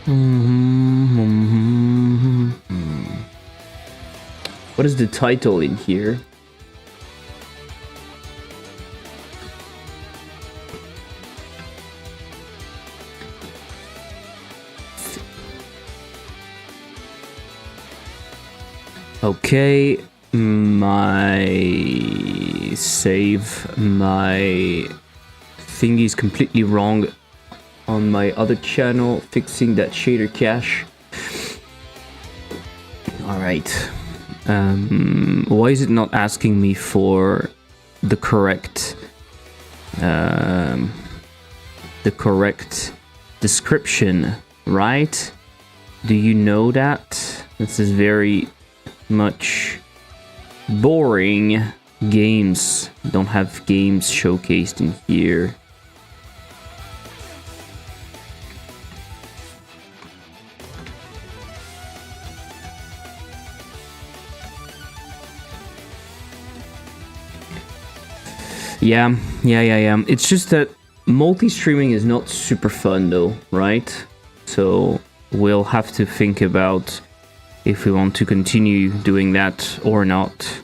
What is the title in here? Okay, my thingy is completely wrong on my other channel, fixing that shader cache. All right. Why is it not asking me for the correct description, right? Do you know that? This is very much boring. Games. Don't have games showcased in here. Yeah. It's just that multi-streaming is not super fun though, right? So we'll have to think about if we want to continue doing that or not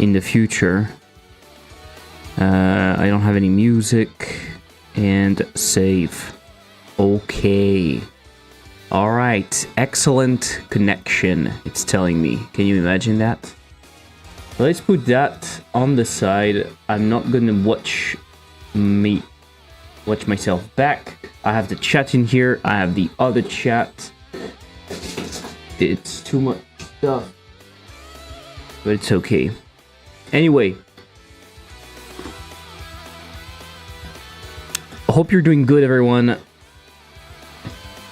in the future. I don't have any music and save. Okay. All right. Excellent connection. It's telling me. Can you imagine that? Let's put that on the side. I'm not gonna watch myself back. I have the chat in here. I have the other chat. It's too much stuff, but it's okay. Anyway, I hope you're doing good, everyone.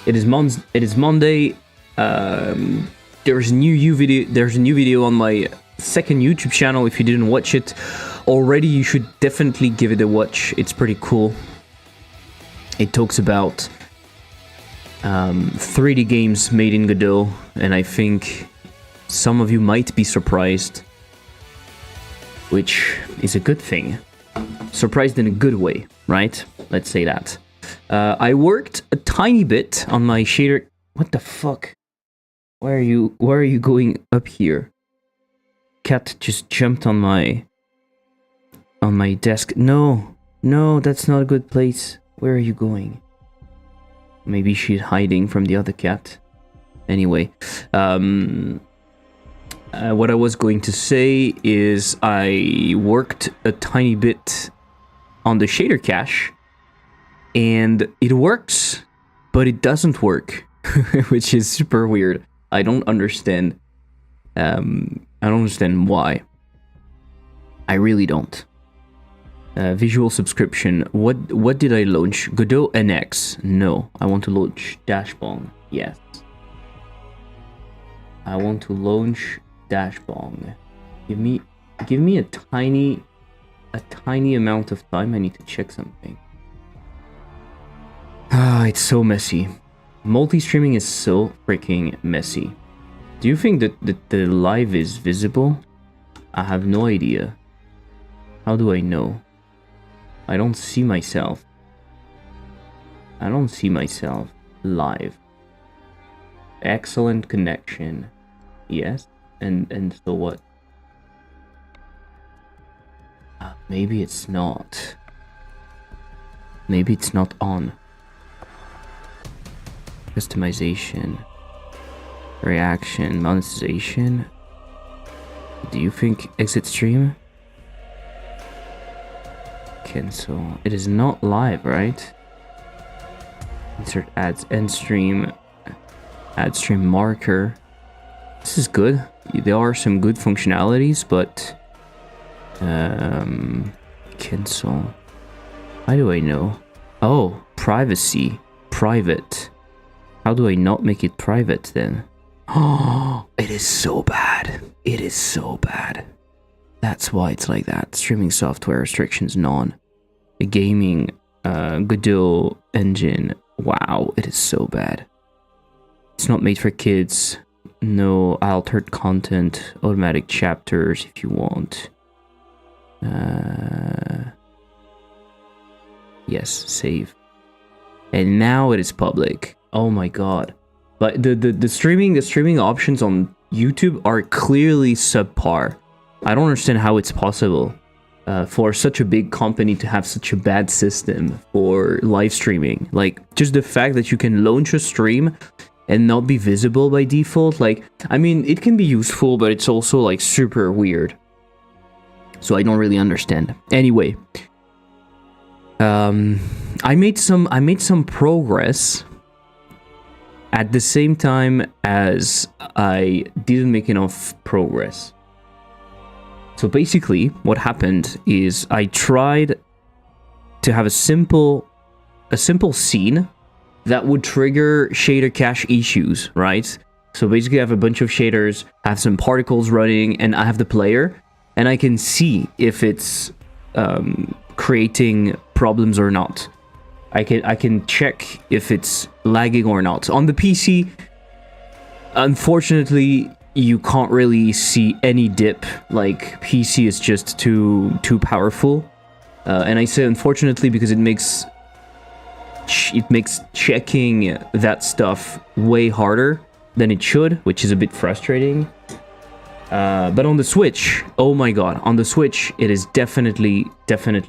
It is Monday. There's a new video on my second YouTube channel. If you didn't watch it already, you should definitely give it a watch. It's pretty cool. It talks about 3D games made in Godot, and I think some of you might be surprised, which is a good thing. Surprised in a good way, right? Let's say that. I worked a tiny bit on my shader. What the fuck? Why are you going up here? Cat just jumped on my desk. No, that's not a good place. Where are you going? Maybe she's hiding from the other cat. Anyway, what I was going to say is I worked a tiny bit on the shader cache, and it works, but it doesn't work, which is super weird. I don't understand. I don't understand why. I really don't. Visual subscription. What did I launch? Godot NX. No, I want to launch Dashpong. Yes. I want to launch Dashpong. Give me a tiny amount of time. I need to check something. It's so messy. Multi-streaming is so freaking messy. Do you think that the live is visible? I have no idea. How do I know? I don't see myself. I don't see myself live. Excellent connection. Yes. And so what? Maybe it's not. Maybe it's not on. Customization. Reaction. Monetization. Do you think exit stream? Cancel. It is not live, right? Insert ads. End stream. Ad stream marker. This is good. There are some good functionalities, but cancel. How do I know? Oh, privacy. Private. How do I not make it private then? Oh, it is so bad. It is so bad. That's why it's like that. Streaming software restrictions none. The gaming Godot engine. Wow, it is so bad. It's not made for kids. No altered content. Automatic chapters if you want. Yes, save. And now it is public. Oh my god. But the streaming options on YouTube are clearly subpar. I don't understand how it's possible for such a big company to have such a bad system for live streaming. Like, just the fact that you can launch a stream and not be visible by default. Like, I mean, it can be useful, but it's also like super weird. So I don't really understand. Anyway, I made some progress at the same time as I didn't make enough progress. So basically, what happened is I tried to have a simple scene that would trigger shader cache issues, right? So basically, I have a bunch of shaders, I have some particles running, and I have the player, and I can see if it's creating problems or not. I can check if it's lagging or not. On the PC, unfortunately, you can't really see any dip. Like, PC is just too powerful. And I say unfortunately because it makes checking that stuff way harder than it should, which is a bit frustrating. But on the Switch, oh my god, on the Switch, it is definitely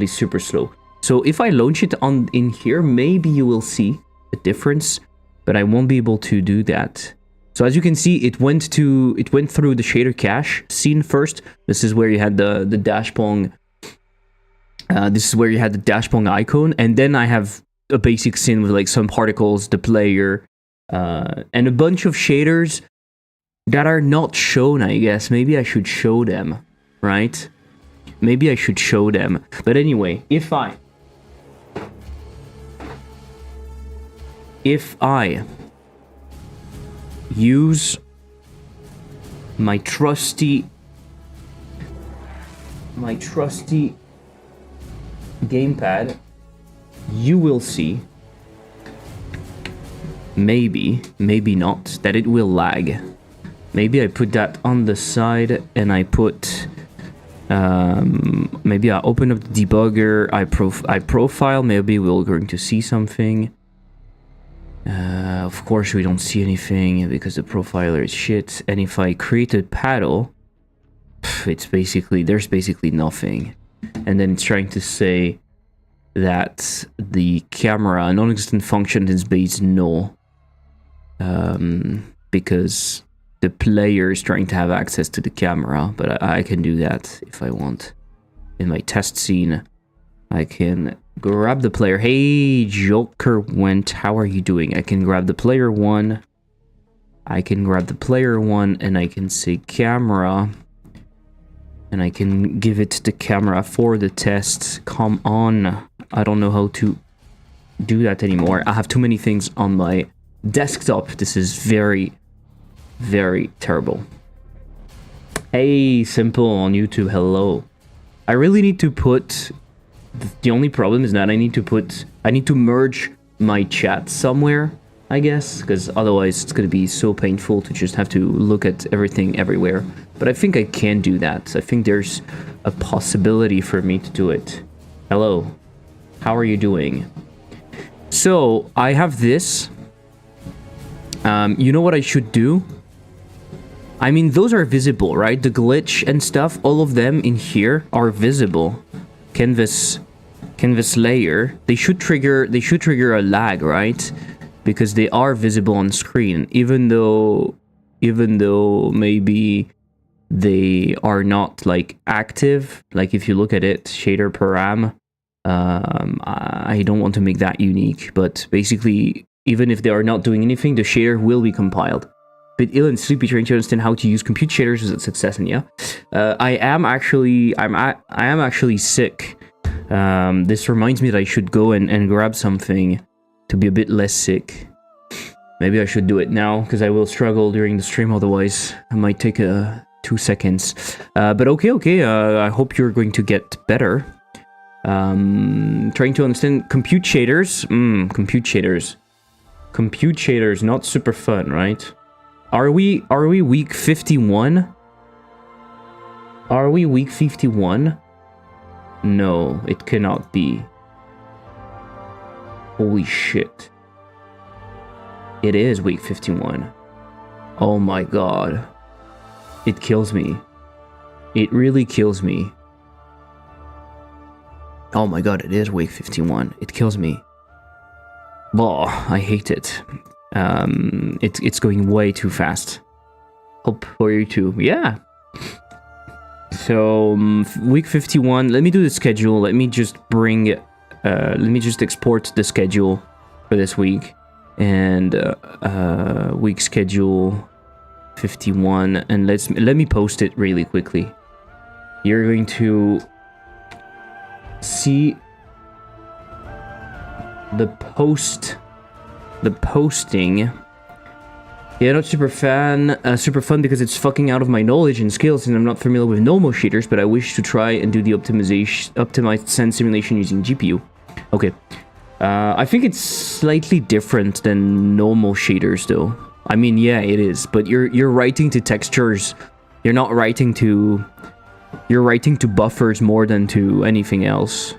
super slow. So if I launch it in here, maybe you will see a difference, but I won't be able to do that. So as you can see, it went through the shader cache scene first. This is where you had the Dashpong. This is where you had the Dashpong icon, and then I have a basic scene with like some particles, the player, and a bunch of shaders that are not shown. I guess maybe I should show them, right? Maybe I should show them. But anyway, if I use my trusty gamepad, you will see, maybe not, that it will lag. Maybe I put that on the side and I put maybe I open up the debugger, I profile, maybe we're going to see something. Of course we don't see anything because the profiler is shit. And if I create a paddle, there's basically nothing. And then it's trying to say that the camera non-existent function is base null, because the player is trying to have access to the camera, but I can do that if I want. In my test scene, I can grab the player. Hey, Joker went. How are you doing? I can grab the player one. And I can say camera. And I can give it the camera for the test. Come on. I don't know how to do that anymore. I have too many things on my desktop. This is very, very terrible. Hey, Simple on YouTube. Hello. I really need to put... The only problem is that I need to merge my chat somewhere, I guess, because otherwise it's going to be so painful to just have to look at everything everywhere. But I think I can do that. I think there's a possibility for me to do it. Hello. How are you doing? So, I have this. You know what I should do? I mean, those are visible, right? The glitch and stuff, all of them in here are visible. Canvas layer, they should trigger a lag, right? Because they are visible on screen, even though maybe they are not like active. Like if you look at it, shader param, I don't want to make that unique, but basically, even if they are not doing anything, the shader will be compiled. Bit ill and sleepy, trying to understand how to use compute shaders is a success, and yeah, I am actually sick. This reminds me that I should go and grab something to be a bit less sick. Maybe I should do it now, because I will struggle during the stream, otherwise it might take 2 seconds. But okay, I hope you're going to get better. Trying to understand compute shaders. Compute shaders, not super fun, right? Are we week 51? Are we week 51? No, it cannot be. Holy shit. It is week 51. Oh my god. It kills me. It really kills me. Oh my god, it is week 51. It kills me. Oh, I hate it. It's going way too fast. Hope for you too. Yeah. So week 51. Let me do the schedule. Let me just export the schedule for this week, and week schedule 51, and let me post it really quickly. You're going to see the posting. Yeah, not super fun because it's fucking out of my knowledge and skills, and I'm not familiar with normal shaders, but I wish to try and do the optimized sand simulation using GPU. Okay. I think it's slightly different than normal shaders, though. I mean, yeah, it is, but you're writing to textures. You're not writing to... You're writing to buffers more than to anything else.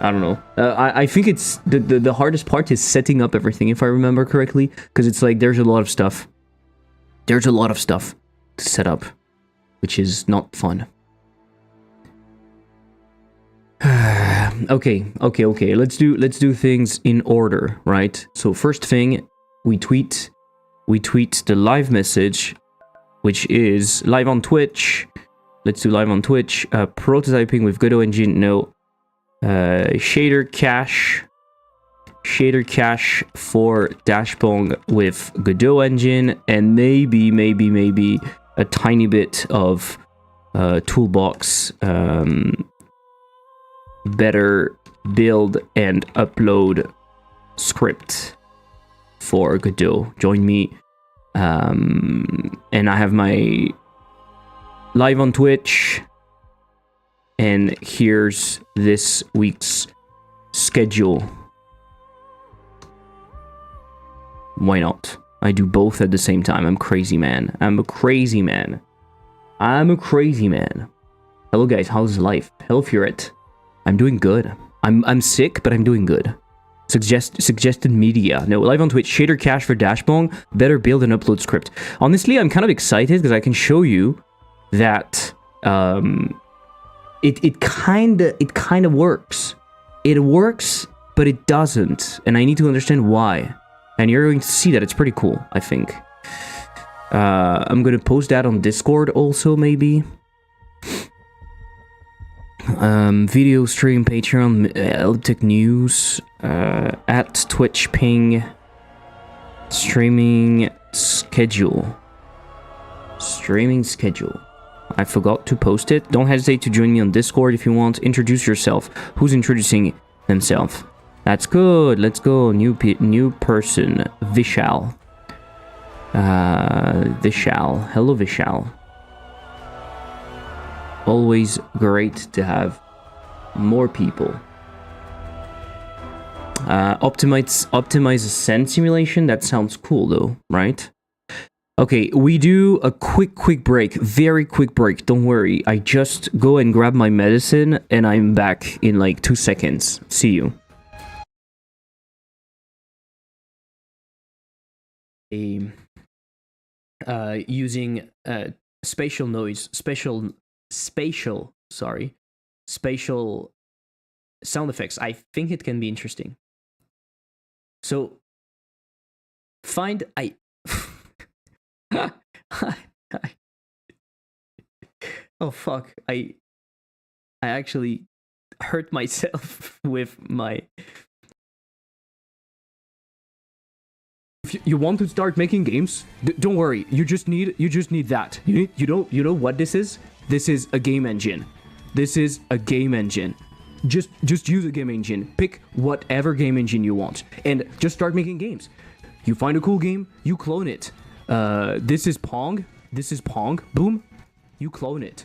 I don't know. I think it's... The hardest part is setting up everything, if I remember correctly, because it's like there's a lot of stuff. There's a lot of stuff to set up, which is not fun. Okay. Let's do things in order, right? So first thing, we tweet the live message, which is live on Twitch. Let's do live on Twitch. Prototyping with Godot engine, no. Shader cache for Dashpong with Godot engine, and maybe a tiny bit of toolbox. Better build and upload script for Godot. Join me. And I have my live on Twitch. And here's this week's schedule. Why not? I do both at the same time. I'm crazy, man. I'm a crazy man. Hello, guys. How's life? Hello, Furet. I'm doing good. I'm sick, but I'm doing good. Suggested media. No, live on Twitch. Shader cache for Dashpong. Better build and upload script. Honestly, I'm kind of excited because I can show you that it kind of works. It works, but it doesn't, and I need to understand why. And you're going to see that it's pretty cool, I think. I'm going to post that on Discord also, maybe. Video stream, Patreon, Elliptic News, at Twitch ping, streaming schedule. I forgot to post it. Don't hesitate to join me on Discord if you want. Introduce yourself. Who's introducing themselves? That's good. Let's go. New person. Vishal. Hello, Vishal. Always great to have more people. Optimize a sand simulation. That sounds cool, though, right? Okay, we do a quick break. Very quick break. Don't worry. I just go and grab my medicine, and I'm back in like 2 seconds. See you. Using spatial noise, spatial sound effects. I think it can be interesting. So find oh fuck, I actually hurt myself with my... If you want to start making games, don't worry. You just need that. You know what this is? This is a game engine. Just use a game engine. Pick whatever game engine you want and just start making games. You find a cool game, you clone it. This is Pong. Boom. You clone it.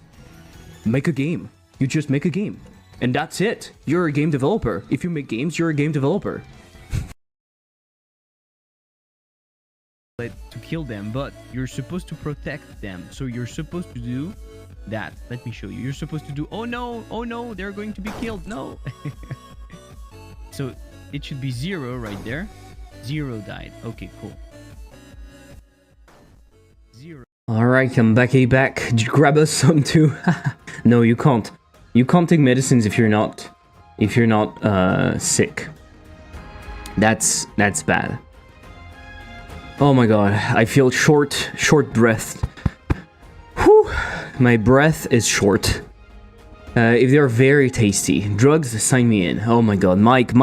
Make a game. You just make a game. And that's it. You're a game developer. If you make games, you're a game developer. To kill them, but you're supposed to protect them. So you're supposed to do that. Let me show you. You're supposed to do... Oh no, they're going to be killed. No. So it should be 0 right there. 0 died. Okay, cool. Alright, I'm back. Did you grab us some too? No, you can't. You can't take medicines if you're not sick. That's bad. Oh my god, I feel short breathed. Whew, my breath is short. If they're very tasty, drugs, sign me in. Oh my god, Mike.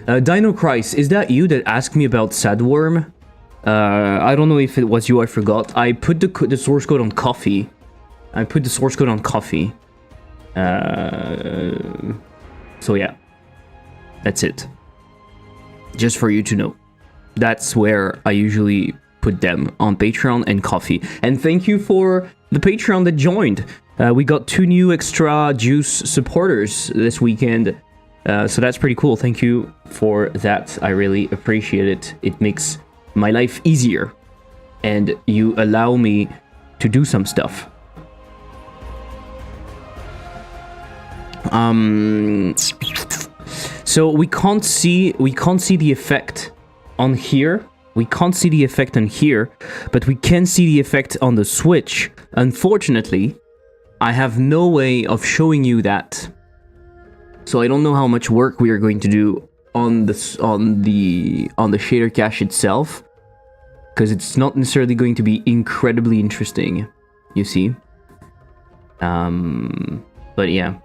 Dino Christ, is that you that asked me about Sadworm? I don't know if it was you, I forgot. I put the source code on coffee. So yeah. That's it. Just for you to know. That's where I usually put them, on Patreon and coffee. And thank you for the Patreon that joined. We got 2 new extra juice supporters this weekend. So that's pretty cool. Thank you for that. I really appreciate it. It makes my life easier, and you allow me to do some stuff. So we can't see the effect on here. But we can see the effect on the Switch. Unfortunately, I have no way of showing you that. So I don't know how much work we are going to do on the shader cache itself, because it's not necessarily going to be incredibly interesting, you see. But yeah.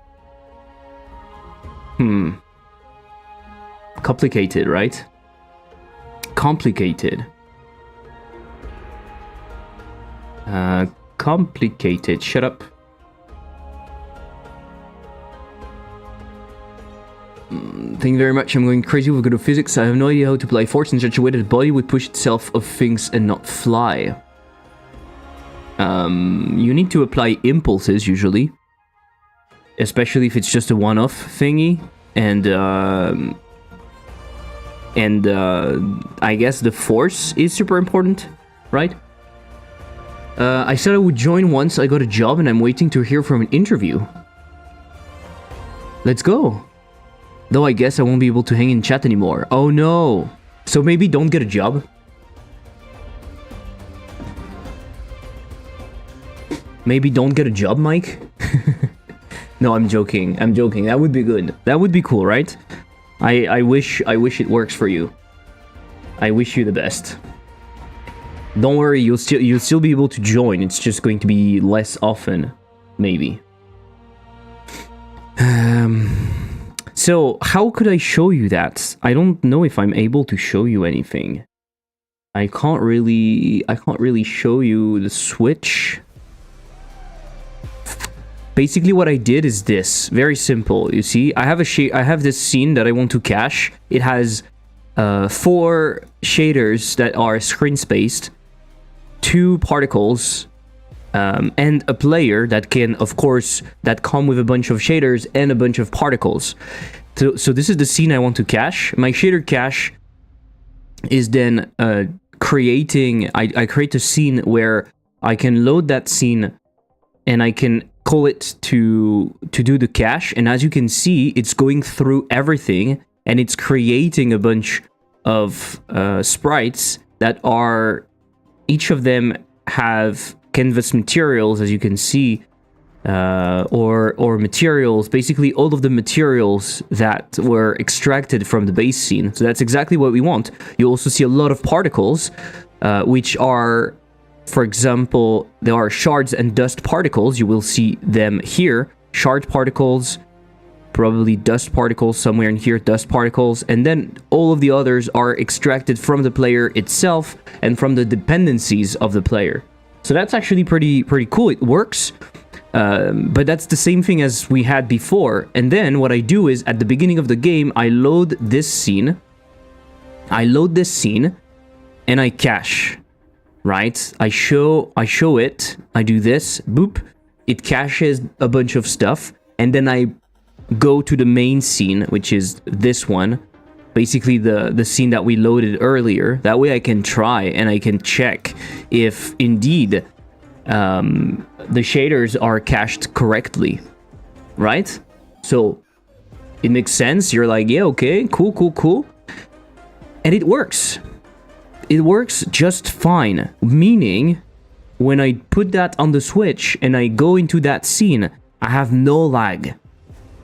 Complicated, right? Complicated. Shut up. Thank you very much. I'm going crazy with good physics. I have no idea how to apply force in such a way that the body would push itself of things and not fly. You need to apply impulses usually, especially if it's just a one-off thingy, and I guess the force is super important, right? I said I would join once I got a job, and I'm waiting to hear from an interview. Let's go. Though I guess I won't be able to hang in chat anymore. Oh no. So maybe don't get a job. Maybe don't get a job, Mike? No, I'm joking. That would be good. That would be cool, right? I wish it works for you. I wish you the best. Don't worry, you'll still be able to join. It's just going to be less often, maybe. So how could I show you that? I don't know if I'm able to show you anything. I can't really show you the Switch. Basically what I did is this, very simple. You see, I have this scene that I want to cache. It has 4 shaders that are screen spaced, 2 particles, and a player that can, of course, that come with a bunch of shaders and a bunch of particles. So this is the scene I want to cache. My shader cache is then creating. I create a scene where I can load that scene, and I can call it to do the cache. And as you can see, it's going through everything, and it's creating a bunch of sprites that are, each of them have canvas materials, as you can see, or materials, basically all of the materials that were extracted from the base scene. So that's exactly what we want. You also see a lot of particles, which are, for example, there are shards and dust particles. You will see them here. Shard particles, probably dust particles somewhere in here, dust particles, and then all of the others are extracted from the player itself and from the dependencies of the player. So that's actually pretty cool. It works, but that's the same thing as we had before. And then what I do is, at the beginning of the game, I load this scene, and I cache, right? I show it, I do this, boop, it caches a bunch of stuff, and then I go to the main scene, which is this one, basically the scene that we loaded earlier. That way I can try and I can check if indeed the shaders are cached correctly, right? So it makes sense. You're like, yeah, okay, cool. And it works. It works just fine, meaning when I put that on the Switch and I go into that scene, I have no lag.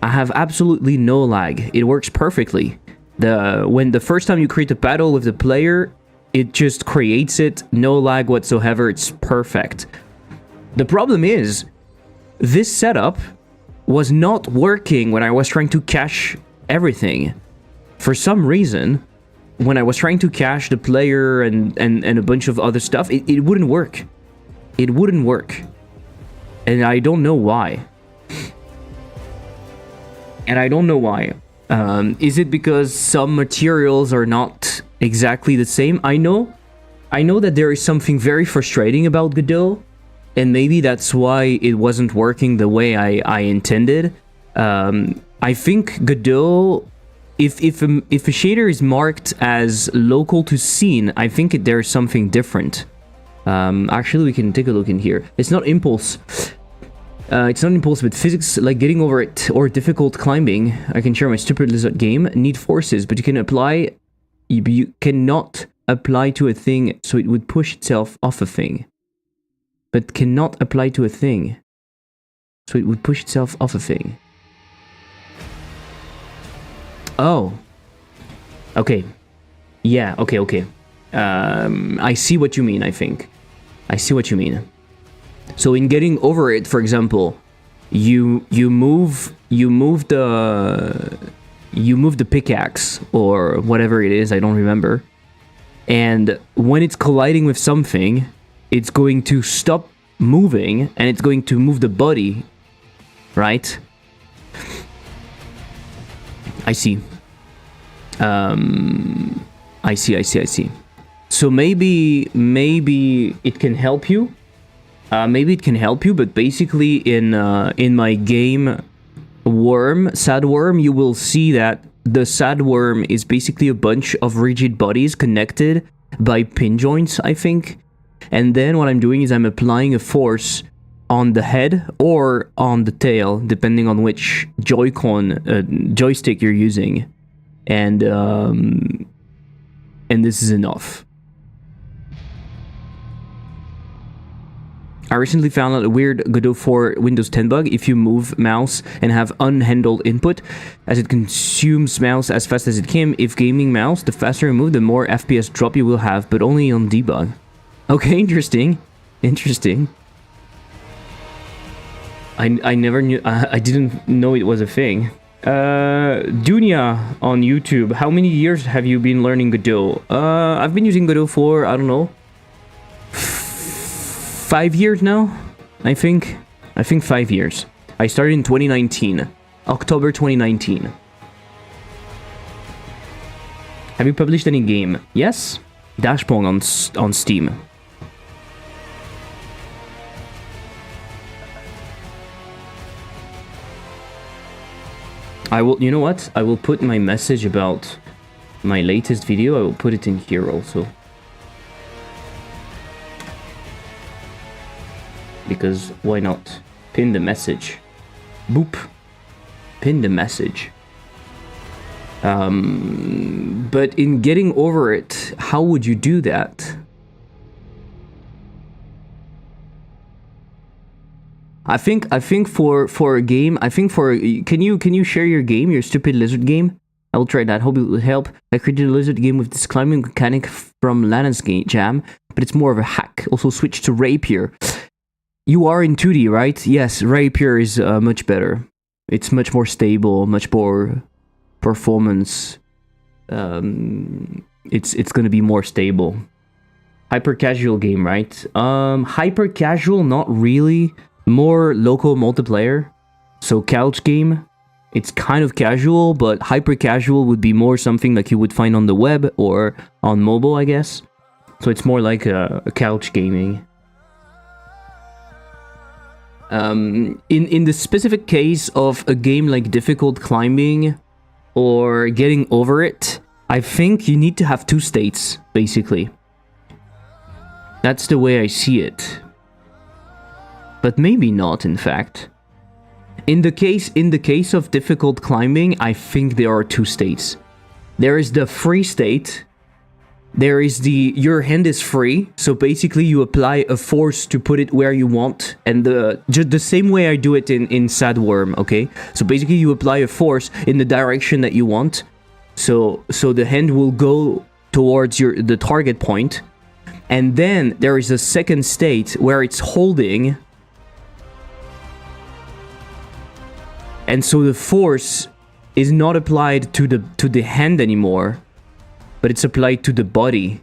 I have absolutely no lag. It works perfectly. When the first time you create a battle with the player, it just creates it, no lag whatsoever. It's perfect. The problem is, this setup was not working when I was trying to cache everything. For some reason, when I was trying to cache the player and a bunch of other stuff, it wouldn't work. It wouldn't work. And I don't know why. Is it because some materials are not exactly the same? I know that there is something very frustrating about Godot, and maybe that's why it wasn't working the way I intended. I think Godot, if a shader is marked as local to scene, I think there's something different. Actually, we can take a look in here. It's not impulse. It's not impulse, but physics, like getting over it or difficult climbing. I can share my stupid lizard game. Need forces, but you cannot apply to a thing, so it would push itself off a thing. But cannot apply to a thing, so it would push itself off a thing. Oh. Okay. Yeah, okay. I see what you mean, I think. I see what you mean. So in getting over it, for example, you move the pickaxe or whatever it is, I don't remember. And when it's colliding with something, it's going to stop moving and it's going to move the body, right? I see. I see. So maybe it can help you. But basically in my game Sad Worm, you will see that the Sad Worm is basically a bunch of rigid bodies connected by pin joints, I think. And then what I'm doing is I'm applying a force on the head or on the tail, depending on which joystick you're using. And this is enough. I recently found out a weird Godot 4 Windows 10 bug. If you move mouse and have unhandled input, as it consumes mouse as fast as it can. If gaming mouse, the faster you move, the more FPS drop you will have, but only on debug. Okay, interesting. I never knew, I didn't know it was a thing. Dunia on YouTube, how many years have you been learning Godot? I've been using Godot for, I don't know, 5 years now, I think 5 years. I started in 2019, October 2019. Have you published any game? Yes, Dashpong on Steam. I will, you know what? I will put my message about my latest video. I will put it in here also. Because why not? Pin the message. Boop. Pin the message. But in getting over it, how would you do that? I think for a game, can you share your game, your stupid lizard game? I will try that. Hope it will help. I created a lizard game with this climbing mechanic from Lana's jam, but it's more of a hack. Also switched to Rapier. You are in 2D, right? Yes, Rapier is much better. It's much more stable, much more performance. It's gonna be more stable. Hyper casual game, right? Hyper casual, not really. More local multiplayer. So couch game. It's kind of casual, but hyper casual would be more something like you would find on the web or on mobile, I guess. So it's more like a couch gaming. In the specific case of a game like difficult climbing or getting over it, I think you need to have two states, basically. That's the way I see it. But maybe not, in fact. In the case of difficult climbing, I think there are two states. There is the free state, there is your hand is free, so basically you apply a force to put it where you want, and just the same way I do it in Sadworm, okay? So basically you apply a force in the direction that you want, so the hand will go towards the target point, and then there is a second state where it's holding, and so the force is not applied to the hand anymore, but it's applied to the body,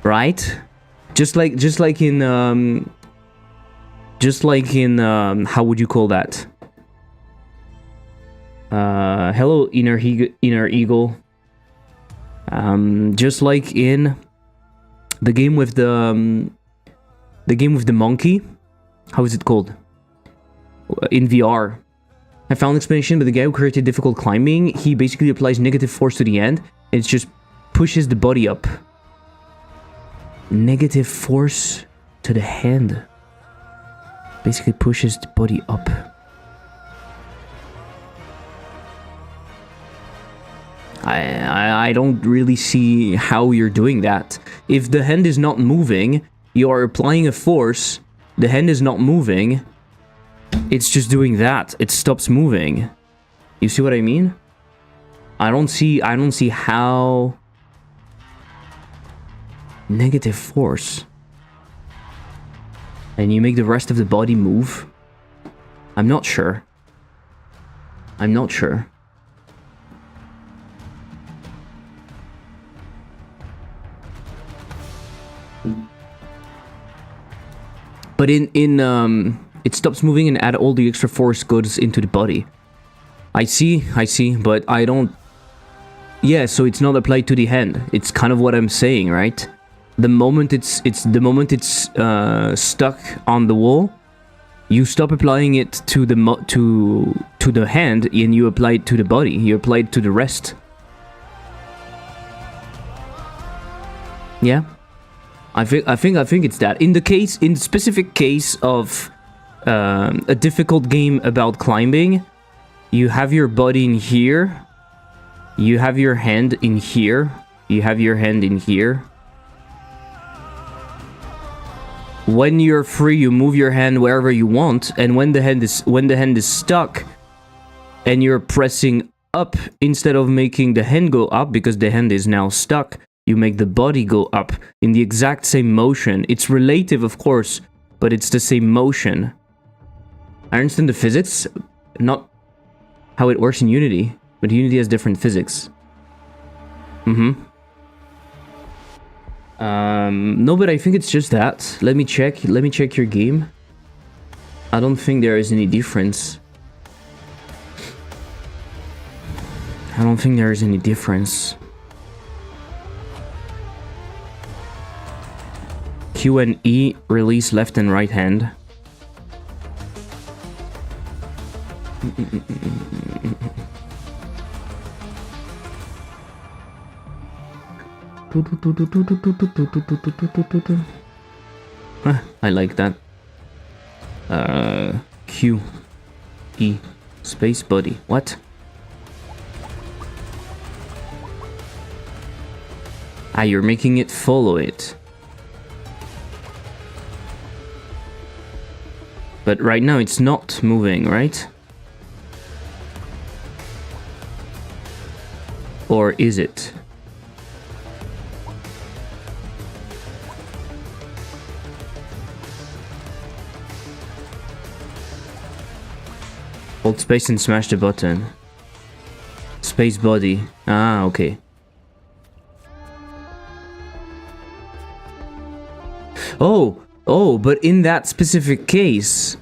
right? Just like in how would you call that? Hello, inner eagle. Just like in the game with the monkey. How is it called? In VR. I found an explanation, but the guy who created difficult climbing, he basically applies negative force to the end, and it just pushes the body up. Negative force to the hand. Basically pushes the body up. I don't really see how you're doing that. If the hand is not moving, you are applying a force, the hand is not moving, it's just doing that. It stops moving. You see what I mean? I don't see how negative force. And you make the rest of the body move. I'm not sure. I'm not sure. But it stops moving and add all the extra force goes into the body. I see, but I don't... Yeah, so it's not applied to the hand. It's kind of what I'm saying, right? The moment it's stuck on the wall, you stop applying it to the hand and you apply it to the body. You apply it to the rest. Yeah, I think it's that. In the specific case of a difficult game about climbing, you have your body in here, you have your hand in here, you have your hand in here. When you're free, you move your hand wherever you want, and when the hand is stuck and you're pressing up, instead of making the hand go up because the hand is now stuck, you make the body go up in the exact same motion. It's relative, of course, but it's the same motion. I understand the physics, not how it works in Unity, but Unity has different physics. No, but I think it's just that. Let me check your game. I don't think there is any difference. I don't think there is any difference. Q and E release left and right hand. I like that. Q E space body. What? Ah, you're making it follow it. But right now it's not moving, right? Or is it? Hold space and smash the button. Space body. Ah, okay. Oh, but in that specific case,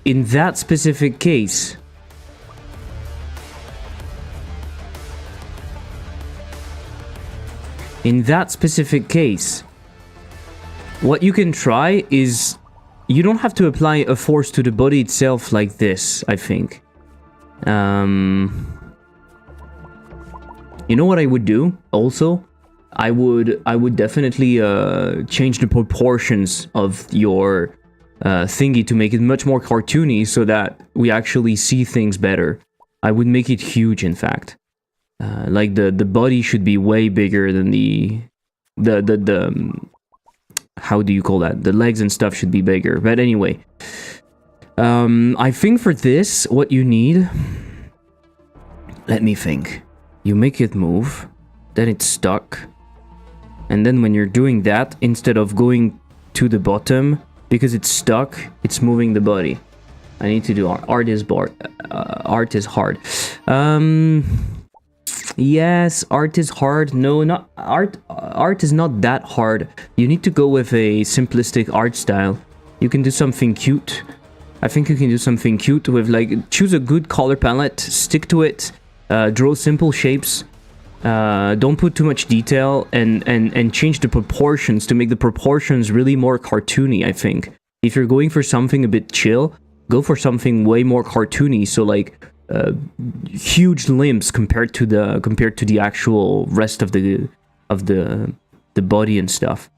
what you can try is, you don't have to apply a force to the body itself like this, I think. You know what I would do also? I would definitely change the proportions of your thingy to make it much more cartoony so that we actually see things better. I would make it huge, in fact. Like the body should be way bigger than the how do you call that? The legs and stuff should be bigger. But anyway, I think for this, what you need, let me think. You make it move, then it's stuck. And then when you're doing that, instead of going to the bottom, because it's stuck, it's moving the body. I need to do art is hard. Yes, art is hard. No, not art. Art is not that hard. You need to go with a simplistic art style. You can do something cute. I think you can do something cute with, like, choose a good color palette, stick to it, draw simple shapes. Don't put too much detail, and change the proportions to make the proportions really more cartoony. I think if you're going for something a bit chill, go for something way more cartoony. So like huge limbs compared to the actual rest of the body and stuff.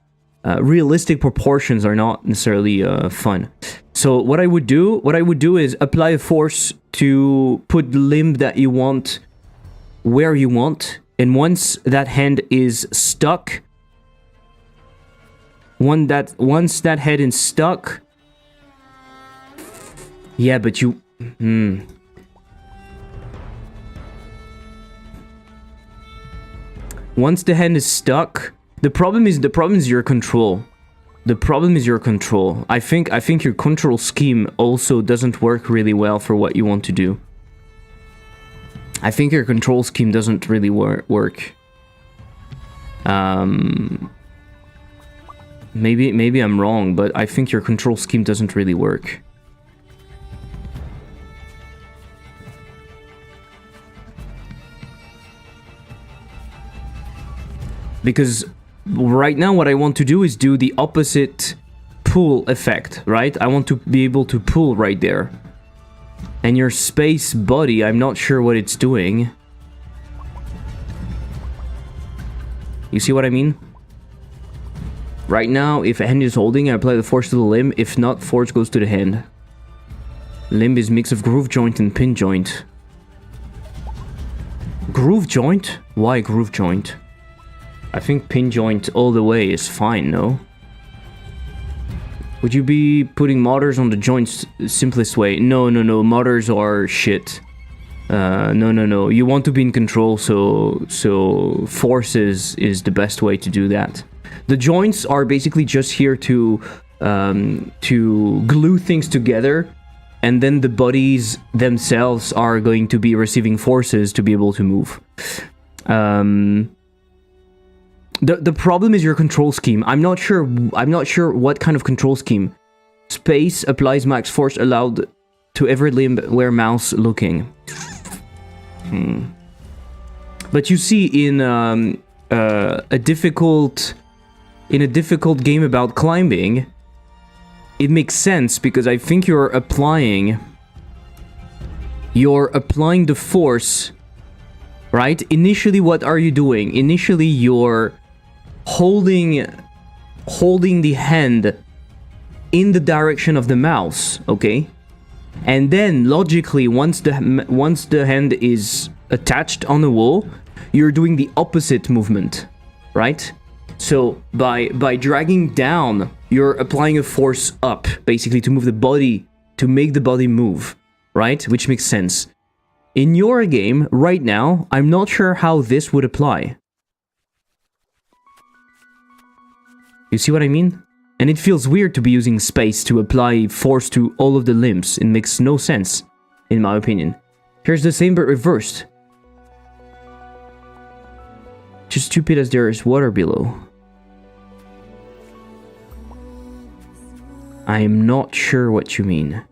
Realistic proportions are not necessarily fun. So what I would do is apply a force to put the limb that you want where you want. And once that hand is stuck, once that head is stuck, yeah, but you, once the hand is stuck, the problem is your control. The problem is your control. I think your control scheme also doesn't work really well for what you want to do. I think your control scheme doesn't really work. Maybe I'm wrong, but I think your control scheme doesn't really work. Because right now what I want to do is do the opposite pull effect, right? I want to be able to pull right there. And your space body, I'm not sure what it's doing. You see what I mean? Right now, if a hand is holding, I apply the force to the limb. If not, force goes to the hand. Limb is mix of groove joint and pin joint. Groove joint? Why groove joint? I think pin joint all the way is fine, no? Would you be putting modders on the joints simplest way? No, modders are shit. No. You want to be in control, so forces is the best way to do that. The joints are basically just here to glue things together, and then the bodies themselves are going to be receiving forces to be able to move. The problem is your control scheme. I'm not sure what kind of control scheme. Space applies max force allowed to every limb where mouse looking. But you see, in a difficult game about climbing, it makes sense because I think you're applying the force, right? Initially, what are you doing? Initially, you're holding the hand in the direction of the mouse, okay? And then logically, once the hand is attached on the wall, you're doing the opposite movement, right? So by dragging down, you're applying a force up, basically, to move the body, to make the body move, right? Which makes sense. In your game right now, I'm not sure how this would apply. You see what I mean? And it feels weird to be using space to apply force to all of the limbs. It makes no sense, in my opinion. Here's the same but reversed. Just stupid as there is water below. I am not sure what you mean.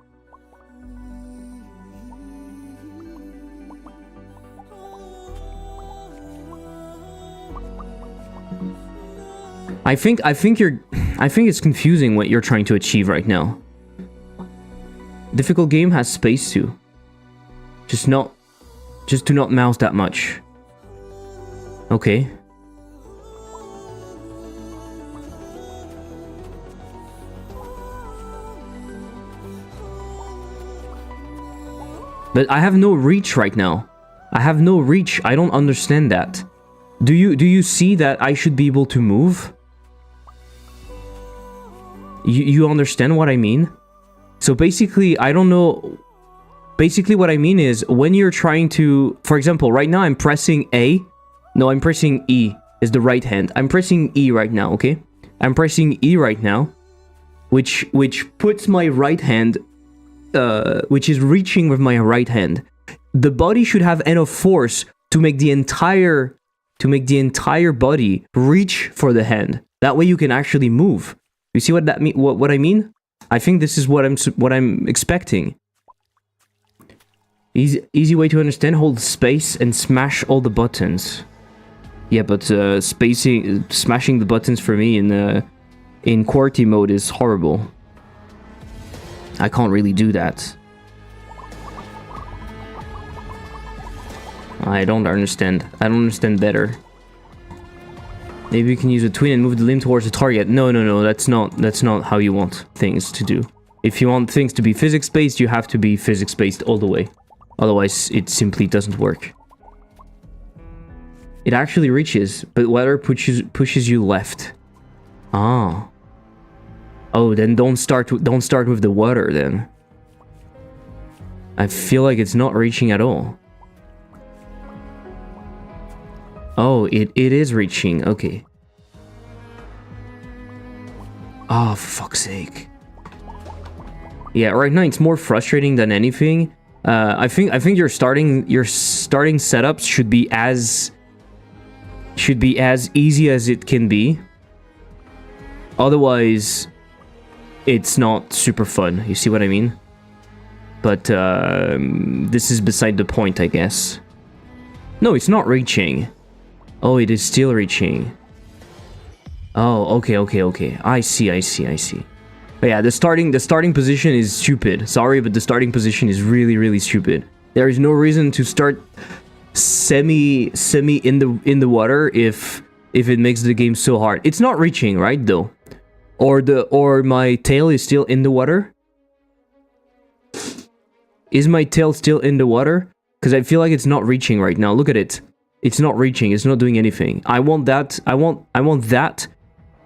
I think it's confusing what you're trying to achieve right now. Difficult game has space too. Just do not mouse that much. Okay. But I have no reach right now. I have no reach. I don't understand that. Do you see that I should be able to move? You understand what I mean? So basically, I don't know. Basically, what I mean is when you're trying to, for example, right now I'm pressing A. No, I'm pressing E. Is the right hand. I'm pressing E right now, okay? I'm pressing E right now, which puts my right hand, which is reaching with my right hand. The body should have enough force to make the entire body reach for the hand. That way you can actually move. You see what that mean? What I mean? I think this is what I'm expecting. Easy way to understand. Hold space and smash all the buttons. Yeah, but smashing the buttons for me in QWERTY mode is horrible. I can't really do that. I don't understand. I don't understand better. Maybe you can use a twin and move the limb towards the target. No. That's not how you want things to do. If you want things to be physics-based, you have to be physics-based all the way. Otherwise, it simply doesn't work. It actually reaches, but water pushes you left. Ah. Oh, then don't start with the water then. I feel like it's not reaching at all. Oh, it is reaching. Okay. Oh, for fuck's sake. Yeah, right now it's more frustrating than anything. I think your starting setups should be as easy as it can be. Otherwise, it's not super fun. You see what I mean? But this is beside the point, I guess. No, it's not reaching. Oh, it is still reaching. Oh, okay. I see. But yeah, the starting position is stupid. Sorry, but the starting position is really stupid. There is no reason to start semi in the water if it makes the game so hard. It's not reaching, right, though? Or my tail is still in the water? Is my tail still in the water? Because I feel like it's not reaching right now. Look at it. It's not reaching. It's not doing anything. I want that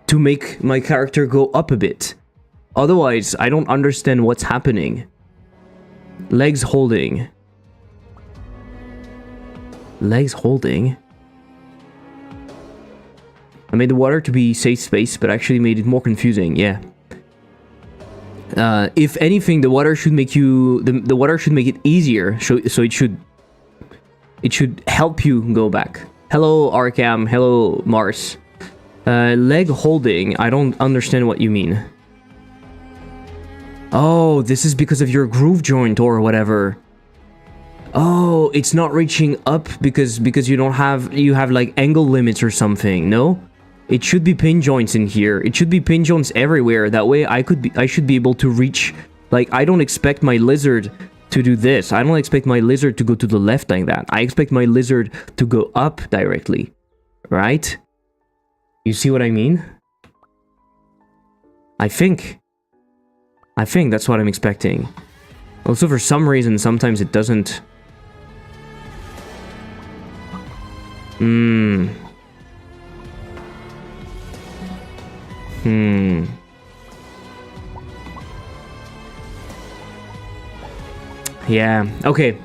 to make my character go up a bit. Otherwise, I don't understand what's happening. Legs holding. Legs holding. I made the water to be safe space, but actually made it more confusing. Yeah. If anything, the water should make the water should make it easier. So it should help you go back. Hello, Arkham. Hello, Mars. Leg holding. I don't understand what you mean. Oh, this is because of your groove joint or whatever. Oh, it's not reaching up because you have like angle limits or something. No, it should be pin joints in here. It should be pin joints everywhere. That way I should be able to reach. Like, I don't expect my lizard to do this. I don't expect my lizard to go to the left like that. I expect my lizard to go up directly. Right? You see what I mean? I think that's what I'm expecting. Also, for some reason, sometimes it doesn't. Yeah. Okay.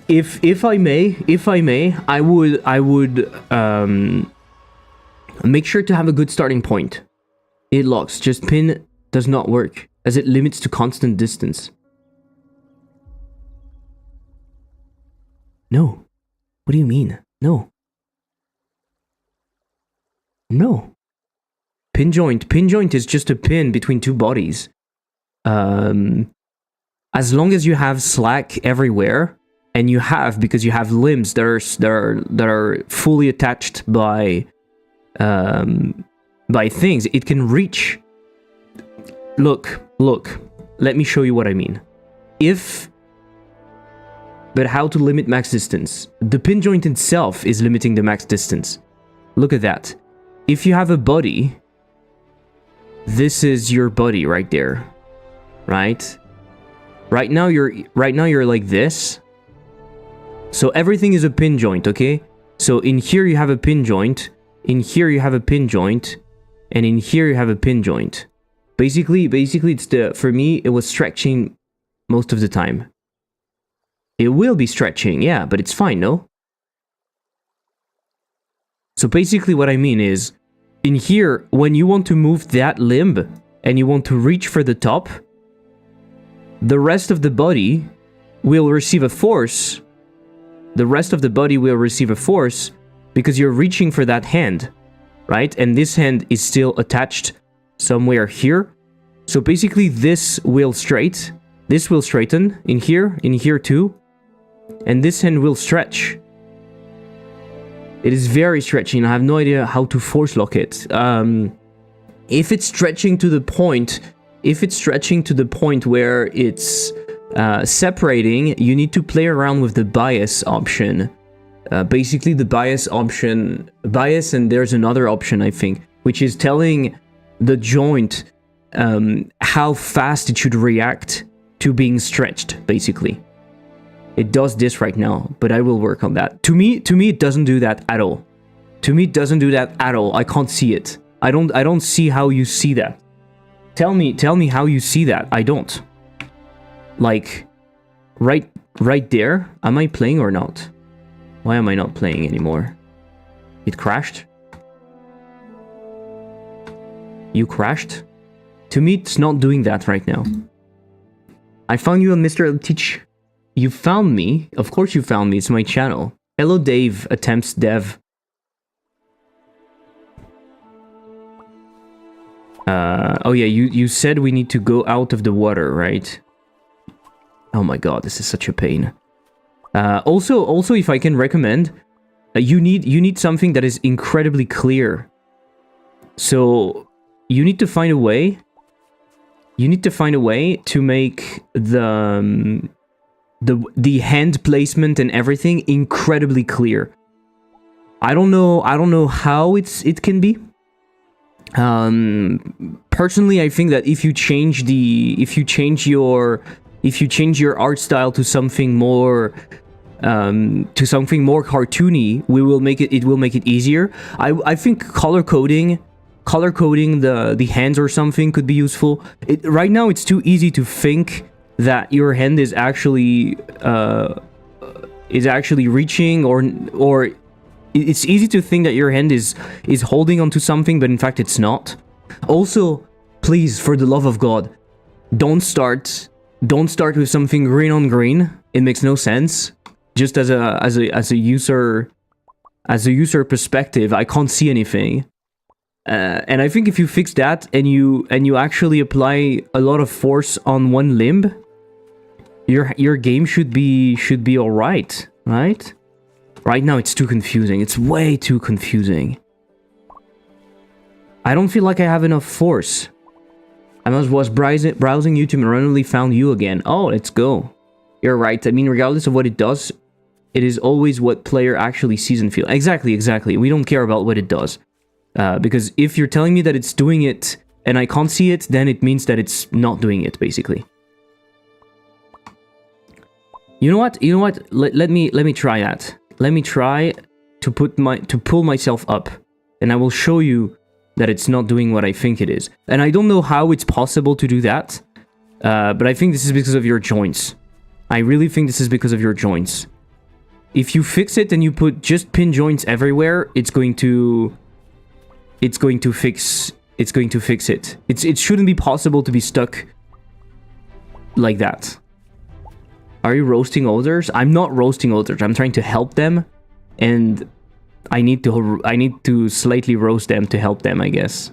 If I may, I would make sure to have a good starting point. It locks. Just pin does not work, as it limits to constant distance. No. What do you mean? No. No. Pin joint. Pin joint is just a pin between two bodies. As long as you have slack everywhere, and because you have limbs that are fully attached by things, it can reach. Look, let me show you what I mean. But how to limit max distance? The pin joint itself is limiting the max distance. Look at that. If you have a body, this is your body right there, right? Right now you're like this. So everything is a pin joint, okay? So in here you have a pin joint, in here you have a pin joint, and in here you have a pin joint. Basically it's for me, it was stretching most of the time. It will be stretching, yeah, but it's fine, no? So basically what I mean is, in here, when you want to move that limb, and you want to reach for the top, the rest of the body will receive a force. The rest of the body will receive a force because you're reaching for that hand, right? And this hand is still attached somewhere here. So basically this will straighten in here too. And this hand will stretch. It is very stretching. I have no idea how to force lock it. If it's stretching to the point, where it's separating, you need to play around with the bias option. Basically the bias and there's another option, I think, which is telling the joint how fast it should react to being stretched, basically. It does this right now, but I will work on that. To me, it doesn't do that at all. I can't see it. I don't see how you see that. Tell me how you see that. I don't. Like, right there. Am I playing or not? Why am I not playing anymore? It crashed? You crashed? To me, it's not doing that right now. I found you on Mr. Teach. You found me? Of course you found me. It's my channel. Hello, Dave. Attempts dev. Oh yeah, you said we need to go out of the water, right? Oh my god, this is such a pain. Also, if I can recommend, you need something that is incredibly clear. So you need to find a way. To make the hand placement and everything incredibly clear. I don't know how it can be. Personally, I think that if you change your art style to something more cartoony, it will make it easier. I think color coding the hands or something could be useful. Right now it's too easy to think that your hand is actually reaching, or it's easy to think that your hand is holding onto something, but in fact it's not. Also, please, for the love of God, don't start with something green on green. It makes no sense. Just as a user perspective, I can't see anything. And I think if you fix that and you actually apply a lot of force on one limb, your game should be all right, right? Right now it's too confusing. It's way too confusing. I don't feel like I have enough force. I was browsing YouTube and randomly found you again. Oh, let's go. You're right. I mean, regardless of what it does, it is always what player actually sees and feels. Exactly. We don't care about what it does. Because if you're telling me that it's doing it and I can't see it, then it means that it's not doing it, basically. You know what? Let me try that. Let me try to pull myself up, and I will show you that it's not doing what I think it is. And I don't know how it's possible to do that, but I think this is because of your joints. I really think this is because of your joints. If you fix it and you put just pin joints everywhere, it's going to fix it. It shouldn't be possible to be stuck like that. Are you roasting others? I'm not roasting others. I'm trying to help them, and I need to slightly roast them to help them, I guess.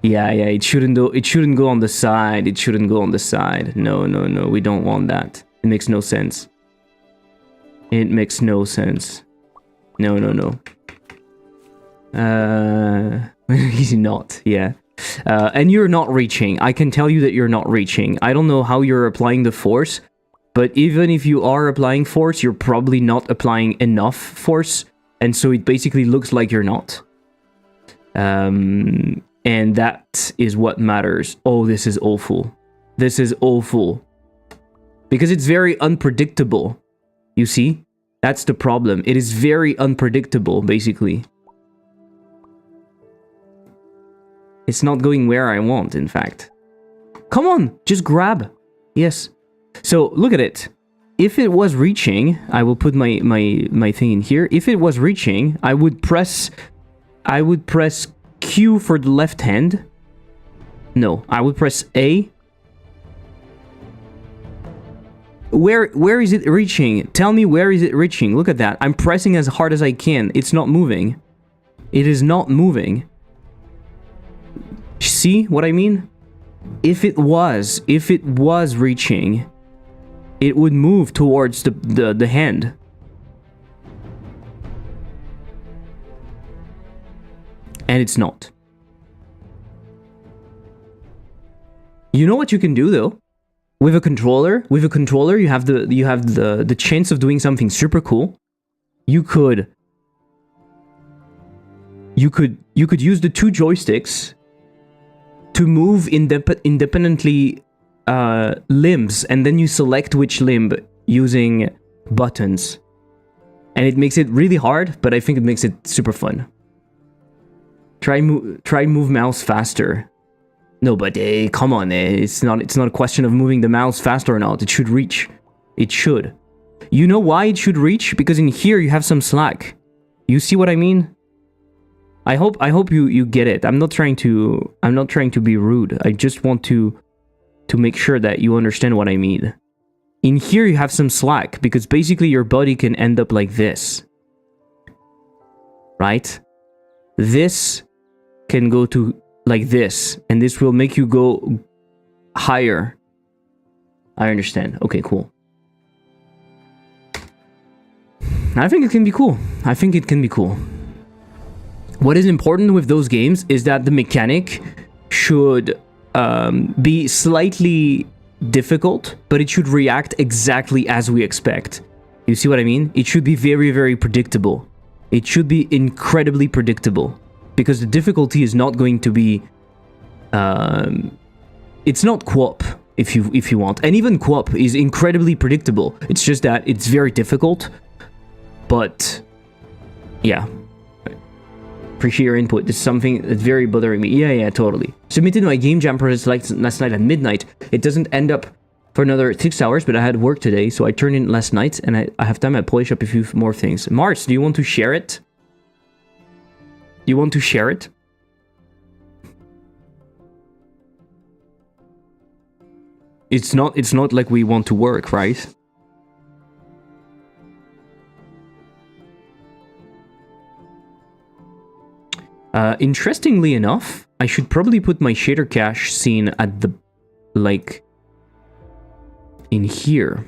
Yeah, it shouldn't go on the side. It shouldn't go on the side. No. We don't want that. It makes no sense. It makes no sense. No. He's not. Yeah. And you're not reaching. I can tell you that you're not reaching. I don't know how you're applying the force, but even if you are applying force, you're probably not applying enough force, and so it basically looks like you're not. And that is what matters. Oh, this is awful. This is awful. because it's very unpredictable. You see? That's the problem. It is very unpredictable, basically. It's not going where I want, in fact. Come on, just grab. Yes. So, look at it. If it was reaching, I will put my thing in here. If it was reaching, I would press Q for the left hand. No, I would press A. Where is it reaching? Tell me, where is it reaching? Look at that. I'm pressing as hard as I can. It's not moving. It is not moving. See what I mean? If it was reaching, it would move towards the hand. And it's not. You know what you can do though? With a controller, you have the chance of doing something super cool. You could use the two joysticks to move independently limbs, and then you select which limb using buttons. And it makes it really hard, but I think it makes it super fun. Try move mouse faster. No, but come on, it's not a question of moving the mouse faster or not. It should reach. It should. You know why it should reach? Because in here you have some slack. You see what I mean? I hope you get it. I'm not trying to be rude. I just want to make sure that you understand what I mean. In here you have some slack because basically your body can end up like this. Right? This can go to like this, and this will make you go higher. I understand. Okay, cool. I think it can be cool. I think it can be cool. What is important with those games is that the mechanic should be slightly difficult, but it should react exactly as we expect. You see what I mean? It should be very, very predictable. It should be incredibly predictable. Because the difficulty is not going to be... it's not co-op, if you want. And even co-op is incredibly predictable. It's just that it's very difficult. But... yeah. Appreciate your input. This is something that's very bothering me. Yeah, totally. Submitted my game jam project last night at midnight. It doesn't end up for another 6 hours, but I had work today, so I turned in last night, and I have time. I polish up a few more things. Mars, do you want to share it? You want to share it? It's not like we want to work, right? Interestingly enough, I should probably put my shader cache scene at the, like, in here.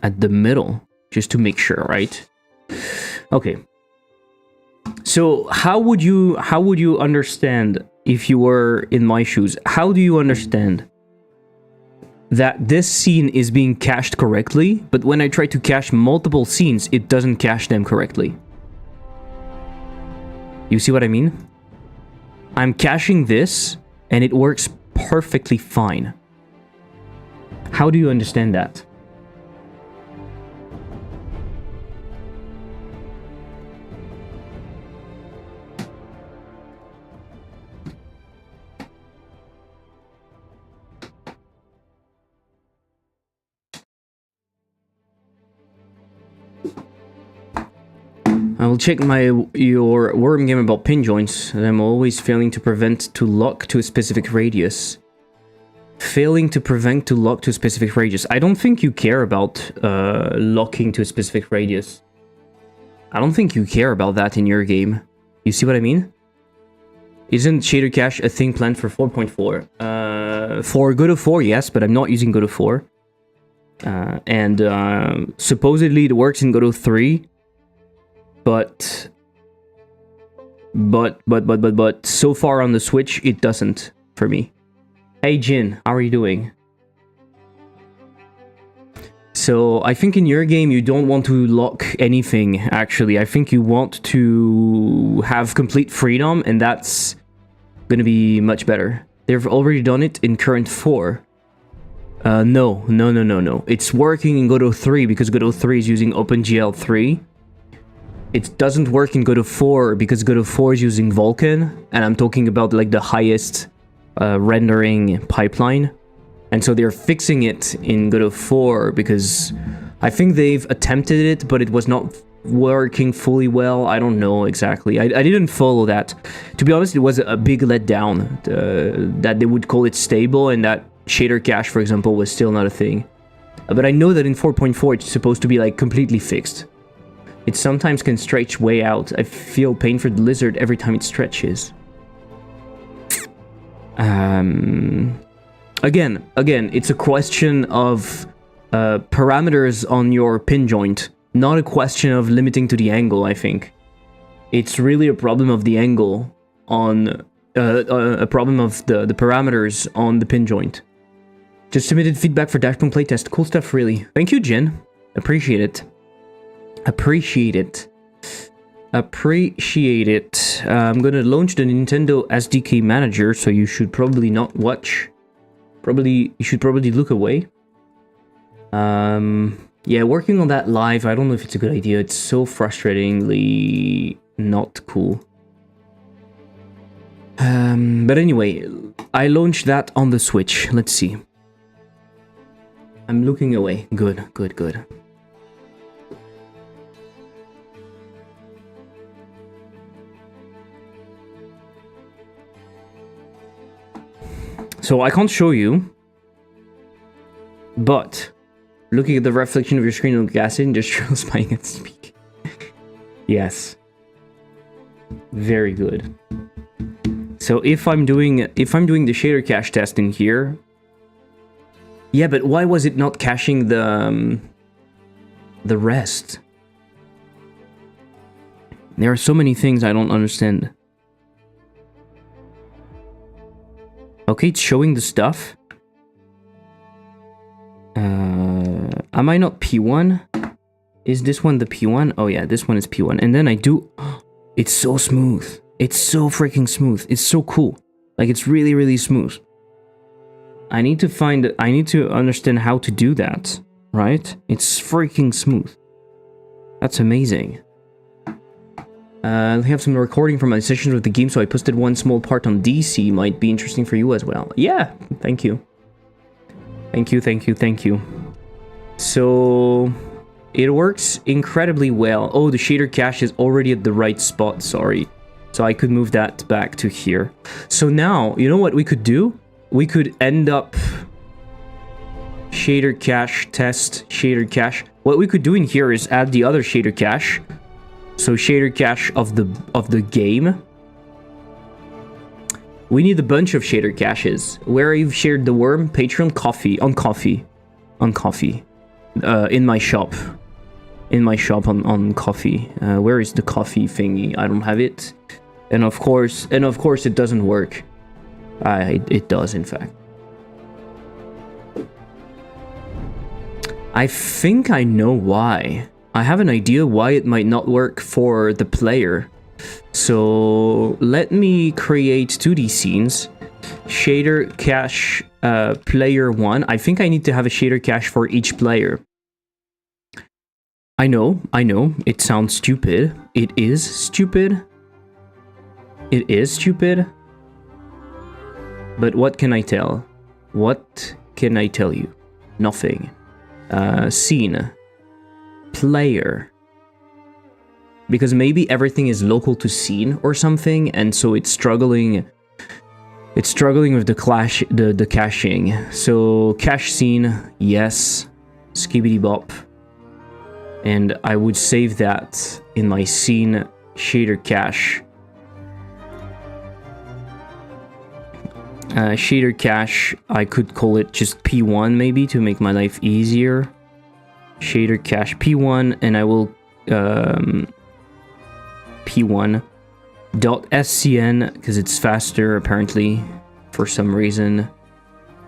At the middle, just to make sure, right? Okay. So how would you understand if you were in my shoes? How do you understand that this scene is being cached correctly, but when I try to cache multiple scenes, it doesn't cache them correctly? You see what I mean? I'm caching this, and it works perfectly fine. How do you understand that? I will check your worm game about pin joints, and I'm always failing to prevent to lock to a specific radius. Failing to prevent to lock to a specific radius. I don't think you care about locking to a specific radius. I don't think you care about that in your game. You see what I mean? Isn't shader cache a thing planned for 4.4? For God of 4, yes, but I'm not using God of 4. And supposedly it works in God of 3. But so far on the Switch, it doesn't for me. Hey Jin, how are you doing? So I think in your game, you don't want to lock anything, actually. I think you want to have complete freedom, and that's going to be much better. They've already done it in current 4. No. It's working in Godot 3 because Godot 3 is using OpenGL 3. It doesn't work in Godot 4 because Godot 4 is using Vulkan, and I'm talking about like the highest rendering pipeline. And so they're fixing it in Godot 4 because I think they've attempted it, but it was not working fully well. I don't know exactly. I didn't follow that. To be honest, it was a big letdown that they would call it stable and that shader cache, for example, was still not a thing. But I know that in 4.4 it's supposed to be like completely fixed. It sometimes can stretch way out. I feel pain for the lizard every time it stretches. Again, it's a question of parameters on your pin joint, not a question of limiting to the angle, I think. It's really a problem of the angle on... a problem of the parameters on the pin joint. Just submitted feedback for Dashpong playtest. Cool stuff, really. Thank you, Jen. Appreciate it. Appreciate it. Appreciate it. I'm gonna launch the Nintendo SDK Manager, so you should probably not watch. You should probably look away. Yeah, working on that live, I don't know if it's a good idea. It's so frustratingly not cool. But anyway, I launched that on the Switch. Let's see. I'm looking away. Good. So I can't show you, but looking at the reflection of your screen on gas industrial spying and speaking. Yes. Very good. So if I'm doing the shader cache test in here, yeah, but why was it not caching the rest? There are so many things I don't understand. Okay, it's showing the stuff. Am I not P1? Is this one the P1? Oh yeah, this one is P1. And then I do... It's so smooth. It's so freaking smooth. It's so cool. Like, it's really, really smooth. I need to understand how to do that, right? It's freaking smooth. That's amazing. I have some recording from my sessions with the game, so I posted one small part on DC. Might be interesting for you as well. Yeah, thank you. Thank you. So... It works incredibly well. Oh, the shader cache is already at the right spot, sorry. So I could move that back to here. So now, you know what we could do? We could end up... Shader cache, test, shader cache. What we could do in here is add the other shader cache. So shader cache of the game. We need a bunch of shader caches. Where you've shared the worm? Patreon, coffee. On coffee. In my shop. On coffee. Where is the coffee thingy? I don't have it. And of course it doesn't work. It does, in fact. I think I know why. I have an idea why it might not work for the player. So let me create 2D scenes. Shader cache player 1. I think I need to have a shader cache for each player. I know. It sounds stupid. It is stupid. But what can I tell? What can I tell you? Nothing. Scene. Player. Because maybe everything is local to scene or something, and so it's struggling. It's struggling with the caching. So cache scene, yes. Skibidi bop. And I would save that in my scene shader cache. Shader cache, I could call it just P1 maybe to make my life easier. Shader cache P1, and I will P1.scn because it's faster apparently for some reason.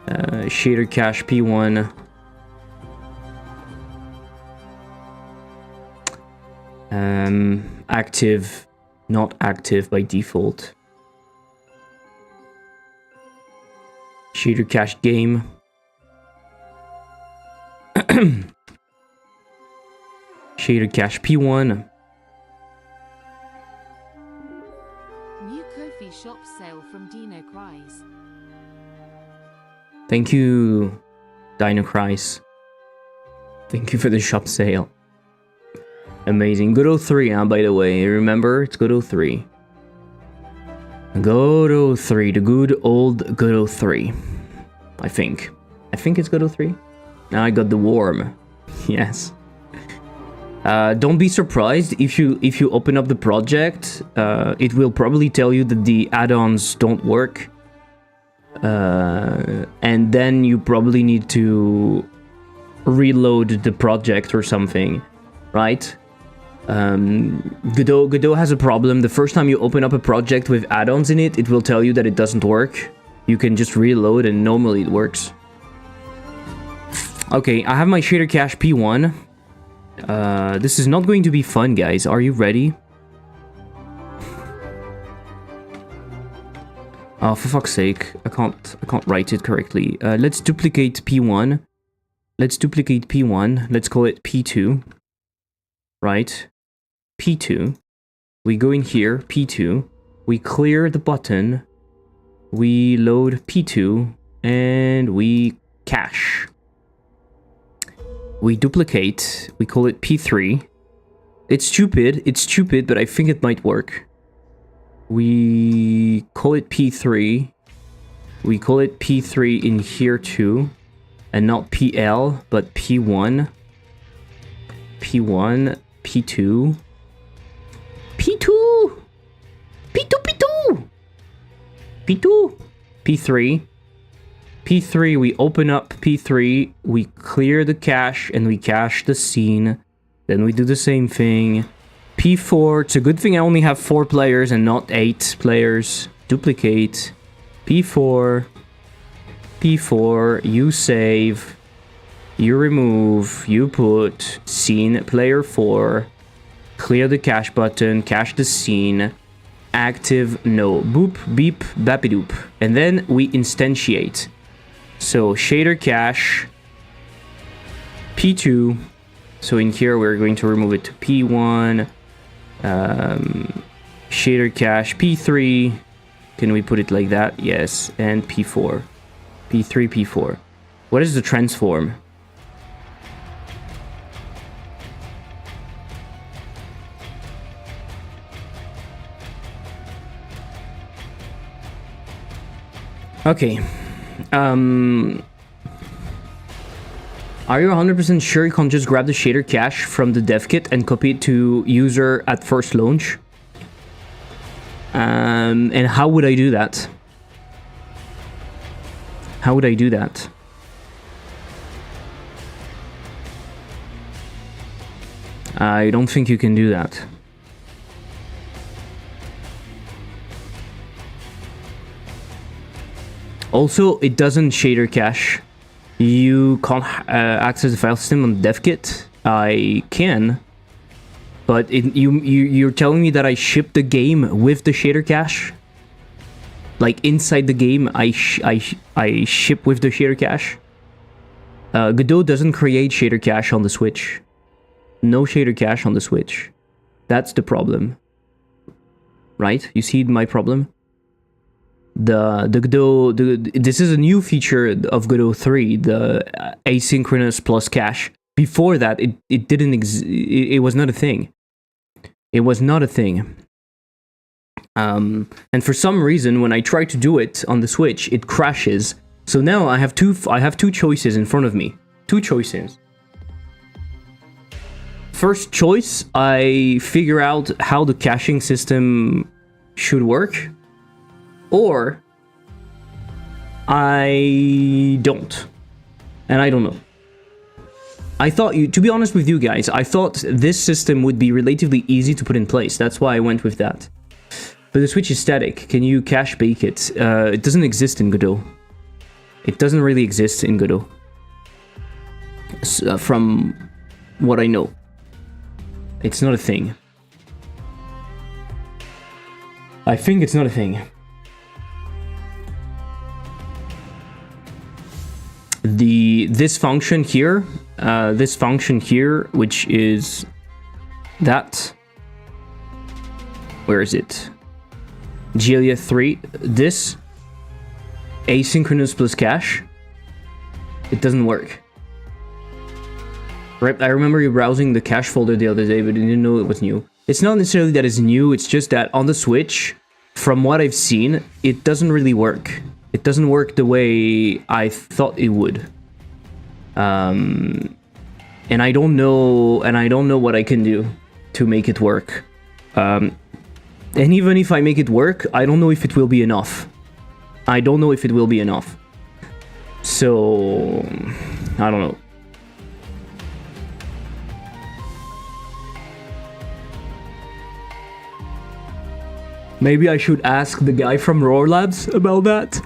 Shader cache P1. Active, not active by default. Shader cache game. Shader cache P1. New Ko-fi shop sale from Dino Cries. Thank you, Dino Cries. Thank you for the shop sale. Amazing. Good 03, huh, by the way. Remember, it's good 03. Good 03. The good old good 03. I think. I think it's good 03. Now I got the worm. Yes. Don't be surprised if you open up the project. It will probably tell you that the add-ons don't work. And then you probably need to reload the project or something, right? Godot has a problem. The first time you open up a project with add-ons in it, it will tell you that it doesn't work. You can just reload and normally it works. Okay, I have my shader cache P1. This is not going to be fun, guys. Are you ready? Oh, for fuck's sake. I can't write it correctly. Let's duplicate P1. Let's duplicate P1. Let's call it P2. Right? P2. We go in here, P2. We clear the button. We load P2. And we cache. We duplicate. We call it P3. It's stupid, but I think it might work. We call it P3. We call it P3 in here too. And not PL, but P1. P1, P2. P2! P2! P2! P3. P3, we open up P3, we clear the cache, and we cache the scene. Then we do the same thing. P4, it's a good thing I only have 4 players and not 8 players. Duplicate. P4. P4, you save. You remove. You put scene player 4. Clear the cache button. Cache the scene. Active no. Boop, beep, bappy-doop. And then we instantiate. So shader cache. P2. So in here we're going to remove it to P1. Shader cache P3. Can we put it like that? Yes. And P4. P3, P4. What is the transform? Okay. Are you 100% sure you can't just grab the shader cache from the dev kit and copy it to user at first launch? And how would I do that? How would I do that? I don't think you can do that. Also, it doesn't shader cache. You can't access the file system on the dev kit. I can, but you're telling me that I ship the game with the shader cache? Like inside the game, I ship with the shader cache? Godot doesn't create shader cache on the Switch. No shader cache on the Switch. That's the problem. Right? You see my problem? The Godot, this is a new feature of Godot 3, the asynchronous plus cache. Before that, it didn't it was not a thing. It was not a thing. And for some reason, when I try to do it on the Switch, it crashes. So now I have two choices in front of me. Two choices. First choice, I figure out how the caching system should work. Or I don't. And I don't know. I thought, to be honest with you guys, I thought this system would be relatively easy to put in place. That's why I went with that. But the Switch is static. Can you cache bake it? It doesn't exist in Godot. It doesn't really exist in Godot. From what I know. It's not a thing. I think it's not a thing. This function here this function here, which is that. Where is it? GLEF 3. This asynchronous plus cache. It doesn't work. Right? I remember you browsing the cache folder the other day, but you didn't know it was new. It's not necessarily that it's new. It's just that on the Switch, from what I've seen, it doesn't really work. It doesn't work the way I thought it would. And I don't know what I can do to make it work. And even if I make it work, I don't know if it will be enough. I don't know if it will be enough. So, I don't know. Maybe I should ask the guy from Roar Labs about that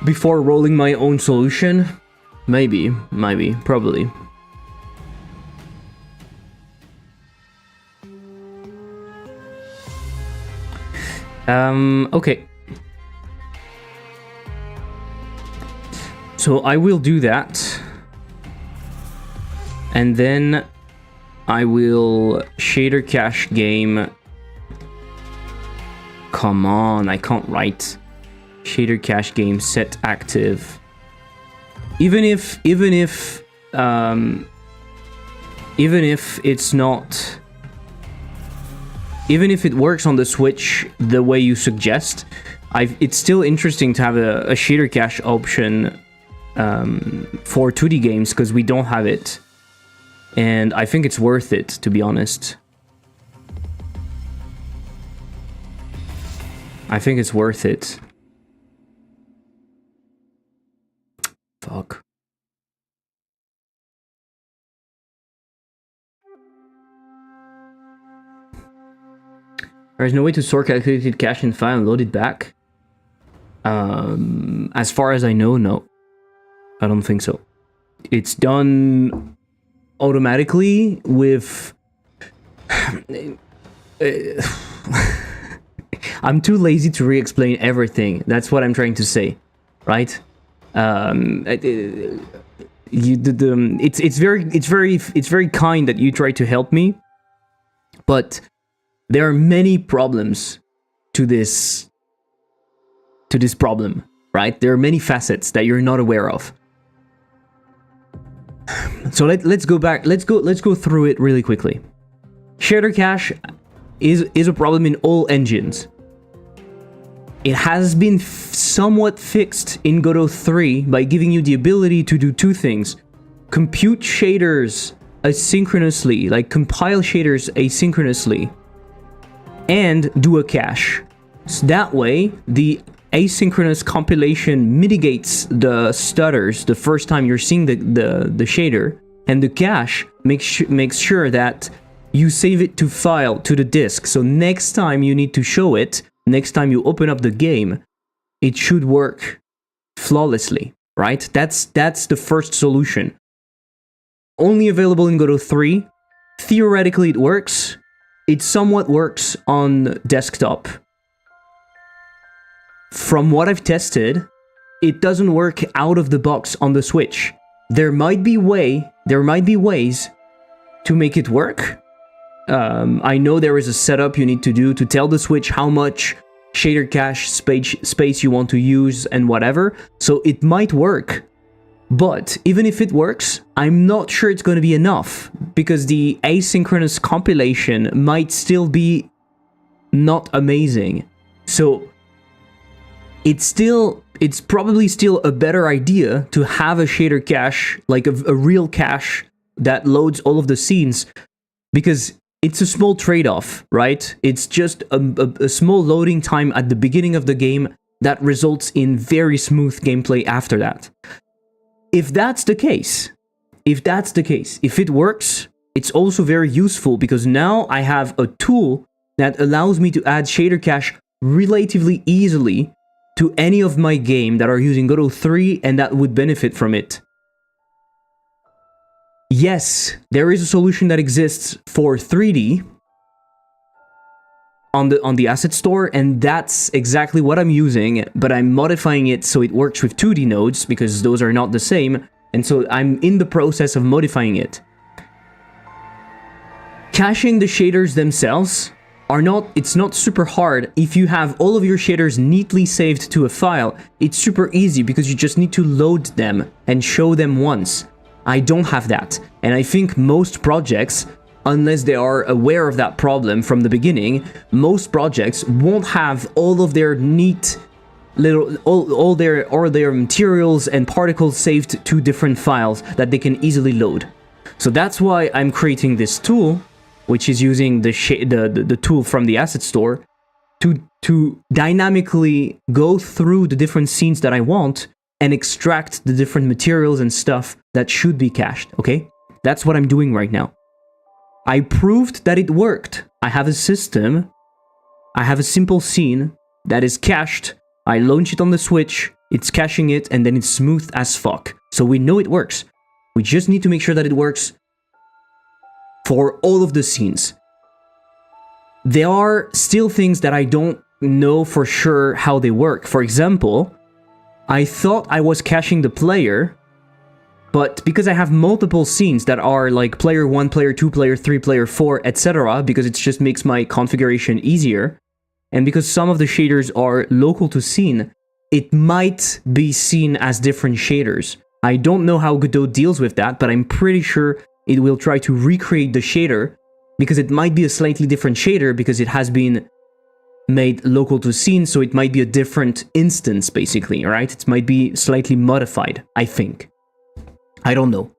before rolling my own solution. Maybe, probably. Okay. So I will do that. And then I will shader cache game. Come on, I can't write. Shader cache game set active. Even if it's not, even if it works on the Switch the way you suggest, it's still interesting to have a shader cache option for 2D games, because we don't have it, and I think it's worth it, to be honest. I think it's worth it. Fuck. There's no way to store calculated cache in file and load it back. As far as I know, no. I don't think so. It's done automatically with... I'm too lazy to re-explain everything. That's what I'm trying to say, right? It's very kind that you try to help me, but there are many problems to this problem, right? There are many facets that you're not aware of. So let's go back. Let's go through it really quickly. Shader cache is a problem in all engines. It has been somewhat fixed in Godot 3 by giving you the ability to do two things: compute shaders asynchronously, like compile shaders asynchronously, and do a cache. So that way, the asynchronous compilation mitigates the stutters the first time you're seeing the shader, and the cache makes sure that you save it to file, to the disk. So next time you need to show it, next time you open up the game, it should work flawlessly, right? That's the first solution. Only available in Godot 3. Theoretically, it works. It somewhat works on desktop. From what I've tested, it doesn't work out of the box on the Switch. There might be ways to make it work. I know there is a setup you need to do to tell the Switch how much shader cache space you want to use and whatever, so it might work. But even if it works, I'm not sure it's going to be enough, because the asynchronous compilation might still be not amazing. So it's probably still a better idea to have a shader cache, like a real cache that loads all of the scenes, because it's a small trade-off, right? It's just a small loading time at the beginning of the game that results in very smooth gameplay after that. If that's the case, if it works, it's also very useful, because now I have a tool that allows me to add shader cache relatively easily to any of my game that are using Godot 3 and that would benefit from it. Yes, there is a solution that exists for 3D on the asset store, and that's exactly what I'm using, but I'm modifying it so it works with 2D nodes, because those are not the same. And so I'm in the process of modifying it. Caching the shaders themselves it's not super hard. If you have all of your shaders neatly saved to a file, it's super easy because you just need to load them and show them once. I don't have that. And I think most projects, unless they are aware of that problem from the beginning, most projects won't have all of their neat little all their materials and particles saved to different files that they can easily load. So that's why I'm creating this tool, which is using the tool from the asset store to dynamically go through the different scenes that I want and extract the different materials and stuff that should be cached, okay? That's what I'm doing right now. I proved that it worked. I have a system, I have a simple scene that is cached, I launch it on the Switch, it's caching it, and then it's smooth as fuck. So we know it works. We just need to make sure that it works for all of the scenes. There are still things that I don't know for sure how they work. For example, I thought I was caching the player, but because I have multiple scenes that are like player 1, player 2, player 3, player 4, etc., because it just makes my configuration easier, and because some of the shaders are local to scene, it might be seen as different shaders. I don't know how Godot deals with that, but I'm pretty sure it will try to recreate the shader, because it might be a slightly different shader because it has been made local to scene, so it might be a different instance, basically, right? It might be slightly modified, I think. I don't know.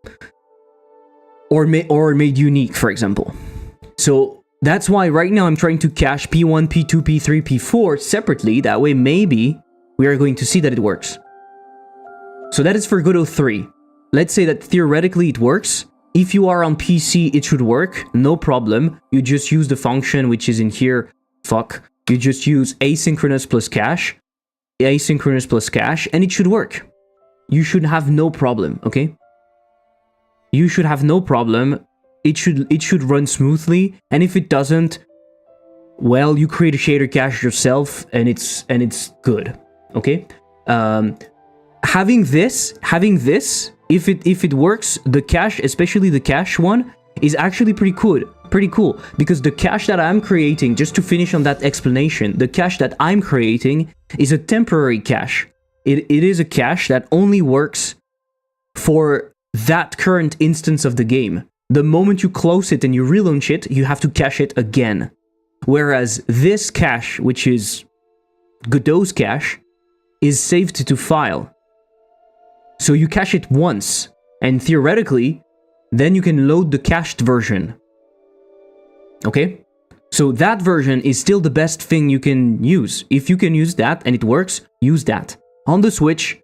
Or made unique, for example. So that's why right now I'm trying to cache P1, P2, P3, P4 separately. That way maybe we are going to see that it works. So that is for Godot 3. Let's say that theoretically it works. If you are on PC, it should work, no problem. You just use the function which is in here. You just use asynchronous plus cache, and it should work. You should have no problem, okay? You should have no problem. It should run smoothly, and if it doesn't, well, you create a shader cache yourself, and it's good, okay? Having this, if it works, the cache, especially the cache one, is actually pretty cool, because the cache that I'm creating, just to finish on that explanation, the cache that I'm creating is a temporary cache. It is a cache that only works for that current instance of the game. The moment you close it and you relaunch it, you have to cache it again. Whereas this cache, which is Godot's cache, is saved to file. So you cache it once, and theoretically, then you can load the cached version. Okay? So that version is still the best thing you can use. If you can use that and it works, use that. On the Switch,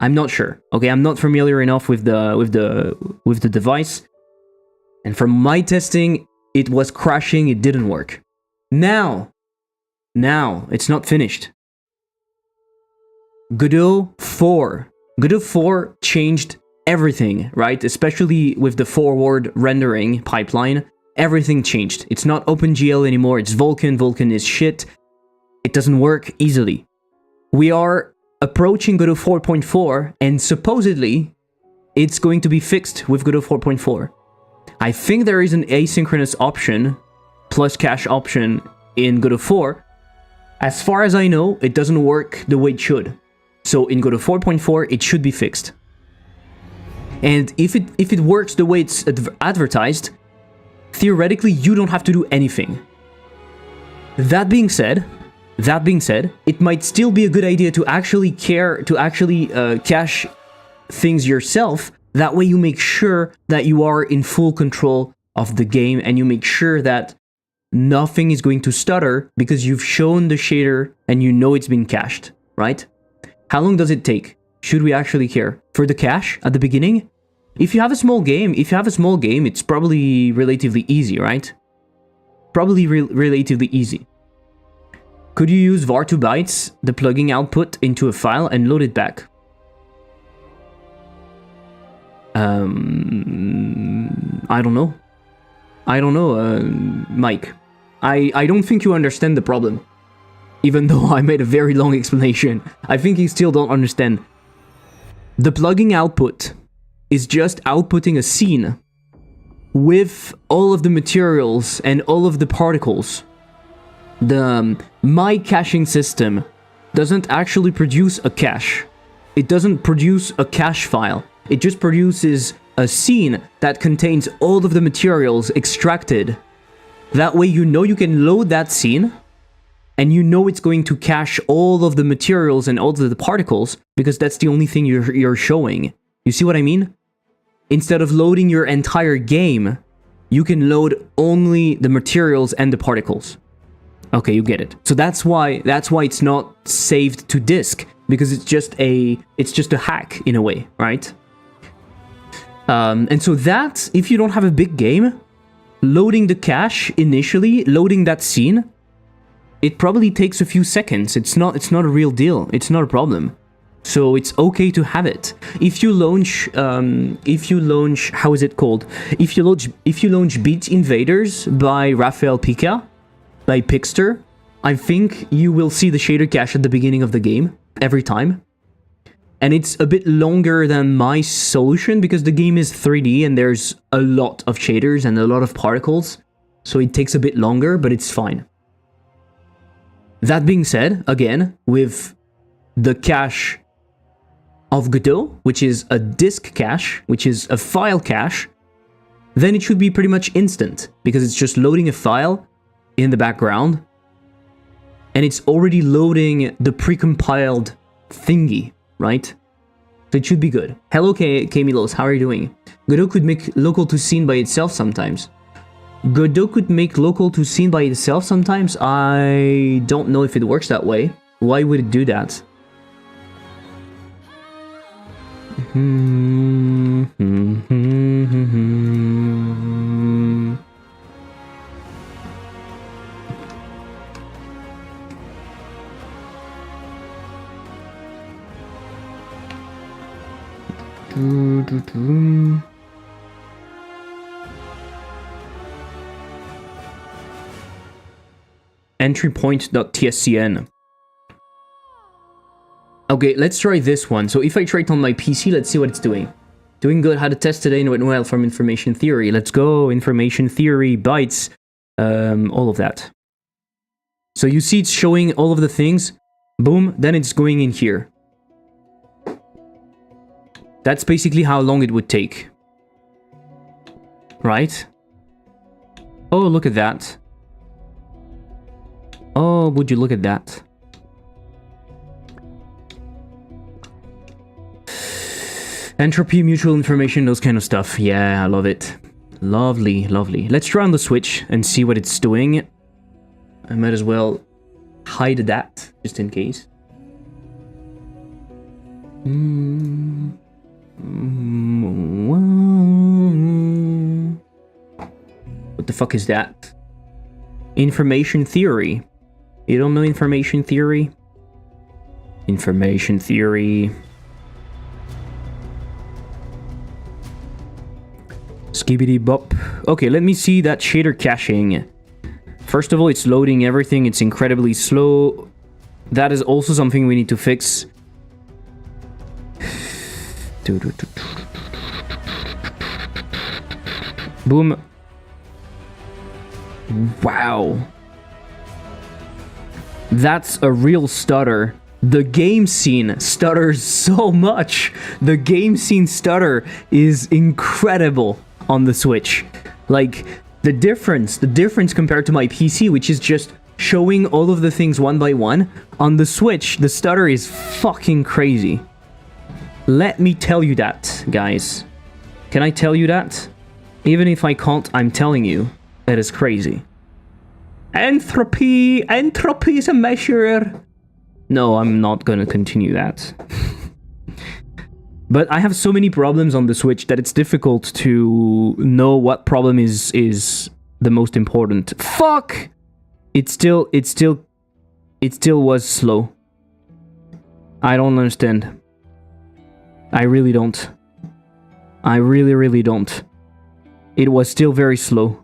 I'm not sure. Okay, I'm not familiar enough with the device. And from my testing, it was crashing, it didn't work. Now, it's not finished. Godot 4. Godot 4 changed everything, right? Especially with the forward rendering pipeline, everything changed. It's not OpenGL anymore, it's Vulkan. Vulkan is shit. It doesn't work easily. We are approaching Godot 4.4, and supposedly, it's going to be fixed with Godot 4.4. I think there is an asynchronous option, plus cache option in Godot 4. As far as I know, it doesn't work the way it should. So in Godot 4.4, it should be fixed. And if it works the way it's advertised, theoretically, you don't have to do anything. That being said, it might still be a good idea to actually cache things yourself. That way you make sure that you are in full control of the game, and you make sure that nothing is going to stutter because you've shown the shader and you know it's been cached, right? How long does it take? Should we actually care? For the cache at the beginning? If you have a small game, it's probably relatively easy, right? Probably relatively easy. Could you use var2 bytes, the plugging output, into a file and load it back? I don't know. Mike. I don't think you understand the problem. Even though I made a very long explanation, I think you still don't understand. The plugging output is just outputting a scene with all of the materials and all of the particles. My caching system doesn't actually produce a cache. It doesn't produce a cache file. It just produces a scene that contains all of the materials extracted. That way you know you can load that scene, and you know it's going to cache all of the materials and all of the particles, because that's the only thing you're showing. You see what I mean? Instead of loading your entire game, you can load only the materials and the particles. Okay, you get it. So that's why it's not saved to disk, because it's just a hack in a way, right? And so that, if you don't have a big game, loading the cache initially, loading that scene, it probably takes a few seconds. It's not a real deal. It's not a problem. So it's okay to have it. If you launch, how is it called? If you launch Beat Invaders by Raphael Pika, by Pixter, I think you will see the shader cache at the beginning of the game every time. And it's a bit longer than my solution because the game is 3D and there's a lot of shaders and a lot of particles. So it takes a bit longer, but it's fine. That being said, again, with the cache of Godot, which is a disk cache, which is a file cache, then it should be pretty much instant because it's just loading a file in the background and it's already loading the precompiled thingy, right? So it should be good. Hello, Kamilos, how are you doing? Godot could make local to scene by itself sometimes. Godot could make local to scene by itself sometimes? I don't know if it works that way. Why would it do that? Entry point.tscn. Okay, let's try this one. So if I try it on my PC, let's see what it's doing. Doing good, had a test today and went well from information theory. Let's go, information theory, bytes, all of that. So you see it's showing all of the things. Boom, then it's going in here. That's basically how long it would take. Right? Oh, look at that. Oh, would you look at that? Entropy, mutual information, those kind of stuff. Yeah, I love it. Lovely, lovely. Let's try on the Switch and see what it's doing. I might as well hide that, just in case. What the fuck is that? Information theory. You don't know information theory? Information theory. Skibidi bop. Okay, let me see that shader caching. First of all, it's loading everything. It's incredibly slow. That is also something we need to fix. Boom. Wow. That's a real stutter. The game scene stutters so much. The game scene stutter is incredible on the Switch. Like, the difference compared to my PC, which is just showing all of the things one by one, on the Switch, the stutter is fucking crazy. Let me tell you that, guys. Can I tell you that? Even if I can't, I'm telling you. That is crazy. Entropy is a measure. No, I'm not gonna continue that. But I have so many problems on the Switch that it's difficult to know what problem is the most important. Fuck! It still was slow. I don't understand. I really don't. I really don't. It was still very slow.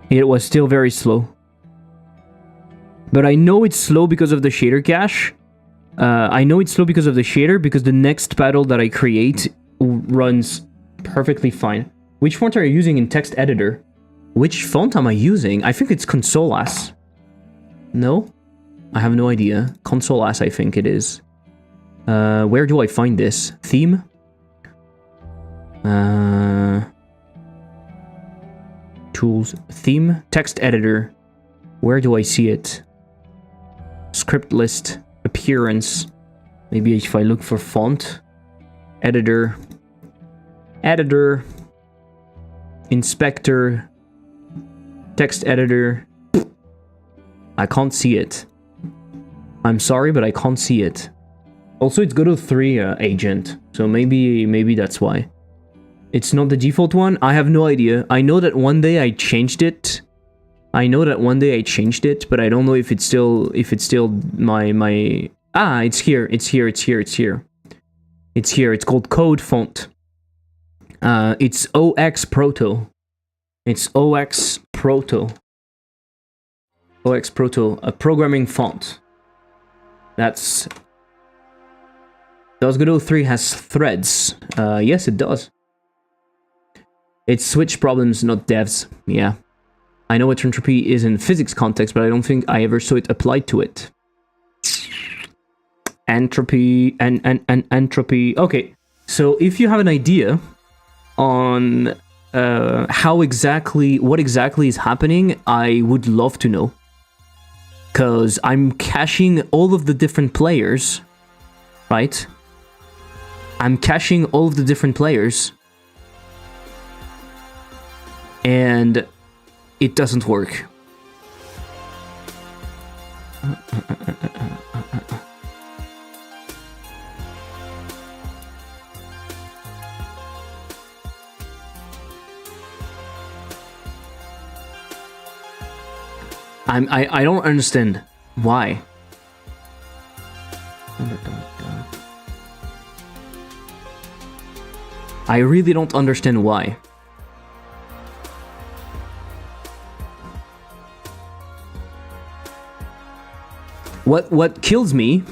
It was still very slow. But I know it's slow because of the shader cache. I know it's slow because of the shader, because the next battle that I create runs perfectly fine. Which font are you using in text editor? Which font am I using? I think it's Consolas. No? I have no idea. Consolas, I think it is. Where do I find this? Theme? Tools. Theme? Text editor. Where do I see it? Script list. Appearance. Maybe if I look for font. Editor. Editor. Inspector. Text editor. I can't see it. I'm sorry, but I can't see it. Also, it's Godot 3 agent, so maybe that's why. It's not the default one. I have no idea. I know that one day I changed it. But I don't know if it's still my ah, it's here. It's called Code Font. It's OX Proto. It's OX Proto. OX Proto, a programming font. Does Godot 3 has threads? Yes, it does. It's Switch problems, not devs. Yeah. I know what entropy is in physics context, but I don't think I ever saw it applied to it. Entropy and entropy. Okay, so if you have an idea on what exactly is happening, I would love to know. Because I'm caching all of the different players, right? I'm caching all of the different players. And it doesn't work. I don't understand why. I really don't understand why. What kills me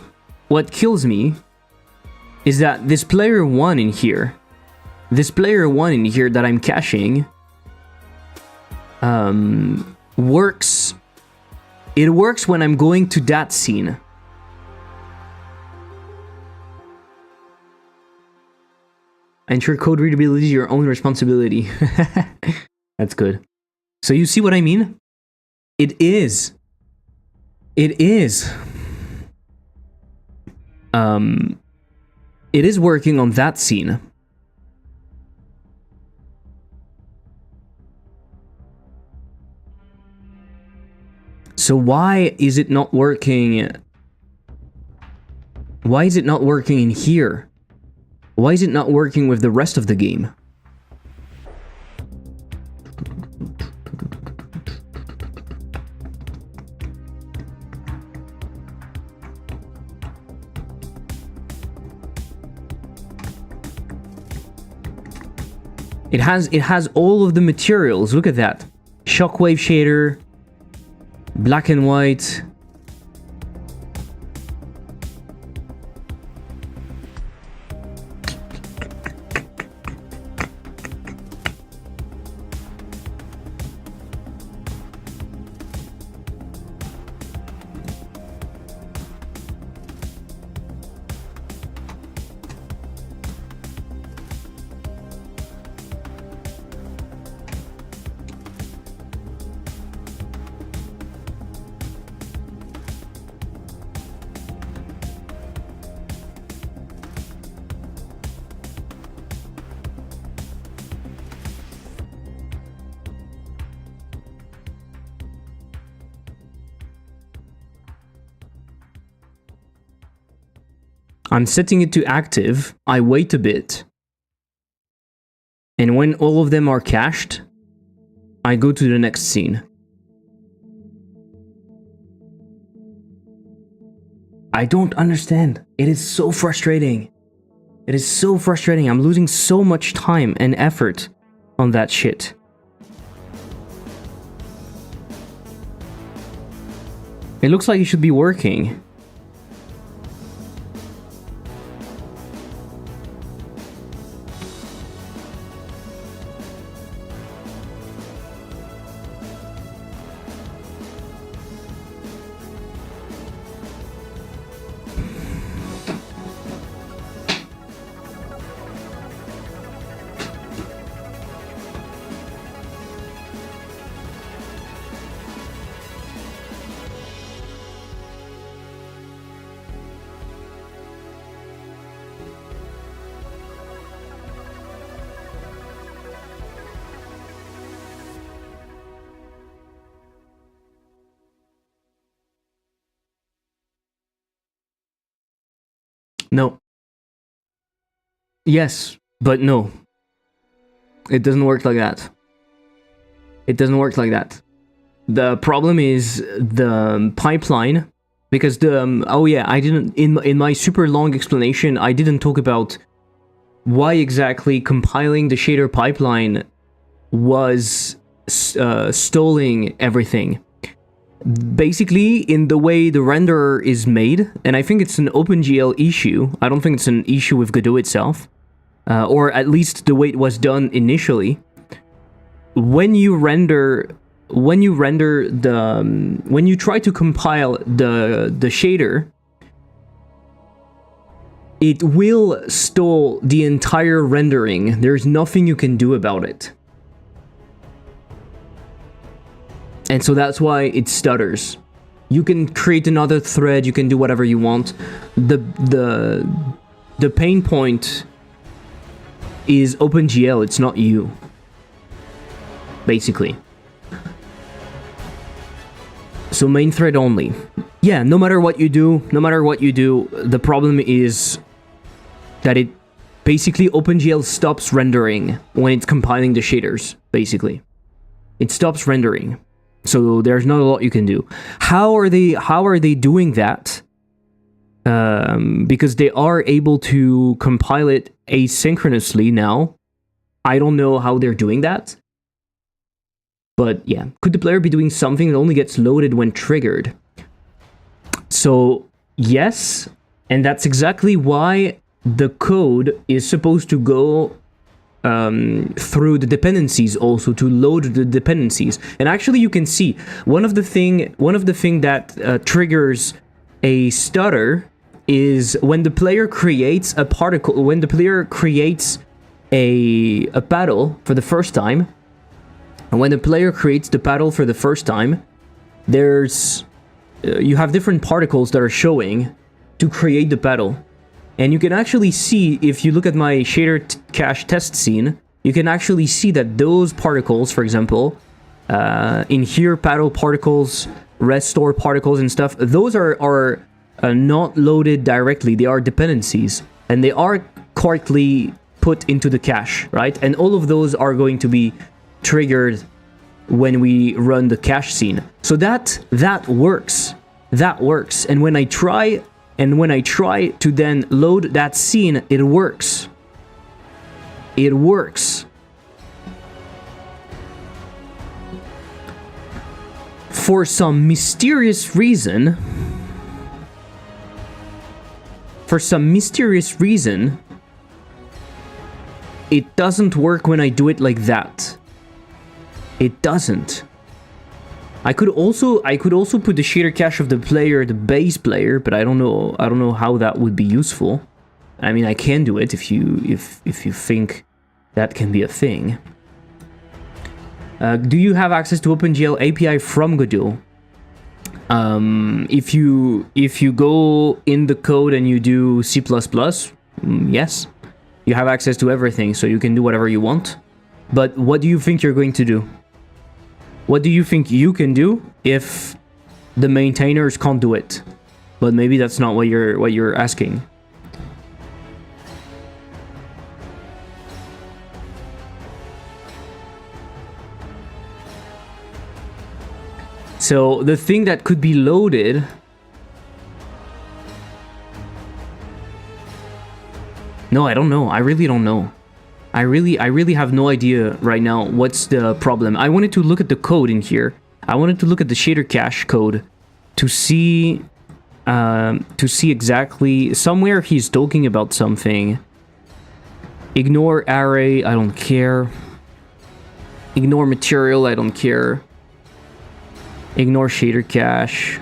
is that this player 1 in here that I'm caching works. It works when I'm going to that scene. Ensure code readability is your own responsibility. That's good. So you see what I mean? It is. It is working on that scene. So why is it not working? Why is it not working in here? Why is it not working with the rest of the game? It has all of the materials. Look at that. Shockwave shader, black and white. I'm setting it to active. I wait a bit. And when all of them are cached, I go to the next scene. I don't understand. It is so frustrating. It is so frustrating. I'm losing so much time and effort on that shit. It looks like it should be working. No. Yes, but no. It doesn't work like that. It doesn't work like that. The problem is the pipeline, because the oh yeah, I didn't in my super long explanation I didn't talk about why exactly compiling the shader pipeline was stalling everything. Basically, in the way the renderer is made, and I think it's an OpenGL issue. I don't think it's an issue with Godot itself, or at least the way it was done initially. When you try to compile the shader, it will stall the entire rendering. There's nothing you can do about it. And so that's why it stutters. You can create another thread, you can do whatever you want. The pain point is OpenGL, it's not you. Basically. So main thread only. Yeah, no matter what you do, the problem is that it basically OpenGL stops rendering when it's compiling the shaders, basically. It stops rendering. So there's not a lot you can do. How are they doing that? Because they are able to compile it asynchronously now. I don't know how they're doing that. But yeah, could the player be doing something that only gets loaded when triggered? So yes, and that's exactly why the code is supposed to go through the dependencies also, to load the dependencies. And actually you can see one of the thing that triggers a stutter is when the player creates a particle, when the player creates a paddle for the first time. And when the player creates the paddle for the first time, there's you have different particles that are showing to create the paddle. And you can actually see, if you look at my shader cache test scene, you can actually see that those particles, for example, in here, paddle particles, restore particles and stuff, those are not loaded directly. They are dependencies, and they are correctly put into the cache, right? And all of those are going to be triggered when we run the cache scene. So that works. That works. And when I try to then load that scene, it works. It works. For some mysterious reason, it doesn't work when I do it like that. It doesn't. I could also put the shader cache of the player, the base player, but I don't know how that would be useful. I mean, I can do it if you think that can be a thing. Do you have access to OpenGL API from Godot? If you go in the code and you do C++, yes, you have access to everything, so you can do whatever you want. But what do you think you're going to do? What do you think you can do if the maintainers can't do it? But maybe that's not what you're asking. So the thing that could be loaded, no, I don't know. I really don't know. I really have no idea right now what's the problem. I wanted to look at the code in here. I wanted to look at the shader cache code to see exactly, somewhere he's talking about something. Ignore array, I don't care. Ignore material, I don't care. Ignore shader cache.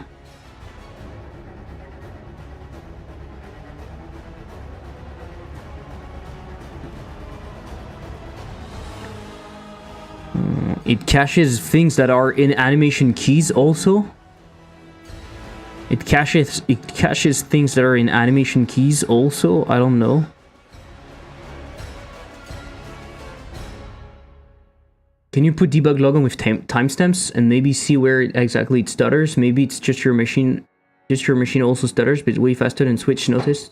It caches things that are in animation keys also. It caches things that are in animation keys also. I don't know. Can you put debug logon with timestamps and maybe see where exactly it stutters? Maybe it's just your machine Just your machine also stutters, but way faster than Switch notice.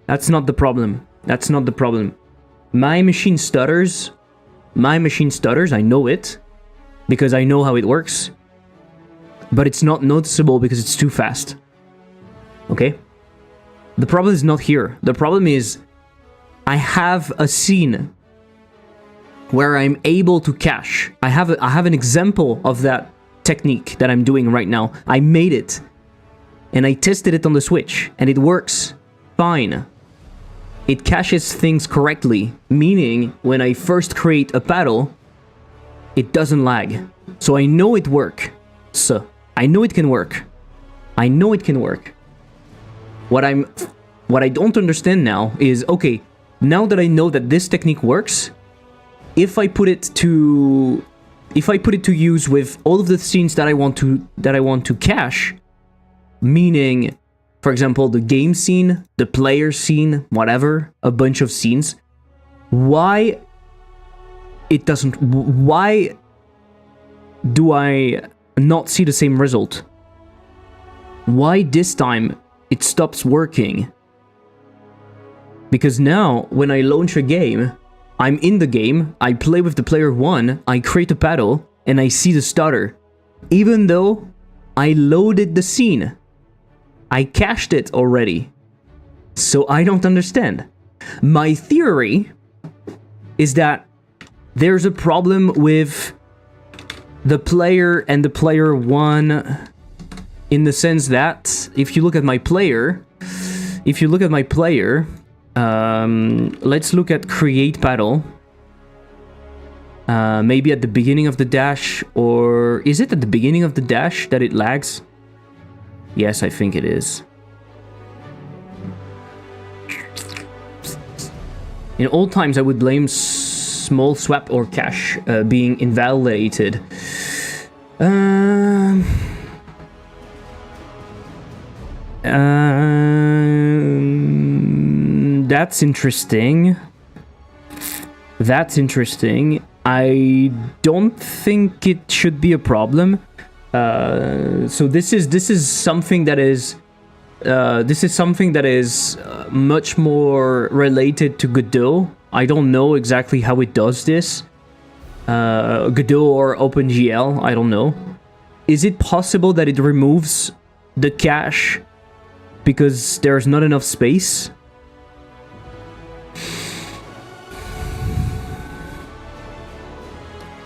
That's not the problem. That's not the problem. My machine stutters. I know it. Because I know how it works. But it's not noticeable because it's too fast. Okay? The problem is not here. The problem is I have a scene where I'm able to cache. I have an example of that technique that I'm doing right now. I made it. And I tested it on the Switch. And it works fine. It caches things correctly. Meaning, when I first create a paddle, it doesn't lag. So I know it works. So, I know it can work. I know it can work. What I don't understand now is, okay, now that I know that this technique works, if I put it to use with all of the scenes that I want to cache, meaning, for example, the game scene, the player scene, whatever, a bunch of scenes, why do I not see the same result? Why this time it stops working? Because now, when I launch a game, I'm in the game, I play with the player 1, I create a paddle, and I see the stutter. Even though I loaded the scene. I cached it already. So I don't understand. My theory is that there's a problem with the player and the player 1 in the sense that if you look at my player, let's look at create paddle. Maybe at the beginning of the dash, or is it at the beginning of the dash that it lags? Yes, I think it is. In old times, I would blame small swap or cache being invalidated. That's interesting. That's interesting. I don't think it should be a problem. So this is something that is much more related to Godot. I don't know exactly how it does this. Godot or OpenGL, I don't know. Is it possible that it removes the cache because there's not enough space?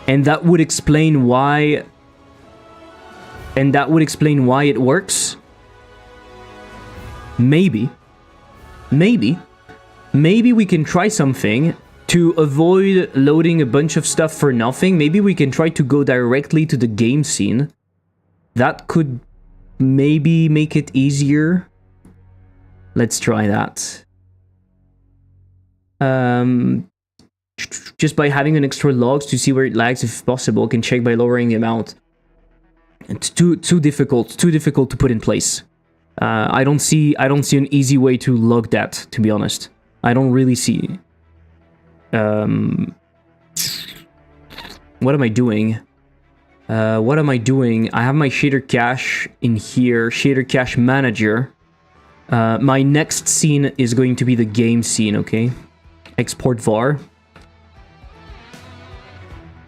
And that would explain why... it works? Maybe we can try something to avoid loading a bunch of stuff for nothing. Maybe we can try to go directly to the game scene. That could maybe make it easier. Let's try that. Just by having an extra logs to see where it lags if possible, can check by lowering the amount. It's too difficult to put in place. I don't see an easy way to log that, to be honest. I don't really see. What am I doing? I have my shader cache in here, shader cache manager. My next scene is going to be the game scene, okay? Export var.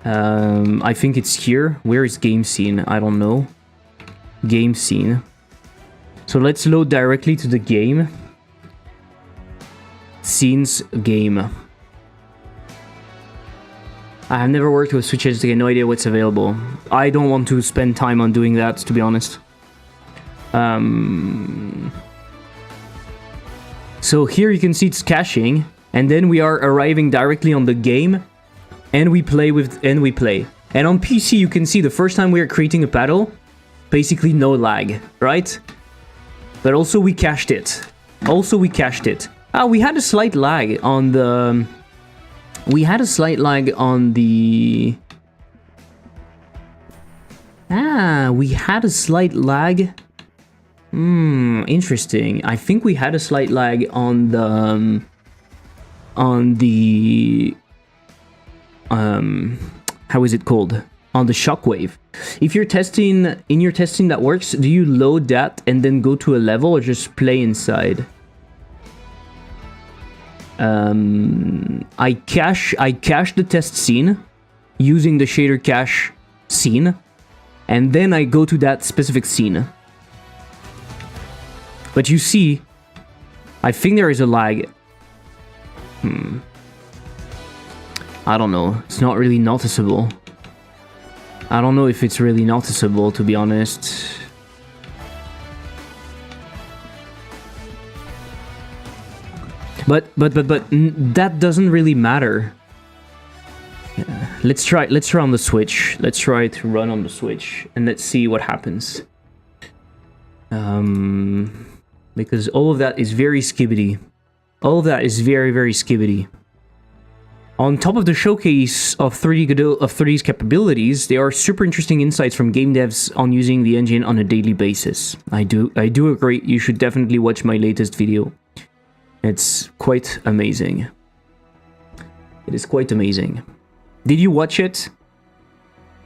I think it's here. Where is game scene? I don't know. Game scene. So let's load directly to the game. Scenes game. I have never worked with switches, I have no idea what's available. I don't want to spend time on doing that, to be honest. So here you can see it's caching, and then we are arriving directly on the game, and we play. And on PC you can see the first time we are creating a paddle, basically no lag, right? But also we cached it. We had a slight lag on the... Interesting. I think we had a slight lag on the... how is it called? on the shockwave. If you're testing, in your testing that works, do you load that and then go to a level or just play inside? I cache the test scene using the shader cache scene, and then I go to that specific scene. But you see, I think there is a lag. I don't know. It's not really noticeable. I don't know if it's really noticeable, to be honest. But that doesn't really matter. Yeah. Let's try on the Switch. Let's try to run on the Switch and let's see what happens. Because all of that is very skibbity. All of that is very, very skibbity. On top of the showcase of 3D's capabilities, there are super interesting insights from game devs on using the engine on a daily basis. I do agree. You should definitely watch my latest video. It's quite amazing. It is quite amazing. Did you watch it?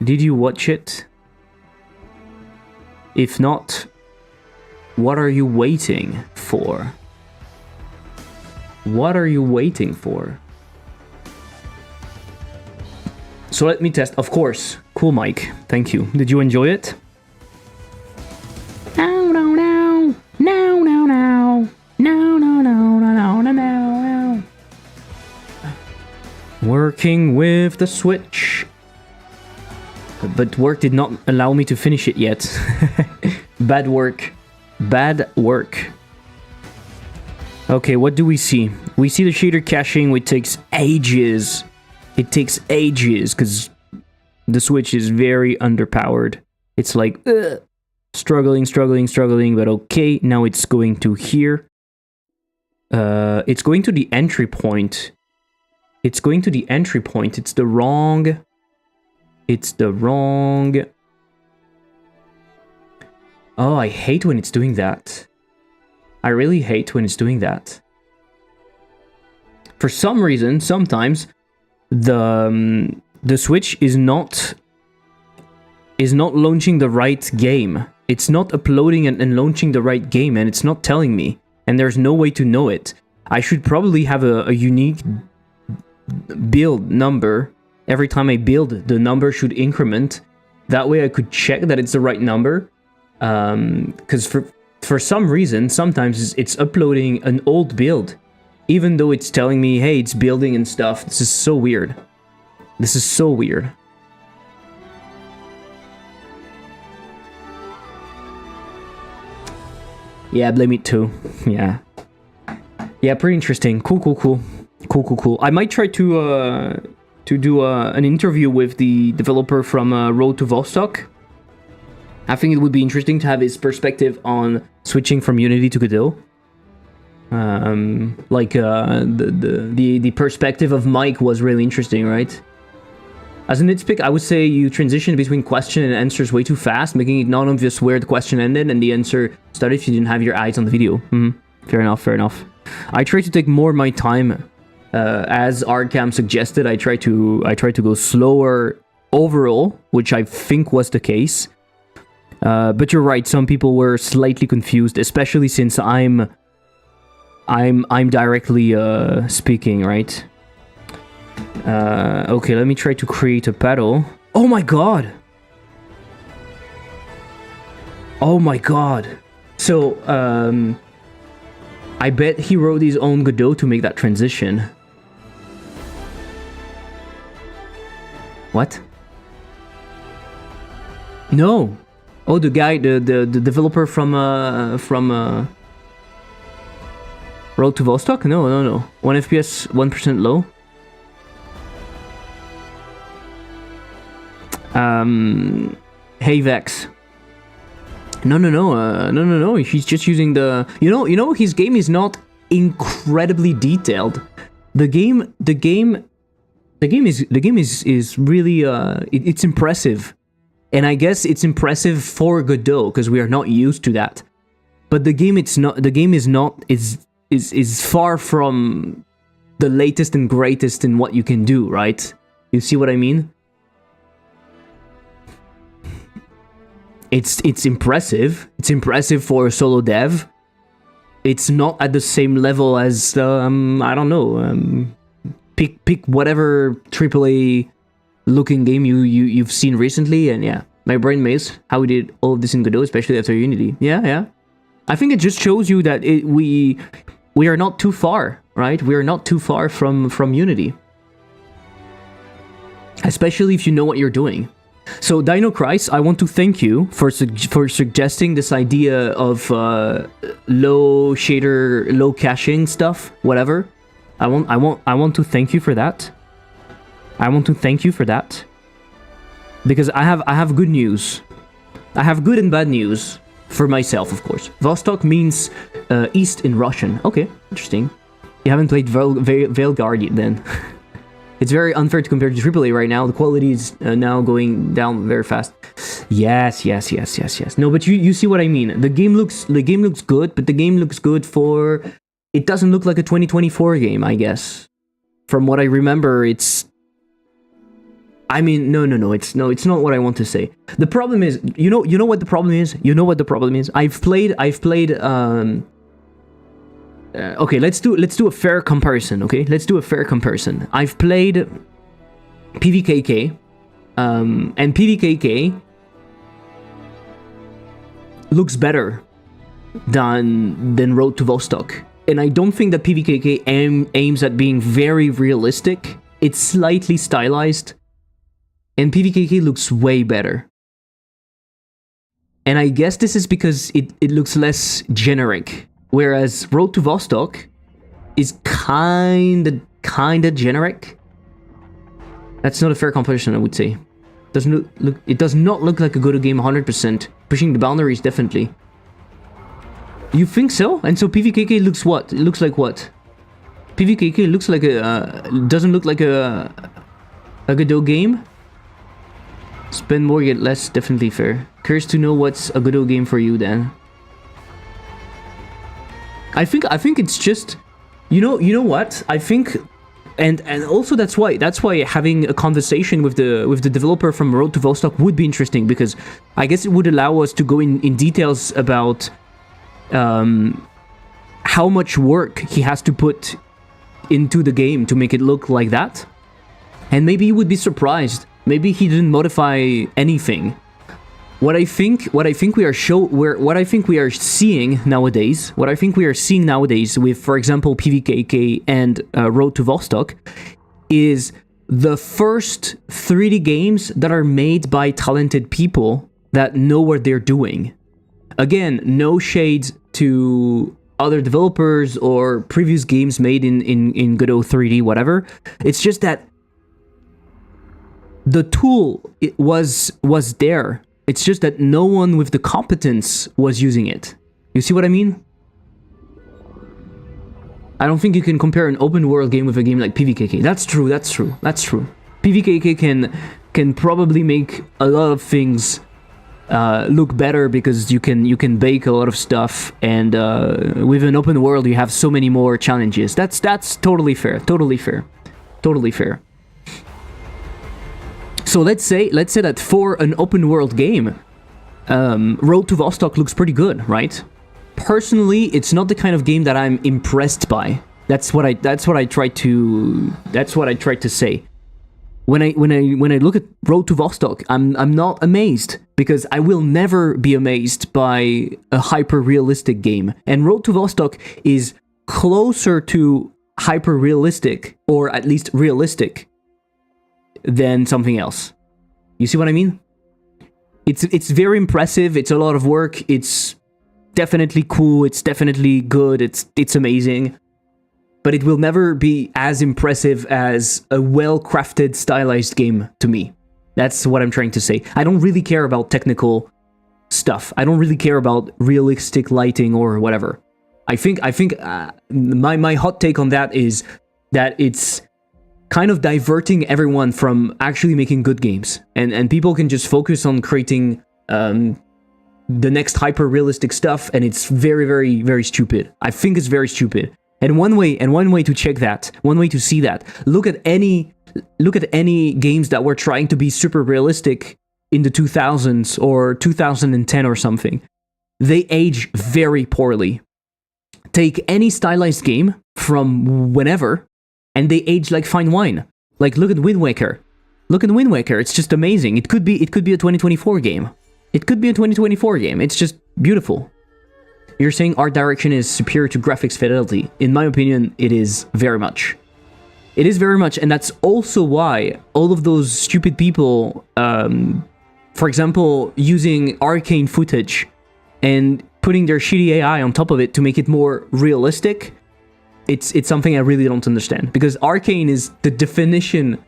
Did you watch it? If not, what are you waiting for? What are you waiting for? So let me test. Of course. Cool, Mike. Thank you. Did you enjoy it? No, no, no. No, no, no. No, no, no, no, no, no, no. Working with the Switch. But work did not allow me to finish it yet. Bad work. Bad work. Okay, what do we see? We see the shader caching, which takes ages. It takes ages because the Switch is very underpowered. It's like struggling, but okay. Now it's going to here. It's going to the entry point. It's going to the entry point. It's the wrong. Oh, I hate when it's doing that. I really hate when it's doing that. For some reason, sometimes the Switch is not launching the right game. It's not uploading and launching the right game, and it's not telling me. And there's no way to know it. I should probably have a unique build number. Every time I build, the number should increment. That way I could check that it's the right number. Because for some reason, sometimes it's uploading an old build. Even though it's telling me, hey, it's building and stuff. This is so weird. This is so weird. Yeah, blame it too. Yeah. Yeah, pretty interesting. Cool. I might try to do an interview with the developer from Road to Vostok. I think it would be interesting to have his perspective on switching from Unity to Godot. The perspective of Mike was really interesting, right? As a nitpick, I would say you transitioned between question and answers way too fast, making it not obvious where the question ended and the answer started if you didn't have your eyes on the video. Fair enough. I try to take more of my time. As Arcam suggested, I try to go slower overall, which I think was the case. But you're right, some people were slightly confused, especially since I'm directly speaking, right? Okay, let me try to create a paddle. Oh my god! Oh my god! So, I bet he wrote his own Godot to make that transition. What? No! Oh, the guy, the developer from Road to Vostok? No. 1 FPS, 1% low. Hey Vex. No. He's just using the. You know, his game is not incredibly detailed. The game is really it's impressive. And I guess it's impressive for Godot because we are not used to that. But the game is far from the latest and greatest in what you can do, right? You see what I mean? it's impressive. It's impressive for a solo dev. It's not at the same level as I don't know. Pick whatever AAA looking game you've seen recently, and yeah, my brain maze how we did all of this in Godot, especially after Unity. Yeah. I think it just shows you that we are not too far, right? We are not too far from Unity, especially if you know what you're doing. So Dino Christ, I want to thank you for suggesting this idea of low shader, low caching stuff, whatever. I want to thank you for that. I want to thank you for that, because I have good news. I have good and bad news for myself, of course. Vostok means east in Russian. Okay, interesting. You haven't played Veilguard then. It's very unfair to compare to AAA right now. The quality is now going down very fast. Yes. No, but you see what I mean. The game looks good, but the game looks good for. It doesn't look like a 2024 game, I guess. From what I remember, it's. I mean, no. It's not what I want to say. The problem is, you know what the problem is. You know what the problem is. I've played. Okay, let's do a fair comparison. Okay, let's do a fair comparison. I've played PvKK, and PvKK looks better than Road to Vostok, and I don't think that PvKK aims at being very realistic. It's slightly stylized, and PvKK looks way better. And I guess this is because it looks less generic. Whereas Road to Vostok is kinda generic. That's not a fair comparison, I would say. It does not look like a good game 100%. Pushing the boundaries, definitely. You think so? And so PvKK looks what? It looks like what? PvKK looks like doesn't look like a Godot game? Spend more, get less, definitely fair. Curious to know what's a Godot game for you then. I think it's just, you know what? I think, and also that's why having a conversation with the developer from Road to Vostok would be interesting, because I guess it would allow us to go in details about how much work he has to put into the game to make it look like that, and maybe you would be surprised. Maybe he didn't modify anything. What I think we are seeing nowadays with, for example, PvKK and Road to Vostok, is the first 3D games that are made by talented people that know what they're doing. Again, no shade to other developers or previous games made in Godot 3D, whatever. It's just that the tool was there. It's just that no one with the competence was using it. You see what I mean? I don't think you can compare an open world game with a game like PvKK. That's true. PvKK can probably make a lot of things look better, because you can bake a lot of stuff, and with an open world you have so many more challenges. That's totally fair. So let's say that for an open world game, Road to Vostok looks pretty good, right? Personally, it's not the kind of game that I'm impressed by. That's what I tried to say. When I look at Road to Vostok, I'm not amazed, because I will never be amazed by a hyper realistic game. And Road to Vostok is closer to hyper realistic, or at least realistic, than something else. You see what I mean? It's very impressive. It's a lot of work. It's definitely cool. It's definitely good. It's amazing. But it will never be as impressive as a well-crafted, stylized game to me. That's what I'm trying to say. I don't really care about technical stuff. I don't really care about realistic lighting or whatever. I think my hot take on that is that it's kind of diverting everyone from actually making good games, and people can just focus on creating the next hyper realistic stuff, and it's very, very, very stupid. I think it's very stupid. And one way to check that, one way to see that, look at any games that were trying to be super realistic in the 2000s or 2010 or something, they age very poorly. Take any stylized game from whenever, and they age like fine wine. Like, look at Wind Waker. Look at Wind Waker. It's just amazing. It could be a 2024 game. It could be a 2024 game. It's just beautiful. You're saying art direction is superior to graphics fidelity. In my opinion, it is very much. It is very much, and that's also why all of those stupid people, for example, using arcane footage and putting their shitty AI on top of it to make it more realistic, it's something I really don't understand. Because arcane is the definition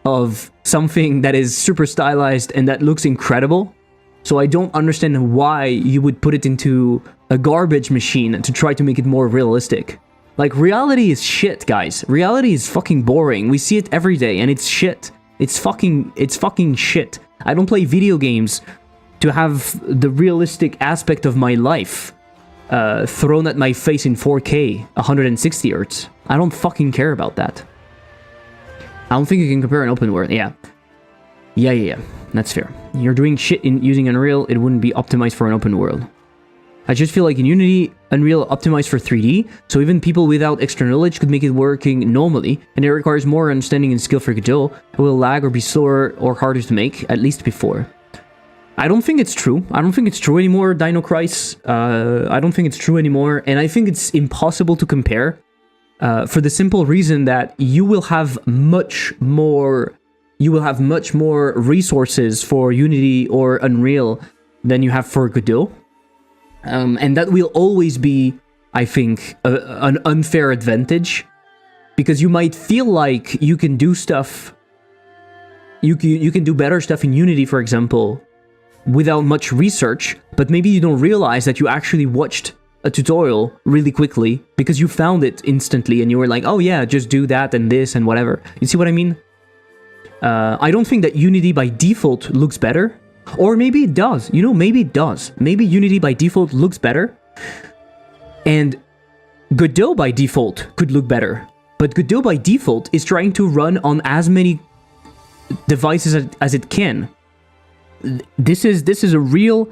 of something that is super stylized and that looks incredible. So I don't understand why you would put it into a garbage machine to try to make it more realistic. Like, reality is shit, guys. Reality is fucking boring. We see it every day, and it's shit. It's fucking shit. I don't play video games to have the realistic aspect of my life thrown at my face in 4K, 160 Hz. I don't fucking care about that. I don't think you can compare an open world. Yeah. That's fair. You're doing shit in using Unreal, it wouldn't be optimized for an open world. I just feel like in Unity, Unreal optimized for 3D, so even people without extra knowledge could make it working normally, and it requires more understanding and skill for Godot. It will lag or be slower or harder to make, at least before. I don't think it's true. I don't think it's true anymore, Dino Crisis. I don't think it's true anymore, and I think it's impossible to compare for the simple reason that you will have much more resources for Unity or Unreal than you have for Godot. And that will always be, I think, an unfair advantage, because you might feel like you can do stuff, you can do better stuff in Unity, for example, without much research, but maybe you don't realize that you actually watched a tutorial really quickly because you found it instantly and you were like, oh yeah, just do that and this and whatever. You see what I mean? I don't think that Unity by default looks better. Or maybe it does. You know, maybe it does. Maybe Unity by default looks better. And Godot by default could look better. But Godot by default is trying to run on as many devices as it can. This is a real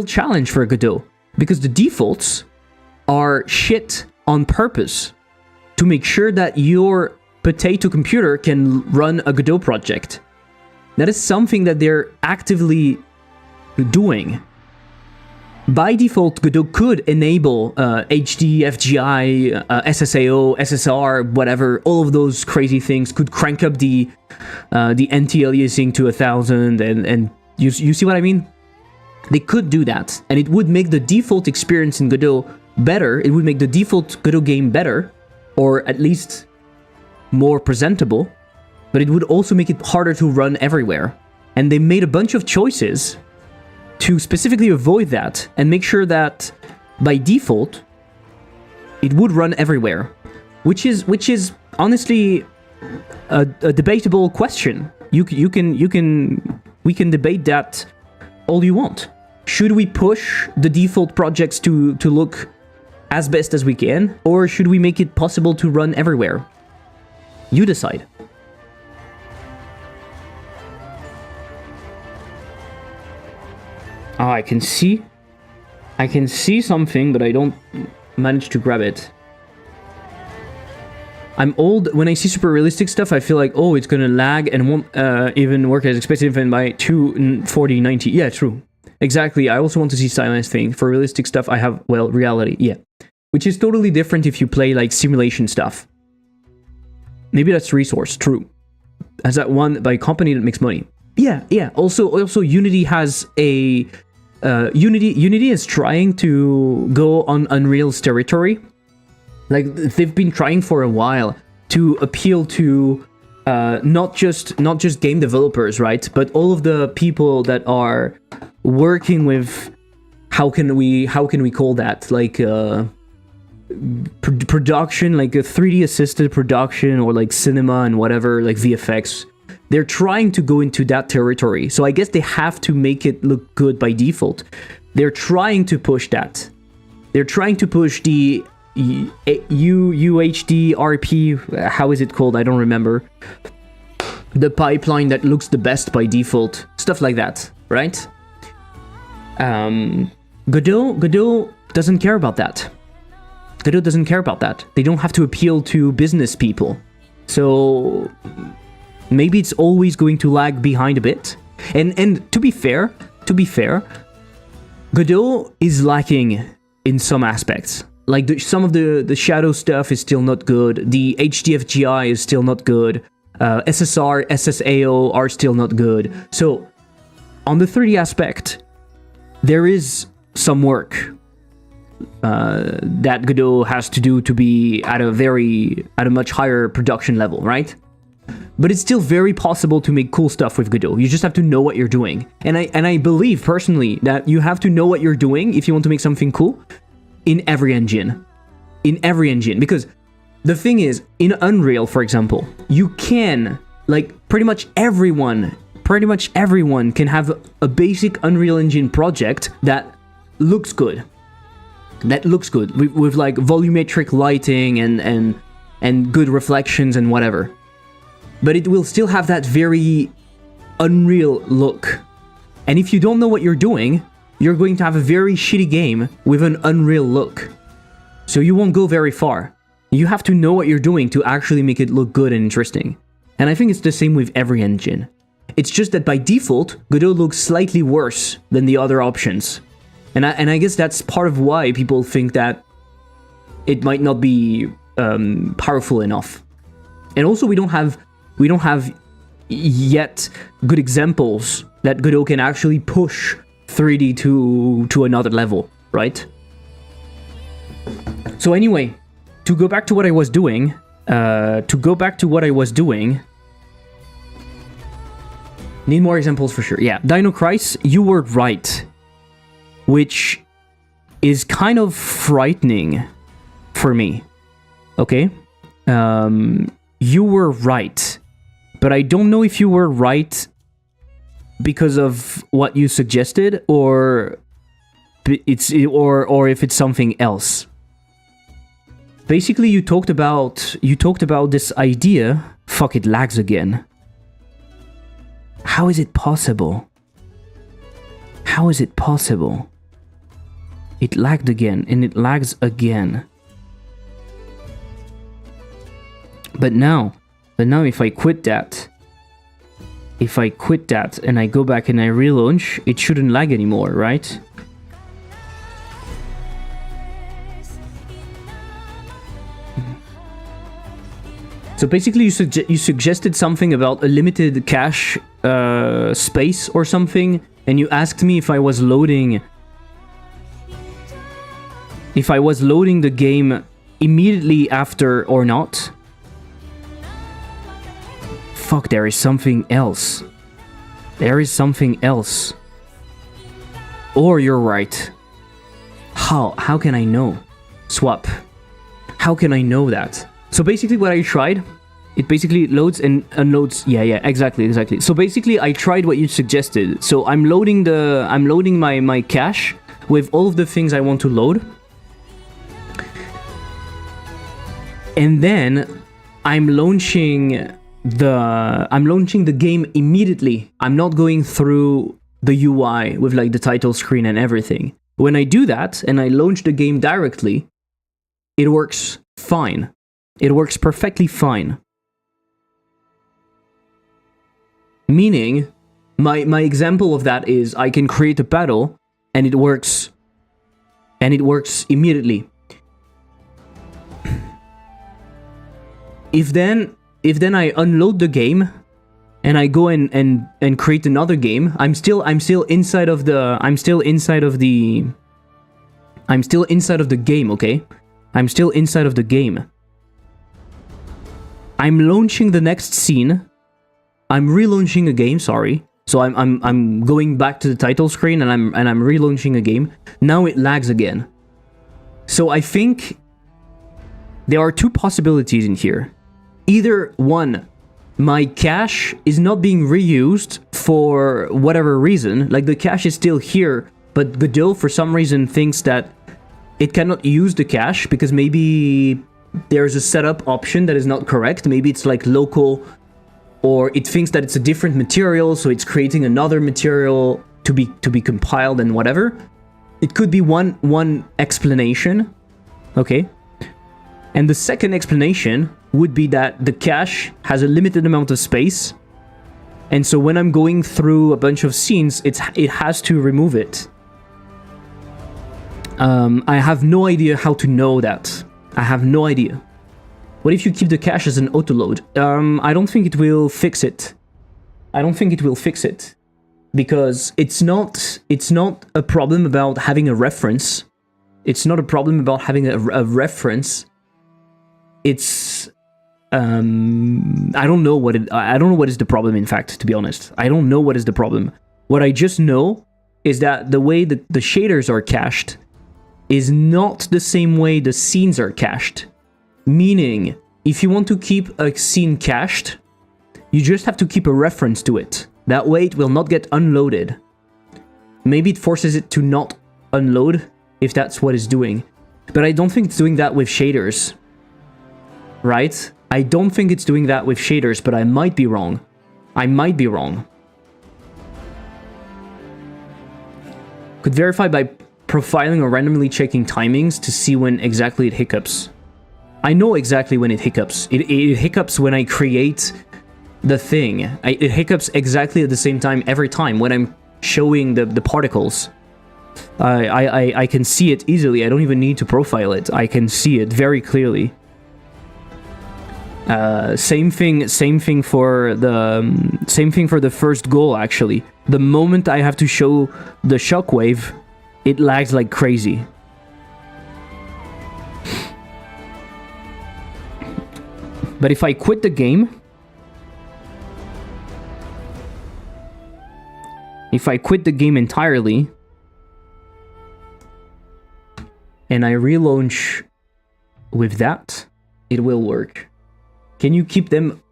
challenge for Godot, because the defaults are shit on purpose to make sure that your potato computer can run a Godot project. That is something that they're actively doing. By default, Godot could enable HD, FGI, SSAO, SSR, whatever, all of those crazy things, could crank up the anti-aliasing to 1000, and you see what I mean? They could do that, and it would make the default experience in Godot better. It would make the default Godot game better, or at least more presentable. But it would also make it harder to run everywhere. And they made a bunch of choices to specifically avoid that and make sure that by default it would run everywhere, which is honestly a debatable question. We can debate that all you want. Should we push the default projects to look as best as we can, or should we make it possible to run everywhere? You decide. Oh, I can see something, but I don't manage to grab it. I'm old. When I see super realistic stuff, I feel like, oh, it's gonna lag and won't even work as expected even by 24090. Yeah, true. Exactly. I also want to see stylized thing. For realistic stuff, I have, well, reality. Yeah. Which is totally different if you play, like, simulation stuff. Maybe that's resource. True. As that one by a company that makes money. Yeah. Also, Unity has a... Unity is trying to go on Unreal's territory. Like, they've been trying for a while to appeal to not just game developers, right? But all of the people that are working with, how can we call that? Like production, like a 3D assisted production, or like cinema and whatever, like VFX. They're trying to go into that territory. So I guess they have to make it look good by default. They're trying to push that. They're trying to push the UHD RP, how is it called? I don't remember. the pipeline that looks the best by default, stuff like that, right? Godot doesn't care about that. Godot doesn't care about that. They don't have to appeal to business people. So maybe it's always going to lag behind a bit. And to be fair, Godot is lacking in some aspects. Like some of the shadow stuff is still not good. The HDFGI is still not good. SSR, SSAO are still not good. So on the 3D aspect, there is some work that Godot has to do to be at a much higher production level, right? But it's still very possible to make cool stuff with Godot. You just have to know what you're doing. And I believe personally that you have to know what you're doing if you want to make something cool in every engine. In every engine. Because the thing is, in Unreal, for example, you can, like, pretty much everyone can have a basic Unreal Engine project that looks good. With like volumetric lighting and good reflections and whatever. But it will still have that very Unreal look. And if you don't know what you're doing, you're going to have a very shitty game with an Unreal look. So you won't go very far. You have to know what you're doing to actually make it look good and interesting. And I think it's the same with every engine. It's just that by default, Godot looks slightly worse than the other options. And I guess that's part of why people think that it might not be powerful enough. And also we don't have yet good examples that Godot can actually push 3D to another level, right? So anyway, to go back to what I was doing, need more examples for sure. Yeah, Dino Crisis, you were right, which is kind of frightening for me. Okay, you were right, but I don't know if you were right because of what you suggested, or if it's something else. Basically, you talked about this idea. Fuck, it lags again. How is it possible? How is it possible? It lagged again, and it lags again. But now if I quit that, and I go back and I relaunch, it shouldn't lag anymore, right? So basically you suggested something about a limited cache space or something, and you asked me if I was loading the game immediately after or not. Fuck, there is something else. There is something else. Or you're right. How can I know? Swap. How can I know that? So basically what I tried, it basically loads and unloads. Yeah, exactly. So basically I tried what you suggested. So I'm loading my cache with all of the things I want to load. And then I'm launching the game immediately. I'm not going through the UI with like the title screen and everything. When I do that and I launch the game directly, it works fine. It works perfectly fine. Meaning, my example of that is I can create a battle and it works immediately. If then I unload the game and I go and create another game, I'm still inside of the game, okay? I'm still inside of the game. I'm launching the next scene. I'm relaunching a game, sorry. So I'm going back to the title screen and I'm relaunching a game. Now it lags again. So I think there are two possibilities in here. Either one, my cache is not being reused for whatever reason. Like the cache is still here, but Godot for some reason thinks that it cannot use the cache because maybe there's a setup option that is not correct. Maybe it's like local or it thinks that it's a different material, so it's creating another material to be compiled and whatever. It could be one explanation, okay? And the second explanation would be that the cache has a limited amount of space, and so when I'm going through a bunch of scenes, it has to remove it. I have no idea how to know that. I have no idea. What if you keep the cache as an autoload? I don't think it will fix it. I don't think it will fix it. Because it's not a problem about having a reference. It's not a problem about having a reference. It's I don't know what is the problem, in fact, to be honest. I don't know what is the problem. What I just know is that the way the shaders are cached is not the same way the scenes are cached. Meaning, if you want to keep a scene cached, you just have to keep a reference to it. That way it will not get unloaded. Maybe it forces it to not unload, if that's what it's doing. But I don't think it's doing that with shaders. Right? I don't think it's doing that with shaders, but I might be wrong. I might be wrong. Could verify by profiling or randomly checking timings to see when exactly it hiccups. I know exactly when it hiccups. It hiccups when I create the thing. It hiccups exactly at the same time every time when I'm showing the particles. I can see it easily. I don't even need to profile it. I can see it very clearly. Same thing for the first goal, actually. The moment I have to show the shockwave, it lags like crazy. But if I quit the game, entirely, and I relaunch with that, it will work. Can you keep them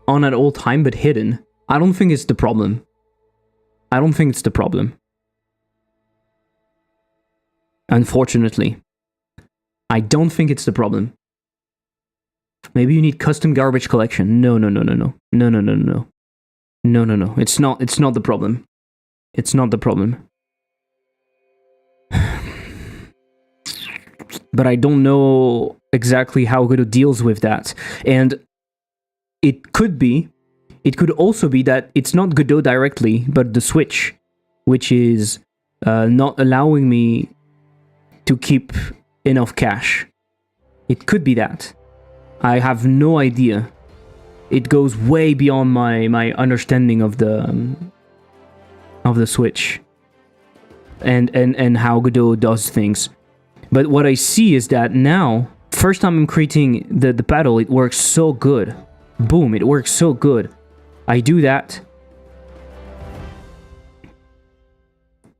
on at all time but hidden? I don't think it's the problem. I don't think it's the problem. Unfortunately. I don't think it's the problem. Maybe you need custom garbage collection. No. No. It's not the problem. It's not the problem. But I don't know exactly how Godot deals with that. And it could also be that it's not Godot directly, but the switch, which is not allowing me to keep enough cache. It could be that. I have no idea. It goes way beyond my understanding of the switch and how Godot does things. But what I see is that now, first time I'm creating the paddle, it works so good. Boom, it works so good. I do that.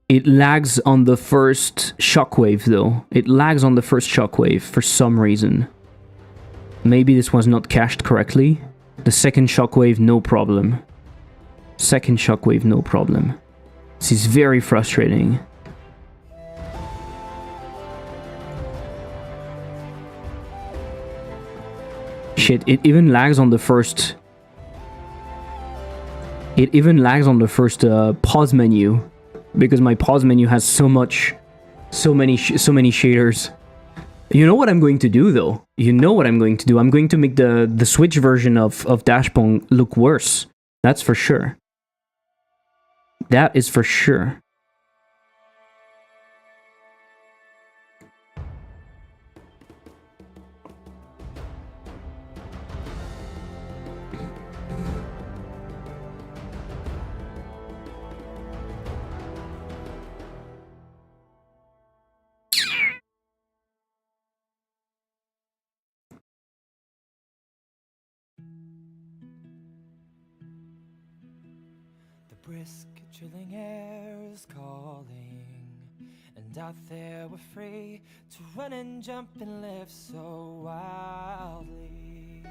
It lags on the first shockwave though. It lags on the first shockwave for some reason. Maybe this was not cached correctly. The second shockwave, no problem. Second shockwave, no problem. This is very frustrating. Shit, it even lags on the first... It even lags on the first pause menu. Because my pause menu has so many shaders. You know what I'm going to do though? You know what I'm going to do? I'm going to make the Switch version of Dashpong look worse. That's for sure. That is for sure. Brisk, chilling air is calling, and out there we're free to run and jump and live so wildly.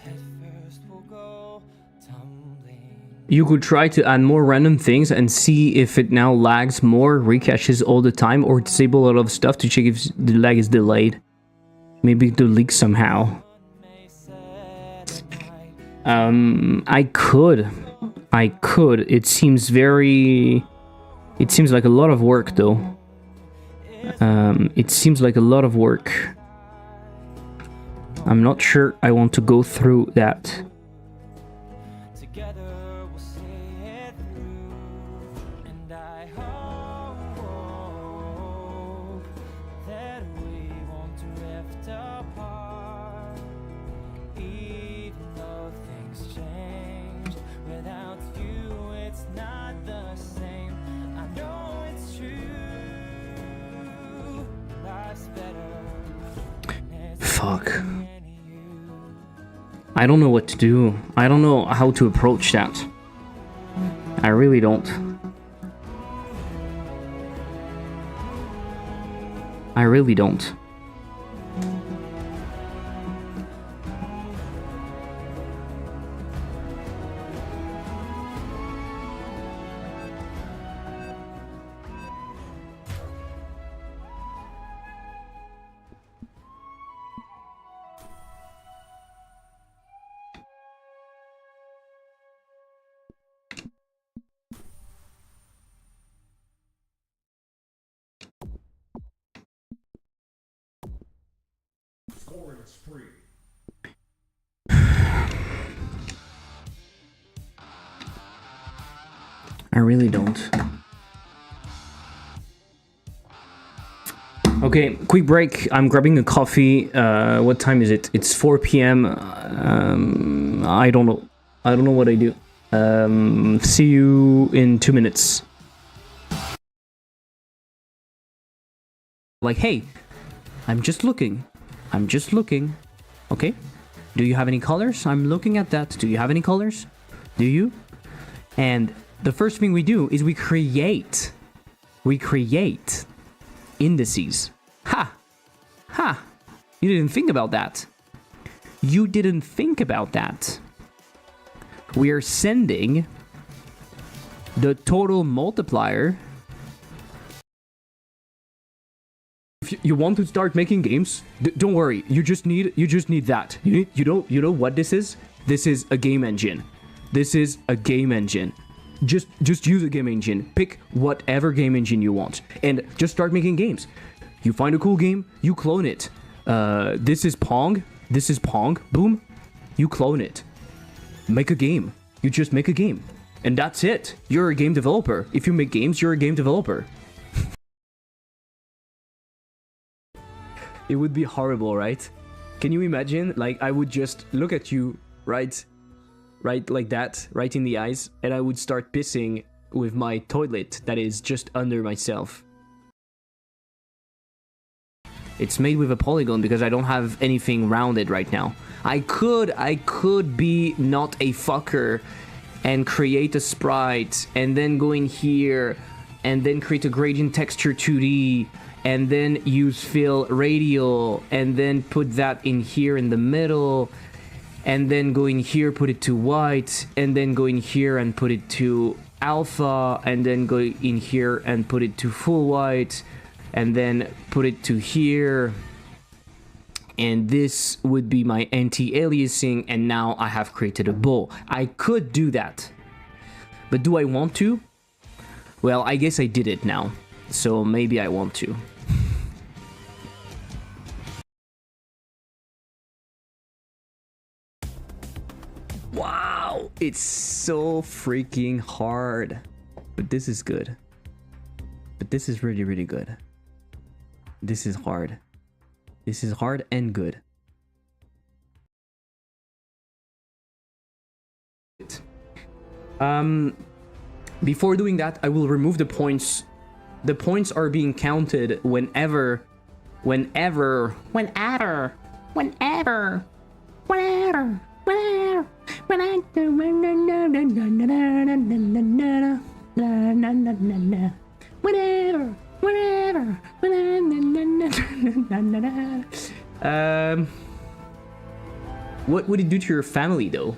Head first we'll go tumbling. You could try to add more random things and see if it now lags more, recaches all the time, or disable a lot of stuff to check if the lag is delayed. Maybe to leak somehow. I could. It seems like a lot of work though. It seems like a lot of work. I'm not sure I want to go through that. Together we'll see it through, and I hope that we won't drift apart, even though things changed. Without you, it's not the same. I know it's true. Life's better. Fuck. I don't know what to do. I don't know how to approach that. I really don't. I really don't. I really don't. Okay, quick break. I'm grabbing a coffee. What time is it? It's 4 p.m. I don't know. I don't know what I do. See you in 2 minutes. Like, hey, I'm just looking. Okay? Do you have any colors? I'm looking at that. Do you have any colors? Do you? And the first thing we do is we create indices. Ha! You didn't think about that. We are sending the total multiplier. If you want to start making games, don't worry. You just need that. You know what this is? This is a game engine. Just use a game engine. Pick whatever game engine you want and just start making games. You find a cool game, you clone it. This is Pong. Boom. You clone it. Make a game. You just make a game. And that's it. You're a game developer. If you make games, you're a game developer. It would be horrible, right? Can you imagine? Like, I would just look at you, right like that, right in the eyes, and I would start pissing with my toilet that is just under myself. It's made with a polygon because I don't have anything rounded right now. I could be not a fucker and create a sprite and then go in here and then create a gradient texture 2D and then use fill radial and then put that in here in the middle and then go in here, put it to white, and then go in here and put it to alpha, and then go in here and put it to full white, and then put it to here. And this would be my anti-aliasing, and now I have created a bow. I could do that. But do I want to? Well, I guess I did it now. So maybe I want to. Wow, it's so freaking hard. But this is good. But this is really, really good. This is hard. This is hard and good. Before doing that, I will remove the points. The points are being counted whenever what would it do to your family though?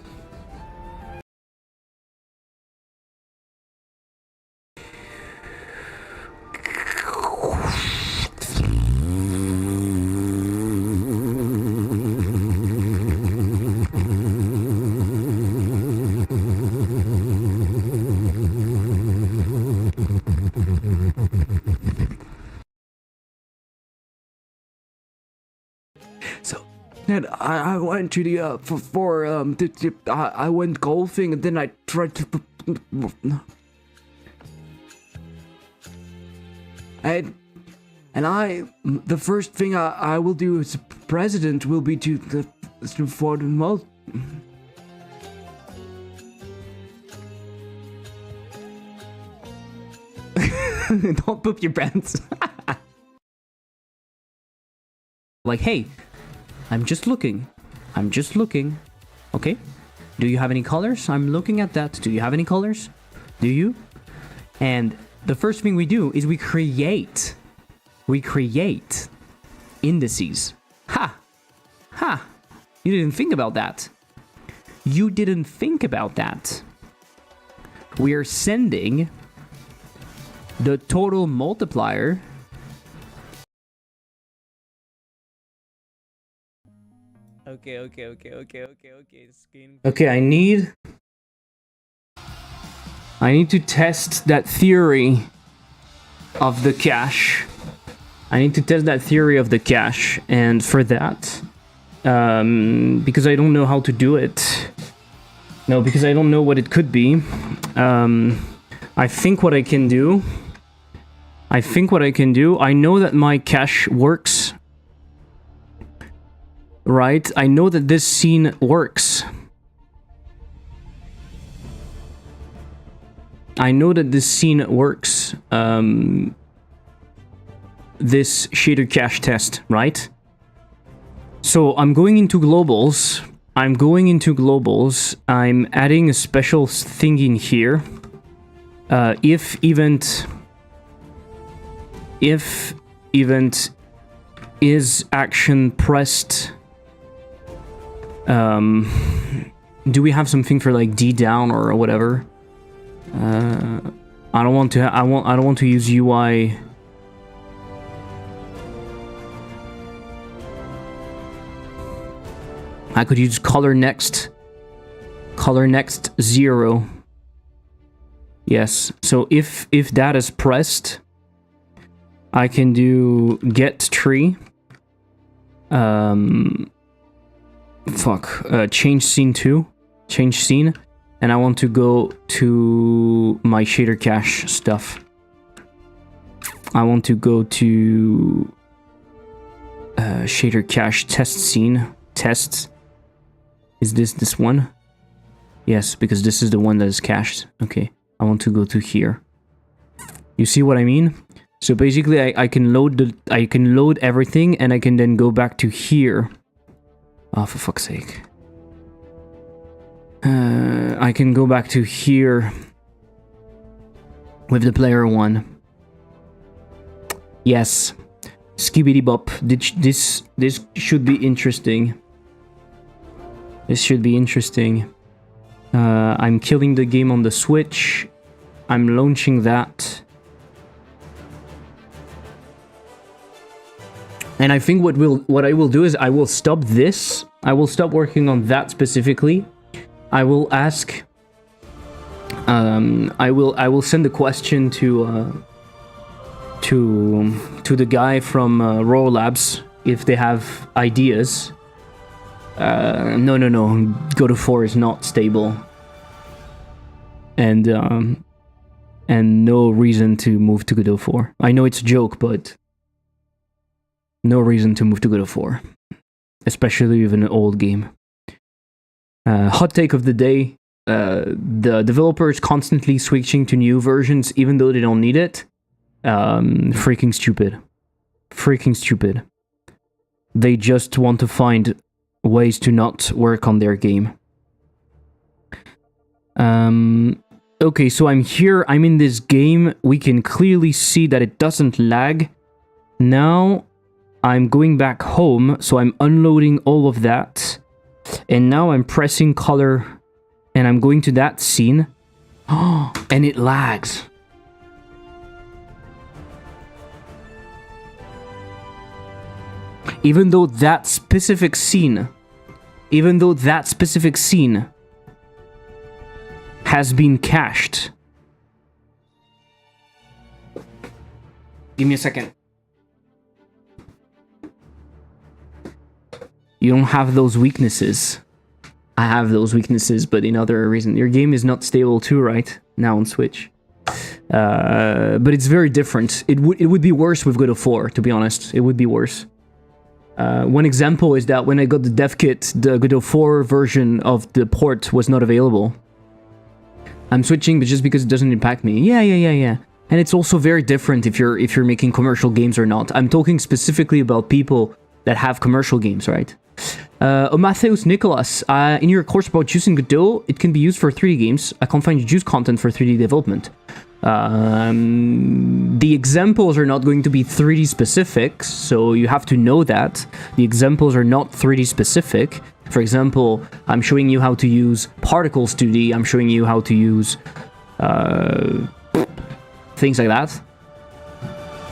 And I went to the I went golfing and then I tried to the first thing I will do as president will be to for the most. Don't poop your pants. Like, hey, I'm just looking. Okay? Do you have any colors? I'm looking at that. Do you have any colors? Do you? And the first thing we do is we create indices. Ha! You didn't think about that. We are sending the total multiplier. Okay. Okay, I need to test that theory of the cache. And for that, because I don't know how to do it. No, because I don't know what it could be. I think what I can do, I know that my cache works. Right? I know that this scene works. This shader cache test, right? So I'm going into globals. I'm adding a special thing in here. If event is action pressed. Do we have something for like D down or whatever? I don't want to use UI. I could use color next 0. Yes. So if that is pressed, I can do get tree. Change scene 2. Change scene. And I want to go to my shader cache stuff. I want to go to shader cache test scene. Tests. Is this one? Yes, because this is the one that is cached. Okay. I want to go to here. You see what I mean? So basically I can load everything and I can then go back to here. Oh, for fuck's sake. I can go back to here with the player 1. Yes. Skibidi bop. This should be interesting. I'm killing the game on the Switch. I'm launching that. And I think what I will do is I will stop this. I will stop working on that specifically. I will ask. I will send a question to the guy from Roll Labs if they have ideas. No. Go to 4 is not stable. And no reason to move to Godot 4. I know it's a joke, but no reason to move to Godot 4. Especially with an old game. Hot take of the day. The developer is constantly switching to new versions even though they don't need it. Freaking stupid. They just want to find ways to not work on their game. Okay, so I'm here. I'm in this game. We can clearly see that it doesn't lag. Now I'm going back home, so I'm unloading all of that. And now I'm pressing color and I'm going to that scene. Oh, and it lags. Even though that specific scene has been cached. Give me a second. You don't have those weaknesses. I have those weaknesses, but in other reasons. Your game is not stable too, right? Now on Switch. But it's very different. It would be worse with God of War, to be honest. It would be worse. One example is that when I got the dev kit, the God of War version of the port was not available. I'm switching, but just because it doesn't impact me. Yeah. And it's also very different if you're making commercial games or not. I'm talking specifically about people that have commercial games, right? Mattheus Nicholas, in your course about juicing Godot, it can be used for 3D games. I can't find juice content for 3D development. The examples are not going to be 3D specific, so you have to know that. The examples are not 3D specific. For example, I'm showing you how to use particles 2D, I'm showing you how to use things like that.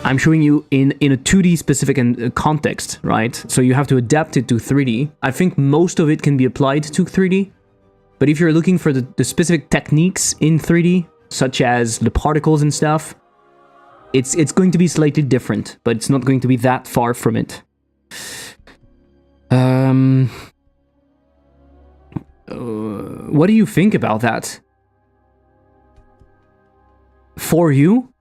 I'm showing you in a 2D specific context, right? So you have to adapt it to 3D. I think most of it can be applied to 3D, but if you're looking for the specific techniques in 3D, such as the particles and stuff, it's going to be slightly different, but it's not going to be that far from it. What do you think about that? For you,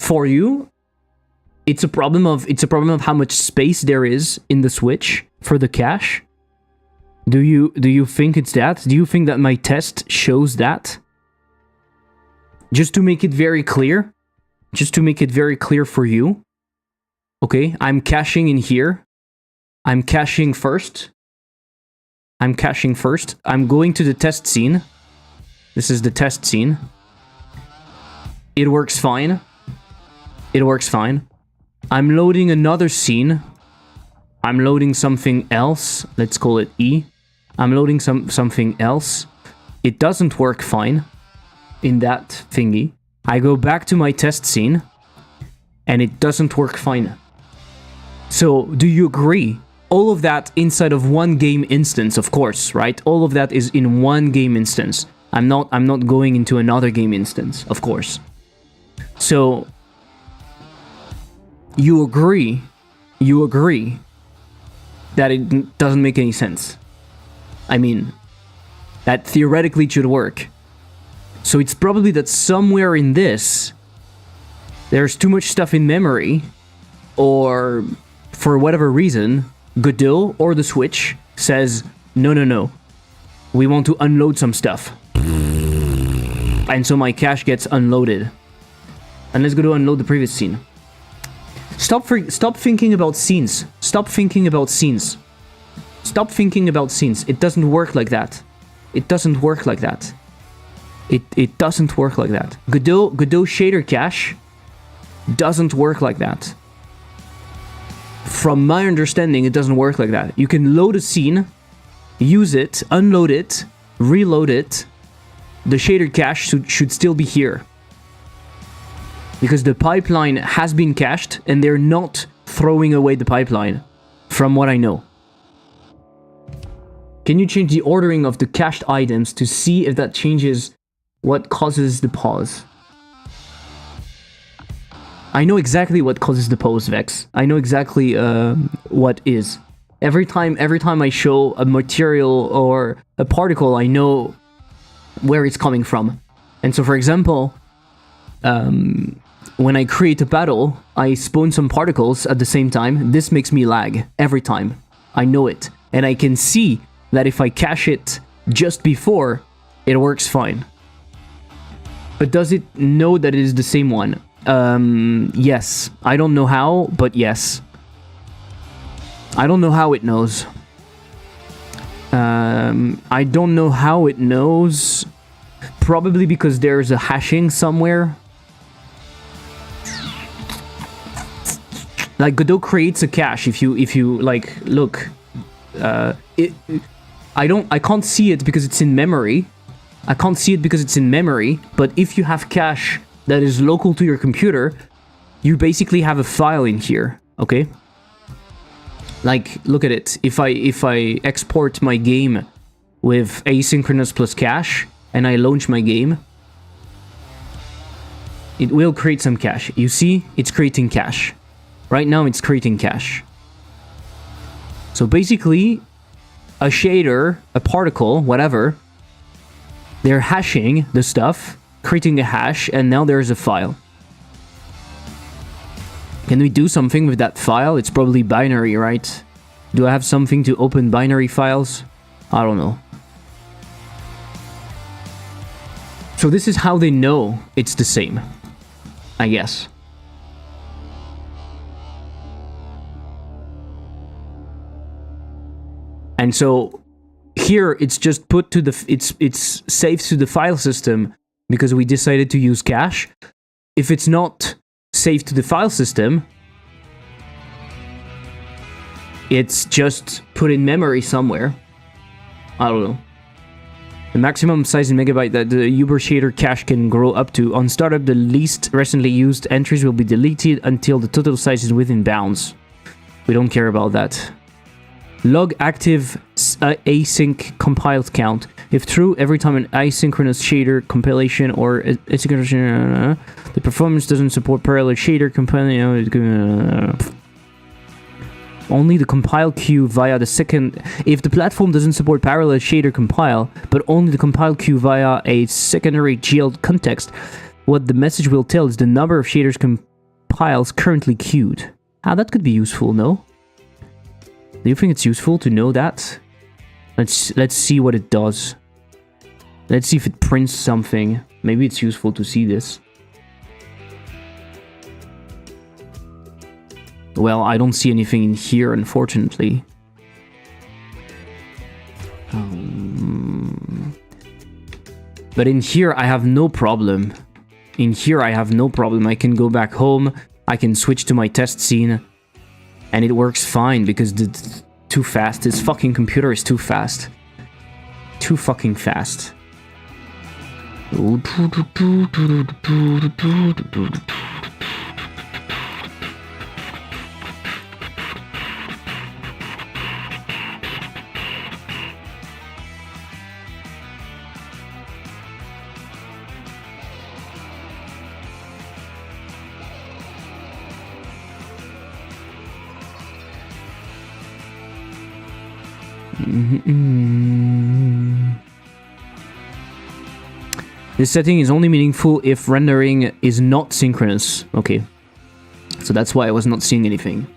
it's a problem of how much space there is in the Switch for the cache. Do you think it's that? Do you think that my test shows that? Just to make it very clear for you. Okay, I'm caching in here. I'm caching first. I'm going to the test scene. This is the test scene. It works fine. I'm loading another scene. I'm loading something else. Let's call it E. I'm loading something else. It doesn't work fine in that thingy. I go back to my test scene and it doesn't work fine. So, do you agree? All of that inside of one game instance, of course, right? All of that is in one game instance. I'm not going into another game instance, of course. So, you agree that it doesn't make any sense. I mean, that theoretically should work. So it's probably that somewhere in this, there's too much stuff in memory, or for whatever reason, Godot or the Switch says, no, we want to unload some stuff. And so my cache gets unloaded. And let's go to unload the previous scene. Stop thinking about scenes. Stop thinking about scenes. It doesn't work like that. It doesn't work like that. Godot shader cache doesn't work like that. From my understanding, it doesn't work like that. You can load a scene, use it, unload it, reload it. The shader cache should still be here. Because the pipeline has been cached, and they're not throwing away the pipeline, from what I know. Can you change the ordering of the cached items to see if that changes what causes the pause? I know exactly what causes the pause, Vex. I know exactly what is. Every time I show a material or a particle, I know where it's coming from. And so, for example, when I create a battle, I spawn some particles at the same time. This makes me lag every time. I know it. And I can see that if I cache it just before, it works fine. But does it know that it is the same one? Yes. I don't know how, but yes. I don't know how it knows. I don't know how it knows. Probably because there's a hashing somewhere. Like Godot creates a cache if you like look. I can't see it because it's in memory. But if you have cache that is local to your computer, you basically have a file in here, okay? Like, look at it. If I export my game with asynchronous plus cache and I launch my game, it will create some cache. You see, it's creating cache. Right now, it's creating cache. So basically, a shader, a particle, whatever. They're hashing the stuff, creating a hash, and now there's a file. Can we do something with that file? It's probably binary, right? Do I have something to open binary files? I don't know. So this is how they know it's the same, I guess. And so here it's just put to the it's saved to the file system because we decided to use cache. If it's not saved to the file system, it's just put in memory somewhere. I don't know. The maximum size in megabyte that the Uber shader cache can grow up to. On startup, the least recently used entries will be deleted until the total size is within bounds. We don't care about that. Log active async compiled count. If true, every time an asynchronous shader compilation or asynchronous the performance doesn't support parallel shader compilation. Only the compile queue via the second... If the platform doesn't support parallel shader compile, but only the compile queue via a secondary GL context, what the message will tell is the number of shaders compiles currently queued. Ah, that could be useful, no? Do you think it's useful to know that? Let's see what it does. Let's see if it prints something. Maybe it's useful to see this. Well, I don't see anything in here, unfortunately. But in here, I have no problem. In here, I have no problem. I can go back home. I can switch to my test scene. And it works fine because it's too fast. This fucking computer is too fast. Too fucking fast. This setting is only meaningful if rendering is not synchronous. Okay. So that's why I was not seeing anything.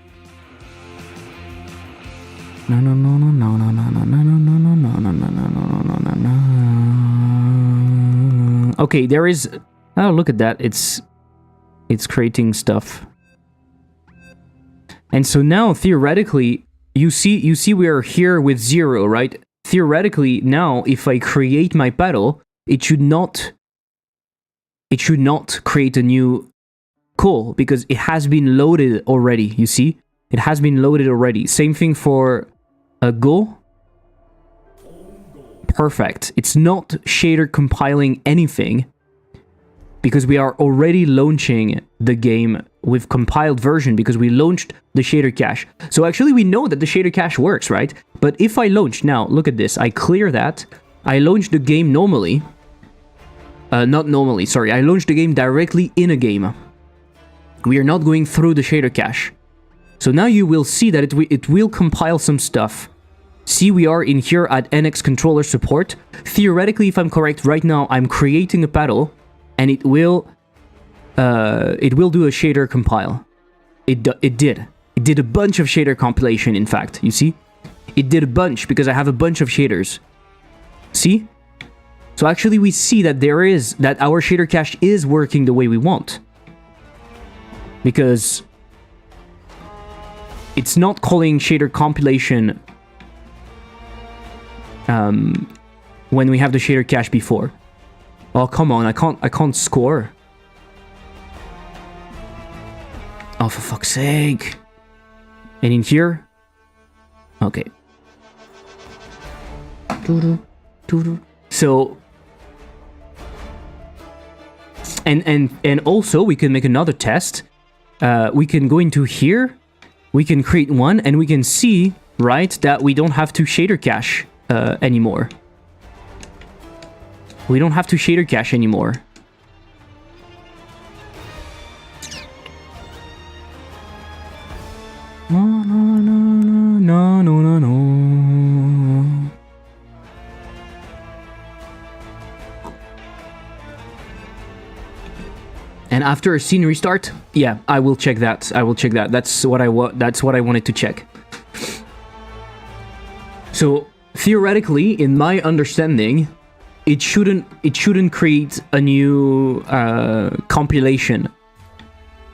No no no no no no no no no no no no no no no no no. Okay, there is... Oh, look at that. It's creating stuff. And so now theoretically you see we are here with 0, right? Theoretically, now if I create my paddle, it should not create a new call because it has been loaded already, you see? It has been loaded already. Same thing for a go. Perfect. It's not shader compiling anything because we are already launching the game with compiled version because we launched the shader cache. So actually we know that the shader cache works, right? But if I launch now, look at this. I clear that. I launch the game normally. Not normally, sorry. I launched the game directly in a game. We are not going through the shader cache. So now you will see that it will compile some stuff. See, we are in here at NX controller support. Theoretically, if I'm correct, right now I'm creating a paddle, and it will do a shader compile. It did. It did a bunch of shader compilation, in fact. You see? It did a bunch because I have a bunch of shaders. See? So actually we see that that our shader cache is working the way we want. Because it's not calling shader compilation when we have the shader cache before. Oh, come on, I can't score. Oh, for fuck's sake. And in here? Okay. So... And also, we can make another test. We can go into here. We can create one, and we can see, right, that we don't have to shader cache anymore. We don't have to shader cache anymore. No, no, no, no, no, no, no. And after a scene restart, yeah, I will check that. I will check that. That's what I wanted to check. So theoretically, in my understanding, it shouldn't create a new compilation.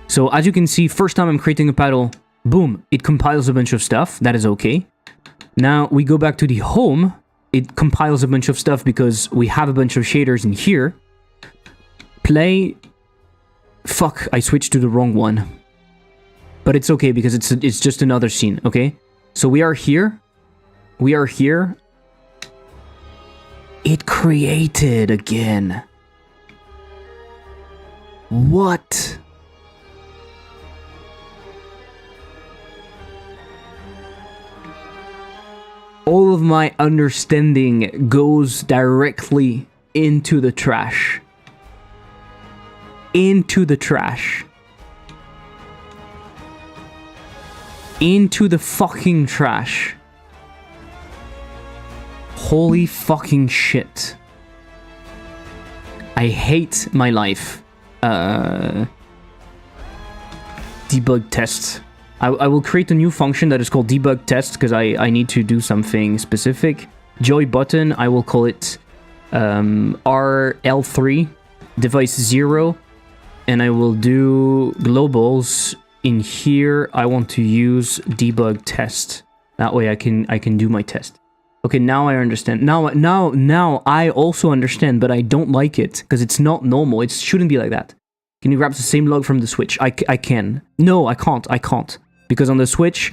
So as you can see, first time I'm creating a paddle, boom, it compiles a bunch of stuff. That is okay. Now we go back to the home. It compiles a bunch of stuff because we have a bunch of shaders in here. Play. Fuck, I switched to the wrong one. But it's okay because it's just another scene, okay? So we are here. We are here. It created again. What? All of my understanding goes directly into the trash. Into the trash. Into the fucking trash. Holy fucking shit. I hate my life. Debug test. I will create a new function that is called debug test because I need to do something specific. Joy button, I will call it RL3, device 0, and I will do globals. In here, I want to use debug test. That way I can do my test. Okay, now I understand. Now I also understand, but I don't like it because it's not normal. It shouldn't be like that. Can you grab the same log from the Switch? I can. No, I can't. Because on the Switch,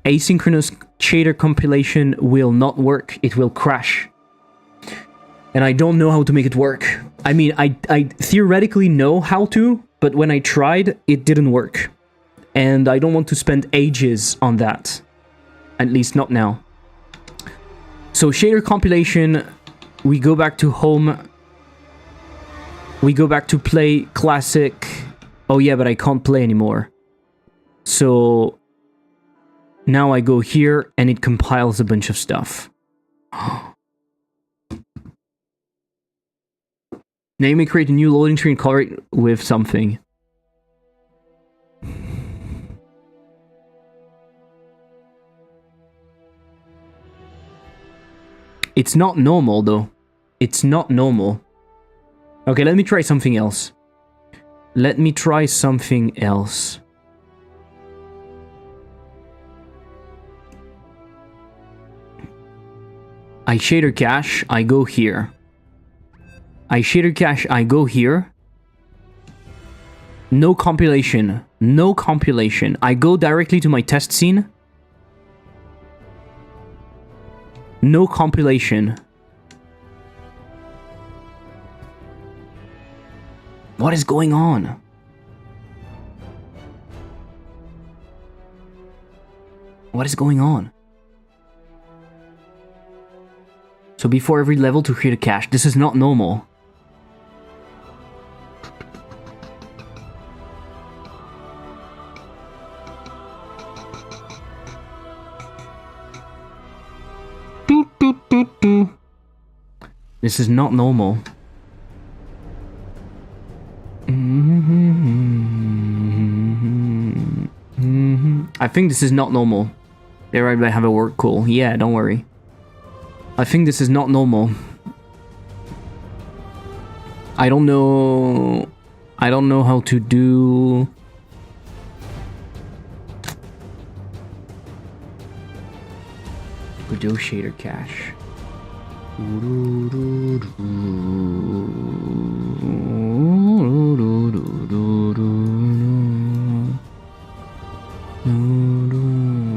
asynchronous shader compilation will not work. It will crash. And I don't know how to make it work. I mean, I theoretically know how to, but when I tried, it didn't work. And I don't want to spend ages on that. At least not now. So shader compilation, we go back to home. We go back to play classic. Oh yeah, but I can't play anymore. So now I go here and it compiles a bunch of stuff. Now you may create a new loading screen, color it with something. It's not normal though. It's not normal. Okay, let me try something else. Let me try something else. I shader cache, I go here. I shader cache, I go here. No compilation. No compilation. I go directly to my test scene. No compilation. What is going on? What is going on? So before every level to create a cache. This is not normal. This is not normal. I think this is not normal. There I have a work call. Yeah, don't worry. I think this is not normal. I don't know how to do... Godot shader cache.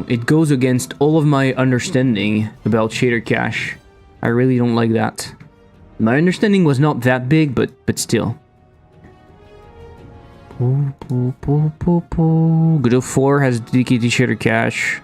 It goes against all of my understanding about shader cache. I really don't like that. My understanding was not that big, but still. Godot 4 has dedicated shader cache.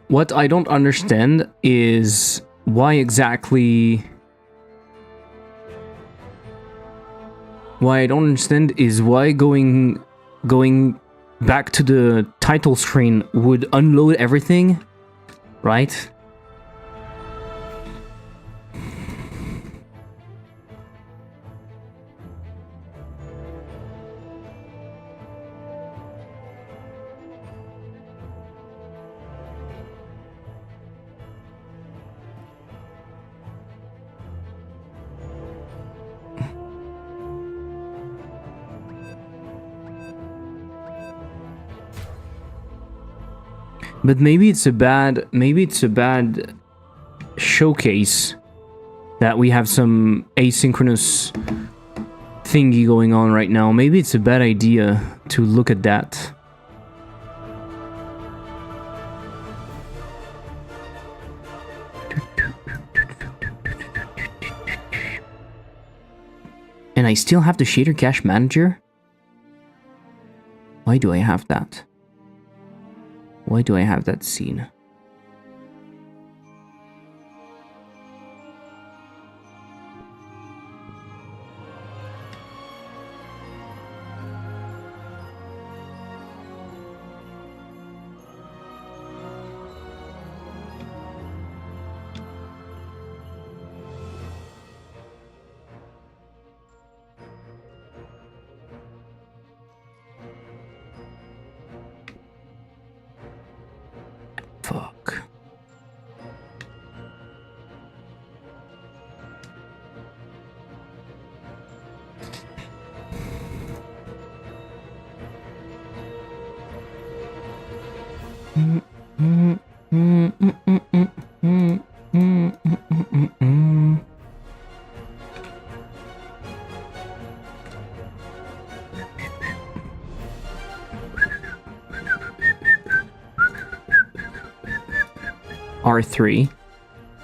What I don't understand is why exactly... Why I don't understand is why going back to the title screen would unload everything, right? But maybe it's a bad showcase that we have some asynchronous thingy going on right now. Maybe it's a bad idea to look at that. And I still have the shader cache manager? Why do I have that? Why do I have that scene? Fuck. R3.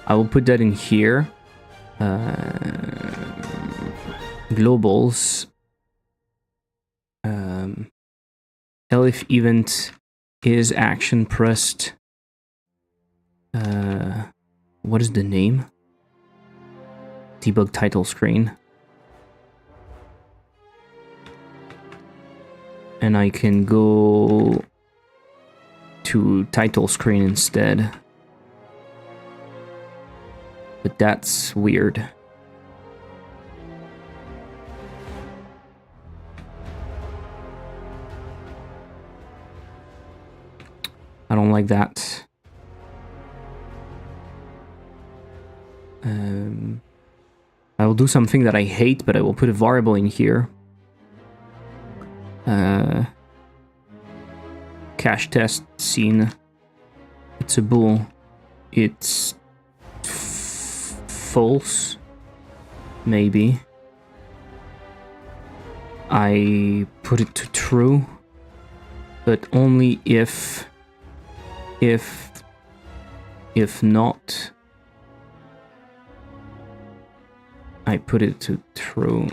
I will put that in here. Globals. Elif event is action pressed. What is the name? Debug title screen. And I can go to title screen instead. But that's weird. I don't like that. I will do something that I hate, but I will put a variable in here. Cache test scene. It's a bool. It's false. Maybe. I put it to true, but only if not, I put it to true,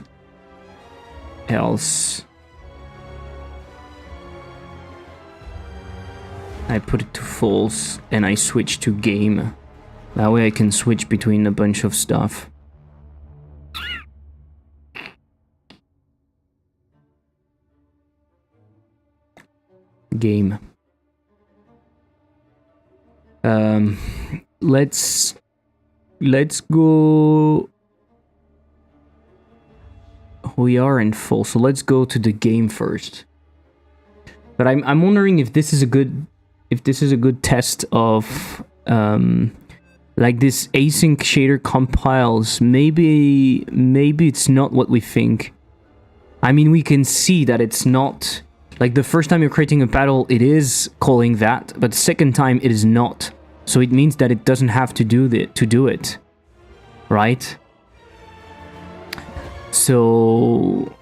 else I put it to false, and I switch to game. That way I can switch between a bunch of stuff. Game. Let's go. We are in full, so let's go to the game first. But I'm wondering if this is a good test of like this async shader compiles. Maybe it's not what we think. I mean, we can see that it's not. Like, the first time you're creating a paddle, it is calling that, but the second time it is not. So it means that it doesn't have to do it, right? So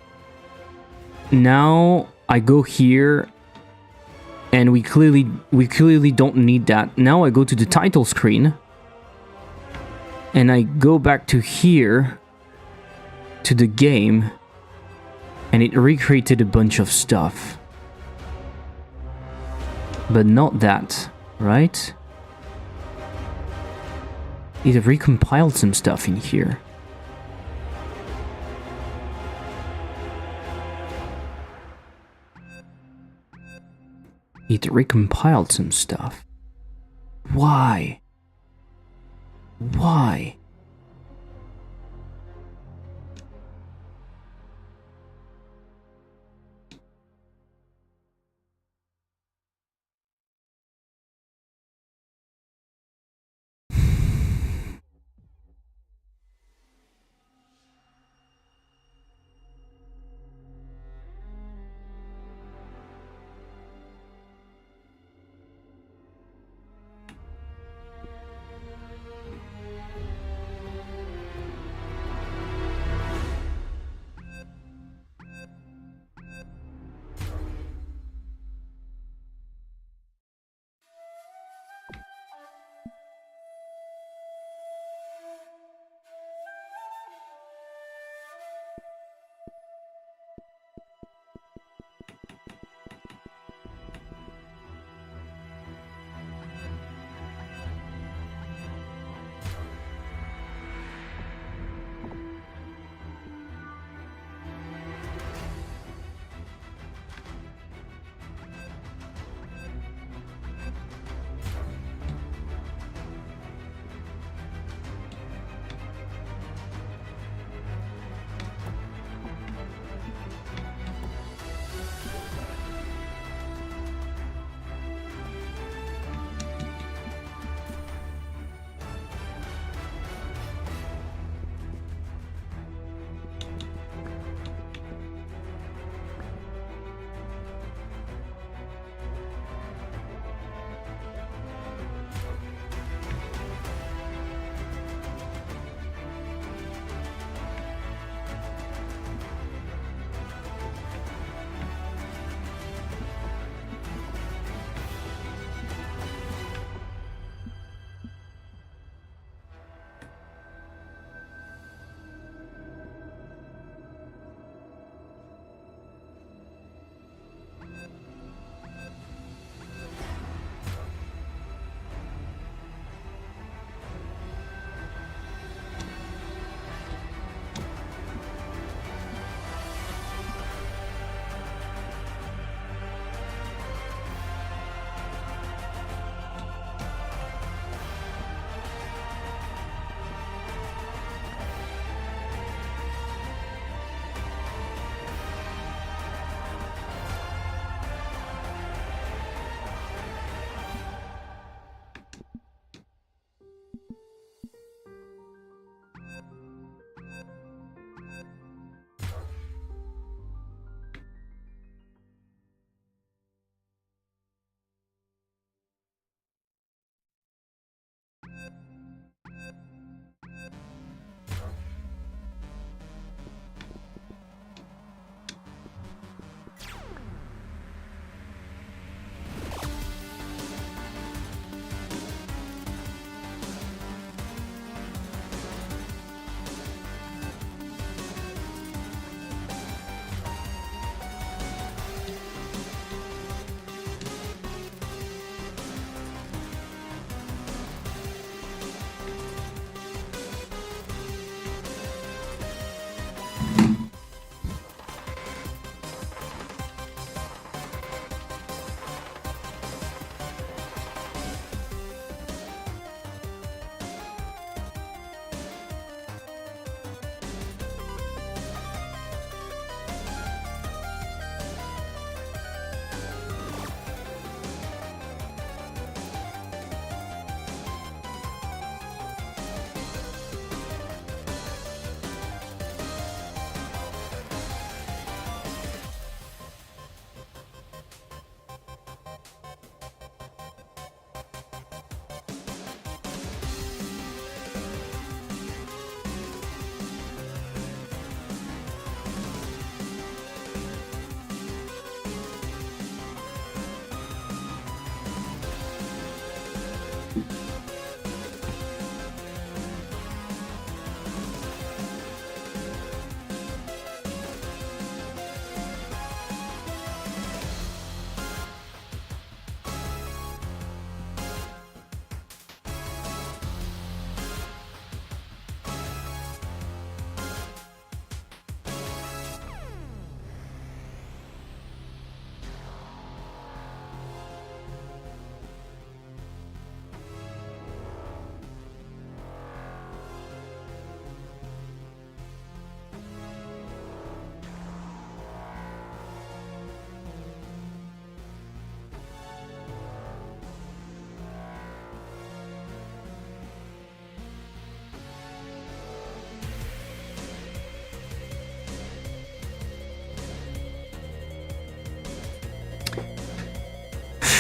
now I go here, and we clearly don't need that. Now I go to the title screen, and I go back to here, to the game, and it recreated a bunch of stuff. But not that. right? It recompiled some stuff in here. It recompiled some stuff. Why? Why?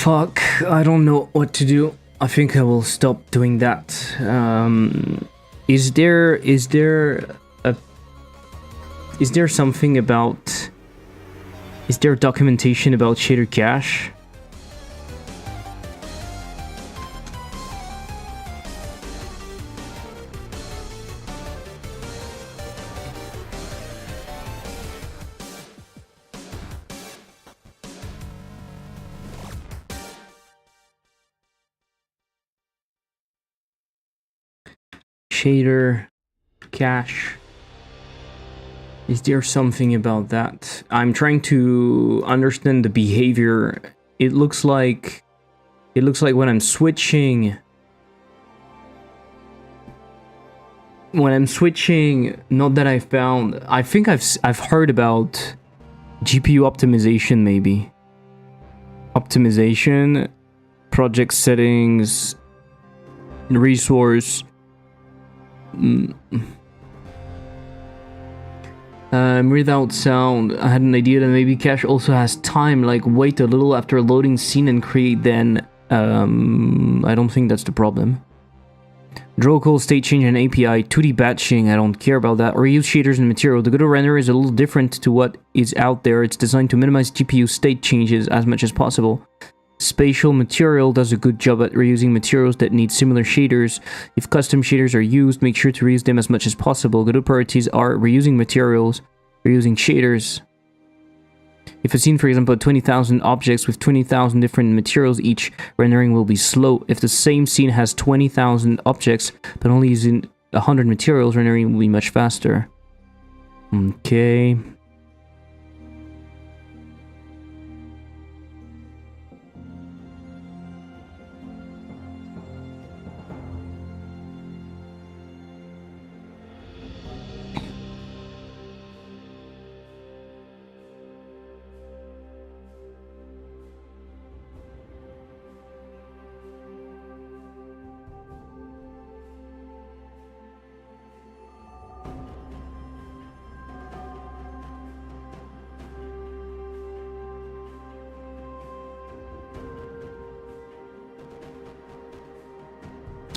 Fuck, I don't know what to do. I think I will stop doing that. Is there something about... Is there documentation about shader cache? Shader cache. Is there something about that? I'm trying to understand the behavior. It looks like when I'm switching, not that I've found, I think I've heard about GPU optimization, maybe. Optimization, project settings, resource. Without sound, I had an idea that maybe cache also has time, like wait a little after loading scene and create then. I don't think that's the problem. Draw call, state change and API, 2D batching, I don't care about that. Reuse shaders and material. The Godot render is a little different to what is out there. It's designed to minimize GPU state changes as much as possible. Spatial material does a good job at reusing materials that need similar shaders. If custom shaders are used, make sure to reuse them as much as possible. Godot priorities are reusing materials, reusing shaders. If a scene, for example, had 20,000 objects with 20,000 different materials each, rendering will be slow. If the same scene has 20,000 objects, but only using 100 materials, rendering will be much faster. Okay.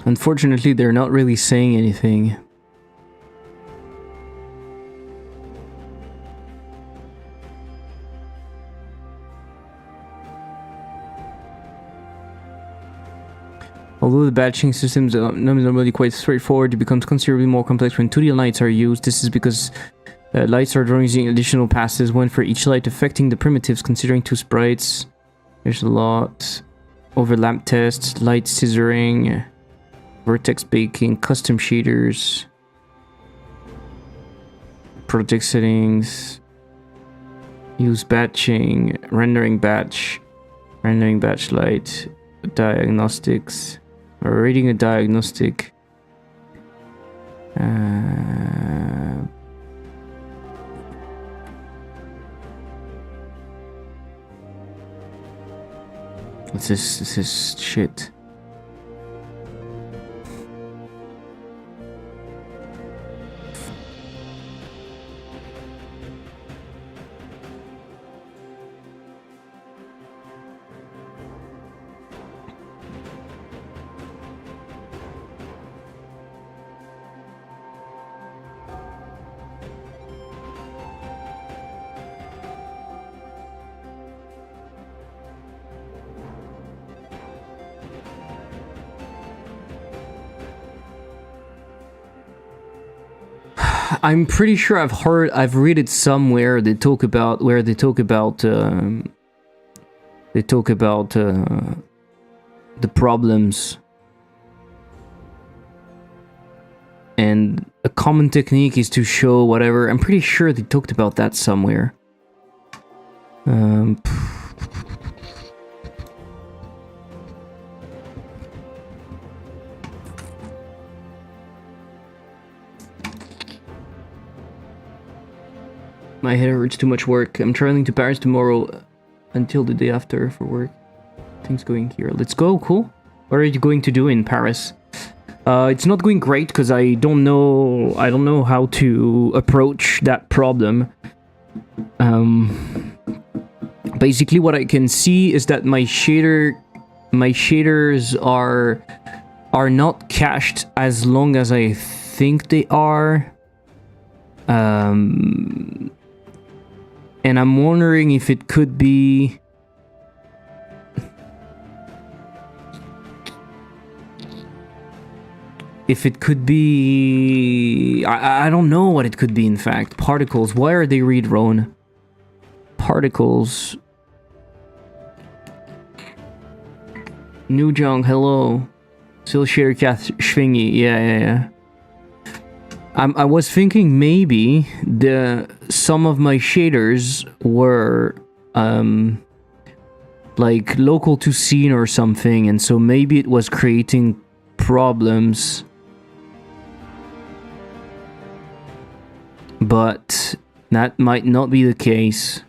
Unfortunately, they're not really saying anything. Although the batching systems are normally quite straightforward, it becomes considerably more complex when 2D lights are used. This is because lights are drawn using additional passes, one for each light, affecting the primitives. Considering 2 sprites, there's a lot. Overlap tests, light scissoring, vertex baking, custom shaders, project settings, use batching, rendering batch light, diagnostics, or reading a diagnostic. What's this? This is shit. I'm pretty sure I've read it somewhere. They talk about the problems, and a common technique is to show whatever. I'm pretty sure they talked about that somewhere. My head hurts, too much work. I'm traveling to Paris tomorrow until the day after for work. Things going here. Let's go, cool. What are you going to do in Paris? It's not going great because I don't know how to approach that problem. Basically, what I can see is that my shaders are not cached as long as I think they are. And I'm wondering if it could be... If it could be... I don't know what it could be, in fact. Particles. Why are they redrawn? Particles. New Jong, hello. Still shader cat Schwingy. Yeah. I was thinking maybe some of my shaders were like local to scene or something, and so maybe it was creating problems. But that might not be the case.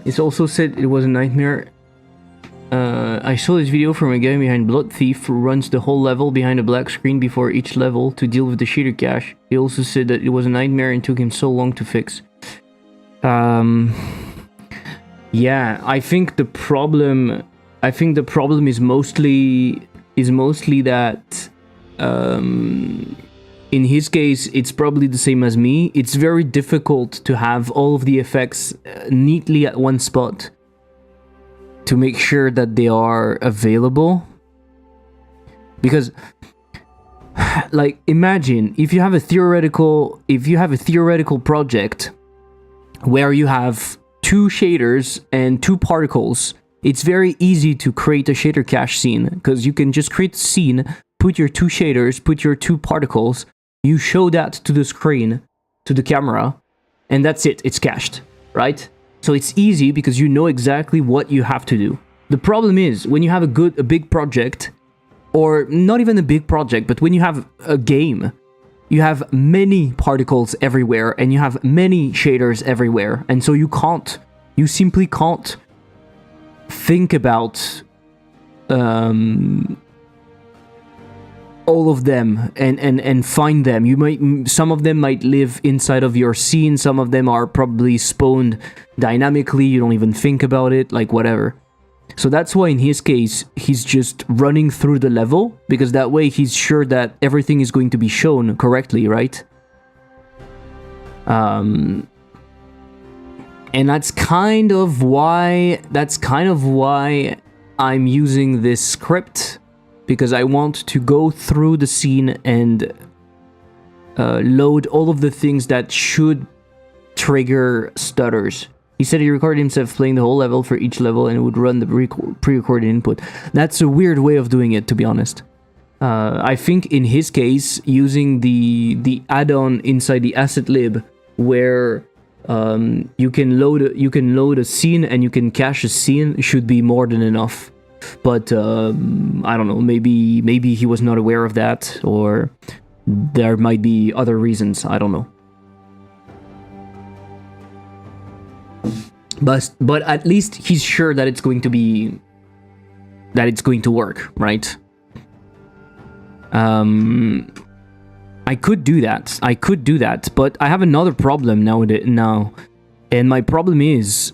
It's also said it was a nightmare. I saw this video from a guy behind Blood Thief who runs the whole level behind a black screen before each level to deal with the shader cache. He also said that it was a nightmare and took him so long to fix. Yeah, I think the problem is mostly that in his case, it's probably the same as me. It's very difficult to have all of the effects neatly at one spot to make sure that they are available. Because, like, imagine if you have a theoretical project where you have 2 shaders and 2 particles. It's very easy to create a shader cache scene because you can just create a scene, put your 2 shaders, put your 2 particles. You show that to the screen, to the camera, and that's it. It's cached, right? So it's easy because you know exactly what you have to do. The problem is when you have a big project, or not even a big project, but when you have a game, you have many particles everywhere and you have many shaders everywhere, and so you simply can't think about all of them and find them. Some of them might live inside of your scene, some of them are probably spawned dynamically, you don't even think about it, like whatever. So that's why in his case he's just running through the level, because that way he's sure that everything is going to be shown correctly, right? And that's kind of why I'm using this script, because I want to go through the scene and load all of the things that should trigger stutters. He said he recorded himself playing the whole level for each level and would run the pre-recorded input. That's a weird way of doing it, to be honest. I think in his case, using the add-on inside the asset lib, where you can load a scene and you can cache a scene, should be more than enough. But I don't know, maybe he was not aware of that, or there might be other reasons, I don't know. But at least he's sure that it's going to work, right? I could do that, but I have another problem now, and my problem is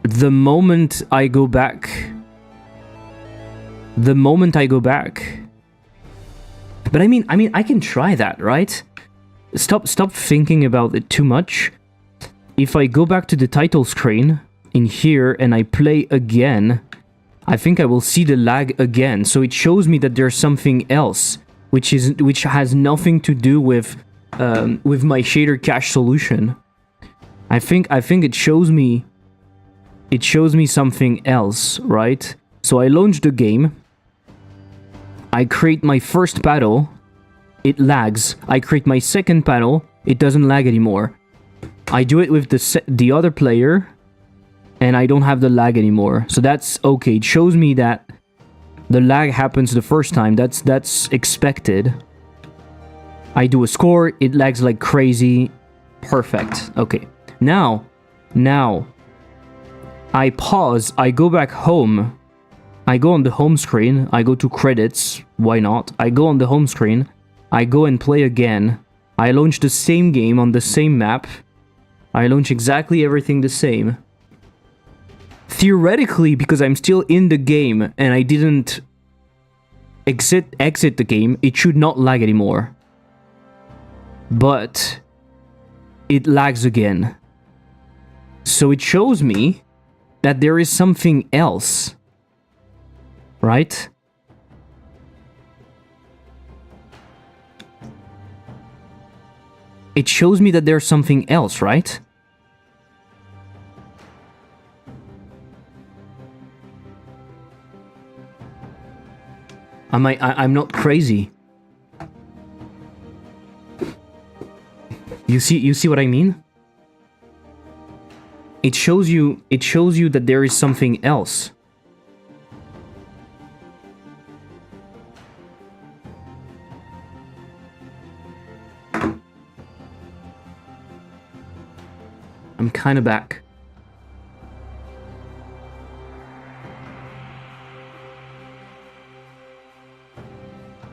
the moment I go back. But I mean, I can try that, right? Stop thinking about it too much. If I go back to the title screen in here and I play again, I think I will see the lag again. So it shows me that there's something else, which has nothing to do with my shader cache solution. I think it shows me something else, right? So I launch the game. I create my first battle. It lags. I create my second battle. It doesn't lag anymore. I do it with the other player, and I don't have the lag anymore. So that's okay. It shows me that the lag happens the first time. That's expected. I do a score. It lags like crazy. Perfect. Okay. Now, I pause. I go back home. I go on the home screen. I go to credits. Why not? I go on the home screen. I go and play again. I launch the same game on the same map. I launch exactly everything the same. Theoretically, because I'm still in the game and I didn't exit the game, it should not lag anymore. But it lags again. So it shows me that there is something else. Right? It shows me that there's something else, right? I'm not crazy. You see what I mean? It shows you that there is something else. I'm kind of back.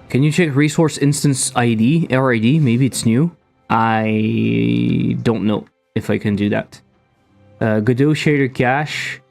Can you check resource instance ID, RID? Maybe it's new. I don't know if I can do that. Godot shader cache.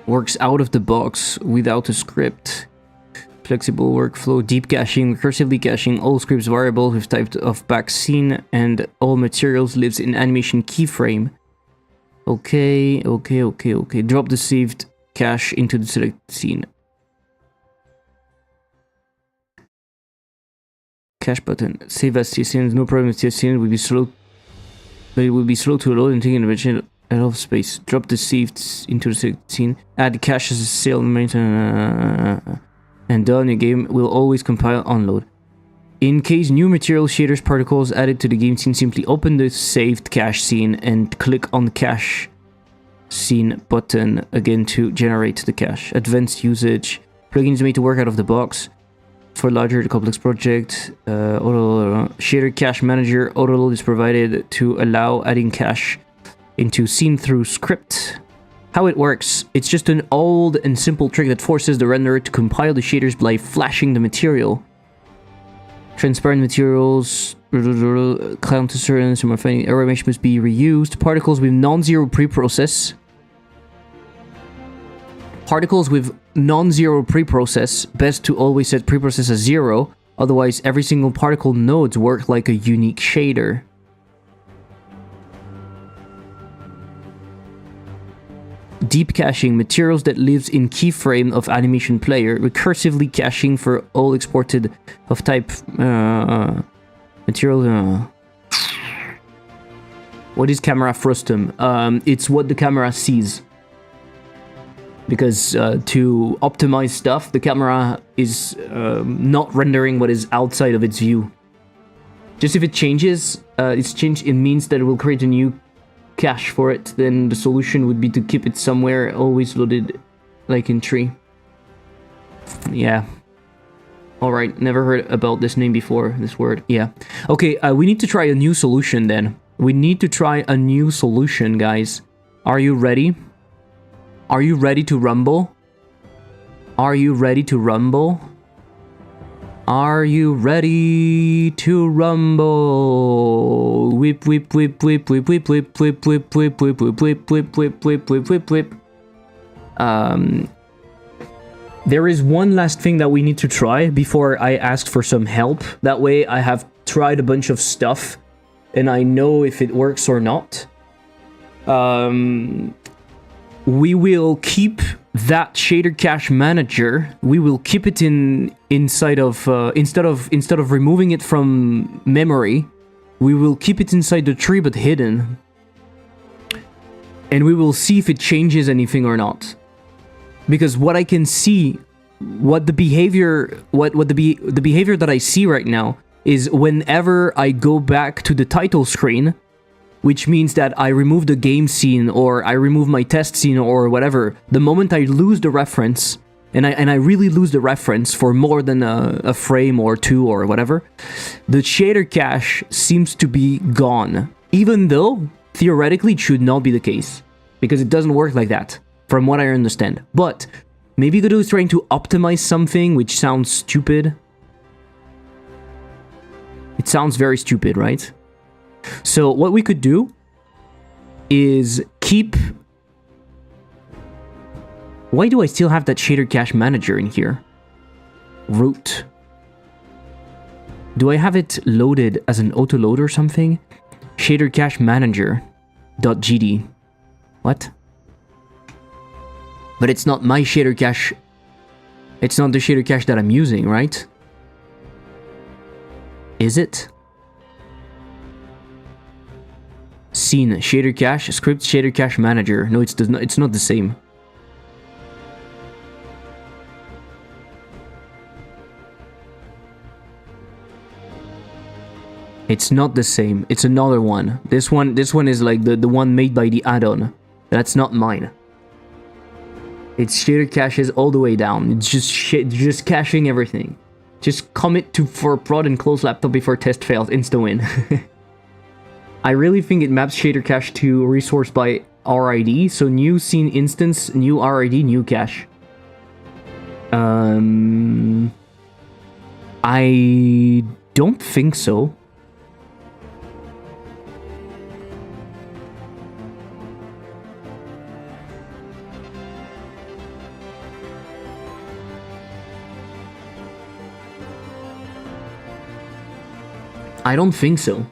Works out of the box without a script. Flexible workflow, deep caching, recursively caching all scripts variables with type of back scene, and all materials lives in animation keyframe. Okay. Drop the saved cache into the select scene. Cache button. Save as CSN. No problem with CSN. Will be slow, but it will be slow to load and take advantage of space. Drop the saved into the select scene. Add cache as a sale maintenance. And done. Your game will always compile unload. In case new material shaders particles added to the game scene, simply open the saved cache scene and click on the cache scene button again to generate the cache. Advanced usage. Plugins made to work out of the box. For larger complex project, shader cache manager autoload is provided to allow adding cache into scene through script. How it works, it's just an old and simple trick that forces the renderer to compile the shaders by flashing the material. Transparent materials, counter certain, some refining error mesh must be reused. Particles with non-zero preprocess. Particles with non-zero preprocess, best to always set preprocess as 0, otherwise every single particle nodes work like a unique shader. Deep caching, materials that lives in keyframe of animation player, recursively caching for all exported of type material. What is camera frustum? It's what the camera sees. Because to optimize stuff, the camera is not rendering what is outside of its view. Just if it changes, it means that it will create a new cache for it. Then the solution would be to keep it somewhere always loaded, like in tree. Yeah. Alright, never heard about this name before, this word. Yeah. Okay, we need to try a new solution then. We need to try a new solution, guys. Are you ready? Are you ready to rumble? Are you ready to rumble? Are you ready to rumble? Whip, whip, whip, whip, whip, whip, whip, whip, whip, whip, whip, whip, whip, whip, whip, whip, whip, whip, whip. There is one last thing that we need to try before I ask for some help. That way I have tried a bunch of stuff and I know if it works or not. We will keep that shader cache manager. We will keep it inside of instead of removing it from memory, we will keep it inside the tree but hidden. And we will see if it changes anything or not. Because what I can see, what the behavior that I see right now is whenever I go back to the title screen, which means that I remove the game scene or I remove my test scene or whatever, the moment I lose the reference, and I really lose the reference for more than a frame or two or whatever, the shader cache seems to be gone. Even though, theoretically, it should not be the case. Because it doesn't work like that, from what I understand. But maybe Godot is trying to optimize something which sounds stupid. It sounds very stupid, right? So what we could do is keep... Why do I still have that shader cache manager in here? Root. Do I have it loaded as an autoload or something? Shader cache manager.gd. What? But it's not my shader cache. It's not the shader cache that I'm using, right? Is it? Scene, shader cache, script, shader cache manager. No, it's not the same. It's not the same. It's another one. This one is like the one made by the add-on. That's not mine. It's shader caches all the way down. It's just caching everything. Just commit to for prod and close laptop before test fails. Insta win. I really think it maps shader cache to resource by RID. So new scene instance, new RID, new cache. I don't think so. I don't think so.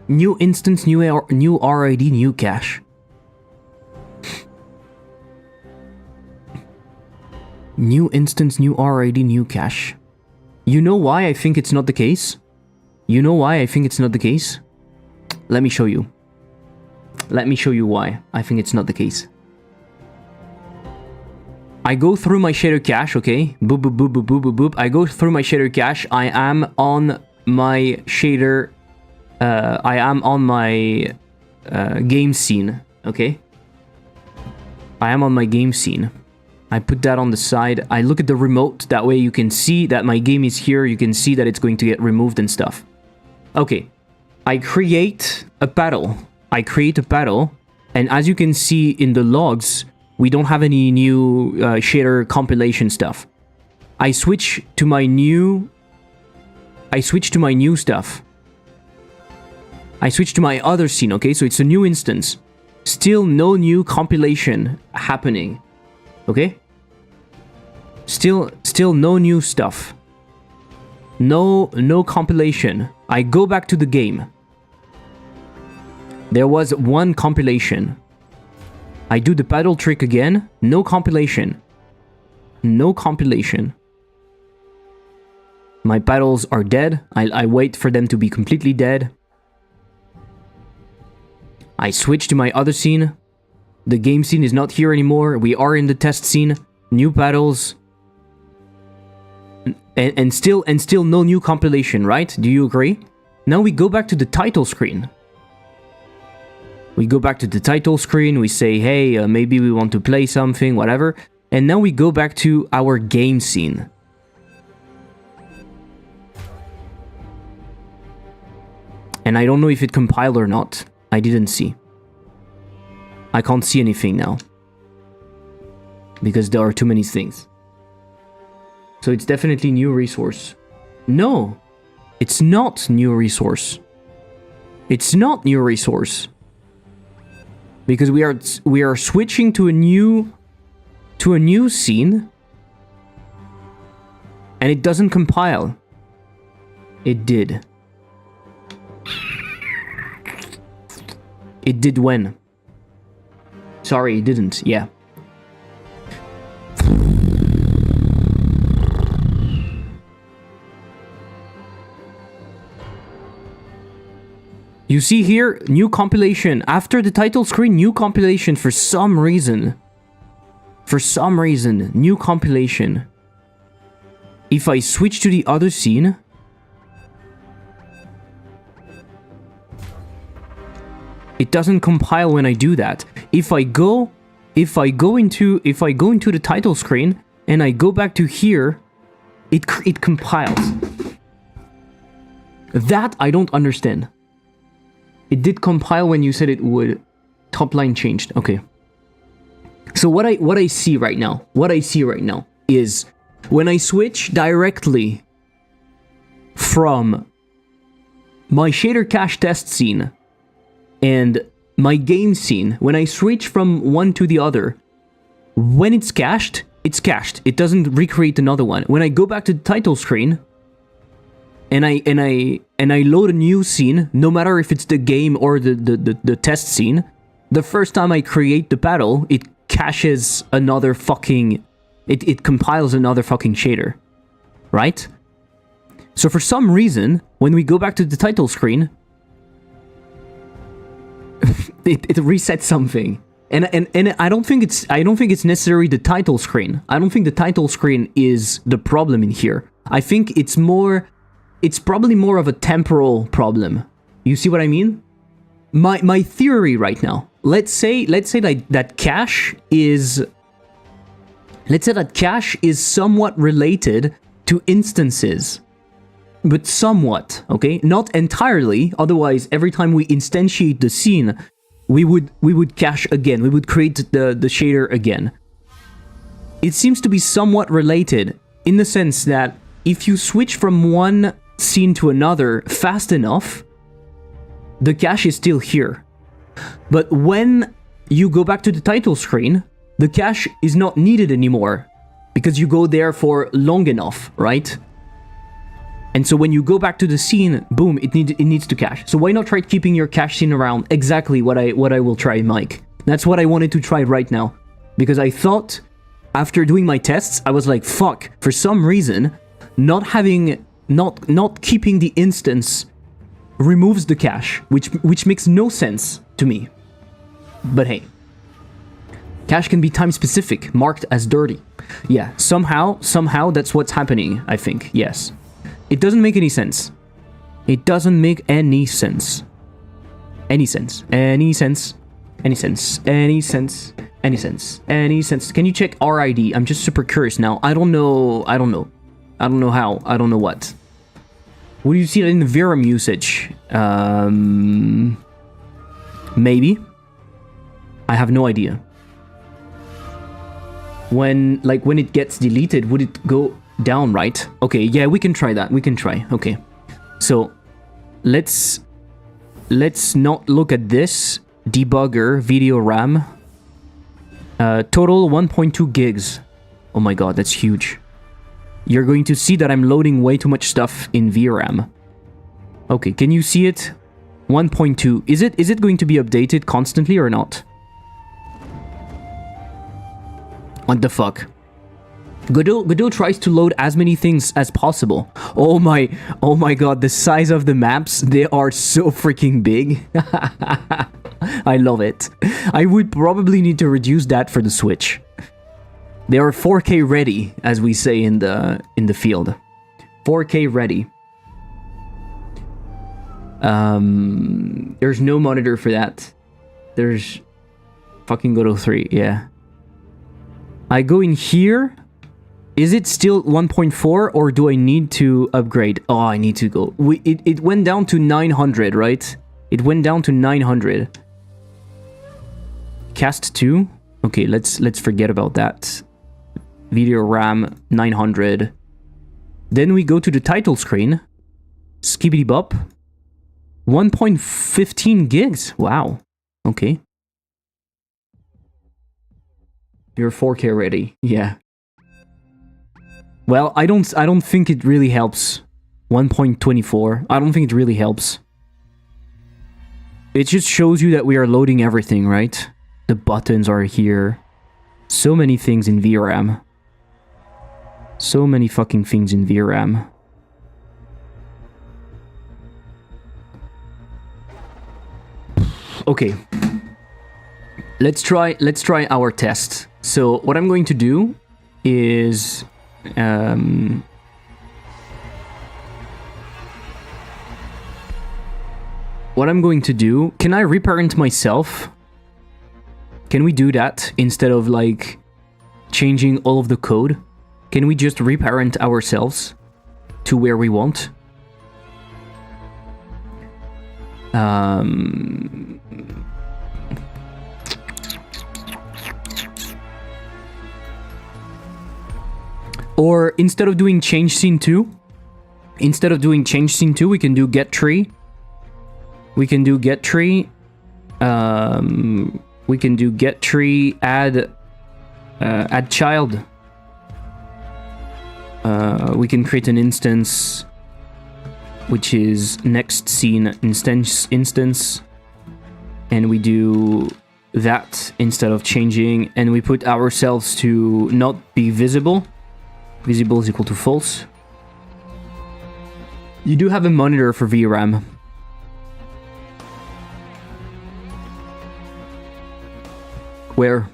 New instance, new RID, new cache. New instance, new RID, new cache. You know why I think it's not the case? You know why I think it's not the case? Let me show you. Let me show you why I think it's not the case. I go through my shader cache, okay? Boop, boop, boop, boop, boop, boop, boop. I go through my shader cache. I am on my shader... I am on my game scene, okay? I am on my game scene. I put that on the side. I look at the remote. That way you can see that my game is here. You can see that it's going to get removed and stuff. Okay. I create a paddle. And as you can see in the logs, we don't have any new shader compilation stuff. I switch to my new stuff. I switch to my other scene, okay? So it's a new instance. Still no new compilation happening. Okay? Still no new stuff. No compilation. I go back to the game. There was one compilation. I do the paddle trick again. No compilation. No compilation. My paddles are dead. I wait for them to be completely dead. I switch to my other scene. The game scene is not here anymore. We are in the test scene. New paddles. And still no new compilation, right? Do you agree? Now we go back to the title screen. We go back to the title screen, we say, hey, maybe we want to play something, whatever. And now we go back to our game scene. And I don't know if it compiled or not. I didn't see. I can't see anything now. Because there are too many things. So it's definitely new resource. No, it's not new resource. It's not new resource. Because we are switching to a new scene. And it doesn't compile. It did. It did when? Sorry, it didn't. Yeah. You see here, new compilation. After the title screen, new compilation for some reason. For some reason, new compilation. If I switch to the other scene... It doesn't compile when I do that. If I go into the title screen and I go back to here, it compiles. That I don't understand. It did compile when you said it would. Top line changed. Okay. So what I see right now is when I switch directly from my shader cache test scene and my game scene, when I switch from one to the other, when it's cached, it's cached. It doesn't recreate another one. When I go back to the title screen and I load a new scene, no matter if it's the game or the test scene, the first time I create the battle, it caches another fucking... It compiles another fucking shader. Right? So for some reason, when we go back to the title screen, it resets something. And I don't think it's necessarily the title screen. I don't think the title screen is the problem in here. I think it's probably more of a temporal problem. You see what I mean? My theory right now. Let's say that cache is... Let's say that cache is somewhat related to instances. But somewhat, okay? Not entirely, otherwise every time we instantiate the scene, we would cache again. We would create the shader again. It seems to be somewhat related in the sense that if you switch from one scene to another fast enough, the cache is still here. But when you go back to the title screen, the cache is not needed anymore because you go there for long enough, right? And so when you go back to the scene, boom, it needs to cache. So why not try keeping your cache scene around? Exactly what I will try, Mike. That's what I wanted to try right now. Because I thought, after doing my tests, I was like, fuck, for some reason, not keeping the instance removes the cache, which makes no sense to me. But hey. Cache can be time specific, marked as dirty. Yeah, somehow that's what's happening, I think, yes. It doesn't make any sense. It doesn't make any sense. Any sense. Any sense. Any sense. Any sense. Any sense. Any sense. Can you check RID? I'm just super curious now. I don't know how. I don't know what. Would you see that in the Verum usage? Maybe. I have no idea. When it gets deleted, would it go down, right? Okay, yeah, we can try that. We can try. Okay. So, let's not look at this. Debugger, video RAM. Total 1.2 gigs. Oh my god, that's huge. You're going to see that I'm loading way too much stuff in VRAM. Okay, can you see it? 1.2. Is it going to be updated constantly or not? What the fuck? Godot tries to load as many things as possible. Oh my god, the size of the maps, they are so freaking big. I love it. I would probably need to reduce that for the Switch. They are 4K ready, as we say in the field. 4K ready. There's no monitor for that. There's fucking Godot 3, yeah. I go in here. Is it still 1.4 or do I need to upgrade? Oh, I need to go. It went down to 900, right? It went down to 900. Cast 2? Okay, let's forget about that. Video RAM 900. Then we go to the title screen. Skibbity bop. 1.15 gigs. Wow. Okay. You're 4K ready. Yeah. Well, I don't think it really helps. 1.24. I don't think it really helps. It just shows you that we are loading everything, right? The buttons are here. So many things in VRAM. So many fucking things in VRAM. Okay. Let's try our test. So what I'm going to do is what I'm going to do, can I reparent myself? Can we do that instead of like changing all of the code? Can we just reparent ourselves to where we want? Or instead of doing change scene 2, we can do get tree. We can do get tree. We can do get tree, add child. We can create an instance, which is next scene instance, and we do that instead of changing, and we put ourselves to not be visible. Visible is equal to false. You do have a monitor for VRAM. Where?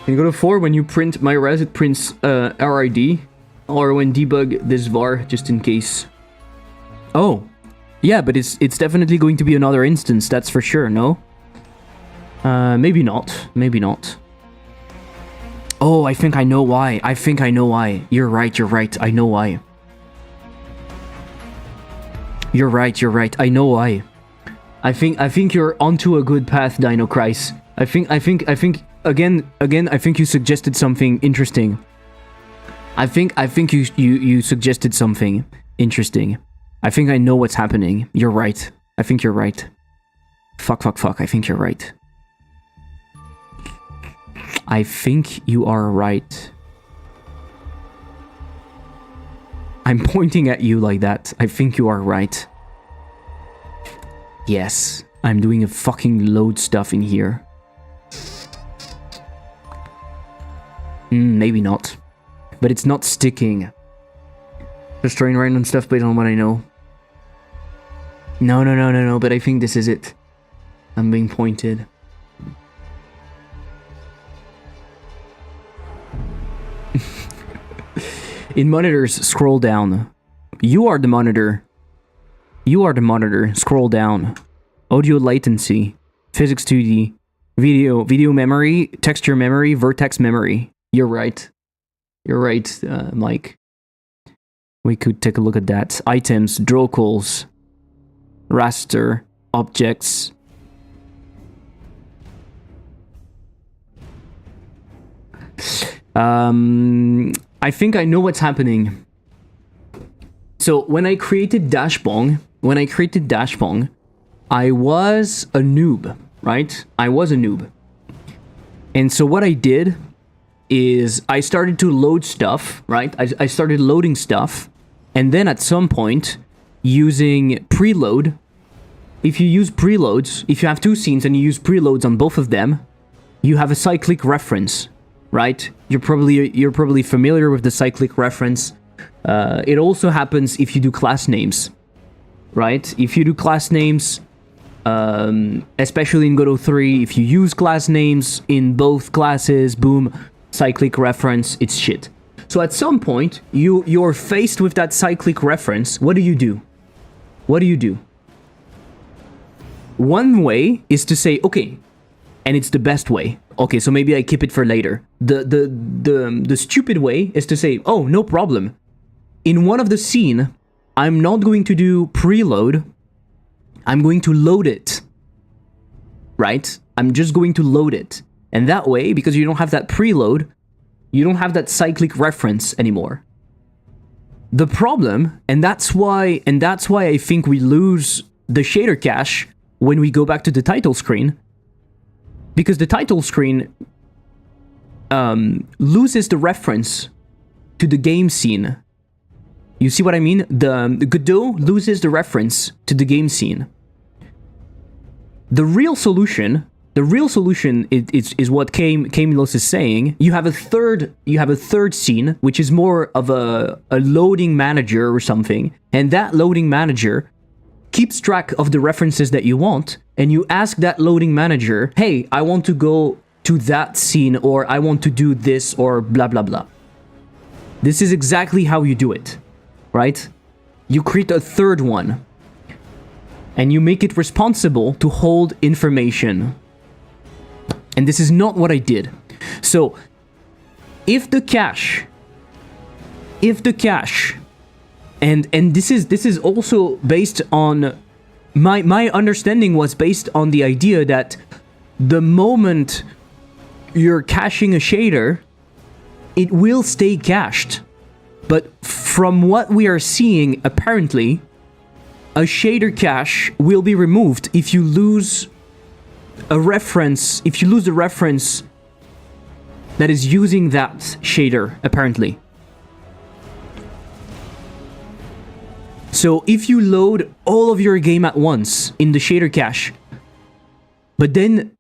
In Godot 4, when you print myres, it prints RID, or when debug this var, just in case. Oh, yeah, but it's definitely going to be another instance, that's for sure, no? Maybe not, maybe not. Oh, I think I know why. You're right, I know why. You're right, I know why. I think you're onto a good path, Dino Christ. I think again, I think you suggested something interesting. I think you suggested something interesting. I think I know what's happening. You're right. I think you're right. Fuck. I think you're right. I think you are right. I'm pointing at you like that. I think you are right. Yes, I'm doing a fucking load stuff in here. Maybe not. But it's not sticking. Just throwing random stuff based on what I know. No, but I think this is it. I'm being pointed. In monitors, scroll down. You are the monitor. Scroll down. Audio latency. Physics 2D. Video memory. Texture memory. Vertex memory. You're right. Mike. We could take a look at that. Items. Draw calls. Raster. Objects. I think I know what's happening. So when I created Dashpong, I was a noob, right? I was a noob. And so what I did is I started to load stuff, right? I started loading stuff. And then at some point, using preload, if you use preloads, if you have two scenes and you use preloads on both of them, you have a cyclic reference, right? You're probably familiar with the cyclic reference. It also happens if you do class names, right? If you do class names, especially in Godot 3, if you use class names in both classes, boom, cyclic reference, it's shit. So at some point, you're faced with that cyclic reference. What do you do? What do you do? One way is to say, okay, and it's the best way. Okay, so maybe I keep it for later. The stupid way is to say, oh, no problem. In one of the scene, I'm not going to do preload. I'm going to load it. Right? I'm just going to load it. And that way, because you don't have that preload, you don't have that cyclic reference anymore. The problem, and that's why I think we lose the shader cache when we go back to the title screen, because the title screen loses the reference to the game scene. You see what I mean? The Godot loses the reference to the game scene. The real solution is what Kamilos is saying. You have a third scene, which is more of a loading manager or something, and that loading manager keeps track of the references that you want, and you ask that loading manager, hey, I want to go to that scene, or I want to do this, or blah blah blah. This is exactly how you do it, right? You create a third one, and you make it responsible to hold information. And this is not what I did. So, if the cache, and this is also based on my understanding was based on the idea that the moment you're caching a shader, it will stay cached. But from what we are seeing, apparently, a shader cache will be removed if you lose a reference, if you lose the reference that is using that shader, apparently. So if you load all of your game at once in the shader cache, but then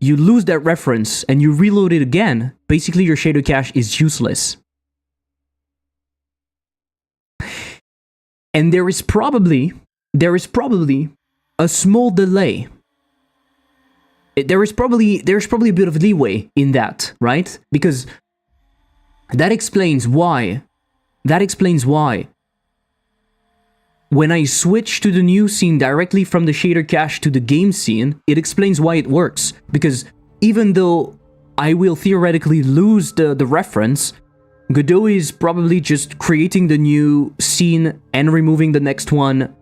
you lose that reference and you reload it again, basically your shader cache is useless. And there is probably a small delay. There's probably a bit of leeway in that, right? Because that explains why when I switch to the new scene directly from the shader cache to the game scene, it explains why it works. Because even though I will theoretically lose the reference, Godot is probably just creating the new scene and removing the next one.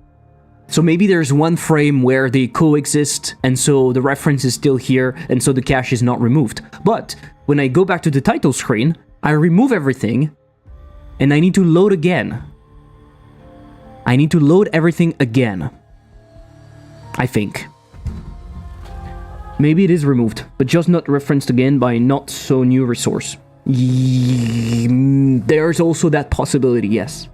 So maybe there's one frame where they coexist, and so the reference is still here, and so the cache is not removed. But when I go back to the title screen, I remove everything, and I need to load again. I need to load everything again. I think. Maybe it is removed, but just not referenced again by not so new resource. There's also that possibility, yes.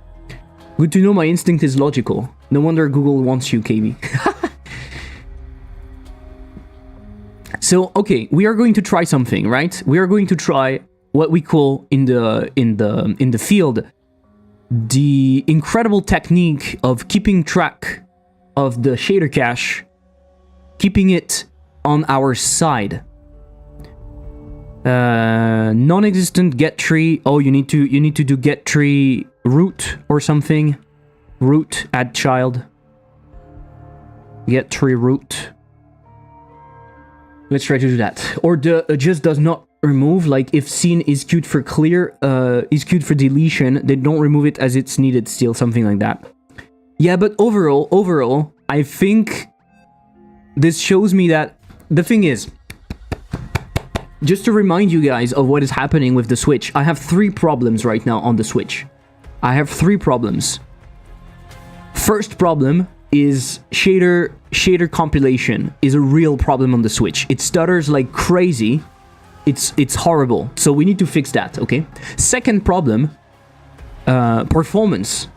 Good to know my instinct is logical. No wonder Google wants you, KB. So, okay, we are going to try something, right? We are going to try what we call in the field the incredible technique of keeping track of the shader cache, keeping it on our side. Non-existent get tree. Oh, you need to do get tree root or something. Root add child. Get tree root. Let's try to do that. Or the just does not remove. Like if scene is queued for clear, is queued for deletion, they don't remove it as it's needed still, something like that. Yeah, but overall, I think this shows me that the thing is, just to remind you guys of what is happening with the Switch, I have 3 problems right now on the Switch. I have 3 problems. First problem is shader compilation is a real problem on the Switch. It stutters like crazy. It's horrible. So we need to fix that, okay? Second problem, performance.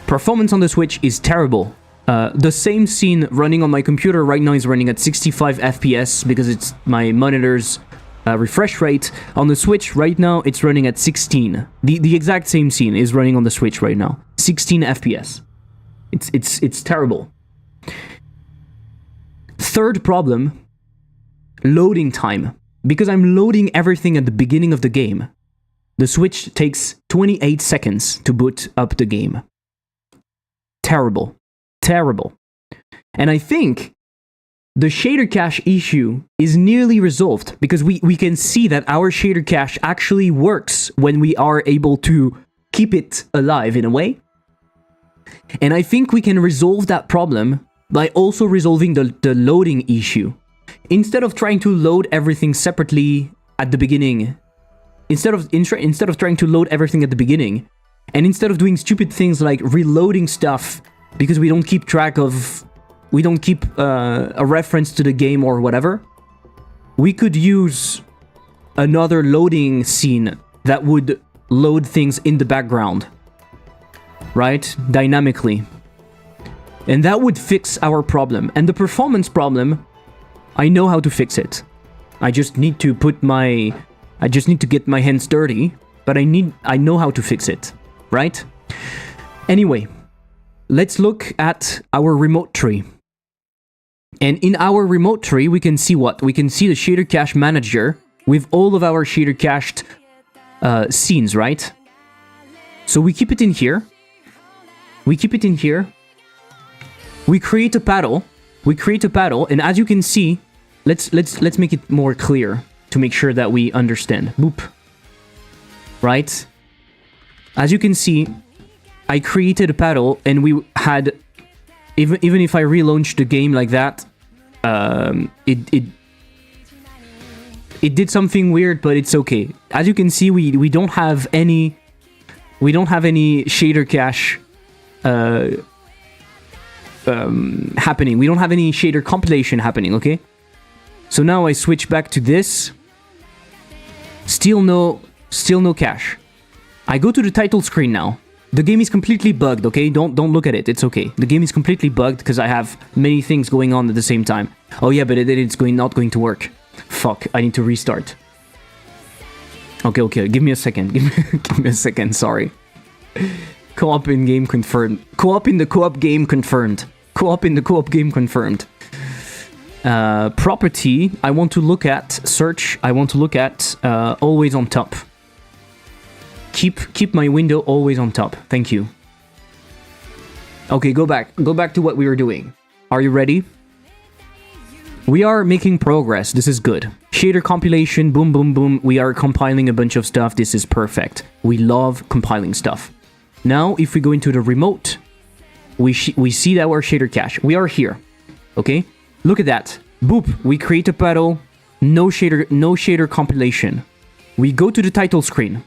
Performance on the Switch is terrible. The same scene running on my computer right now is running at 65 FPS because it's my monitor's refresh rate. On the Switch right now, it's running at 16. The exact same scene is running on the Switch right now. 16 FPS. It's terrible. Third problem, loading time. Because I'm loading everything at the beginning of the game. The Switch takes 28 seconds to boot up the game. Terrible. Terrible. And I think the shader cache issue is nearly resolved because we can see that our shader cache actually works when we are able to keep it alive in a way. And I think we can resolve that problem by also resolving the loading issue. Instead of trying to load everything separately at the beginning, instead of trying to load everything at the beginning, and instead of doing stupid things like reloading stuff because we don't keep a reference to the game or whatever, we could use another loading scene that would load things in the background, right? Dynamically. And that would fix our problem. And the performance problem, I know how to fix it. I just need to get my hands dirty, but I know how to fix it, right? Anyway, let's look at our remote tree. And in our remote tree, we can see what? We can see the shader cache manager with all of our shader cached scenes, right? So we keep it in here. We create a paddle. And as you can see, let's make it more clear to make sure that we understand. Boop. Right? As you can see, I created a paddle, and we had, even if I relaunched the game like that, it did something weird, but it's okay. As you can see, we don't have any shader cache happening. We don't have any shader compilation happening, okay? So now I switch back to this. Still no cache. I go to the title screen now. The game is completely bugged, okay? Don't look at it. It's okay. The game is completely bugged because I have many things going on at the same time. Oh yeah, but it's not going to work. Fuck, I need to restart. Okay. Give me a second. Give me a second, sorry. Co-op in game confirmed. Co-op in the co-op game confirmed. Co-op in the co-op game confirmed. Property, I want to look at search. I want to look at always on top. Keep my window always on top. Thank you. Okay, go back to what we were doing. Are you ready? We are making progress. This is good. Shader compilation, boom, boom, boom. We are compiling a bunch of stuff. This is perfect. We love compiling stuff. Now, if we go into the remote, we see that our shader cache. We are here. Okay? Look at that. Boop. We create a paddle. No shader compilation. We go to the title screen.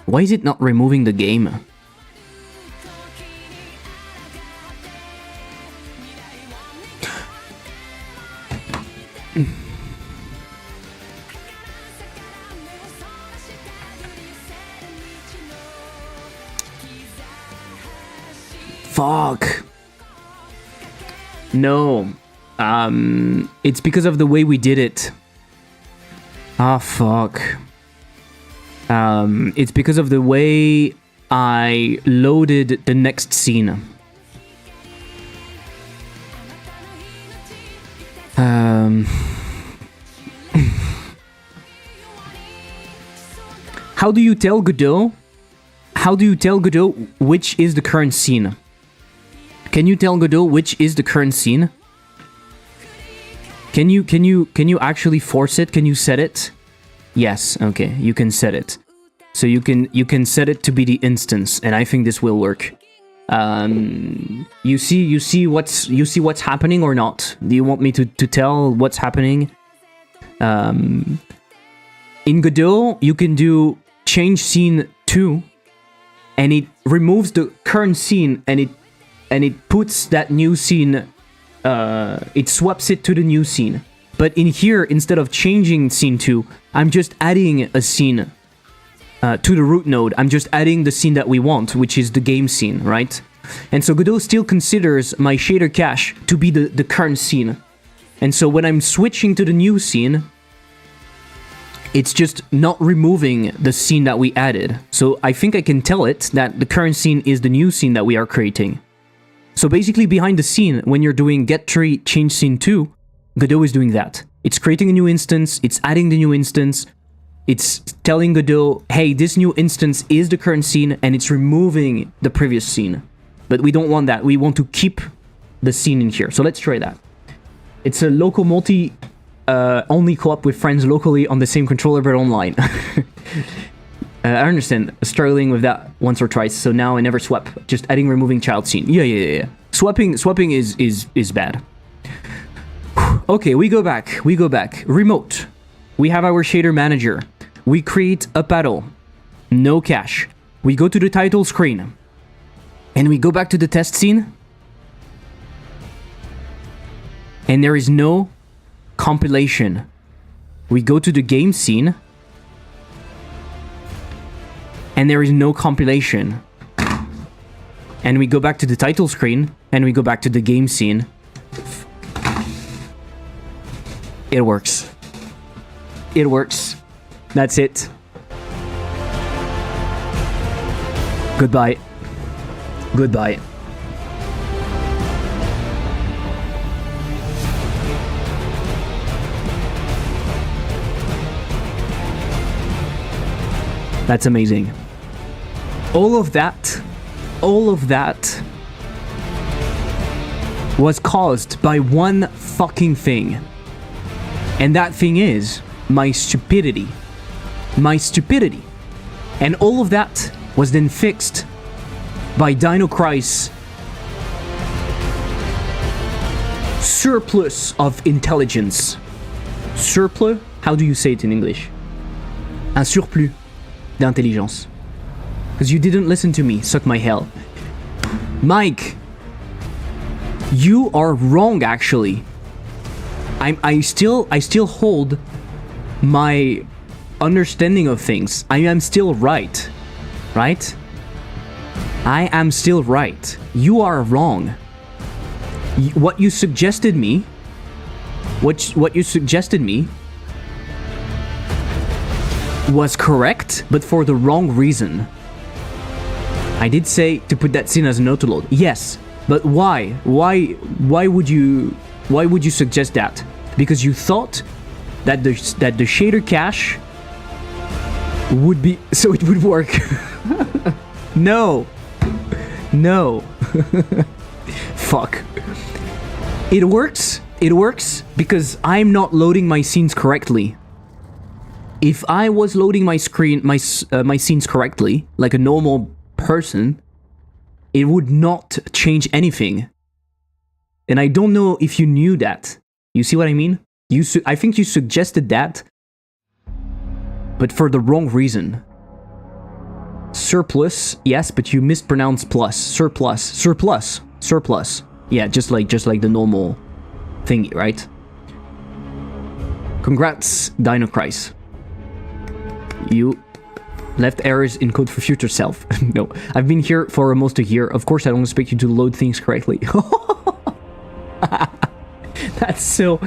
Why is it not removing the game? Fuck. No. It's because of the way we did it. Ah, fuck. It's because of the way I loaded the next scene. How do you tell Godot? How do you tell Godot which is the current scene? Can you tell Godot which is the current scene? Can you actually force it? Can you set it? Yes, okay, you can set it. So you can set it to be the instance, and I think this will work. You see what's happening or not? Do you want me to tell what's happening? In Godot, you can do change scene to, and it removes the current scene, and it puts that new scene. It swaps it to the new scene. But in here, instead of changing scene 2, I'm just adding a scene to the root node. I'm just adding the scene that we want, which is the game scene, right? And so Godot still considers my shader cache to be the current scene. And so when I'm switching to the new scene, it's just not removing the scene that we added. So I think I can tell it that the current scene is the new scene that we are creating. So basically behind the scene, when you're doing get tree change scene 2, Godot is doing that. It's creating a new instance, it's adding the new instance, it's telling Godot, hey, this new instance is the current scene, and it's removing the previous scene. But we don't want that. We want to keep the scene in here. So let's try that. It's a local multi only co-op with friends locally on the same controller but online. I understand struggling with that once or twice, so now I never swap. Just adding removing child scene. Yeah. Swapping is bad. Okay, we go back. Remote. We have our shader manager. We create a paddle. No cache. We go to the title screen. And we go back to the test scene. And there is no compilation. We go to the game scene. And there is no compilation. And we go back to the title screen. And we go back to the game scene. It works. It works. That's it. Goodbye. Goodbye. That's amazing. All of that was caused by one fucking thing. And that thing is my stupidity. My stupidity. And all of that was then fixed by Dino Crisis surplus of intelligence. Surplus? How do you say it in English? Un surplus d'intelligence. Because you didn't listen to me, suck my hell. Mike, you are wrong actually. I still hold my understanding of things. I am still right. Right? I am still right. You are wrong. What you suggested me was correct, but for the wrong reason. I did say to put that scene as an autoload. Yes, but why? Why would you suggest that? Because you thought that the shader cache would be so it would work. No. Fuck. It works because I'm not loading my scenes correctly. If I was loading my scenes correctly, like a normal person, it would not change anything. And I don't know if you knew that. You see what I mean? I think you suggested that, but for the wrong reason. Surplus, yes, but you mispronounced plus. Surplus. Yeah, just like the normal thingy, right? Congrats, Dino Crisis. You left errors in code for future self. No, I've been here for almost a year. Of course, I don't expect you to load things correctly. That's so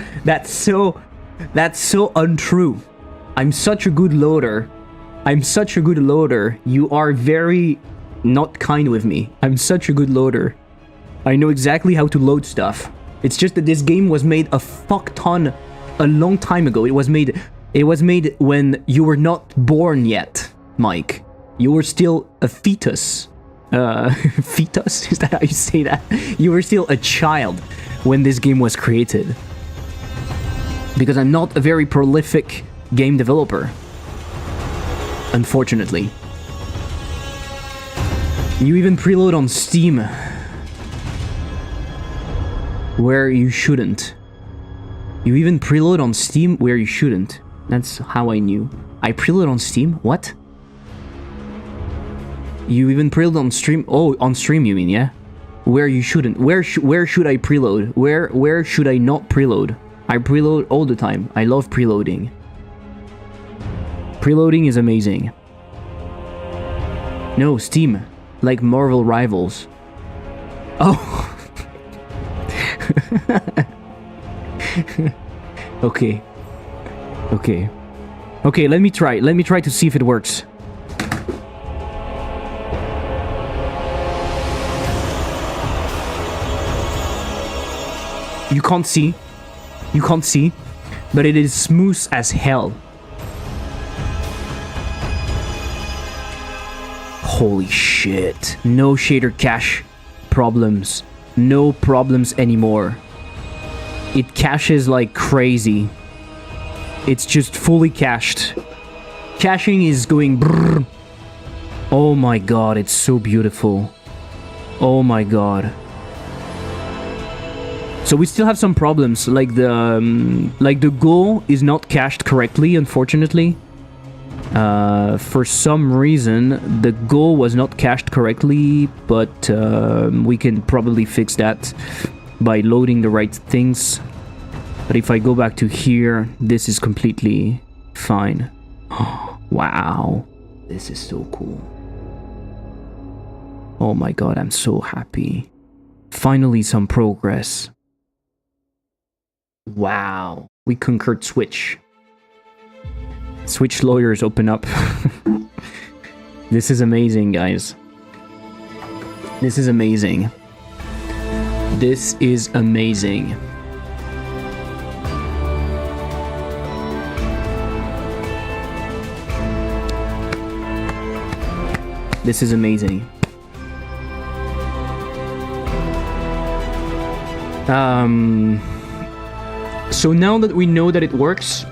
untrue. I'm such a good loader. You are very not kind with me. I'm such a good loader. I know exactly how to load stuff. It's just that this game was made a fuck ton a long time ago. It was made when you were not born yet, Mike. You were still a fetus. Fetus? Is that how you say that? You were still a child when this game was created. Because I'm not a very prolific game developer. Unfortunately. You even preload on Steam. Where you shouldn't. You even preload on Steam where you shouldn't. That's how I knew. I preload on Steam? What? You even preload on stream? Oh, on stream you mean, yeah? Where you shouldn't. Where should I preload? Where should I not preload? I preload all the time. I love preloading. Preloading is amazing. No, Steam. Like Marvel Rivals. Oh. Okay. Okay, let me try to see if it works. You can't see. You can't see. But it is smooth as hell. Holy shit. No shader cache problems. No problems anymore. It caches like crazy. It's just fully cached. Caching is going brrr. Oh my god, it's so beautiful. Oh my god. So we still have some problems, like the goal is not cached correctly, unfortunately. For some reason, the goal was not cached correctly, but we can probably fix that by loading the right things. But if I go back to here, this is completely fine. Wow, this is so cool. Oh my god, I'm so happy. Finally some progress. Wow, we conquered Switch. Switch lawyers open up. This is amazing, guys. This is amazing. This is amazing. This is amazing. So now that we know that it works,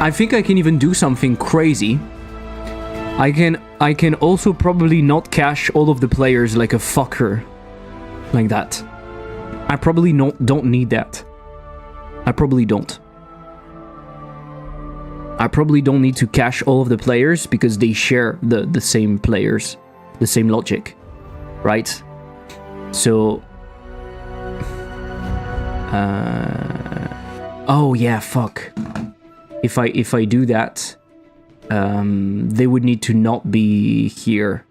I think I can even do something crazy. I can also probably not cache all of the players like a fucker. Like that. I probably don't need that. I probably don't. I probably don't need to cache all of the players because they share the same players, the same logic, right? So, oh yeah, fuck. If I do that, they would need to not be here.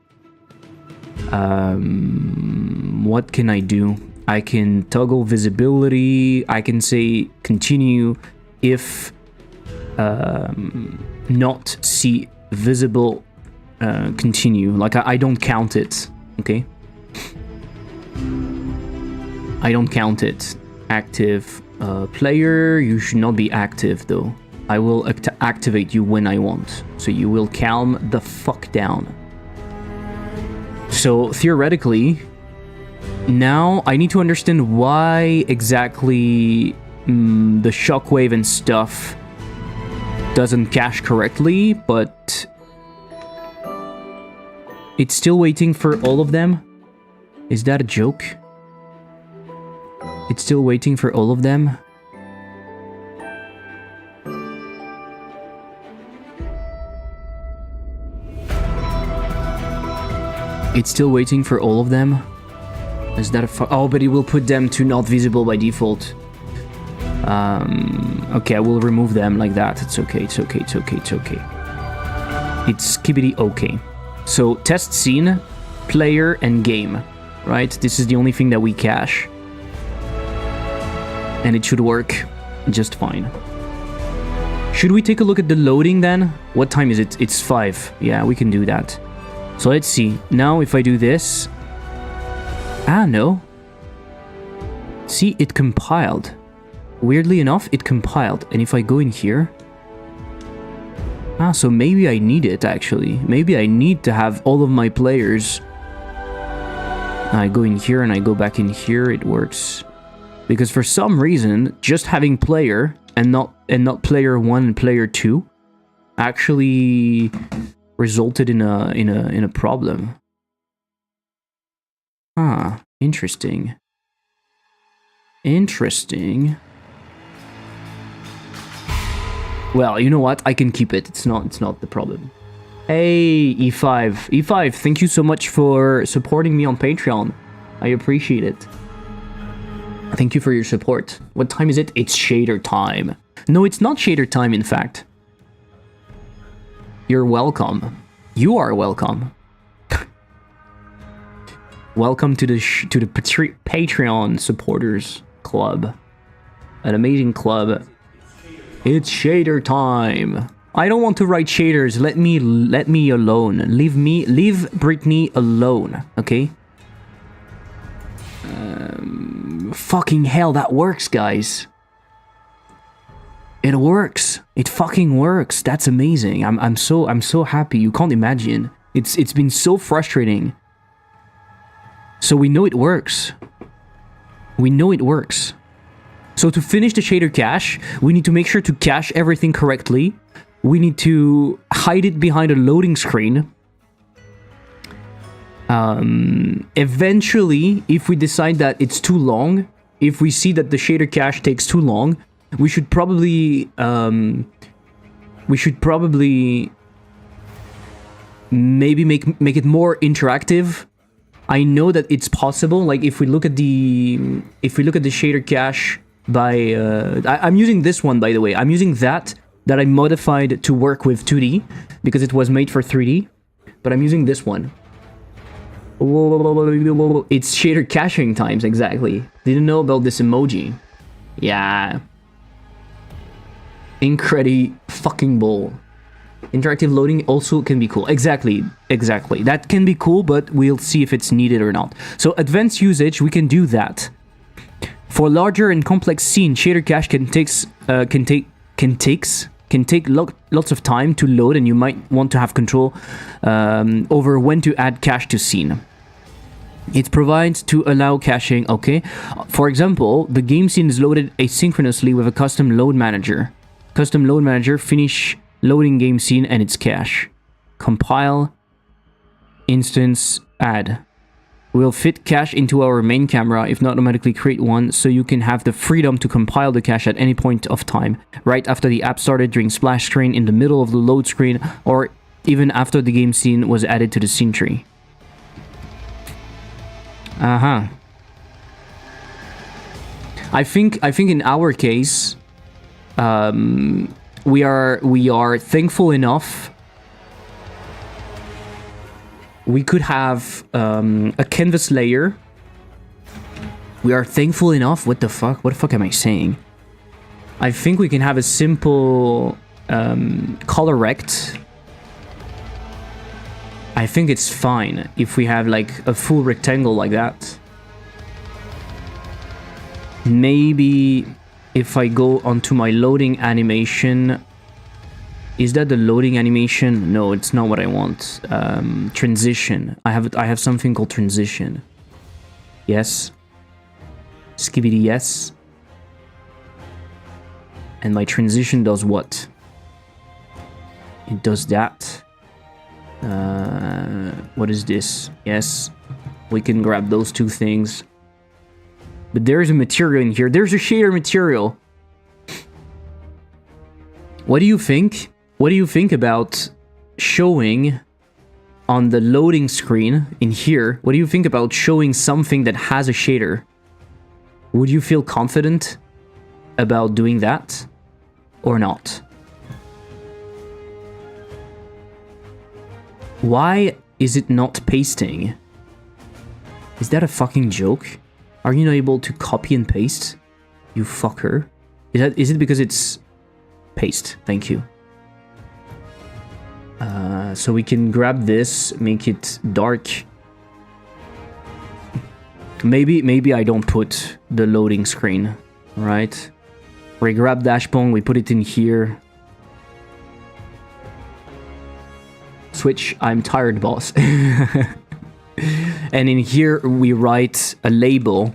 What can I do? I can toggle visibility. I can say continue if not see visible continue. Like I don't count it. Okay. I don't count it. Active player. You should not be active though. I will activate you when I want. So you will calm the fuck down. So theoretically, now I need to understand why exactly the shockwave and stuff doesn't cache correctly, but it's still waiting for all of them. Is that a joke? It's still waiting for all of them. It's still waiting for all of them. Is that a oh, but it will put them to not visible by default. Okay, I will remove them like that. It's okay, it's okay, it's okay, it's okay. It's skibbity okay. So, test scene, player, and game. Right? This is the only thing that we cache. And it should work just fine. Should we take a look at the loading then? What time is it? It's 5. Yeah, we can do that. So let's see. Now if I do this... Ah, no. See, it compiled. Weirdly enough, it compiled. And if I go in here... Ah, so maybe I need it, actually. Maybe I need to have all of my players. I go in here and I go back in here, it works. Because for some reason, just having player and not player 1 and player 2 actually resulted in a problem. Ah, interesting. Interesting. Well, you know what? I can keep it. It's not the problem. Hey, E5. E5, thank you so much for supporting me on Patreon. I appreciate it. Thank you for your support. What time is it? It's shader time. No, it's not shader time, in fact. You're welcome. You are welcome. Welcome to the Patreon supporters club. An amazing club. It's shader time. I don't want to write shaders. Let me alone. Leave Brittany alone, okay? Fucking hell, that works, guys. It works. It fucking works. That's amazing. I'm so happy. You can't imagine. It's been so frustrating. So we know it works. We know it works. So to finish the shader cache, we need to make sure to cache everything correctly. We need to hide it behind a loading screen. Eventually, if we decide that it's too long, if we see that the shader cache takes too long, we should probably maybe make it more interactive. I know that it's possible. Like if we look at the shader cache by I'm using this one, by the way. I'm using that I modified to work with 2D because it was made for 3D, but I'm using this one. It's shader caching times, exactly. Didn't know about this emoji. Yeah. Incredi fucking bull. Interactive loading also can be cool. Exactly. That can be cool, but we'll see if it's needed or not. So advanced usage, we can do that. For larger and complex scene, shader cache can take lots of time to load, and you might want to have control over when to add cache to scene. It provides to allow caching, okay. For example, the game scene is loaded asynchronously with a custom load manager. Custom load manager, finish loading game scene and its cache. Compile, instance, add. We'll fit cache into our main camera, if not automatically create one, so you can have the freedom to compile the cache at any point of time, right after the app started, during splash screen, in the middle of the load screen, or even after the game scene was added to the scene tree. I think in our case, we are thankful enough. We could have a canvas layer. We are thankful enough. What the fuck? What the fuck am I saying? I think we can have a simple color rect. I think it's fine if we have like a full rectangle like that. Maybe if I go onto my loading animation, is that the loading animation? No, it's not what I want. Transition. I have something called transition. Yes. Skibidi yes. And my transition does what? It does that. What is this? Yes. We can grab those two things. But there's a material in here. There's a shader material. What do you think? What do you think about showing on the loading screen in here? What do you think about showing something that has a shader? Would you feel confident about doing that or not? Why is it not pasting? Is that a fucking joke? Are you not able to copy and paste? You fucker. Is it because it's paste? Thank you. So we can grab this, make it dark. Maybe I don't put the loading screen, right? We grab Dashpong, we put it in here. Switch, I'm tired, boss. And in here we write a label.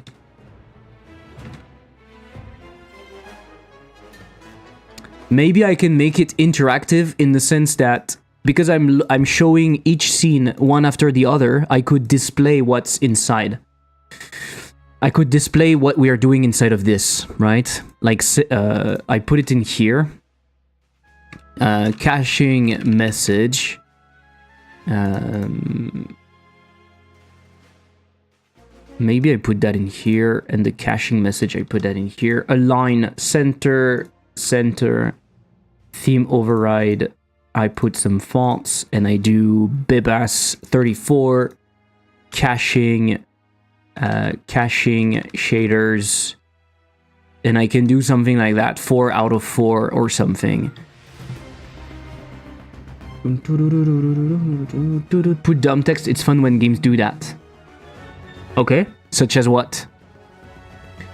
Maybe I can make it interactive in the sense that because I'm showing each scene one after the other, I could display what's inside. I could display what we are doing inside of this, right? Like I put it in here. Caching message. Maybe I put that in here, and the caching message I put that in here. Align center, theme override. I put some fonts, and I do Bibas 34, caching shaders, and I can do something like that, 4 out of 4 or something. Put dumb text. It's fun when games do that. Okay, such as what?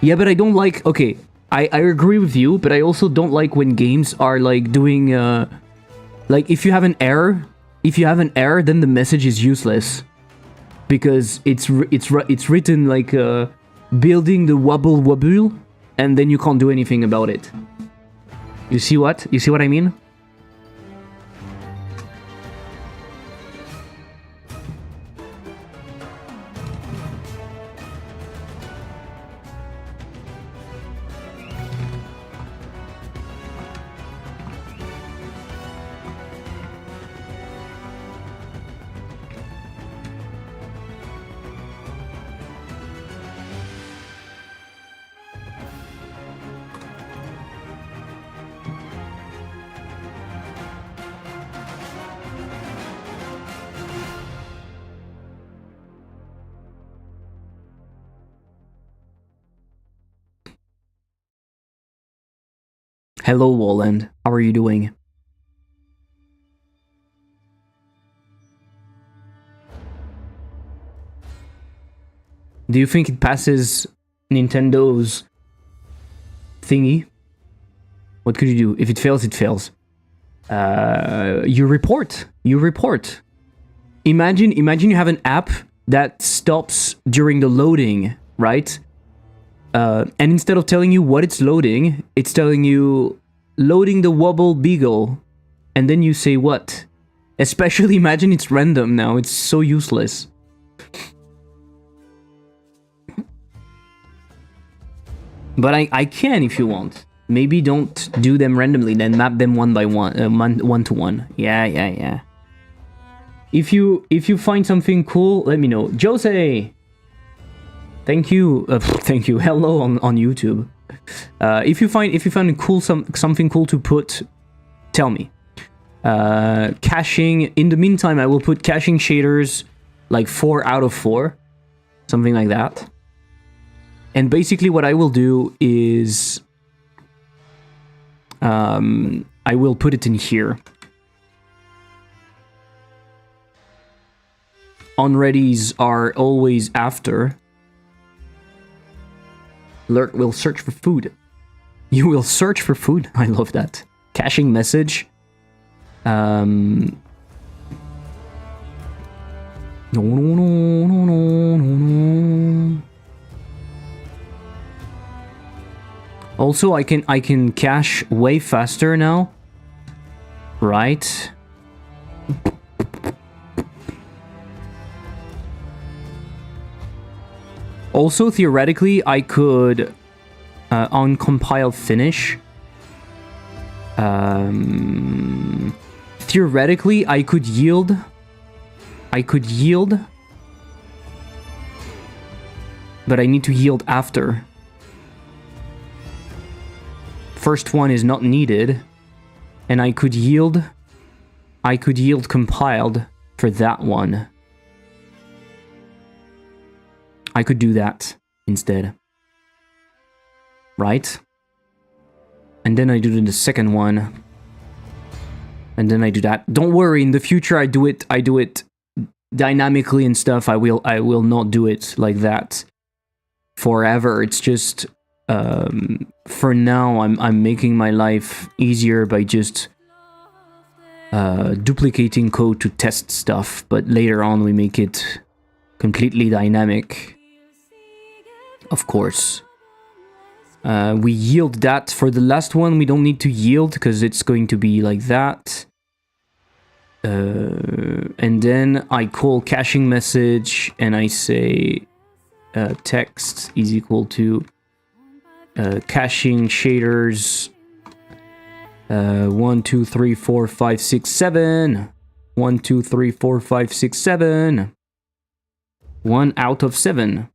Yeah, but I don't like... Okay, I agree with you, but I also don't like when games are like doing... like if you have an error, then the message is useless. Because it's written like building the wobble wobble, and then you can't do anything about it. You see what? You see what I mean? Hello, Walland. How are you doing? Do you think it passes Nintendo's thingy? What could you do? If it fails, it fails. You report. You report. Imagine you have an app that stops during the loading, right? And instead of telling you what it's loading, it's telling you loading the wobble beagle, and then you say what? Especially imagine it's random now. It's so useless. But I can if you want. Maybe don't do them randomly, then map them one by one, one to one. Yeah. If you find something cool, let me know. Jose, thank you. Thank you. Hello on YouTube. If you find cool something cool to put, tell me. Caching. In the meantime, I will put caching shaders like 4 out of 4, something like that. And basically, what I will do is, I will put it in here. Unreadies are always after. Lurk will search for food. You will search for food. I love that. Caching message. No. Also, I can cache way faster now. Right? Also, theoretically, I could on compile finish. Theoretically, I could yield. But I need to yield after. First one is not needed, and I could yield compiled for that one. I could do that instead. Right? And then I do the second one. And then I do that. Don't worry, in the future I do it dynamically and stuff. I will not do it like that forever. It's just for now I'm making my life easier by just duplicating code to test stuff, but later on we make it completely dynamic. Of course. We yield that. For the last one, we don't need to yield because it's going to be like that. And then I call caching message and I say text is equal to caching shaders 1, 2, 3, 4, 5, 6, 7. 1, 2, 3, 4, 5, 6, 7. 1 out of 7.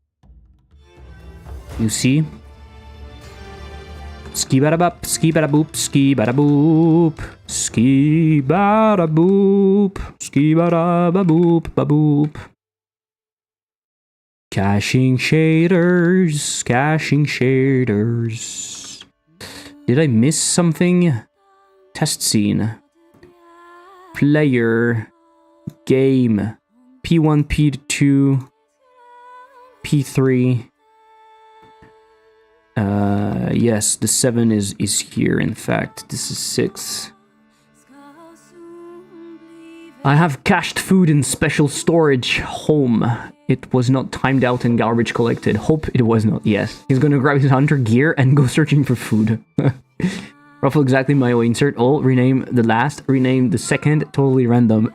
You see? Ski bada bop, ski bada boop, ski bada boop, ski bada boop, ski bada ba boop, ba boop. Caching shaders, caching shaders. Did I miss something? Test scene. Player. Game. P1, P2, P3. Yes, the 7 is here, in fact. This is 6. I have cached food in special storage home. It was not timed out and garbage collected. Hope it was not. Yes. He's gonna grab his hunter gear and go searching for food. Ruffle exactly my own insert. All rename the last, rename the second, totally random.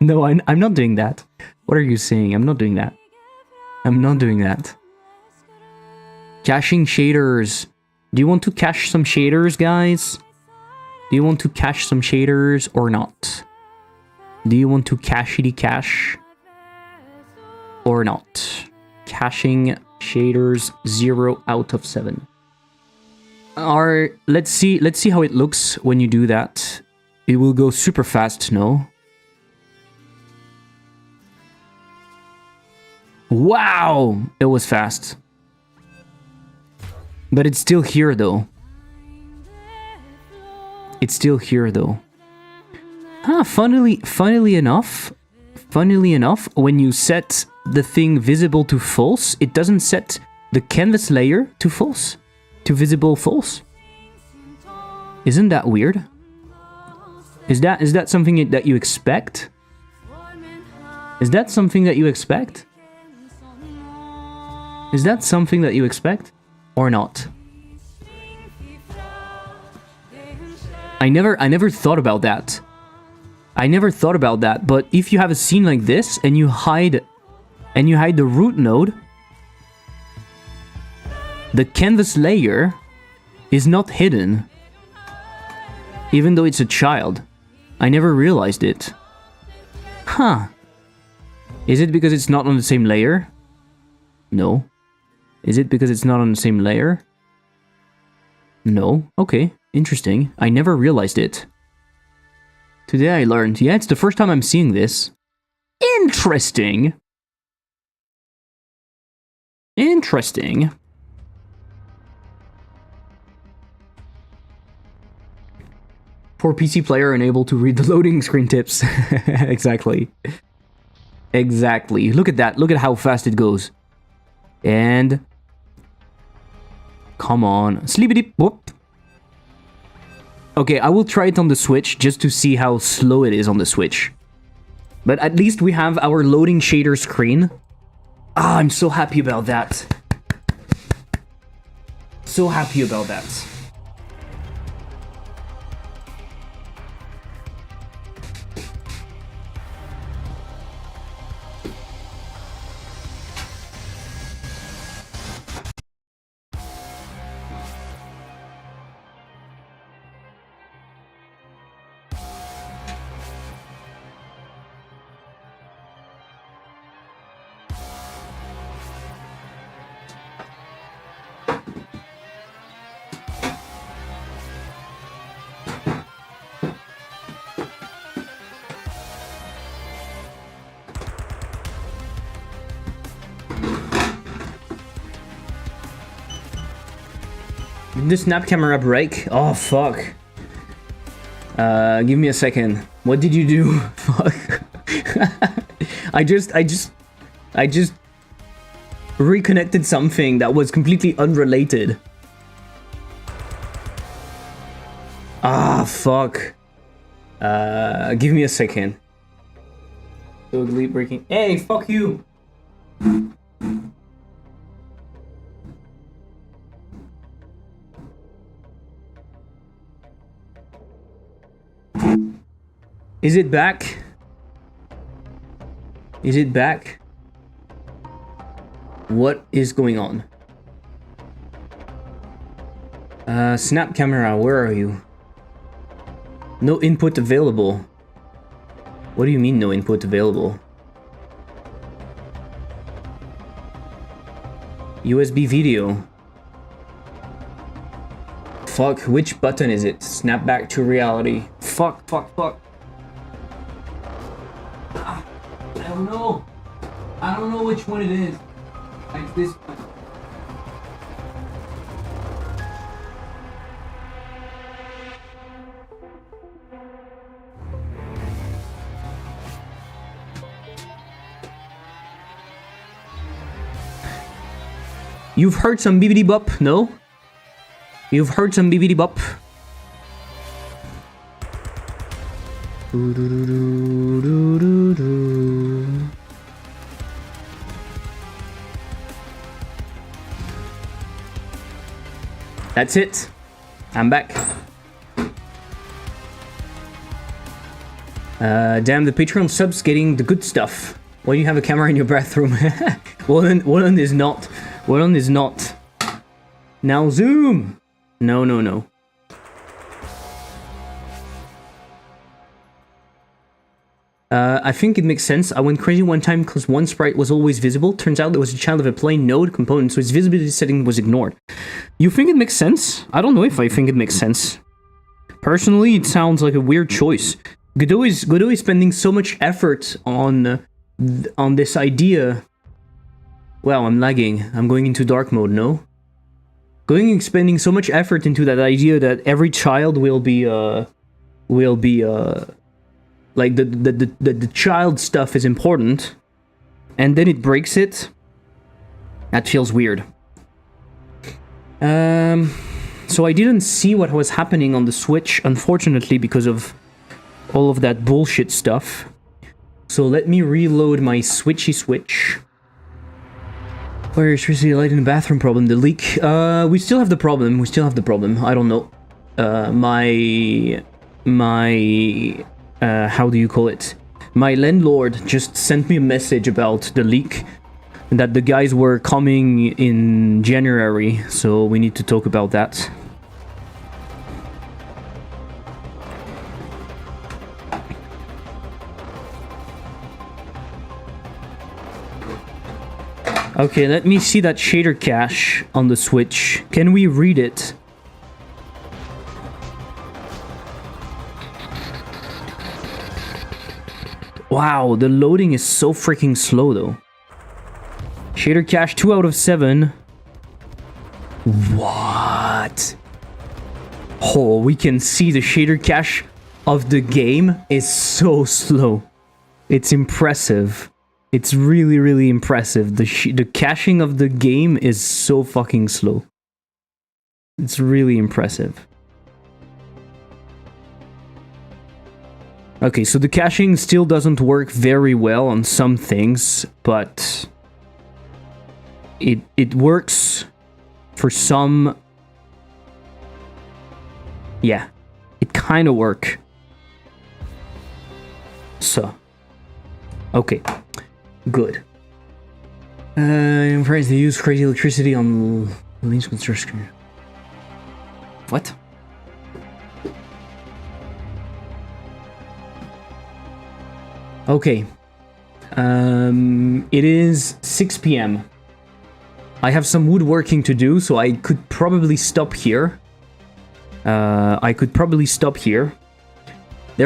No, I'm not doing that. What are you saying? I'm not doing that. I'm not doing that. Caching shaders. Do you want to cache some shaders, guys? Do you want to cache some shaders or not? Do you want to cachity cache or not? Caching shaders 0 out of 7. Let's see how it looks when you do that. It will go super fast, no? Wow! It was fast. But it's still here though. It's still here though. Funnily enough, when you set the thing visible to false, it doesn't set the canvas layer to false, to visible false. Isn't that weird? Is that something that you expect? Is that something that you expect? Is that something that you expect or not? I never thought about that. I never thought about that, but if you have a scene like this and you hide the root node, the canvas layer is not hidden, even though it's a child. I never realized it. Huh. Is it because it's not on the same layer? No. Is it because it's not on the same layer? No. Okay. Interesting. I never realized it. Today I learned. Yeah, it's the first time I'm seeing this. Interesting. Interesting. For PC player unable to read the loading screen tips. Exactly. Exactly. Look at that. Look at how fast it goes. And... come on. Sleepity whoop. Okay, I will try it on the Switch just to see how slow it is on the Switch. But at least we have our loading shader screen. Ah, I'm so happy about that. So happy about that. Did the snap camera break? Oh, fuck. Give me a second. What did you do? Fuck. I just reconnected something that was completely unrelated. Ah, fuck. Give me a second. Ugly breaking. Hey, fuck you! Is it back? Is it back? What is going on? Snap camera, where are you? No input available. What do you mean no input available? USB video. Fuck, which button is it? Snap back to reality. Fuck. I don't know. I don't know which one it is. Like this one. You've heard some bibbidi bop, no? You've heard some bibbidi bop. That's it. I'm back. Damn, the Patreon subs getting the good stuff. Why do you have a camera in your bathroom? One is not. One is not. Now zoom. No, no, no. I think it makes sense. I went crazy one time because one sprite was always visible. Turns out there was a child of a plain node component, so its visibility setting was ignored. You think it makes sense? I don't know if I think it makes sense. Personally, it sounds like a weird choice. Godot is spending so much effort on this idea. Wow, I'm lagging. I'm going into dark mode, no? Spending so much effort into that idea that every child will be like the child stuff is important, and then it breaks it. That feels weird. So I didn't see what was happening on the Switch, unfortunately, because of all of that bullshit stuff. So let me reload my switchy switch. Where is Tracy light in the bathroom problem? The leak. We still have the problem. I don't know. How do you call it? My landlord just sent me a message about the leak, and that the guys were coming in January, so we need to talk about that. Okay, let me see that shader cache on the Switch. Can we read it? Wow, the loading is so freaking slow though. Shader cache 2 out of 7. What? Oh, we can see the shader cache of the game is so slow. It's impressive. It's really, really impressive. The caching of the game is so fucking slow. It's really impressive. Okay, so the caching still doesn't work very well on some things, but it works for some. Yeah, it kind of works. So, okay, good. I'm afraid they use crazy electricity on Lean's construction. What? Okay. It is 6 p.m. I have some woodworking to do, so I could probably stop here. There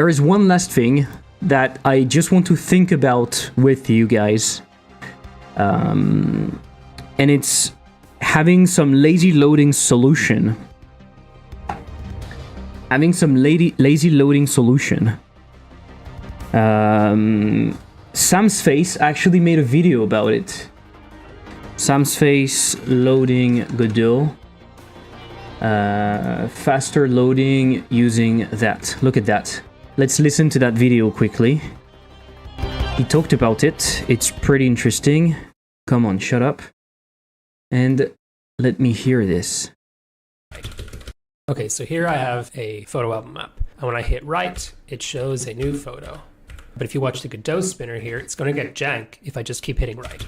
is one last thing that I just want to think about with you guys. And it's having some lazy loading solution. Sam's Face actually made a video about it. Sam's Face loading Godot. Faster loading using that. Look at that. Let's listen to that video quickly. He talked about it. It's pretty interesting. Come on, shut up. And let me hear this. Okay, so here I have a photo album app. And when I hit right, it shows a new photo. But if you watch the Godot spinner here, it's going to get jank if I just keep hitting right.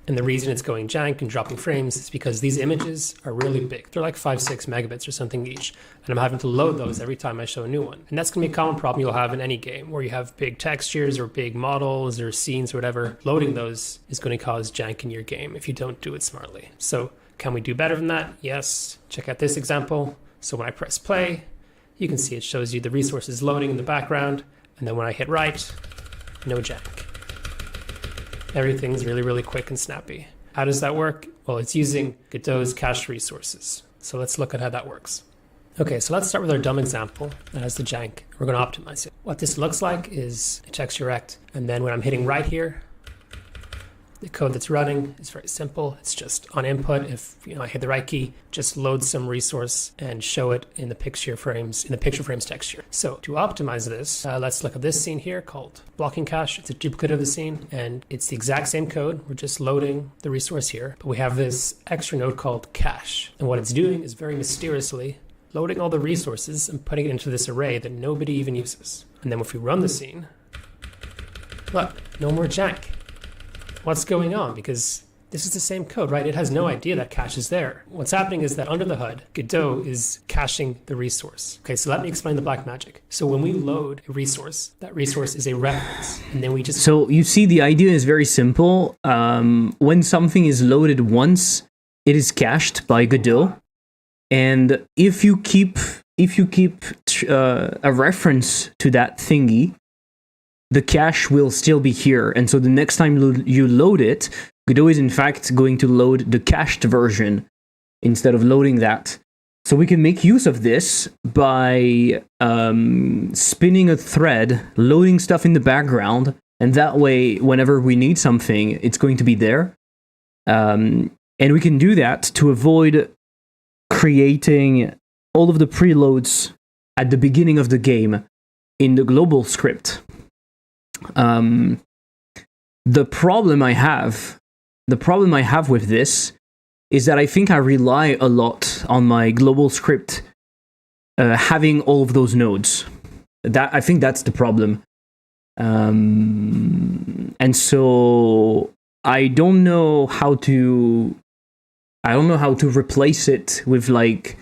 And the reason it's going jank and dropping frames is because these images are really big. They're like 5-6 megabits or something each. And I'm having to load those every time I show a new one. And that's going to be a common problem you'll have in any game where you have big textures or big models or scenes or whatever. Loading those is going to cause jank in your game if you don't do it smartly. So can we do better than that? Yes. Check out this example. So when I press play, you can see it shows you the resources loading in the background. And then when I hit right, no jank. Everything's really, really quick and snappy. How does that work? Well, it's using Godot's cache resources. So let's look at how that works. Okay, so let's start with our dumb example that has the jank. We're going to optimize it. What this looks like is a texture rect. And then when I'm hitting right here, The code that's running is very simple. It's just on input. If I hit the right key, just load some resource and show it in the picture frames texture. So to optimize this, let's look at this scene here called blocking cache. It's a duplicate of the scene, and it's the exact same code. We're just loading the resource here, but we have this extra node called cache, and what it's doing is very mysteriously loading all the resources and putting it into this array that nobody even uses. And then if we run the scene, look, no more jank. What's going on? Because this is the same code, right? It has no idea that cache is there. What's happening is that under the hood, Godot is caching the resource. Okay, so let me explain the black magic. So when we load a resource, that resource is a reference, and then we just... So you see, the idea is very simple. When something is loaded once, it is cached by Godot, and if you keep a reference to that thingy, the cache will still be here, and so the next time you load it, Godot is in fact going to load the cached version instead of loading that. So we can make use of this by spinning a thread, loading stuff in the background, and that way, whenever we need something, it's going to be there. And we can do that to avoid creating all of the preloads at the beginning of the game in the global script. The problem I have with this is that I think I rely a lot on my global script having all of those nodes. I think that's the problem. And so I don't know how to replace it with like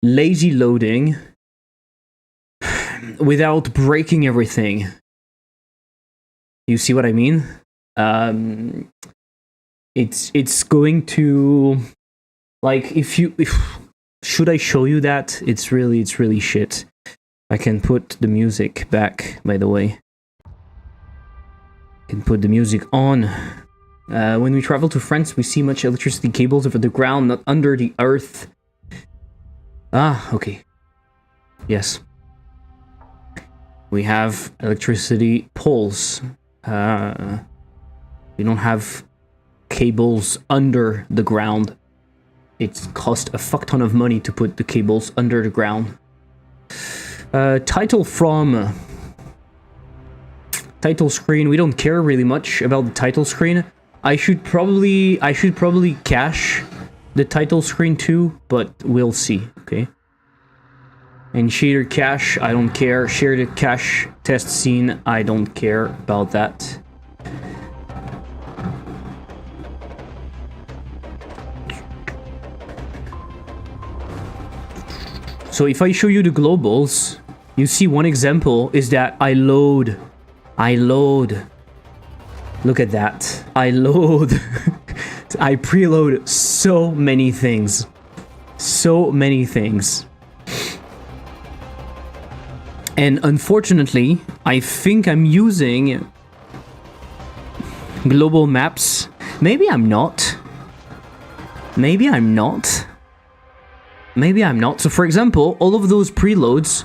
lazy loading without breaking everything. You see what I mean? It's going to, like, should I show you that? It's really shit. I can put the music back, by the way. I can put the music on. When we travel to France, we see much electricity cables over the ground, not under the earth. Ah, okay. Yes. We have electricity poles. We don't have cables under the ground. It's cost a fuck ton of money to put the cables under the ground. Title screen. We don't care really much about the title screen. I should probably cache the title screen too, but we'll see. Okay. And shader cache, I don't care. Shader cache test scene, I don't care about that. So if I show you the globals, you see one example is that I load. Look at that. I load. I preload so many things. So many things. And unfortunately, I think I'm using global maps. Maybe I'm not. Maybe I'm not. Maybe I'm not. So for example, all of those preloads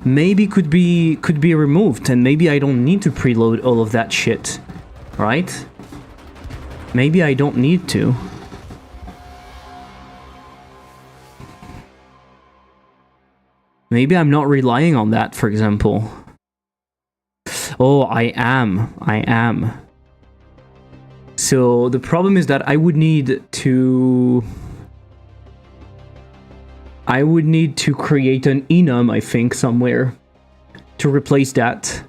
maybe could be removed, and maybe I don't need to preload all of that shit. Right? Maybe I don't need to. Maybe I'm not relying on that, for example. Oh, I am. So the problem is that I would need to create an enum, I think, somewhere to replace that.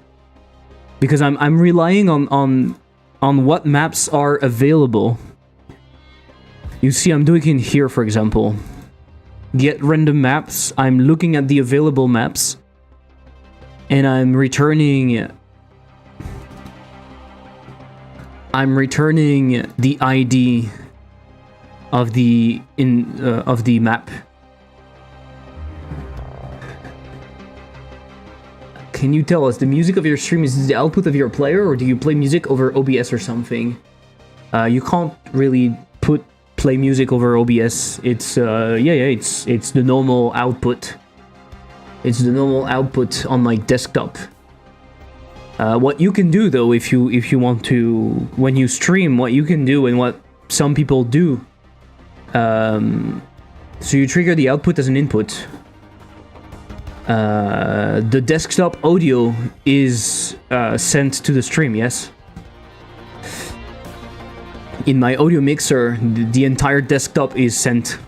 Because I'm relying on what maps are available. You see, I'm doing it here, for example. Get random maps. I'm looking at the available maps, and I'm returning the ID of the map. Can you tell us, the music of your stream is the output of your player, or do you play music over OBS or something? You can't really play music over OBS. It's it's the normal output. It's the normal output on my desktop. What you can do though, if you want to, when you stream, what you can do and what some people do. So you trigger the output as an input. The desktop audio is sent to the stream. Yes. In my audio mixer, the entire desktop is sent.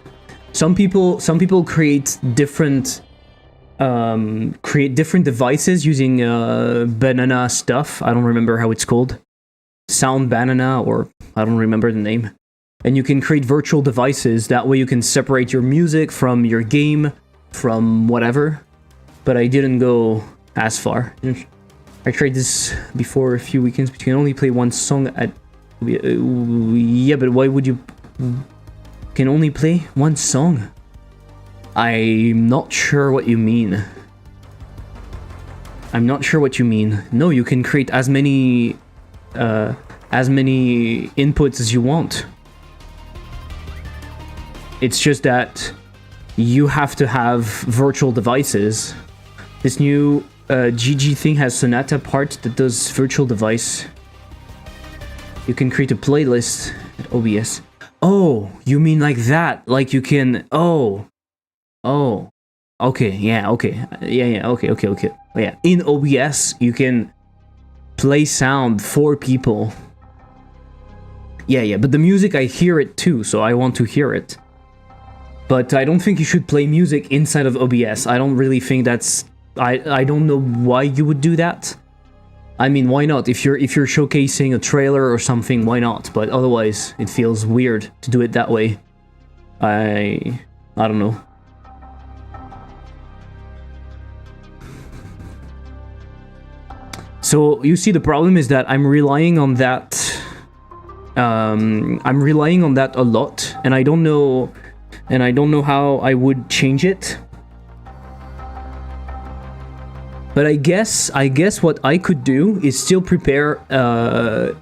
Some people create different devices using banana stuff. I don't remember how it's called. Sound banana, or I don't remember the name. And you can create virtual devices. That way you can separate your music from your game, from whatever. But I didn't go as far. I tried this before a few weekends, but you can only play one song at... yeah, but why would you... can only play one song? I'm not sure what you mean. I'm not sure what you mean. No, you can create as many inputs as you want. It's just that you have to have virtual devices. This new GG thing has Sonata part that does virtual device. You can create a playlist at OBS. Oh, you mean like that? Like you can... Oh. Okay, yeah, okay. Yeah, okay. Oh, yeah, in OBS, you can play sound for people. Yeah, but the music, I hear it too, so I want to hear it. But I don't think you should play music inside of OBS. I don't really think that's... I don't know why you would do that. I mean, why not? If you're showcasing a trailer or something, why not? But otherwise, it feels weird to do it that way. I don't know. So you see, the problem is that I'm relying on that. I'm relying on that a lot, and I don't know how I would change it. But I guess what I could do is still prepare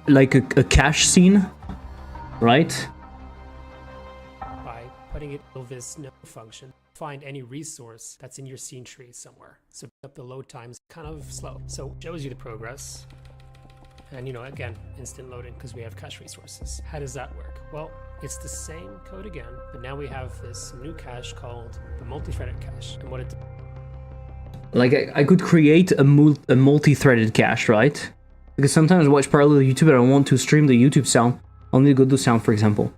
like a cache scene, right? By putting it in this no function, find any resource that's in your scene tree somewhere. So up the load time's kind of slow. So it shows you the progress. And again, instant loading because we have cache resources. How does that work? Well, it's the same code again, but now we have this new cache called the multi-threaded cache. And what it... Like, I could create a multi-threaded cache, right? Because sometimes I watch parallel YouTube and I want to stream the YouTube sound. I'll need to go to sound, for example.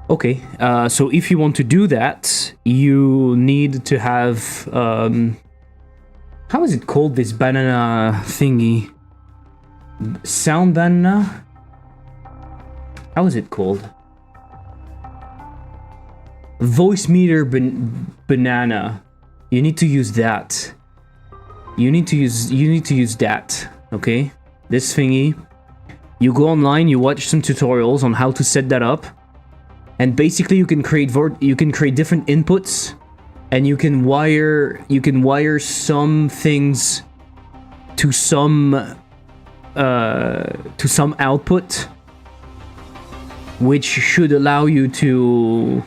Okay, so if you want to do that, you need to have... how is it called, this banana thingy? Sound banana? How is it called? Voice meter banana. You need to use that. You need to use that, okay? This thingy. You go online, you watch some tutorials on how to set that up. And basically you can create different inputs, and you can wire some things to some output, which should allow you to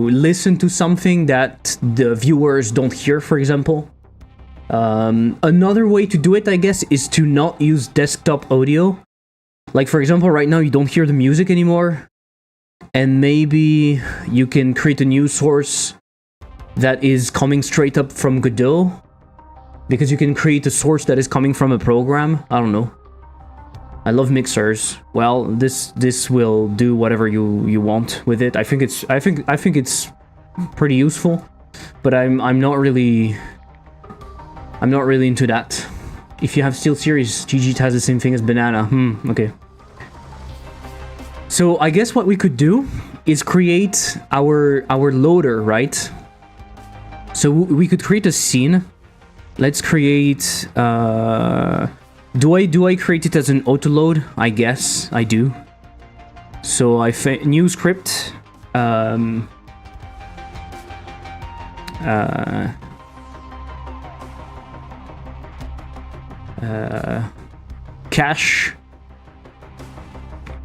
listen to something that the viewers don't hear, for example. Another way to do it, I guess, is to not use desktop audio. Like, for example, right now you don't hear the music anymore, and maybe you can create a new source that is coming straight up from Godot, because you can create a source that is coming from a program. I don't know. I love mixers. Well, this will do whatever you want with it. I think it's pretty useful, but I'm not really into that. If you have SteelSeries, GG has the same thing as banana. Okay. So I guess what we could do is create our loader, right? So we could create a scene. Let's create... Do I create it as an autoload? I guess I do. So new script. Cache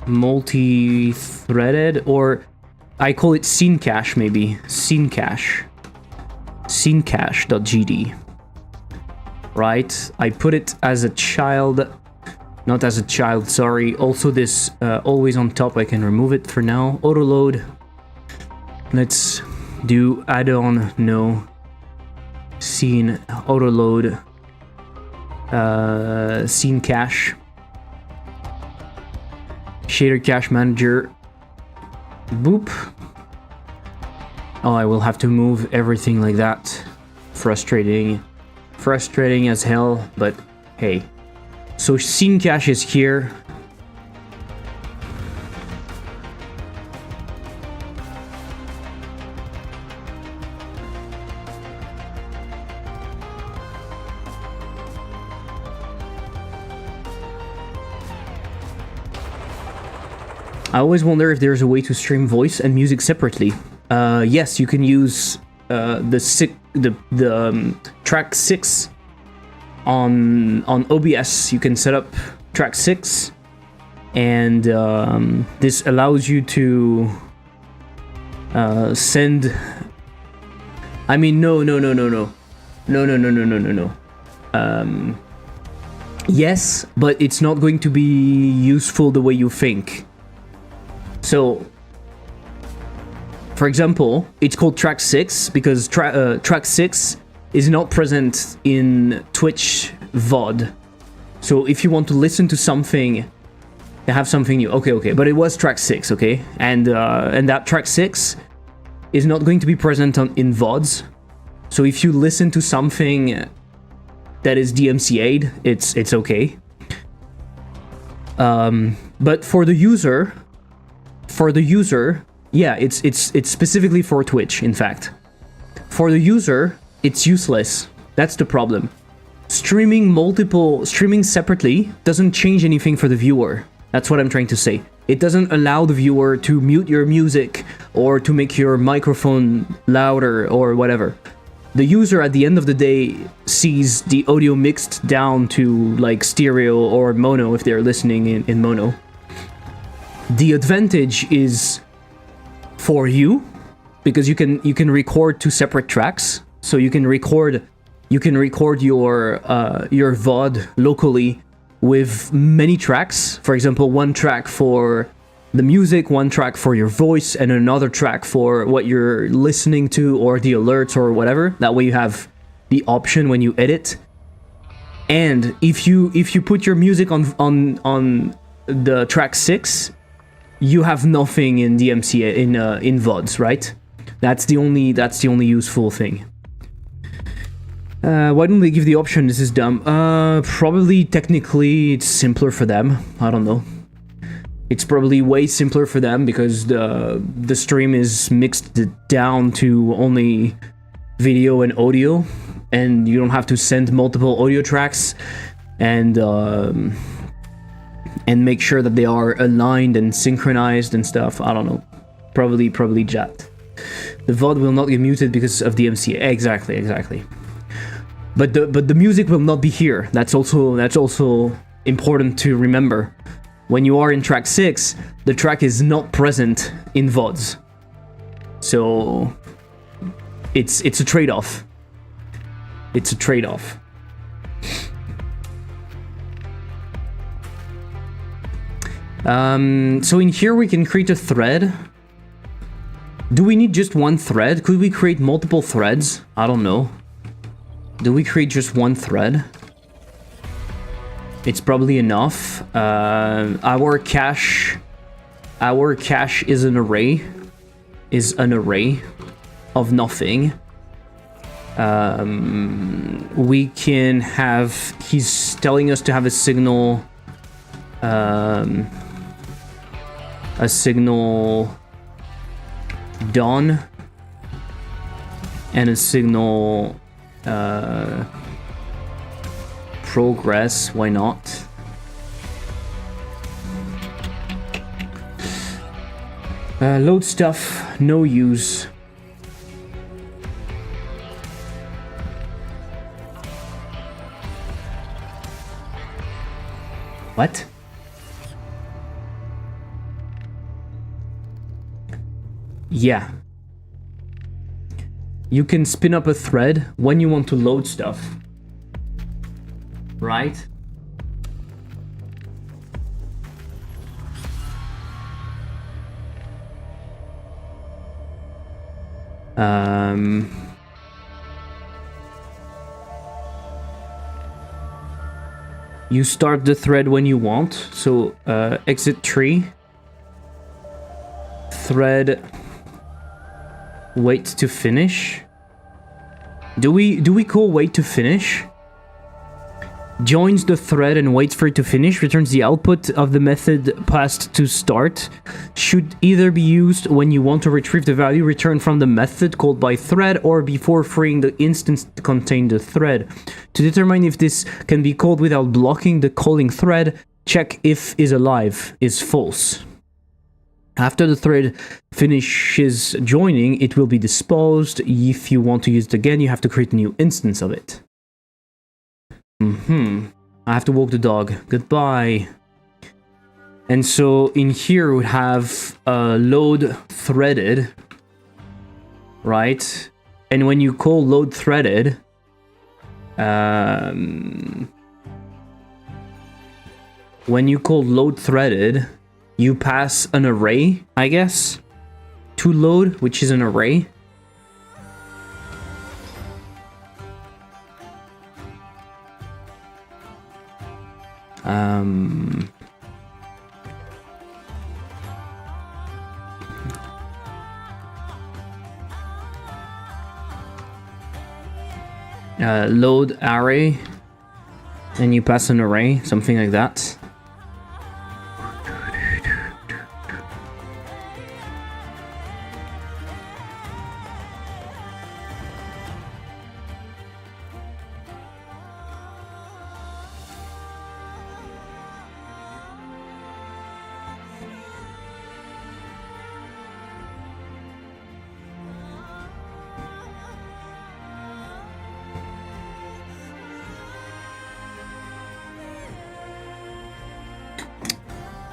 multi-threaded, or I call it scene cache, maybe scene cache. Scene cache.gd. right? I put it as a child, not as a child, sorry. Also this always on top, I can remove it for now. Auto load. Let's do add-on, no. Scene, auto load. Scene cache. Shader cache manager. Boop. Oh, I will have to move everything like that. Frustrating. Frustrating as hell, but hey. So scene cache is here. I always wonder if there's a way to stream voice and music separately. Yes, you can use track 6 on OBS. You can set up track 6, and this allows you to send. I mean, no. Yes, but it's not going to be useful the way you think. So, for example, it's called track 6 because track 6 is not present in Twitch VOD. So if you want to listen to something, they have something new. Okay, but it was track 6, okay? And that track 6 is not going to be present in VODs. So if you listen to something that is DMCA'd, it's okay. But for the user, yeah, it's specifically for Twitch, in fact. For the user, it's useless. That's the problem. Streaming separately doesn't change anything for the viewer. That's what I'm trying to say. It doesn't allow the viewer to mute your music or to make your microphone louder or whatever. The user at the end of the day sees the audio mixed down to like stereo or mono if they're listening in mono. The advantage is for you because you can record 2 separate tracks. So you can record your VOD locally with many tracks. For example, 1 track for the music, 1 track for your voice, and another track for what you're listening to or the alerts or whatever. That way you have the option when you edit. And if you put your music on the track 6, you have nothing in DMCA in VODs, right? That's the only useful thing. Why don't they give the option? This is dumb. Probably technically it's simpler for them. I don't know. It's probably way simpler for them because the stream is mixed down to only video and audio, and you don't have to send multiple audio tracks and make sure that they are aligned and synchronized and stuff. I don't know. Probably that. The VOD will not get muted because of the DMCA. Exactly. But the music will not be here. That's also important to remember. When you are in track 6, the track is not present in VODs. So it's a trade-off. It's a trade-off. So in here we can create a thread. Do we need just 1 thread? Could we create multiple threads? I don't know. Do we create just 1 thread? It's probably enough. Our cache is an array. Of nothing. We can have. He's telling us to have a signal. Done and a signal progress. Why not? Load stuff, no use. What? Yeah. You can spin up a thread when you want to load stuff. right? You start the thread when you want. So exit tree. Thread. Wait to finish. Do we call wait to finish? Joins the thread and waits for it to finish, returns the output of the method passed to start. Should either be used when you want to retrieve the value returned from the method called by thread or before freeing the instance to contain the thread. To determine if this can be called without blocking the calling thread, check if is alive is false. After the thread finishes joining, it will be disposed. If you want to use it again, you have to create a new instance of it. I have to walk the dog. Goodbye. And so in here we have load threaded, right? And when you call load threaded, you pass an array, I guess, to load, which is an array. Load array, and you pass an array, something like that.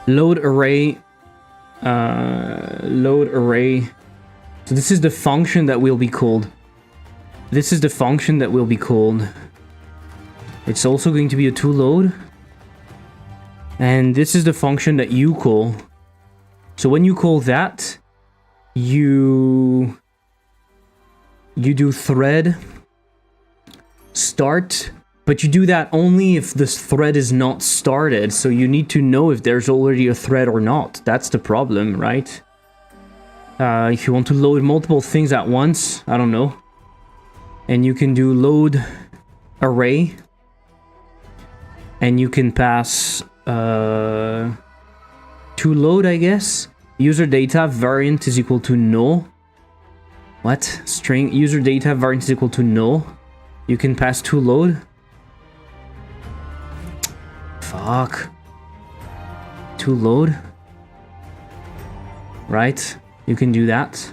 Load array. So this is the function that will be called. It's also going to be a toLoad. And this is the function that you call. So when you call that, you do thread start. But you do that only if this thread is not started, so you need to know if there's already a thread or not. That's the problem, right? If you want to load multiple things at once, I don't know. And you can do load array. And you can pass to load, I guess. User data variant is equal to null. What? String user data variant is equal to null. You can pass to load. Fuck. To load. Right? You can do that.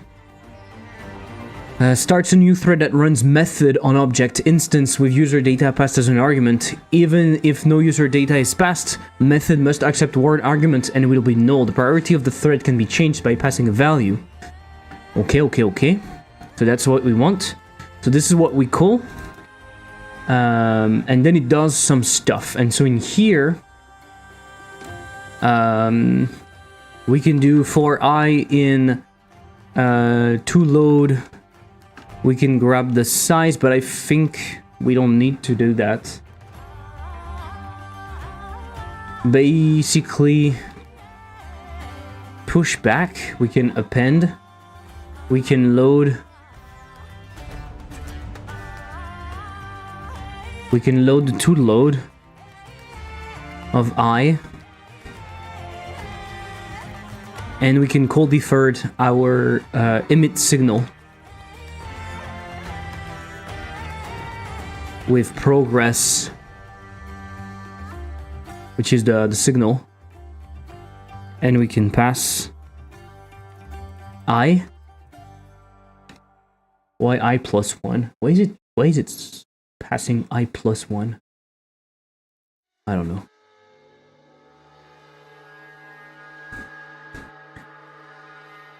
Starts a new thread that runs method on object instance with user data passed as an argument. Even if no user data is passed, method must accept word argument and will be null. The priority of the thread can be changed by passing a value. Okay. So that's what we want. So this is what we call. And then it does some stuff. And so in here, we can do for I in toLoad. We can grab the size, but I think we don't need to do that. Basically, push back. We can append. We can load. We can load the toLoad of I. And we can call deferred our emit signal with progress, which is the signal. And we can pass I. Why I plus 1? Why is it passing I plus 1? I don't know.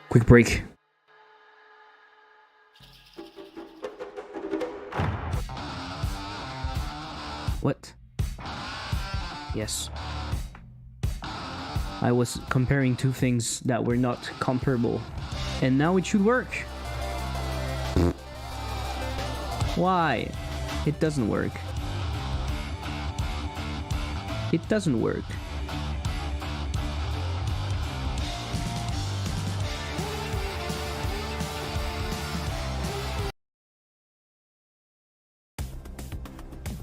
Quick break. What? Yes. I was comparing two things that were not comparable. And now it should work. Why? It doesn't work. It doesn't work.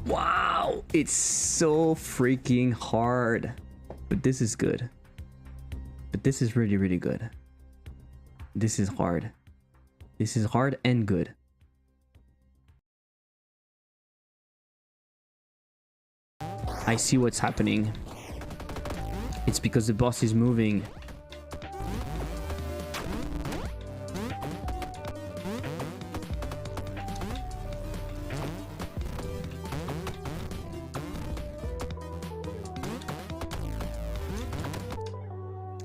Wow, it's so freaking hard. But this is good. But this is really, really good. This is hard. This is hard and good. I see what's happening. It's because the boss is moving.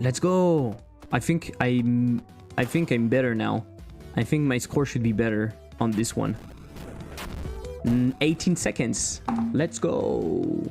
Let's go. I think I'm better now. I think my score should be better on this one. 18 seconds. Let's go.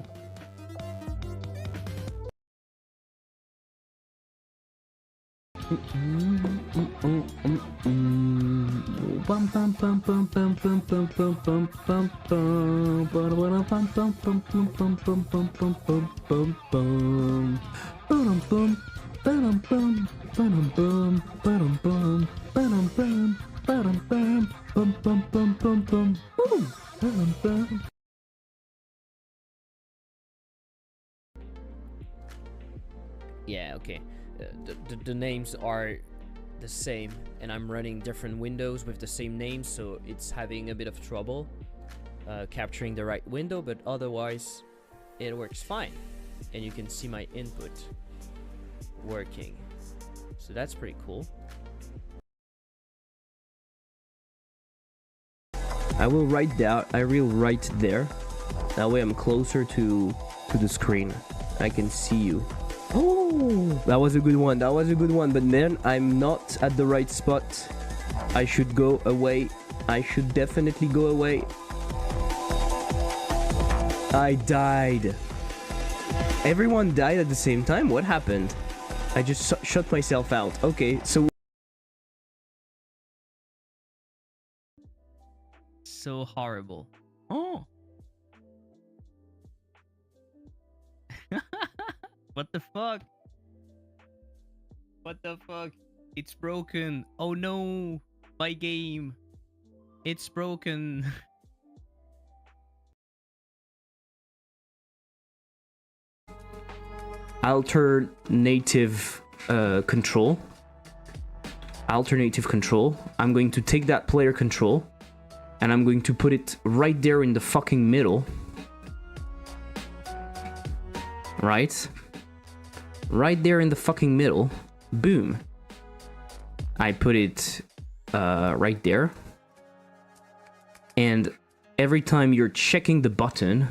Yeah, okay. The names are the same, and I'm running different windows with the same names, so it's having a bit of trouble capturing the right window, but otherwise it works fine. And you can see my input working, so that's pretty cool. I will write down. I will write there. That way I'm closer to the screen. I can see you. Oh, that was a good one. That was a good one. But man, I'm not at the right spot. I should go away. I should definitely go away. I died. Everyone died at the same time. What happened? I just shut myself out. Okay, so horrible. Oh. What the fuck? What the fuck? It's broken. Oh no. My game. It's broken. alternative control. Alternative control. I'm going to take that player control and I'm going to put it right there in the fucking middle. Right? Right there in the fucking middle. Boom. I put it right there. And every time you're checking the button,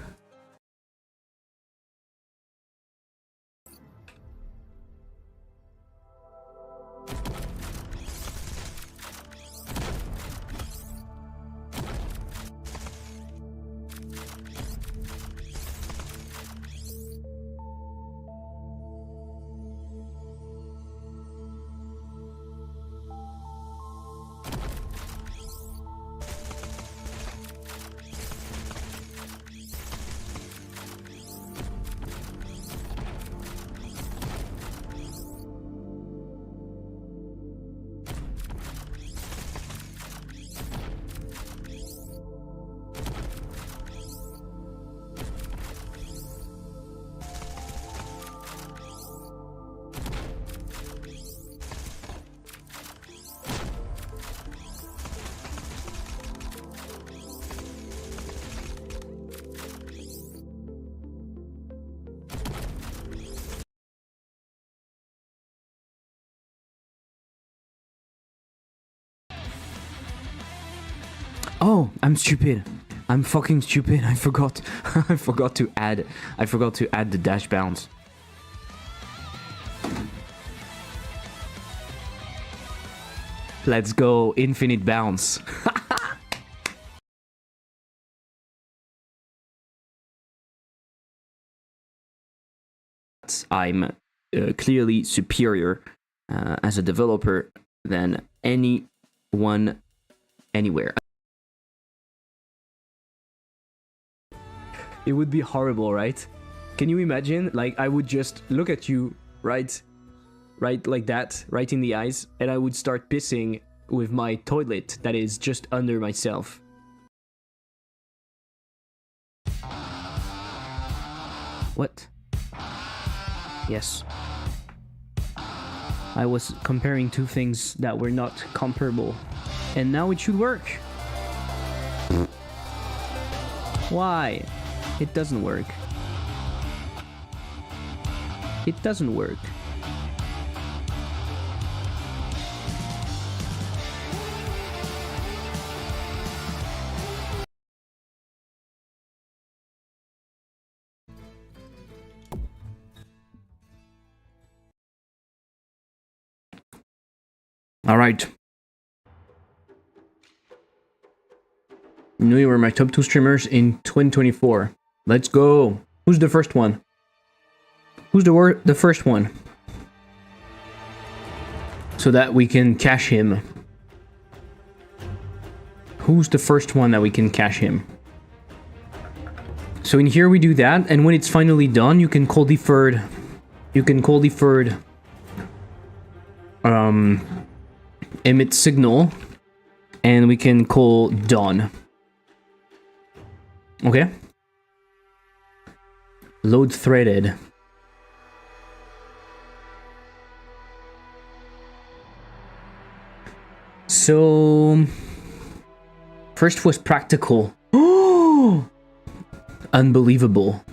oh, I'm stupid. I'm fucking stupid. I forgot. I forgot to add the dash bounce. Let's go, infinite bounce. that I'm clearly superior as a developer than anyone anywhere. It would be horrible, right? Can you imagine? Like, I would just look at you, right like that, right in the eyes, and I would start pissing with my toilet that is just under myself. What? Yes. I was comparing two things that were not comparable, and now it should work. Why? It doesn't work. It doesn't work. All right. You know you were my top 2 streamers in 2024. Let's go. Who's the first one? Who's the first one? So that we can cash him. Who's the first one that we can cash him? So in here we do that, and when it's finally done, you can call deferred. You can call deferred. Emit signal, and we can call done. Okay. Load threaded. So first was practical. Oh, unbelievable.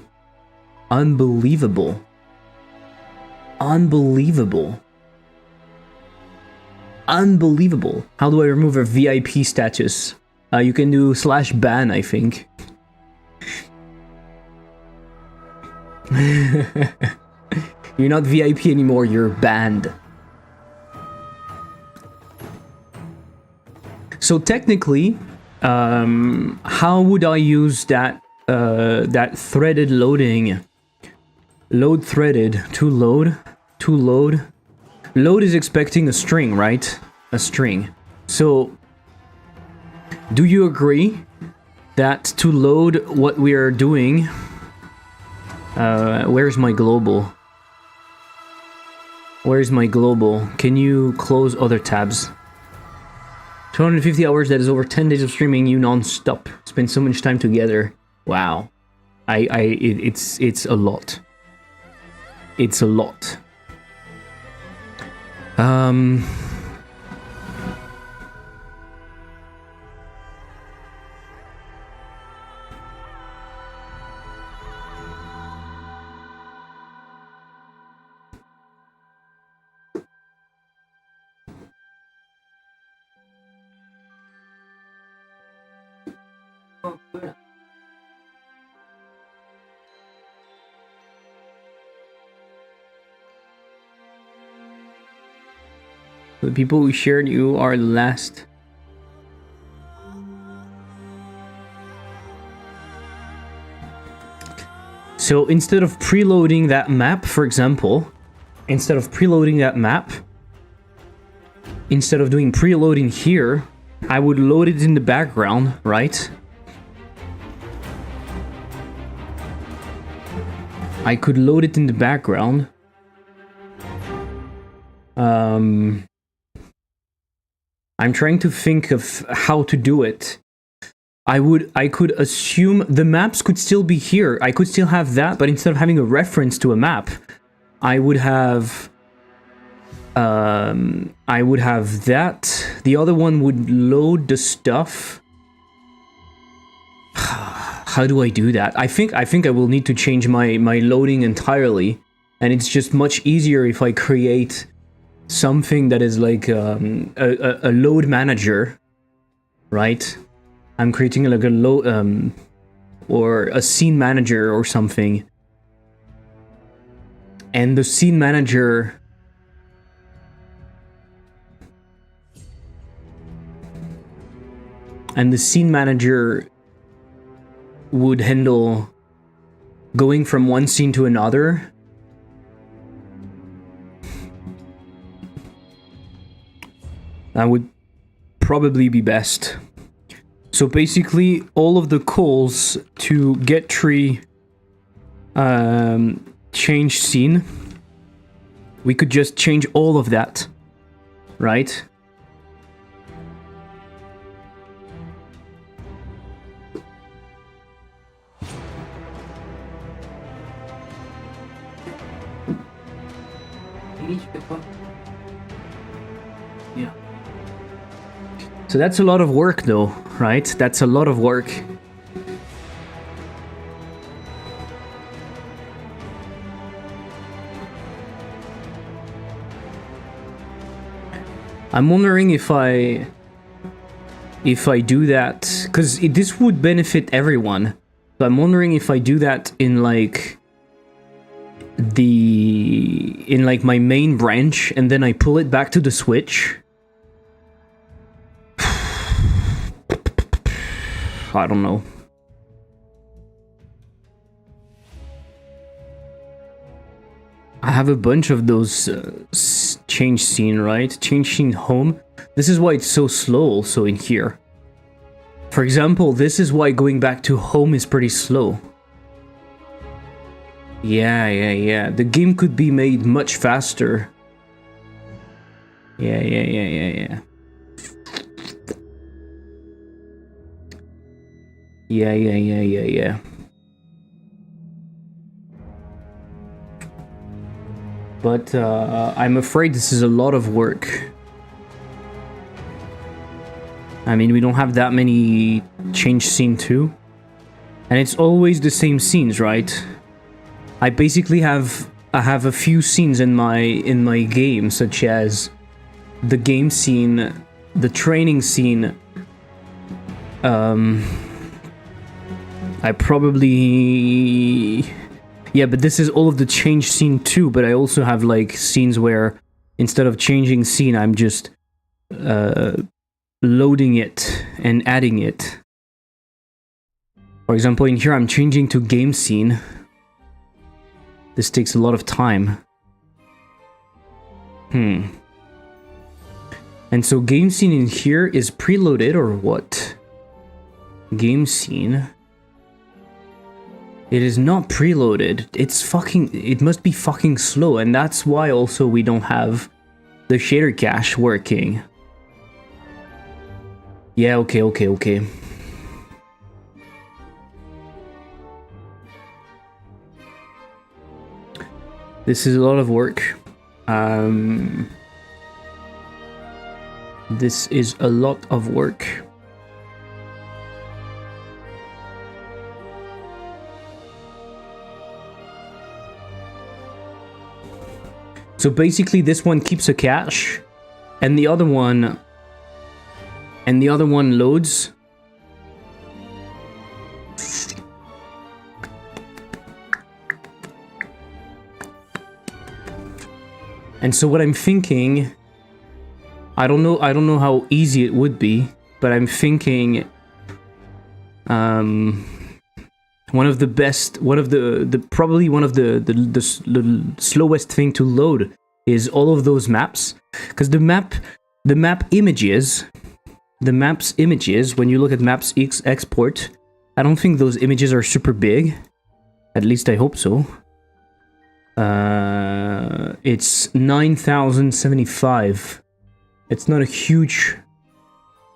Unbelievable. Unbelievable. Unbelievable. How do I remove a VIP status? You can do /ban, I think. You're not VIP anymore, you're banned. So technically, how would I use that that threaded loading? Load threaded to load. Load is expecting a string, right? A string. So, do you agree that to load what we are doing... where's my global? Where's my global? Can you close other tabs? 250 hours, that is over 10 days of streaming you non-stop. Spend so much time together. Wow. It's a lot. It's a lot. The people who shared you are last. So instead of preloading that map, for example, instead of doing preloading here, I would load it in the background, right? I could load it in the background. I'm trying to think of how to do it. I could assume the maps could still be here. I could still have that, but instead of having a reference to a map, I would have that. The other one would load the stuff. How do I do that? I think I will need to change my loading entirely, and it's just much easier if I create something that is like a load manager, right? I'm creating like a load or a scene manager or something, and the scene manager would handle going from one scene to another, That would probably be best. So basically, all of the calls to get tree change scene, we could just change all of that, right? Yeah. So that's a lot of work though, right? That's a lot of work. I'm wondering if I do that, because this would benefit everyone. So I'm wondering if I do that in like my main branch and then I pull it back to the Switch. I don't know. I have a bunch of those change scene, right? Change scene home. This is why it's so slow also in here. For example, this is why going back to home is pretty slow. Yeah. The game could be made much faster. Yeah. Yeah. But I'm afraid this is a lot of work. I mean, we don't have that many change scene too. And it's always the same scenes, right? I basically have a few scenes in my game, such as the game scene, the training scene. I probably... Yeah, but this is all of the change scene too, but I also have like scenes where instead of changing scene, I'm just loading it and adding it. For example, in here I'm changing to game scene. This takes a lot of time. And so game scene in here is preloaded or what? Game scene. It is not preloaded. It must be fucking slow, and that's why also we don't have the shader cache working. Yeah, okay. This is a lot of work. This is a lot of work. So basically this one keeps a cache and the other one loads. And so what I'm thinking, I don't know how easy it would be, but I'm thinking probably one of the slowest thing to load is all of those maps, because the map's images, when you look at maps export, I don't think those images are super big. At least I hope so. It's 9075. It's not a huge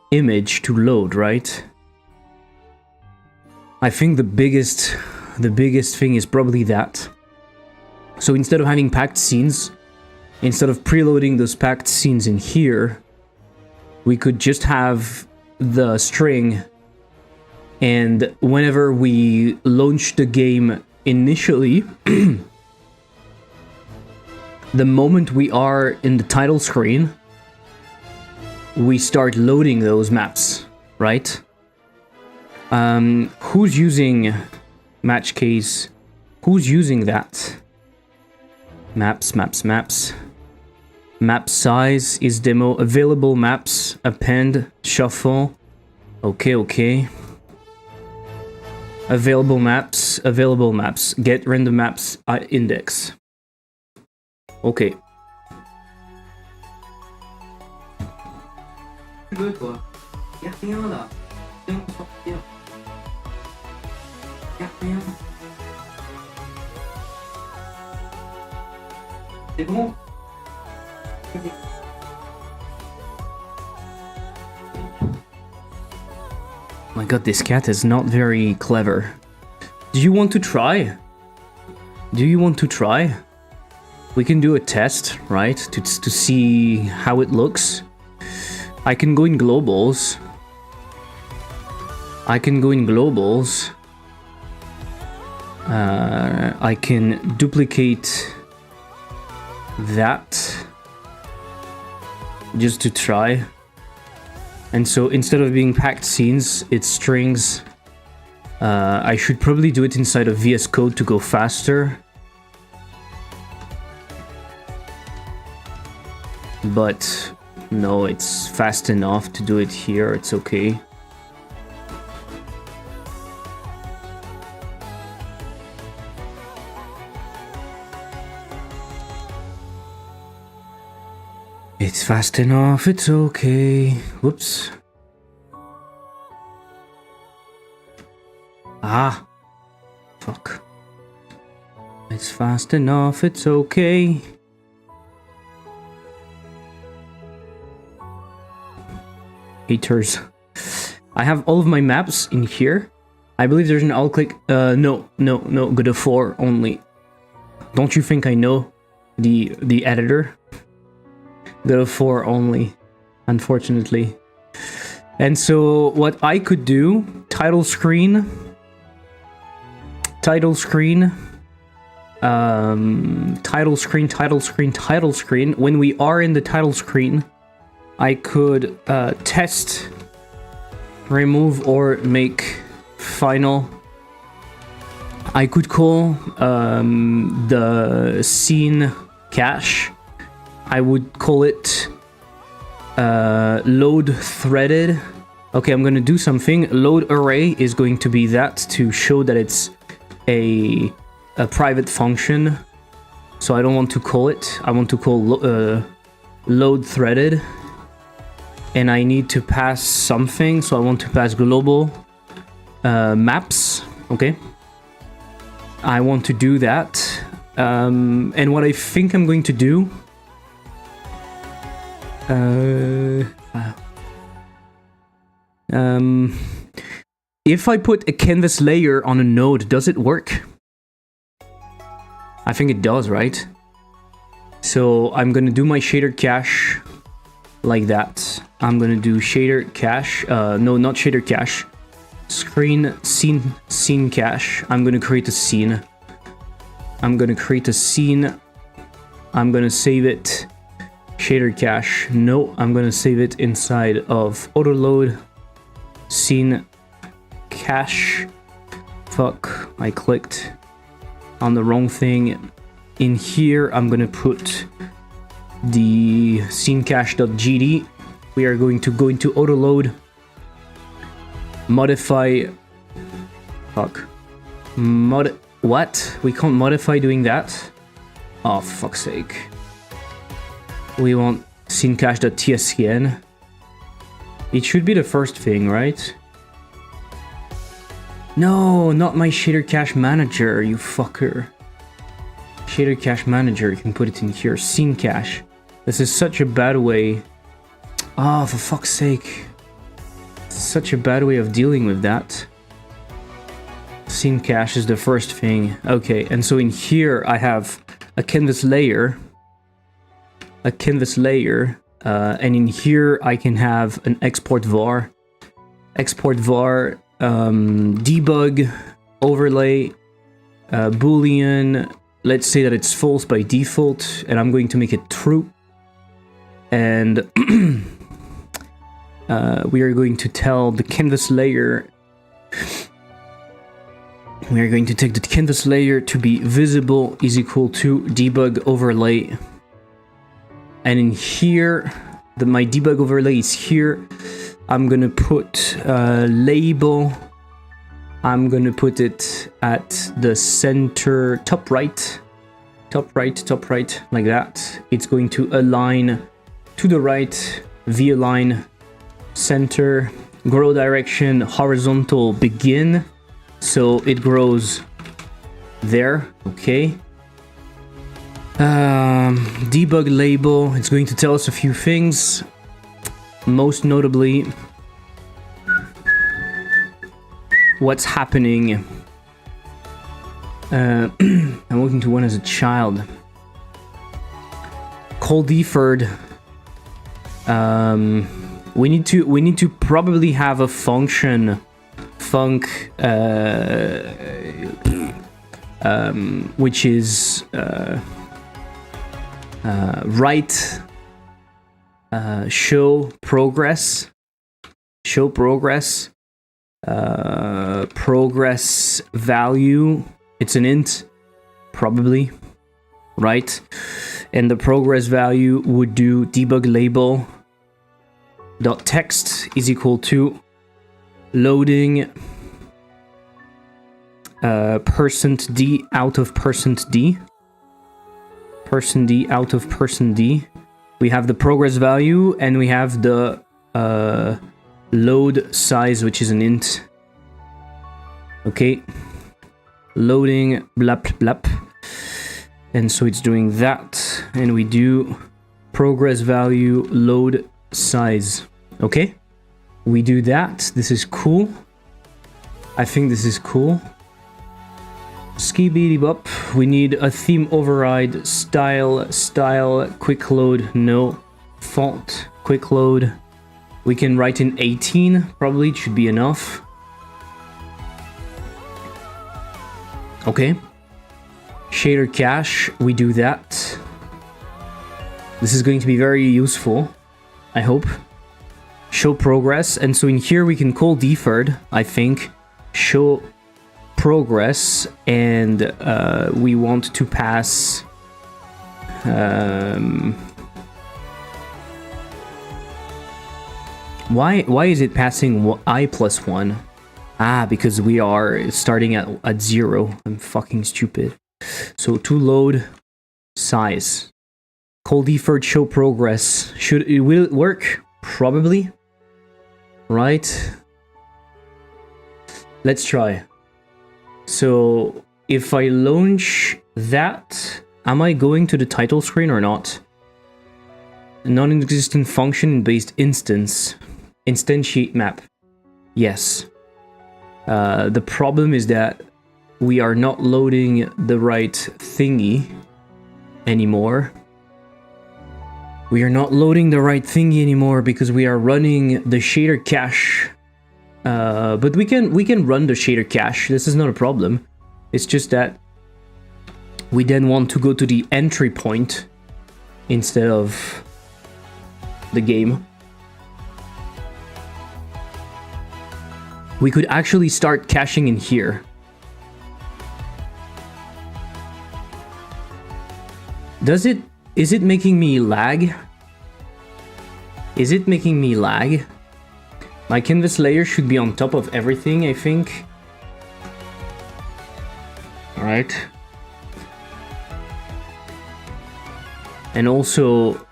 image to load, right? I think the biggest thing is probably that. So instead of having packed scenes, instead of preloading those packed scenes in here, we could just have the string, and whenever we launch the game initially, the moment we are in the title screen, we start loading those maps, right? Who's using match case? Who's using that? Maps. Map size is demo. Available maps. Append. Shuffle. Okay. Available maps. Get random maps index. Okay. veux, toi? Y'a rien là. Viens, on sort, viens. Y'a rien. C'est bon? My god, this cat is not very clever. Do you want to try? Do you want to try? We can do a test, right? To see how it looks. I can go in globals. I can go in globals. I can duplicate that just to try. And so instead of being packed scenes, it's strings. I should probably do it inside of VS Code to go faster. But no, it's fast enough to do it here. It's okay. It's fast enough, it's okay. Whoops. Ah. Fuck. It's fast enough, it's okay. Haters. I have all of my maps in here. I believe there's an alt click. No, go to 4 only. Don't you think I know the editor? Go to 4 only, unfortunately. And so what I could do, title screen, title screen. When we are in the title screen, I could test, remove, or make final. I could call the scene cache. I would call it load threaded. Okay, I'm gonna do something. Load array is going to be that to show that it's a private function. So I don't want to call it. I want to call load threaded. And I need to pass something. So I want to pass global maps. Okay. I want to do that. And what I think I'm going to do. If I put a canvas layer on a node, does it work? I think it does, right? So I'm gonna do my shader cache like that. I'm gonna do shader cache. No, not shader cache. Scene cache. I'm gonna create a scene. I'm gonna create a scene. I'm gonna save it. Shader cache. No, I'm gonna save it inside of autoload. Scene cache. Fuck, I clicked on the wrong thing. In here, I'm gonna put the scene cache.gd. We are going to go into autoload. Modify. Fuck. What? We can't modify doing that? Oh, for fuck's sake. We want scene cache.tscn. It should be the first thing, right? No, not my shader cache manager, you fucker. Shader cache manager, you can put it in here. Scene cache. This is such a bad way. Oh, for fuck's sake. Such a bad way of dealing with that. Scene cache is the first thing. Okay, and so in here I have a canvas layer. And in here I can have an export var. Export var, debug, overlay, boolean. Let's say that it's false by default, and I'm going to make it true. And we are going to tell the canvas layer. We are going to take the canvas layer to be visible is equal to debug overlay. And in here, my debug overlay is here. I'm gonna put label. I'm gonna put it at the center, top right, like that. It's going to align to the right, v-align center, grow direction, horizontal begin. So it grows there, okay. Debug label, it's going to tell us a few things. Most notably, what's happening. I'm looking to one as a child. Call deferred. We need to probably have a function which is write show progress progress value. It's an int, probably, right? And the progress value would do debug label dot text is equal to loading %d out of %d, %d out of %d. We have the progress value and we have the load size, which is an int. Okay, loading blap blap, and so it's doing that, and we do progress value load size. Okay, we do that. This is cool. I think this is cool. Skibidi bop. We need a theme override, style, quick load, no, font, quick load. We can write in 18, probably, it should be enough. Okay. Shader cache, we do that. This is going to be very useful, I hope. Show progress, and so in here we can call deferred, I think. Show progress, and we want to pass why is it passing I plus 1? Ah, because we are starting at 0. I'm fucking stupid. So to load size, call deferred show progress. Will it work? Probably, right? Let's try. So if I launch that, am I going to the title screen or not? Non-existent function based instance. Instantiate map. Yes. The problem is that we are not loading the right thingy anymore. We are not loading the right thingy anymore because we are running the shader cache. But we can run the shader cache. This is not a problem. It's just that we then want to go to the entry point instead of the game. We could actually start caching in here. Is it making me lag? Is it making me lag? My canvas layer should be on top of everything, I think. Alright. And also...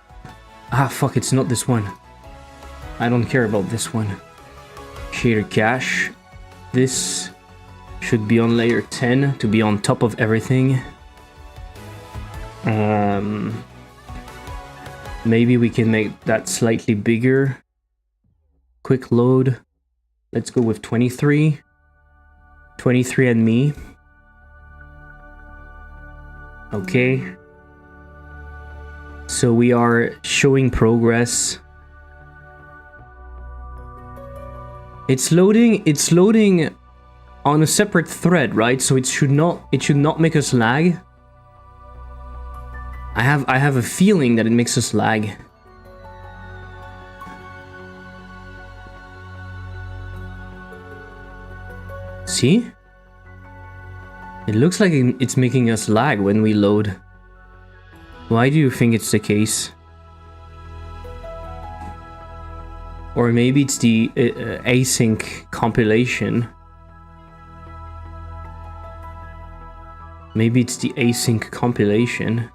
Ah, fuck, it's not this one. I don't care about this one. Shader cache. This should be on layer 10 to be on top of everything. Maybe we can make that slightly bigger. Quick load. Let's go with 23. 23 and me. Okay. So we are showing progress. It's loading on a separate thread, right? So it should not make us lag. I have a feeling that it makes us lag. See? It looks like it's making us lag when we load. Why do you think it's the case? Or maybe it's the async compilation. Maybe it's the async compilation.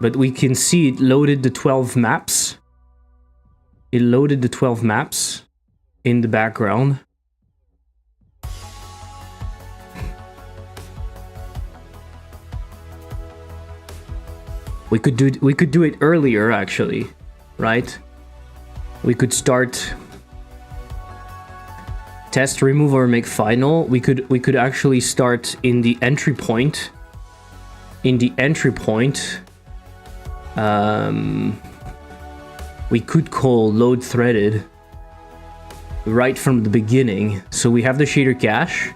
but we can see it loaded the 12 maps. It loaded the 12 maps in the background. We could do it earlier, actually, right? We could start test, remove, or make final. We could actually start in the entry point. In the entry point, we could call load threaded right from the beginning. So we have the shader cache,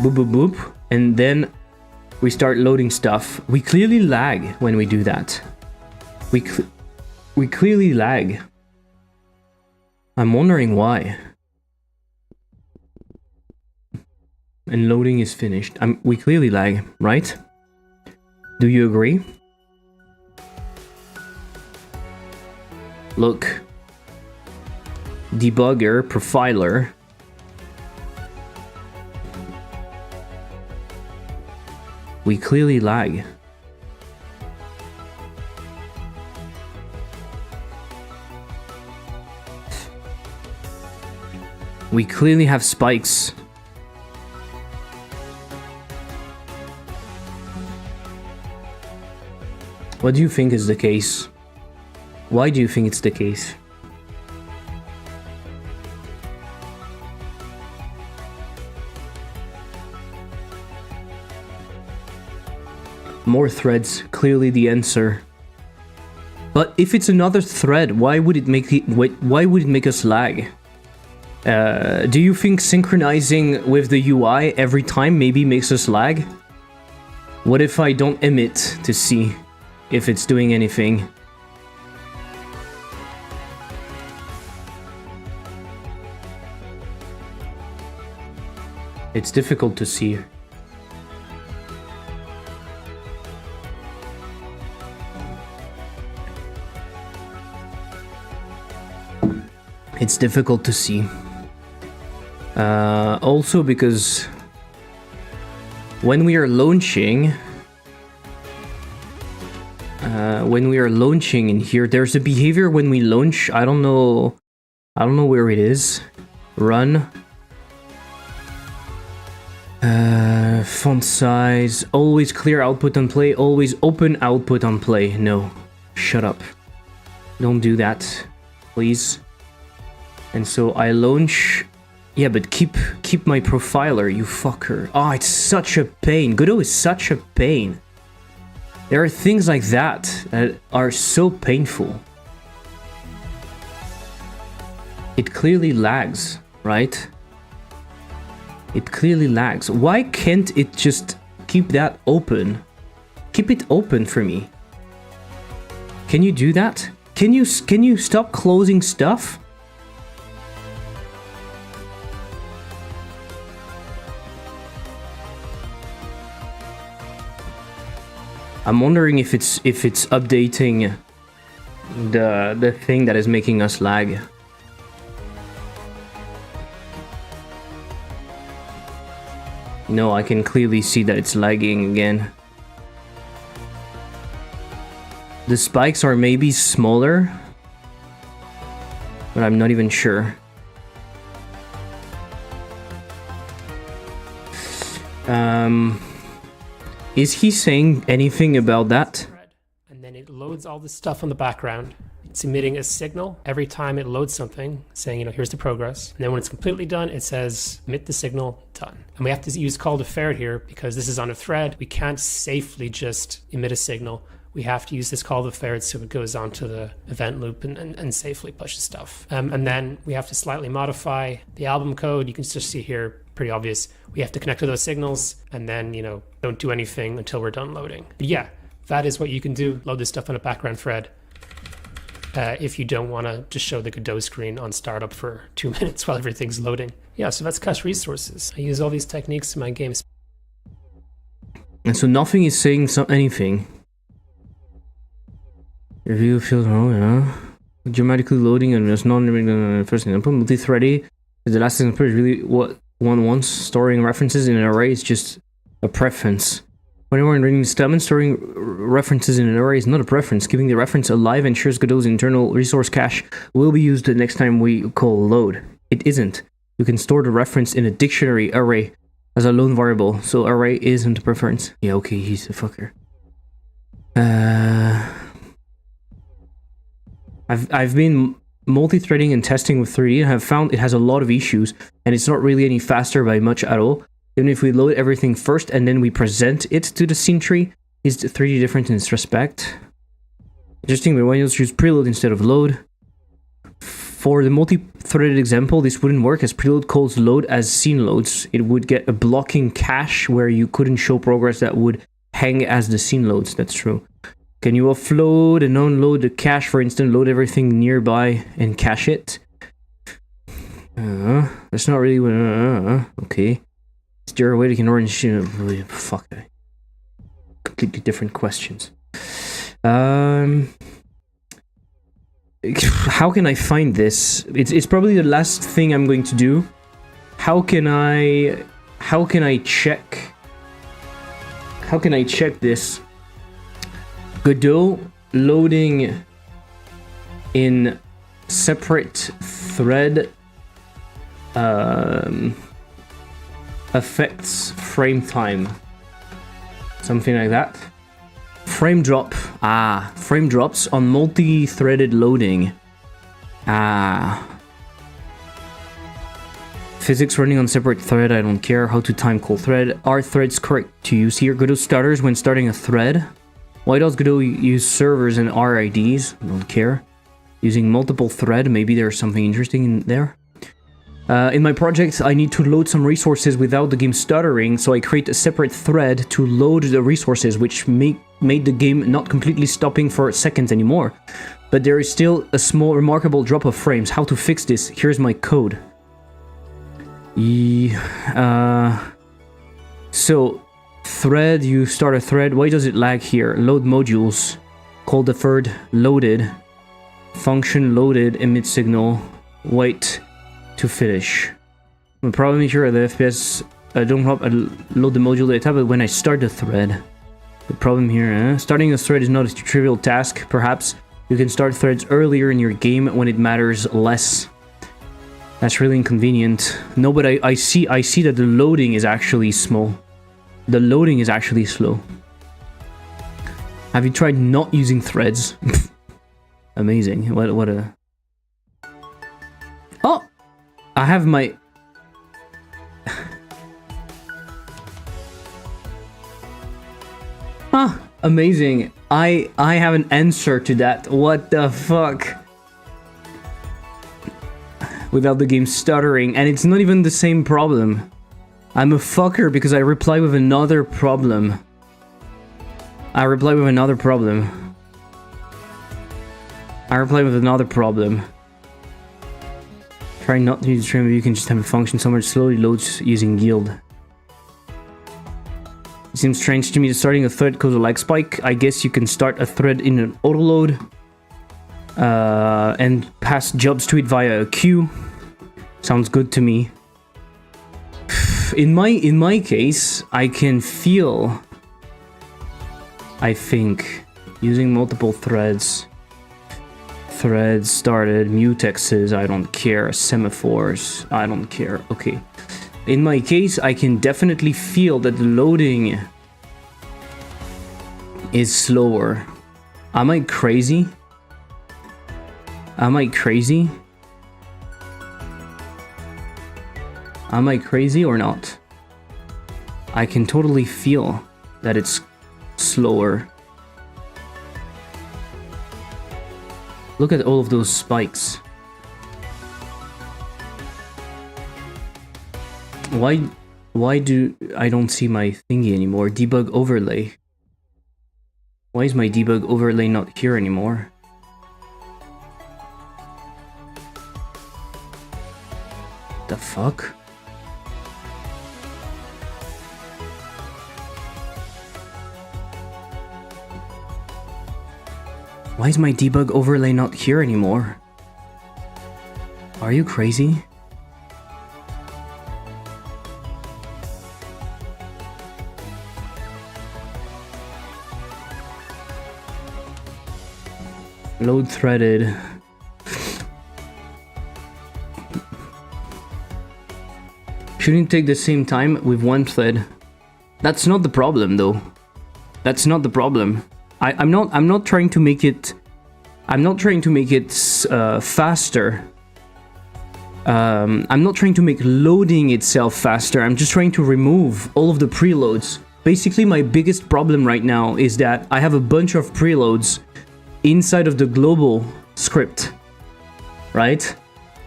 boop boop boop, and then we start loading stuff. We clearly lag when we do that. We clearly lag. I'm wondering why. And loading is finished. We clearly lag, right? Do you agree? Look. Debugger, profiler. We clearly lag. We clearly have spikes. What do you think is the case? Why do you think it's the case? More threads, clearly the answer. But if it's another thread, why would it make us lag? Do you think synchronizing with the UI every time maybe makes us lag? What if I don't emit to see if it's doing anything? It's difficult to see. It's difficult to see. Also because when we are launching in here, there's a behavior when we launch. I don't know where it is. Run. Font size. Always clear output on play. Always open output on play. No. Shut up. Don't do that, please. And so I launch. Yeah, but keep my profiler, you fucker. Oh, it's such a pain. Godot is such a pain. There are things like that that are so painful. It clearly lags, right? It clearly lags. Why can't it just keep that open? Keep it open for me. Can you do that? Can you stop closing stuff? I'm wondering if it's updating the thing that is making us lag. No, I can clearly see that it's lagging again. The spikes are maybe smaller, but I'm not even sure. Is he saying anything about that? And then it loads all this stuff on the background. It's emitting a signal every time it loads something, saying, here's the progress. And then when it's completely done, it says, emit the signal, done. And we have to use call to ferret here because this is on a thread. We can't safely just emit a signal. We have to use this call to ferret so it goes onto the event loop and safely pushes stuff. And then we have to slightly modify the album code. You can just see here, pretty obvious. We have to connect to those signals and then, don't do anything until we're done loading. But yeah, that is what you can do. Load this stuff on a background thread. If you don't want to just show the Godot screen on startup for 2 minutes while everything's loading. Yeah, so that's cache resources. I use all these techniques in my games. And so nothing is saying anything. Review feels wrong, yeah. Dramatically loading and there's non first input. Multi-thready. The last example is really what one wants. Storing references in an array is just a preference. Whenever I'm reading the statement, storing references in an array is not a preference. Keeping the reference alive ensures Godot's internal resource cache will be used the next time we call load. It isn't. You can store the reference in a dictionary array as a lone variable, so array isn't a preference. Yeah, okay, he's a fucker. I've been multi-threading and testing with 3D and have found it has a lot of issues, and it's not really any faster by much at all. Even if we load everything first and then we present it to the scene tree, is 3D different in this respect? Interesting, but why not use preload instead of load? For the multi-threaded example, this wouldn't work as preload calls load as scene loads. It would get a blocking cache where you couldn't show progress that would hang as the scene loads. That's true. Can you offload and unload the cache, for instance, load everything nearby and cache it? That's not really what... okay. Is there a way to can orange... fuck. Completely different questions. How can I find this? It's probably the last thing I'm going to do. How can I check this? Godot loading in separate thread affects frame time. Something like that. Frame drop. Frame drops on multi-threaded loading. Physics running on separate thread, I don't care. How to time call thread. Are threads correct to use here? Godot starters when starting a thread. Why does Godot use servers and RIDs? I don't care. Using multiple thread, maybe there's something interesting in there. In my project, I need to load some resources without the game stuttering, so I create a separate thread to load the resources, which made the game not completely stopping for seconds anymore. But there is still a small remarkable drop of frames. How to fix this? Here's my code. So, thread, you start a thread. Why does it lag here? Load modules. Call deferred, loaded. Function loaded, emit signal. Wait to finish. The problem here at the FPS, I don't load the module data, but when I start the thread. The problem here, starting a thread is not a trivial task. Perhaps you can start threads earlier in your game when it matters less. That's really inconvenient. No, but I see that the loading is actually small. The loading is actually slow. Have you tried not using threads? Amazing. What a... Oh! I have my... Amazing. I have an answer to that. What the fuck? Without the game stuttering, and it's not even the same problem. I'm a fucker because I reply with another problem. Try not to use stream, you can just have a function somewhere that slowly loads using yield. It seems strange to me that starting a thread causes a lag spike. I guess you can start a thread in an autoload and pass jobs to it via a queue. Sounds good to me. In my case, I can feel, I think, using multiple threads. Threads started, mutexes, I don't care, semaphores, I don't care. Okay. In my case, I can definitely feel that the loading is slower. Am I crazy? Am I crazy? Am I crazy or not? I can totally feel that it's slower. Look at all of those spikes. Why do I don't see my thingy anymore? Debug overlay. Why is my debug overlay not here anymore? The fuck? Why is my debug overlay not here anymore? Are you crazy? Load threaded. Shouldn't take the same time with one thread. That's not the problem though. That's not the problem. I'm not trying to make it. I'm not trying to make it faster. I'm not trying to make loading itself faster. I'm just trying to remove all of the preloads. Basically, my biggest problem right now is that I have a bunch of preloads inside of the global script, right?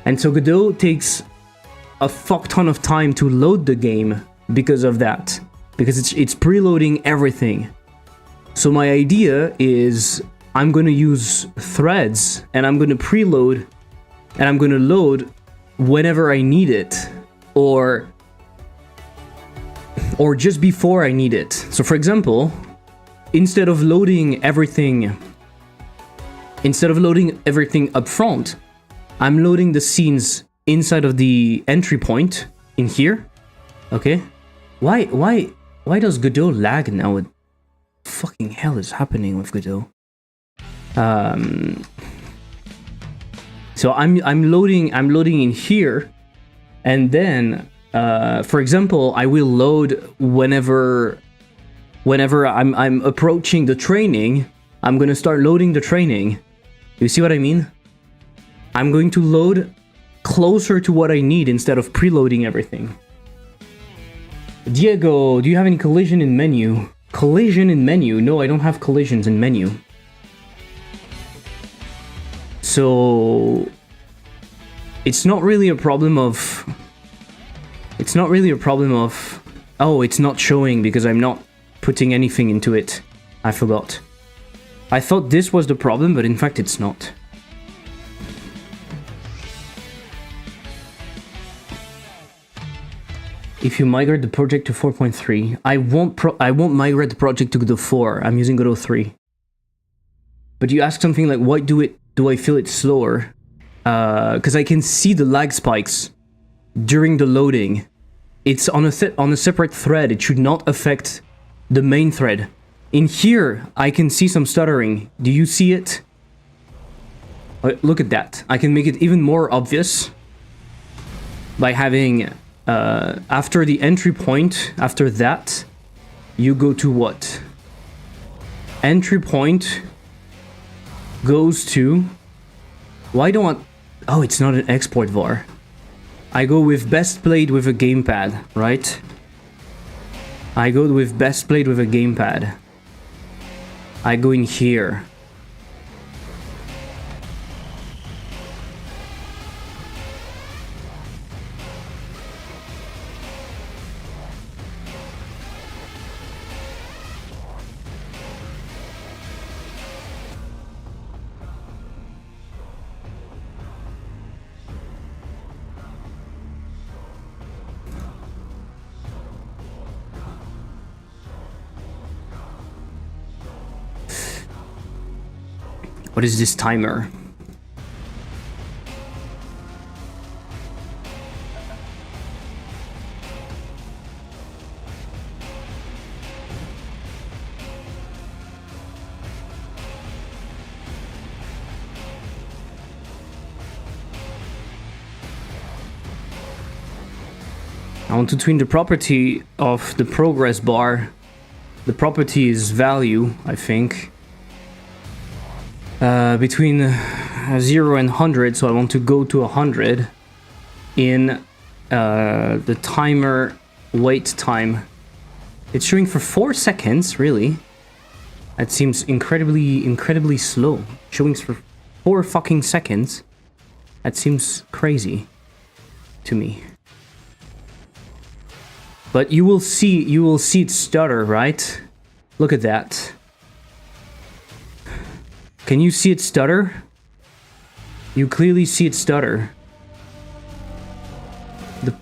And so Godot takes a fuck ton of time to load the game because of that, because it's preloading everything. So my idea is I'm going to use threads and I'm going to preload and I'm going to load whenever I need it, or just before I need it. So for example, instead of loading everything up front, I'm loading the scenes inside of the entry point in here. Okay, why does Godot lag now? What fucking hell is happening with Godot? So I'm loading in here, and then for example, I will load whenever I'm approaching the training. I'm gonna start loading the training. You see what I mean? I'm going to load closer to what I need instead of preloading everything. Diego, do you have any collision in menu? Collision in menu? No, I don't have collisions in menu. So it's not really a problem of oh, it's not showing because I'm not putting anything into it. I forgot. I thought this was the problem, but in fact it's not. If you migrate the project to 4.3, I won't migrate the project to Godot 4. I'm using Godot 3. But you ask something like, why do I feel it slower? Because I can see the lag spikes during the loading. It's on a separate thread. It should not affect the main thread. In here, I can see some stuttering. Do you see it? Look at that. I can make it even more obvious by having, after the entry point, after that, you go to what? Entry point goes to... Why don't I... Oh, it's not an export var. I go with best played with a gamepad, right? I go with best played with a gamepad. I go in here. What is this timer? I want to twin the property of the progress bar. The property is value, I think. Between 0 and 100, so I want to go to 100 in the timer wait time. It's showing for 4 seconds, really. That seems incredibly slow. Showing for 4 fucking seconds. That seems crazy to me. But you will see it stutter, right? Look at that. Can you see it stutter? You clearly see it stutter.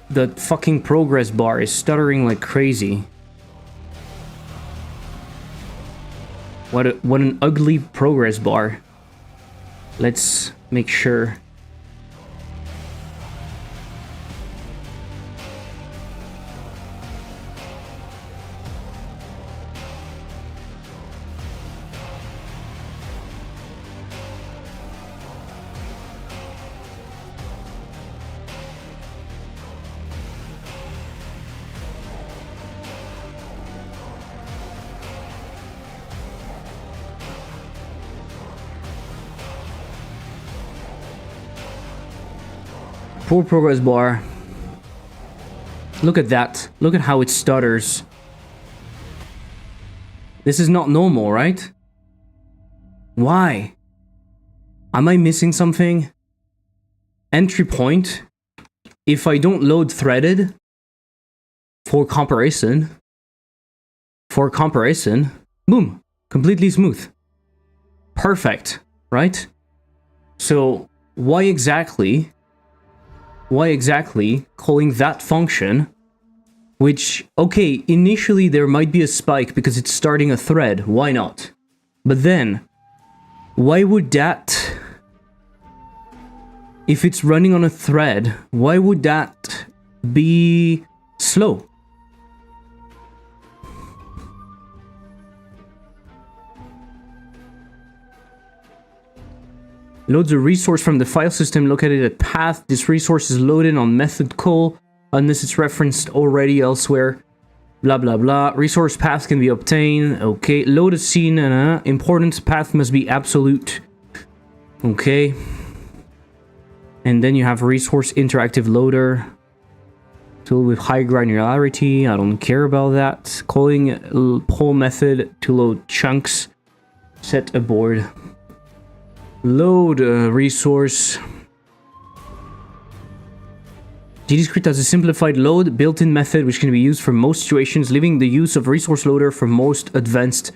The fucking progress bar is stuttering like crazy. What an ugly progress bar. Let's make sure. Poor progress bar. Look at that. Look at how it stutters. This is not normal, right? Why? Am I missing something? Entry point. If I don't load threaded for comparison, boom, completely smooth. Perfect, right? So why exactly calling that function, which, okay, initially there might be a spike because it's starting a thread, why not? But then, why would that, if it's running on a thread, why would that be slow? Loads a resource from the file system located at path. This resource is loaded on method call unless it's referenced already elsewhere. Blah blah blah. Resource path can be obtained. Okay. Load a scene. Important path must be absolute. Okay. And then you have resource interactive loader. Tool with high granularity. I don't care about that. Calling poll method to load chunks. Set aboard. Load resource. GDScript has a simplified load built-in method which can be used for most situations, leaving the use of resource loader for most advanced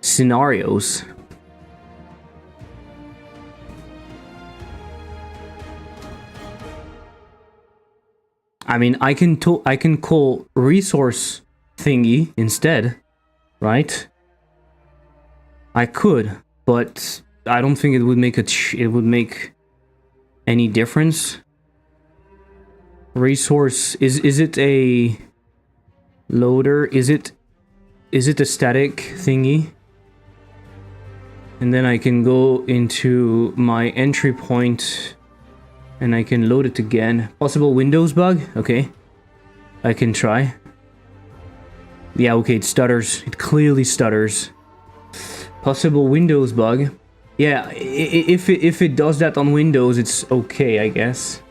scenarios. I mean, I can call resource thingy instead, right? I could, but I don't think it would make any difference. Resource is it a loader? Is it a static thingy? And then I can go into my entry point and I can load it again. Possible Windows bug? Okay. I can try. Yeah, okay, it stutters. It clearly stutters. Possible Windows bug. Yeah, if it does that on Windows, it's okay, I guess.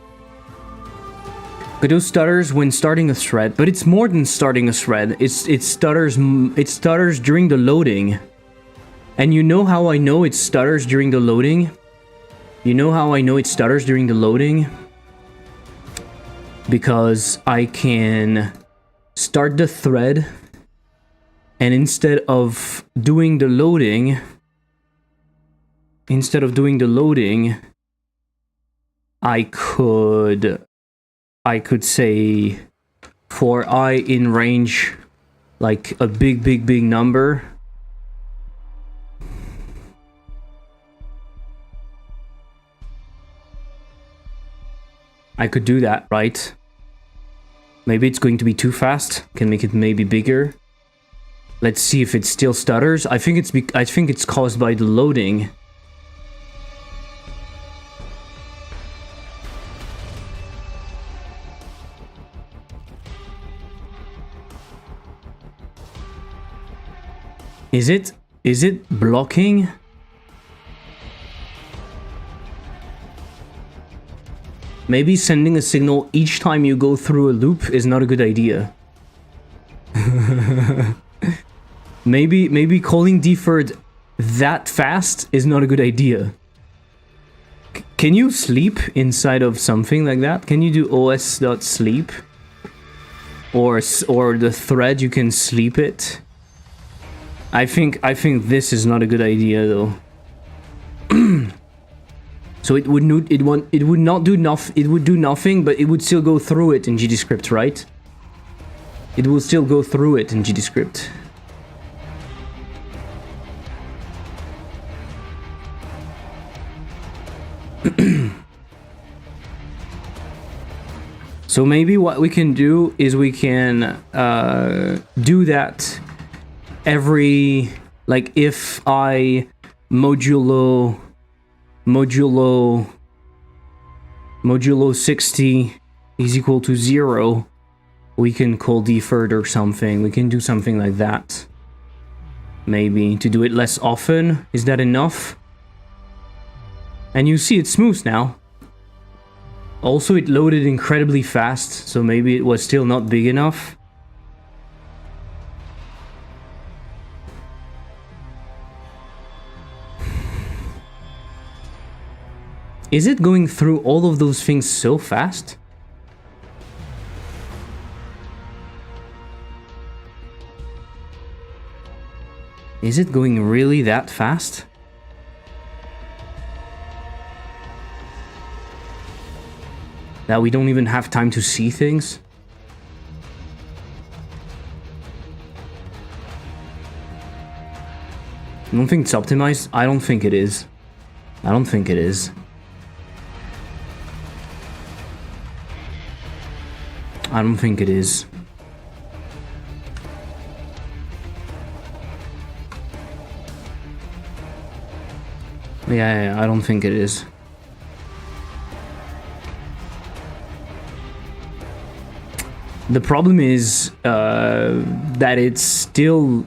Godot stutters when starting a thread, but it's more than starting a thread. It stutters during the loading. And you know how I know it stutters during the loading? You know how I know it stutters during the loading? Because I can start the thread, and instead of doing the loading, I could say for I in range, like a big number. I could do that, right? Maybe it's going to be too fast. Can make it maybe bigger. Let's see if it still stutters. I think it's caused by the loading. Is it blocking? Maybe sending a signal each time you go through a loop is not a good idea. Maybe calling deferred that fast is not a good idea. Can you sleep inside of something like that? Can you do os.sleep? Or the thread you can sleep it? I think this is not a good idea though. So it would do nothing, but it would still go through it in GDScript, right? It will still go through it in GDScript. So maybe what we can do is we can do that every, like, if I modulo 60 is equal to 0, we can call deferred or something. We can do something like that. Maybe to do it less often. Is that enough? And you see it's smooth now. Also, it loaded incredibly fast, so maybe it was still not big enough. Is it going through all of those things so fast? Is it going really that fast? That we don't even have time to see things? You don't think it's optimized? I don't think it is. I don't think it is. I don't think it is. Yeah, I don't think it is. The problem is that it's still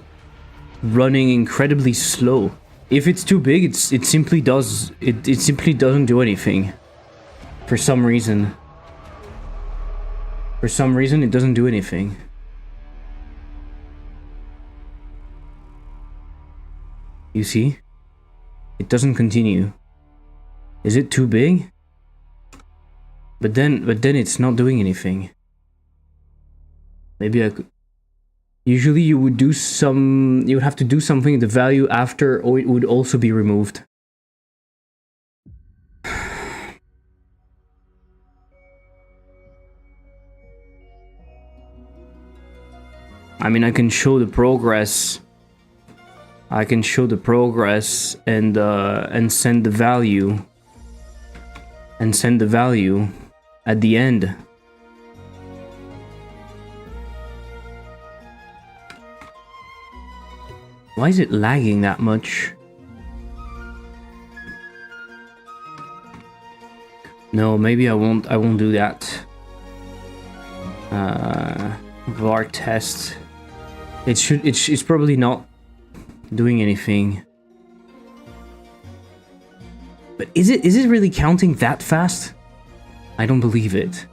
running incredibly slow. If it's too big, it simply doesn't do anything. For some reason. For some reason, it doesn't do anything. You see? It doesn't continue. Is it too big? But then it's not doing anything. Maybe I could... Usually you would have to do something, the value after, or it would also be removed. I mean, I can show the progress. I can show the progress and send the value. And send the value at the end. Why is it lagging that much? No, maybe I won't do that. var test. It's probably not doing anything. But is it really counting that fast? I don't believe it.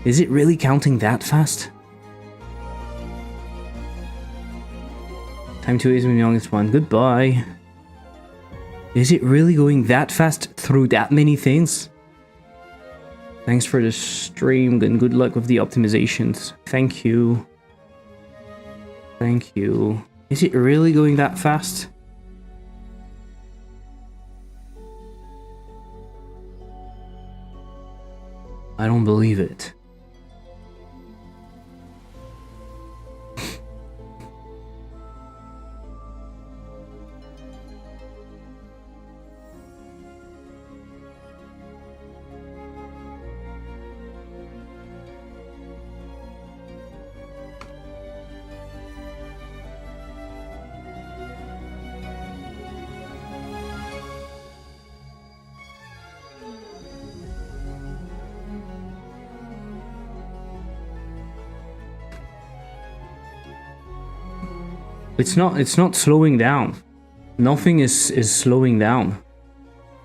Is it really counting that fast? Time to is the youngest one. Goodbye. Is it really going that fast through that many things? Thanks for the stream and good luck with the optimizations. Thank you. Thank you. Is it really going that fast? I don't believe it. It's not slowing down. Nothing is slowing down.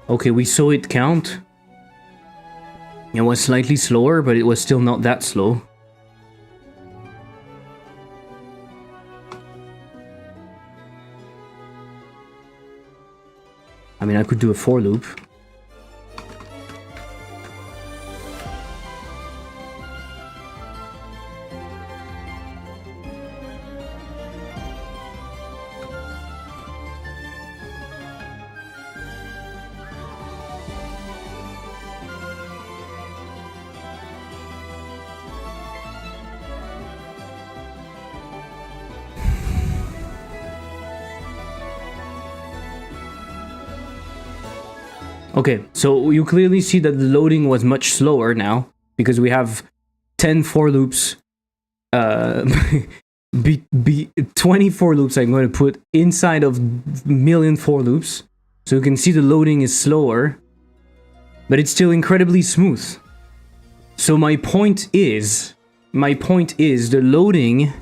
Okay, we saw it count. It was slightly slower, but it was still not that slow. I mean, I could do a for loop. Okay, so you clearly see that the loading was much slower now, because we have 10 for loops, 20 for loops I'm going to put inside of million for loops. So you can see the loading is slower, but it's still incredibly smooth. So my point is the loading,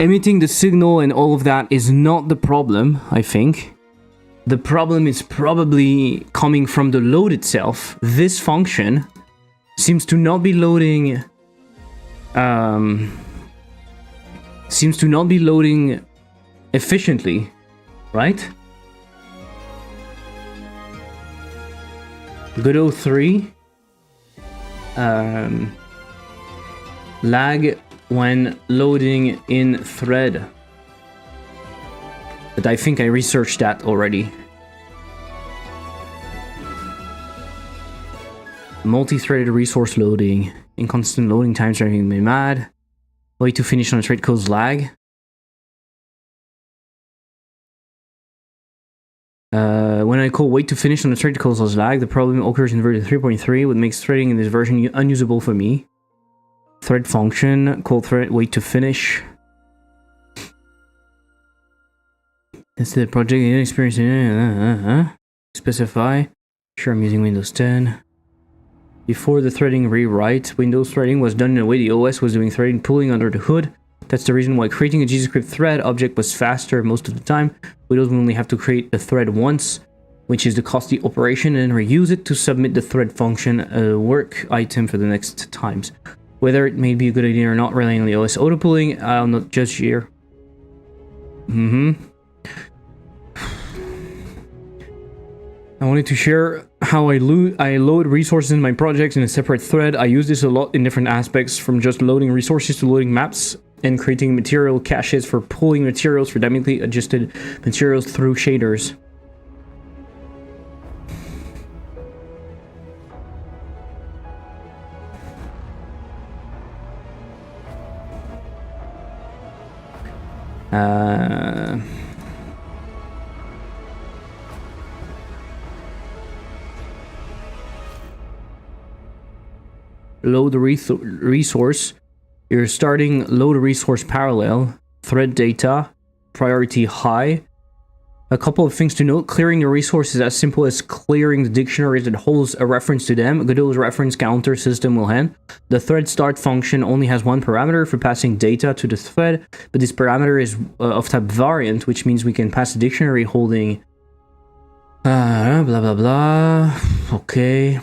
emitting the signal and all of that is not the problem, I think. the problem is probably coming from the load itself. This function seems to not be loading efficiently, right? Godot 3 lag when loading in thread. But I think I researched that already. Multi-threaded resource loading. Inconsistent loading times are making me mad. Way to finish on a thread cause lag. When I call wait to finish on a thread causes lag, the problem occurs in version 3.3, what makes threading in this version unusable for me. Thread function, call thread wait to finish. That's the project experience. Specify. Sure, I'm using Windows 10. Before the threading rewrite, Windows threading was done in a way the OS was doing threading pulling under the hood. That's the reason why creating a GZScript thread object was faster most of the time. Windows will only have to create a thread once, which is the costly operation, and reuse it to submit the thread function work item for the next times. Whether it may be a good idea or not, relying on the OS auto pulling, I'll not judge here. I wanted to share how I load resources in my projects in a separate thread. I use this a lot in different aspects, from just loading resources to loading maps and creating material caches for pulling materials for dynamically adjusted materials through shaders. Load the resource. You're starting load resource parallel, thread data, priority high. A couple of things to note: clearing the resource is as simple as clearing the dictionary that holds a reference to them. Godot's reference counter system will hand. The thread start function only has one parameter for passing data to the thread, but this parameter is of type variant, which means we can pass a dictionary holding blah blah blah. Okay.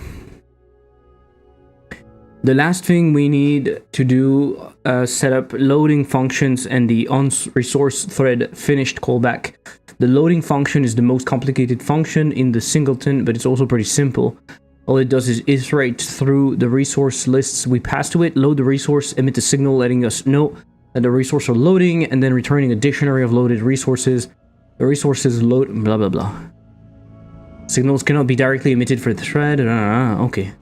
The last thing we need to do, set up loading functions and the on-resource thread finished callback. The loading function is the most complicated function in the singleton, but it's also pretty simple. All it does is iterate through the resource lists we pass to it, load the resource, emit a signal letting us know that the resource are loading, and then returning a dictionary of loaded resources. The resources load blah blah blah. Signals cannot be directly emitted for the thread. Okay.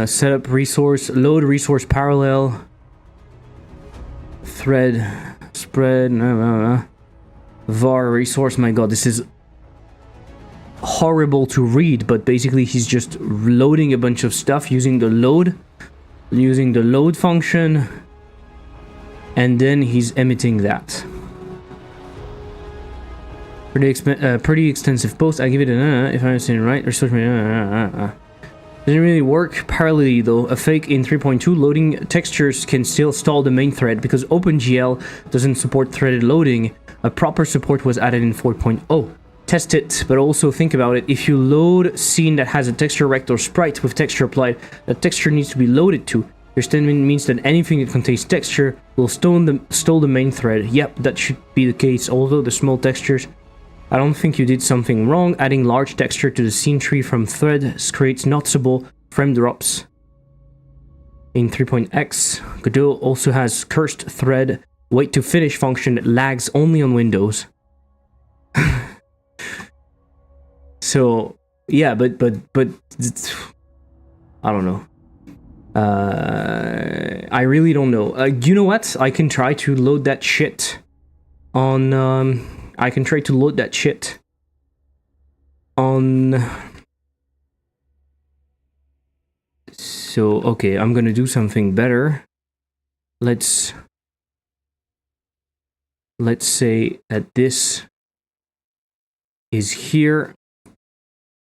Set up resource, load resource parallel, thread, spread, var resource. My god, this is horrible to read, but basically he's just loading a bunch of stuff using the load function, and then he's emitting that. Pretty extensive post. I give it an if I understand it right. Resource doesn't really work parallelly though. A fake in 3.2 loading textures can still stall the main thread because OpenGL doesn't support threaded loading. A proper support was added in 4.0. Test it, but also think about it. If you load scene that has a texture rect or sprite with texture applied, that texture needs to be loaded to. Your statement means that anything that contains texture will stall the main thread. Yep, that should be the case, although the small textures. I don't think you did something wrong. Adding large texture to the scene tree from thread creates noticeable frame drops. In 3.x, Godot also has cursed thread wait to finish function that lags only on Windows. So yeah, but I don't know. I really don't know. You know what? I can try to load that shit on. I can try to load that shit on. So okay, I'm gonna do something better. Let's say that this is here.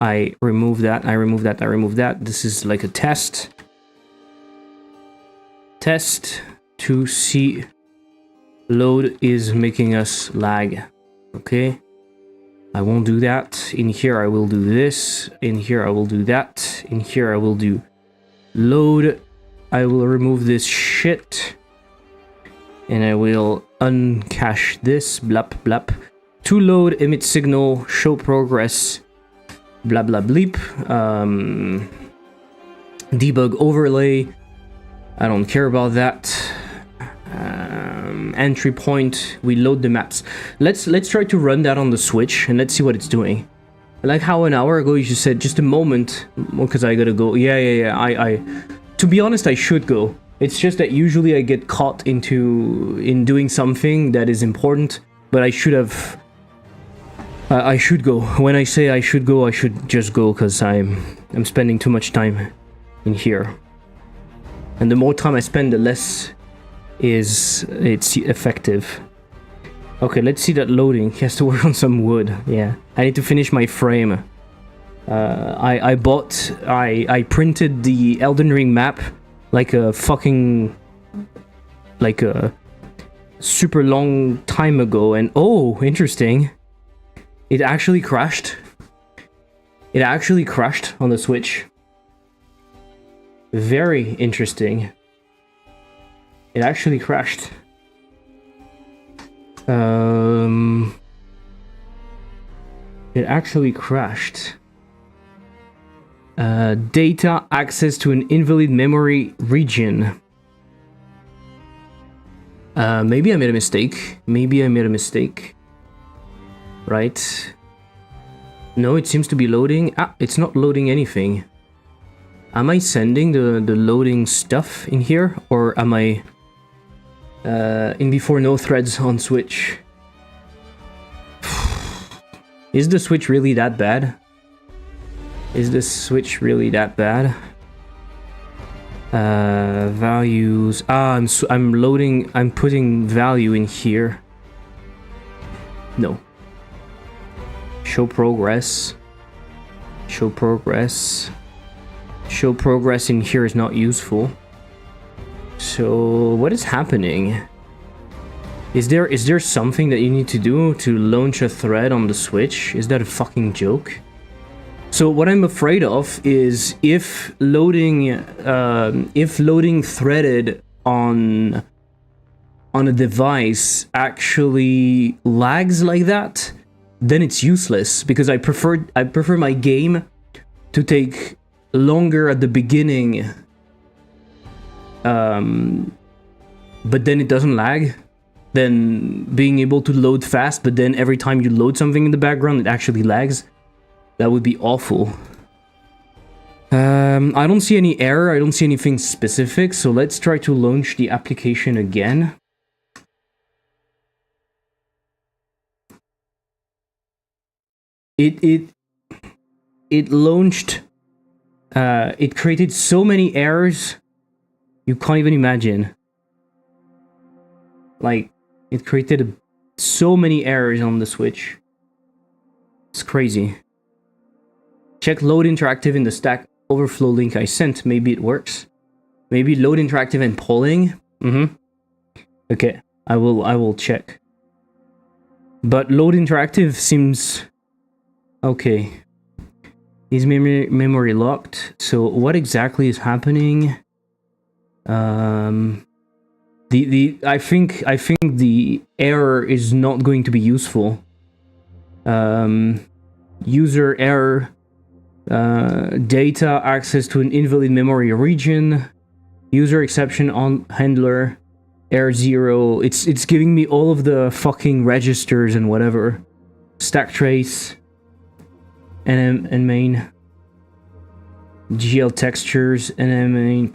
I remove that. I remove that. I remove that. This is like a test. Test to see load is making us lag. Okay. I won't do that. In here I will do this. In here I will do that. In here I will do load. I will remove this shit. And I will uncache this. Blap blap. To load, emit signal, show progress. Blah blah bleep. Debug overlay. I don't care about that. Entry point. We load the maps. Let's try to run that on the Switch and let's see what it's doing. Like how an hour ago you just said just a moment because I gotta go. Yeah. I to be honest I should go. It's just that usually I get caught in doing something that is important, but I should have. I should go. When I say I should go, I should just go because I'm spending too much time in here. And the more time I spend, the less it's effective. Okay, let's see that loading. He has to work on some wood. Yeah, I need to finish my frame. I printed the Elden Ring map like a super long time ago, and oh, interesting. It actually crashed. It actually crashed on the Switch. Very interesting. It actually crashed. It actually crashed. Data access to an invalid memory region. Maybe I made a mistake. Right. No, it seems to be loading. Ah, it's not loading anything. Am I sending the loading stuff in here? Or am I in before no threads on Switch? Is the Switch really that bad? Values. Ah, I'm loading. I'm putting value in here. No. Show progress. Show progress in here is not useful. So what is happening? Is there something that you need to do to launch a thread on the Switch? Is that a fucking joke? So what I'm afraid of is if loading threaded on a device actually lags like that, then it's useless because I prefer my game to take longer at the beginning, but then it doesn't lag, than being able to load fast, but then every time you load something in the background, it actually lags. That would be awful. I don't see any error, I don't see anything specific, so let's try to launch the application again. It launched, it created so many errors, you can't even imagine. Like, it created so many errors on the Switch. It's crazy. Check load interactive in the Stack Overflow link I sent. Maybe it works. Maybe load interactive and polling. Okay, I will check. But load interactive seems okay. Is memory locked? So what exactly is happening? I think the error is not going to be useful. User error. Data access to an invalid memory region. User exception on handler. Error 0. It's giving me all of the fucking registers and whatever. Stack trace. And main. GL textures. And main.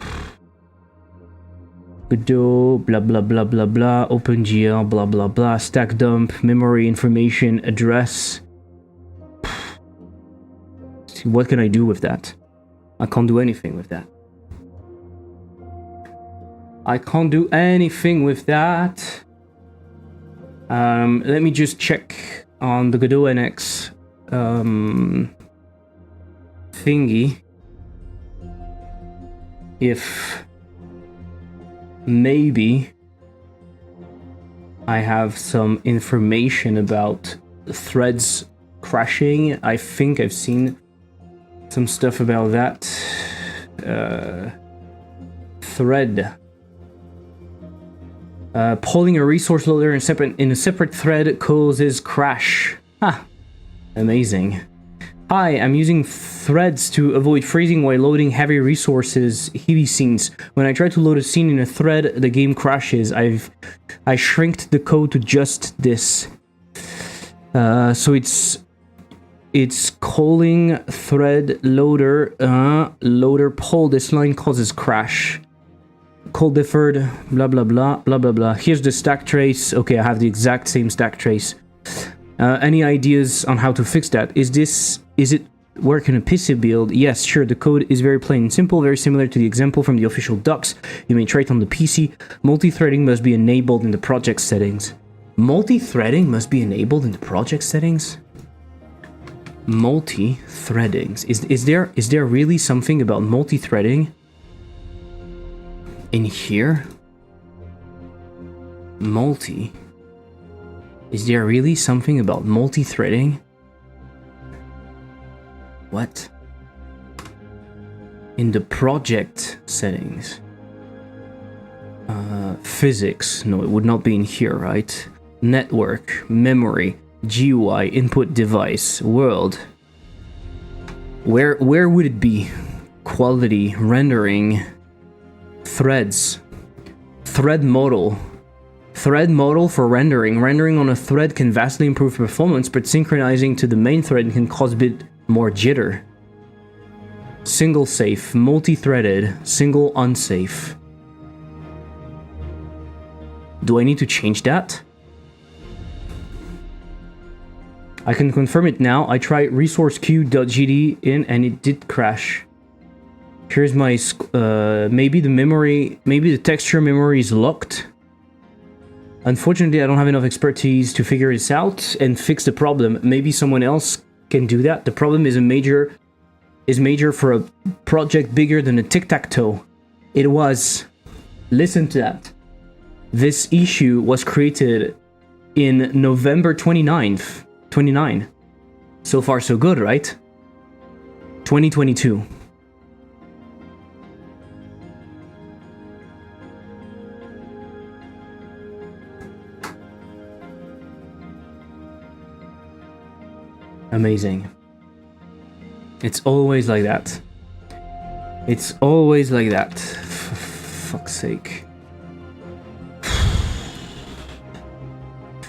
Godot. Blah blah blah blah blah. OpenGL. Blah blah blah. Stack dump. Memory information. Address. What can I do with that? I can't do anything with that. Let me just check on the Godot NX thingy if maybe I have some information about threads crashing. I think I've seen some stuff about that. Thread. Pulling a resource loader in a separate thread causes crash. Ha! Amazing. Hi, I'm using threads to avoid freezing while loading heavy scenes. When I try to load a scene in a thread, the game crashes. I shrinked the code to just this. So it's calling thread loader loader pull. This line causes crash. Call deferred, blah blah blah blah blah blah. Here's the stack trace. Okay, I have the exact same stack trace. Any ideas on how to fix that? Is it work in a PC build? Yes, sure. The code is very plain and simple, very similar to the example from the official docs. You may try it on the PC. Multi-threading must be enabled in the project settings. Multi-threading must be enabled in the project settings? Multi-threading. Is there really something about multi-threading in here? Is there really something about multi-threading? What? In the project settings. Physics. No, it would not be in here, right? Network, memory, GUI, input device, world. Where would it be? Quality, rendering, threads, thread model. Thread model for rendering. Rendering on a thread can vastly improve performance, but synchronizing to the main thread can cause a bit more jitter. Single safe, multi-threaded, single unsafe. Do I need to change that? I can confirm it now. I tried resourceq.gd in and it did crash. Here's my maybe the texture memory is locked. Unfortunately, I don't have enough expertise to figure this out and fix the problem. Maybe someone else can do that. The problem is major for a project bigger than a tic-tac-toe. It was. Listen to that. This issue was created in November 29. So far so good, right? 2022. Amazing. It's always like that. It's always like that. For fuck's sake.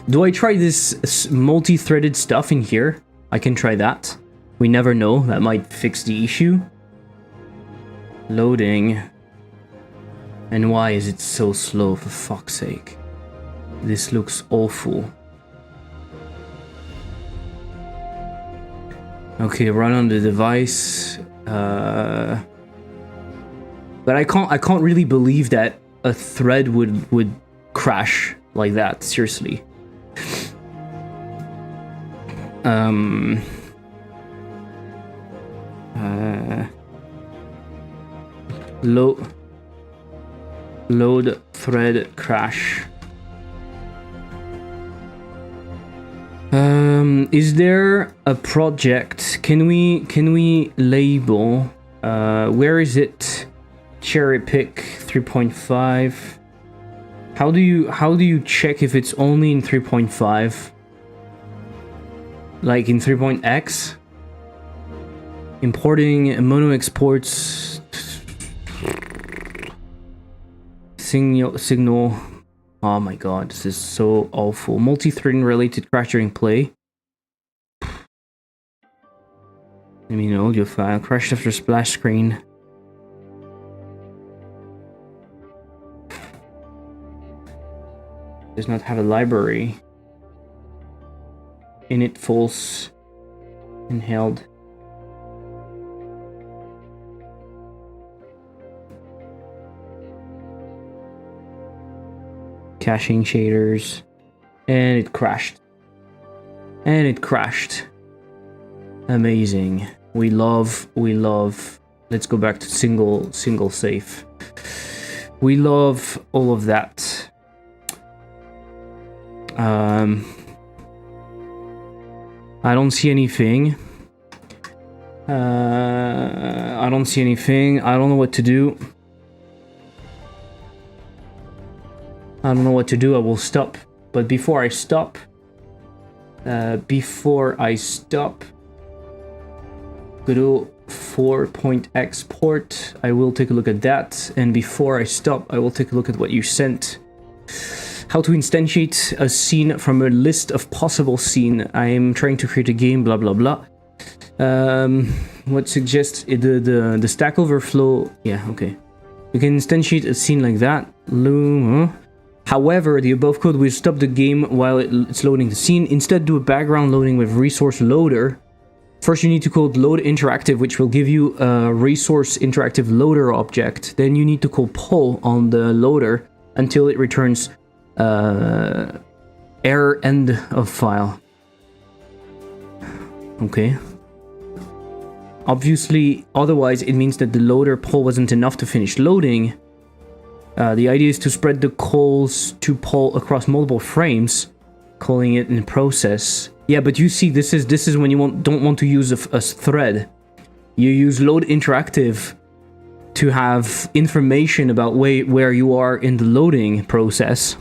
Do I try this multi-threaded stuff in here? I can try that. We never know. That might fix the issue. Loading. And why is it so slow, for fuck's sake? This looks awful. Okay, run on the device. But I can't really believe that a thread would crash like that. Seriously. Load thread crash. Is there a project? Can we label? Where is it? Cherry pick 3.5. How do you check if it's only in 3.5? Like in 3.x? Importing mono exports signal. Oh my god, this is so awful. Multi-threading related crash during play. Let me know audio file. Crashed after splash screen. Does not have a library. Init false. Inhaled. Caching shaders. And it crashed. And it crashed. Amazing. We love. Let's go back to single safe. We love all of that. I don't see anything. I don't see anything. I don't know what to do. I don't know what to do. I will stop. But before I stop, Godot 4-point export. I will take a look at that. And before I stop, I will take a look at what you sent. How to instantiate a scene from a list of possible scene. I am trying to create a game, blah, blah, blah. What suggests the Stack Overflow? Yeah, okay. You can instantiate a scene like that. However, the above code will stop the game while it's loading the scene. Instead, do a background loading with resource loader. First, you need to call load interactive, which will give you a resource interactive loader object. Then you need to call pull on the loader until it returns error end of file. Okay. Obviously, otherwise it means that the loader pull wasn't enough to finish loading. The idea is to spread the calls to pull across multiple frames, calling it in process. Yeah, but you see, this is when you don't want to use a thread. You use load interactive to have information about where you are in the loading process.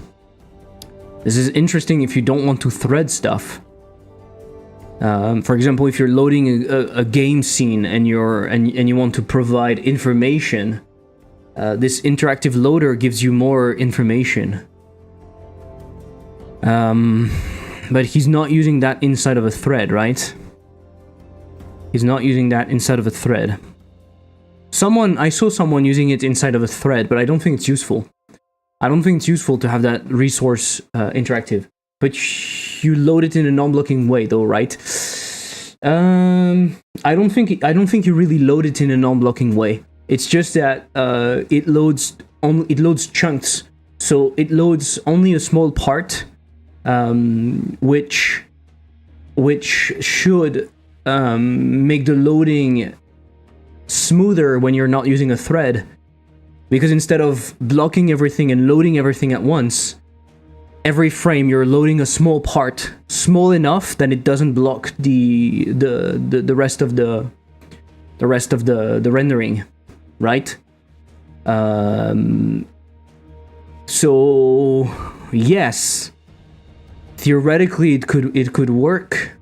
This is interesting if you don't want to thread stuff. For example, if you're loading a game scene and you want to provide information, this interactive loader gives you more information. But he's not using that inside of a thread, right? He's not using that inside of a thread. I saw someone using it inside of a thread, but I don't think it's useful. I don't think it's useful to have that resource interactive. But you load it in a non-blocking way, though, right? I don't think you really load it in a non-blocking way. It's just that it loads chunks, so it loads only a small part, which should make the loading smoother when you're not using a thread, because instead of blocking everything and loading everything at once, every frame you're loading a small part, small enough that it doesn't block the rest of the rendering, right? So yes, theoretically it could work,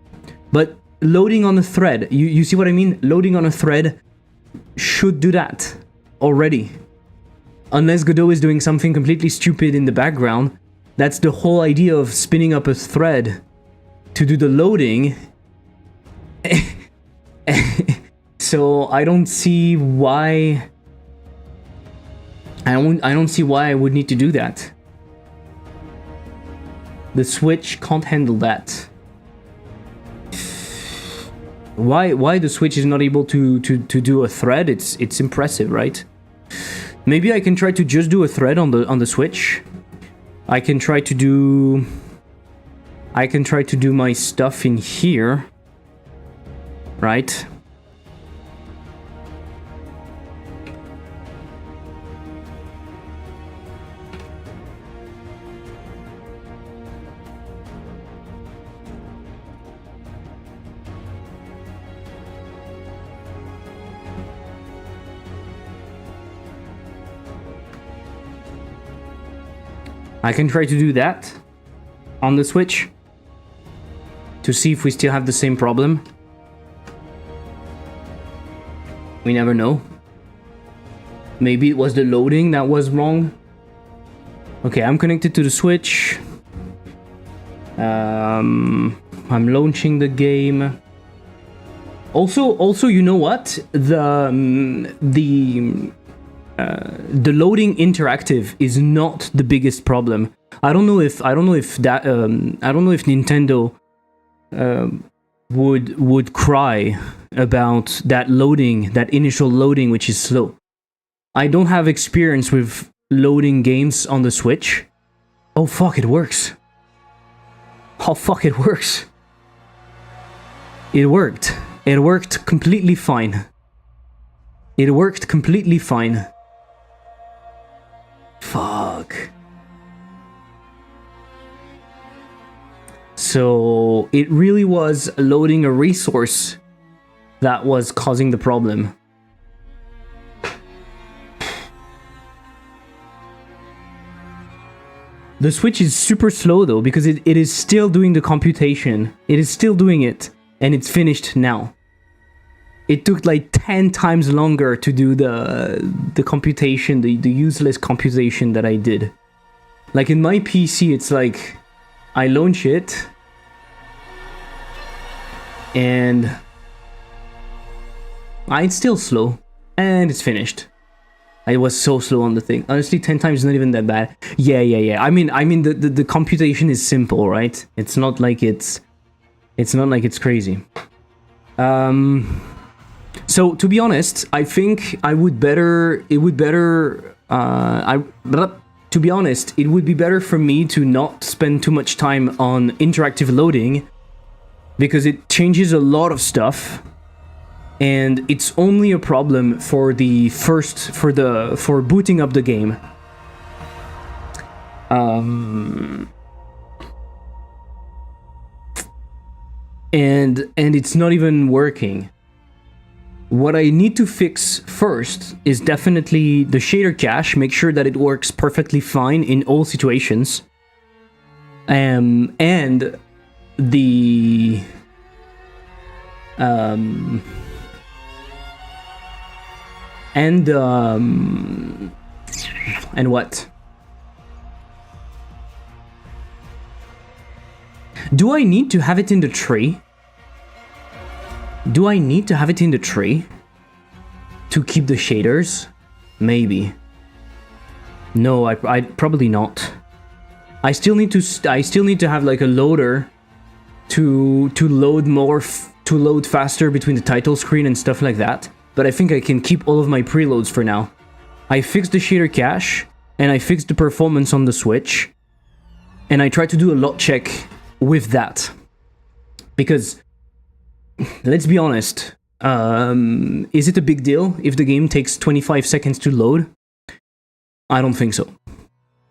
but loading on a thread, you see what I mean? Loading on a thread should do that already, unless Godot is doing something completely stupid in the background. That's the whole idea of spinning up a thread to do the loading. So I don't see why. I don't see why I would need to do that. The Switch can't handle that. Why the Switch is not able to do a thread? It's impressive, right? Maybe I can try to just do a thread on the Switch. I can try to do my stuff in here, right? I can try to do that on the Switch to see if we still have the same problem. We never know. Maybe it was the loading that was wrong. Okay, I'm connected to the Switch. I'm launching the game. Also, you know what? The loading interactive is not the biggest problem. I don't know if Nintendo would cry about that loading, that initial loading, which is slow. I don't have experience with loading games on the Switch. Oh fuck, it works. Oh fuck, it works. It worked. It worked completely fine. It worked completely fine. Fuck. So it really was loading a resource that was causing the problem. The Switch is super slow though, because it is still doing the computation. It is still doing it, and it's finished now. It took like 10 times longer to do the computation, the useless computation that I did. Like in my PC, it's like I launch it and it's still slow, and it's finished. I was so slow on the thing. Honestly, 10 times is not even that bad. Yeah. I mean the computation is simple, right? It's not like it's crazy. So to be honest, I think it would be better for me to not spend too much time on interactive loading, because it changes a lot of stuff. And it's only a problem for booting up the game. And it's not even working. What I need to fix first is definitely the shader cache. Make sure that it works perfectly fine in all situations. And the and what? Do I need to have it in the tree? Do I need to have it in the tree to keep the shaders? Maybe. No, I probably not. I still need to have like a loader to load faster between the title screen and stuff like that. But I think I can keep all of my preloads for now. I fixed the shader cache, and I fixed the performance on the Switch, and I tried to do a lot check with that. Because, let's be honest, is it a big deal if the game takes 25 seconds to load? I don't think so.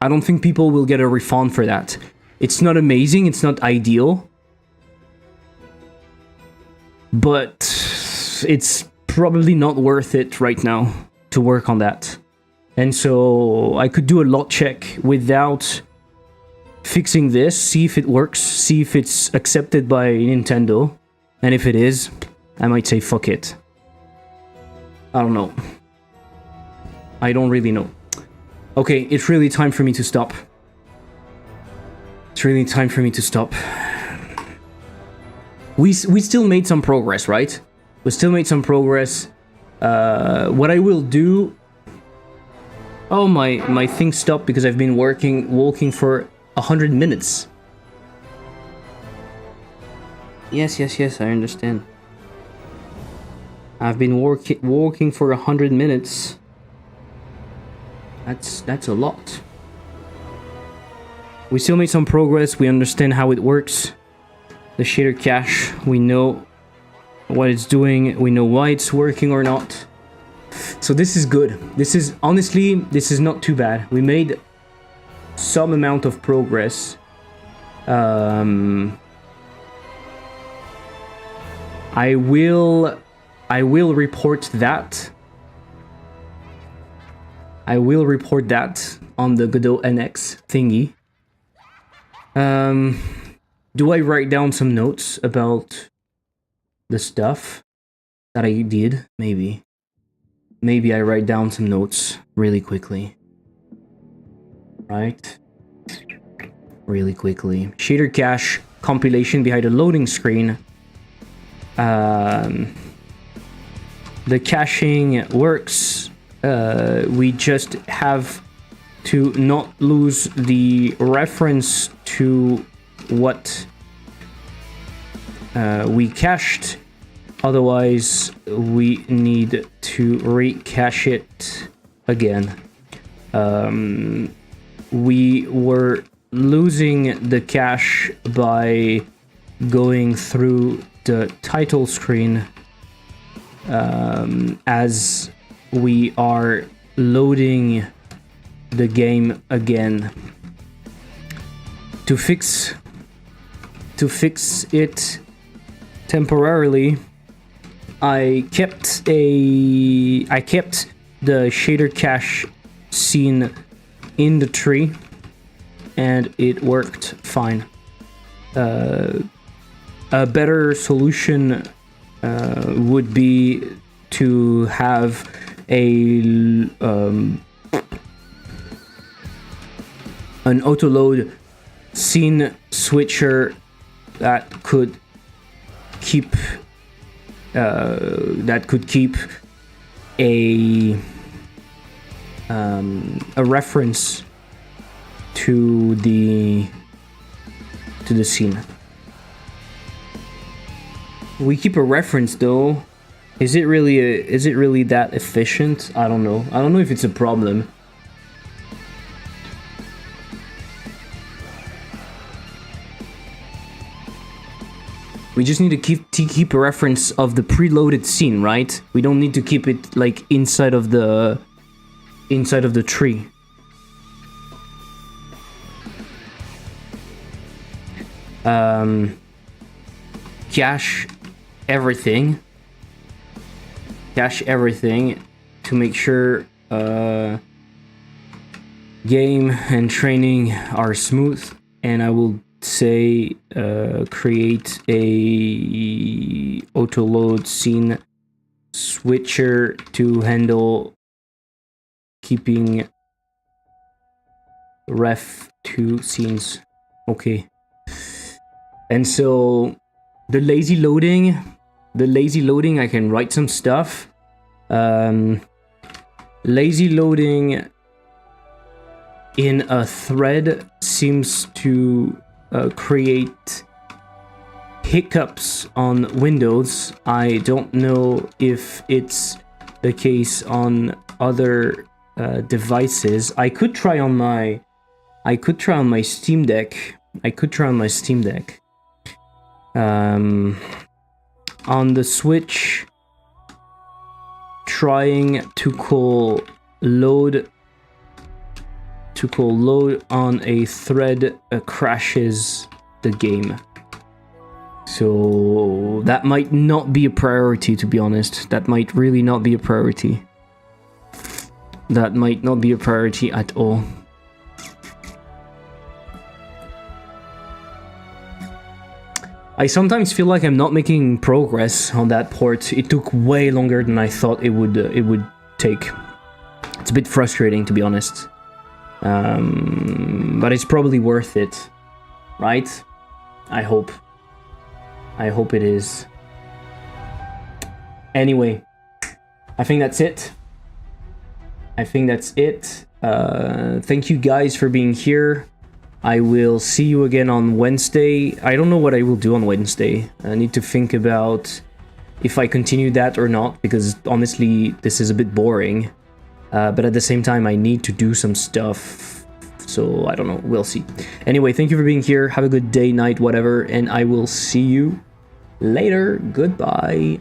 I don't think people will get a refund for that. It's not amazing, it's not ideal, but it's probably not worth it right now to work on that. And so I could do a lot check without fixing this, see if it works, see if it's accepted by Nintendo, and if it is, I might say fuck it. I don't know. I don't really know. Okay, it's really time for me to stop. It's really time for me to stop. We still made some progress, right? We still made some progress. What I will do... Oh, my thing stopped because I've been walking for 100 minutes. Yes, I understand. I've been walking for 100 minutes. That's a lot. We still made some progress. We understand how it works. The shader cache, we know what it's doing, we know why it's working or not. So this is good. This is not too bad. We made some amount of progress. I will report that. I will report that on the Godot NX thingy. Do I write down some notes about the stuff that I did? Maybe I write down some notes really quickly. Right? Really quickly. Shader cache compilation behind the loading screen. The caching works. We just have to not lose the reference to what we cached. Otherwise, we need to recache it again. We were losing the cache by going through the title screen as we are loading the game again. To fix to fix it temporarily, I kept the shader cache scene in the tree, and it worked fine. A better solution would be to have an autoload scene switcher that could keep a reference to the scene. We keep a reference though. Is it really that efficient? I don't know. I don't know if it's a problem. We just need to keep a reference of the preloaded scene, right? We don't need to keep it like inside of the tree. Cache everything to make sure game and training are smooth, and I will say create a autoload scene switcher to handle keeping ref to scenes. Okay. And so the lazy loading, I can write some stuff. Lazy loading in a thread seems to create hiccups on Windows. I don't know if it's the case on other devices. I could try on my Steam Deck. On the Switch, trying to call load on a thread crashes the game. So that might not be a priority, to be honest. That might really not be a priority. That might not be a priority at all. I sometimes feel like I'm not making progress on that port. It took way longer than I thought it would take. It's a bit frustrating, to be honest. But it's probably worth it, right? I hope it is. Anyway, I think that's it. Thank you guys for being here. I will see you again on Wednesday. I don't know what I will do on Wednesday. I need to think about if I continue that or not, because honestly, this is a bit boring. But at the same time, I need to do some stuff. So I don't know. We'll see. Anyway, thank you for being here. Have a good day, night, whatever. And I will see you later. Goodbye.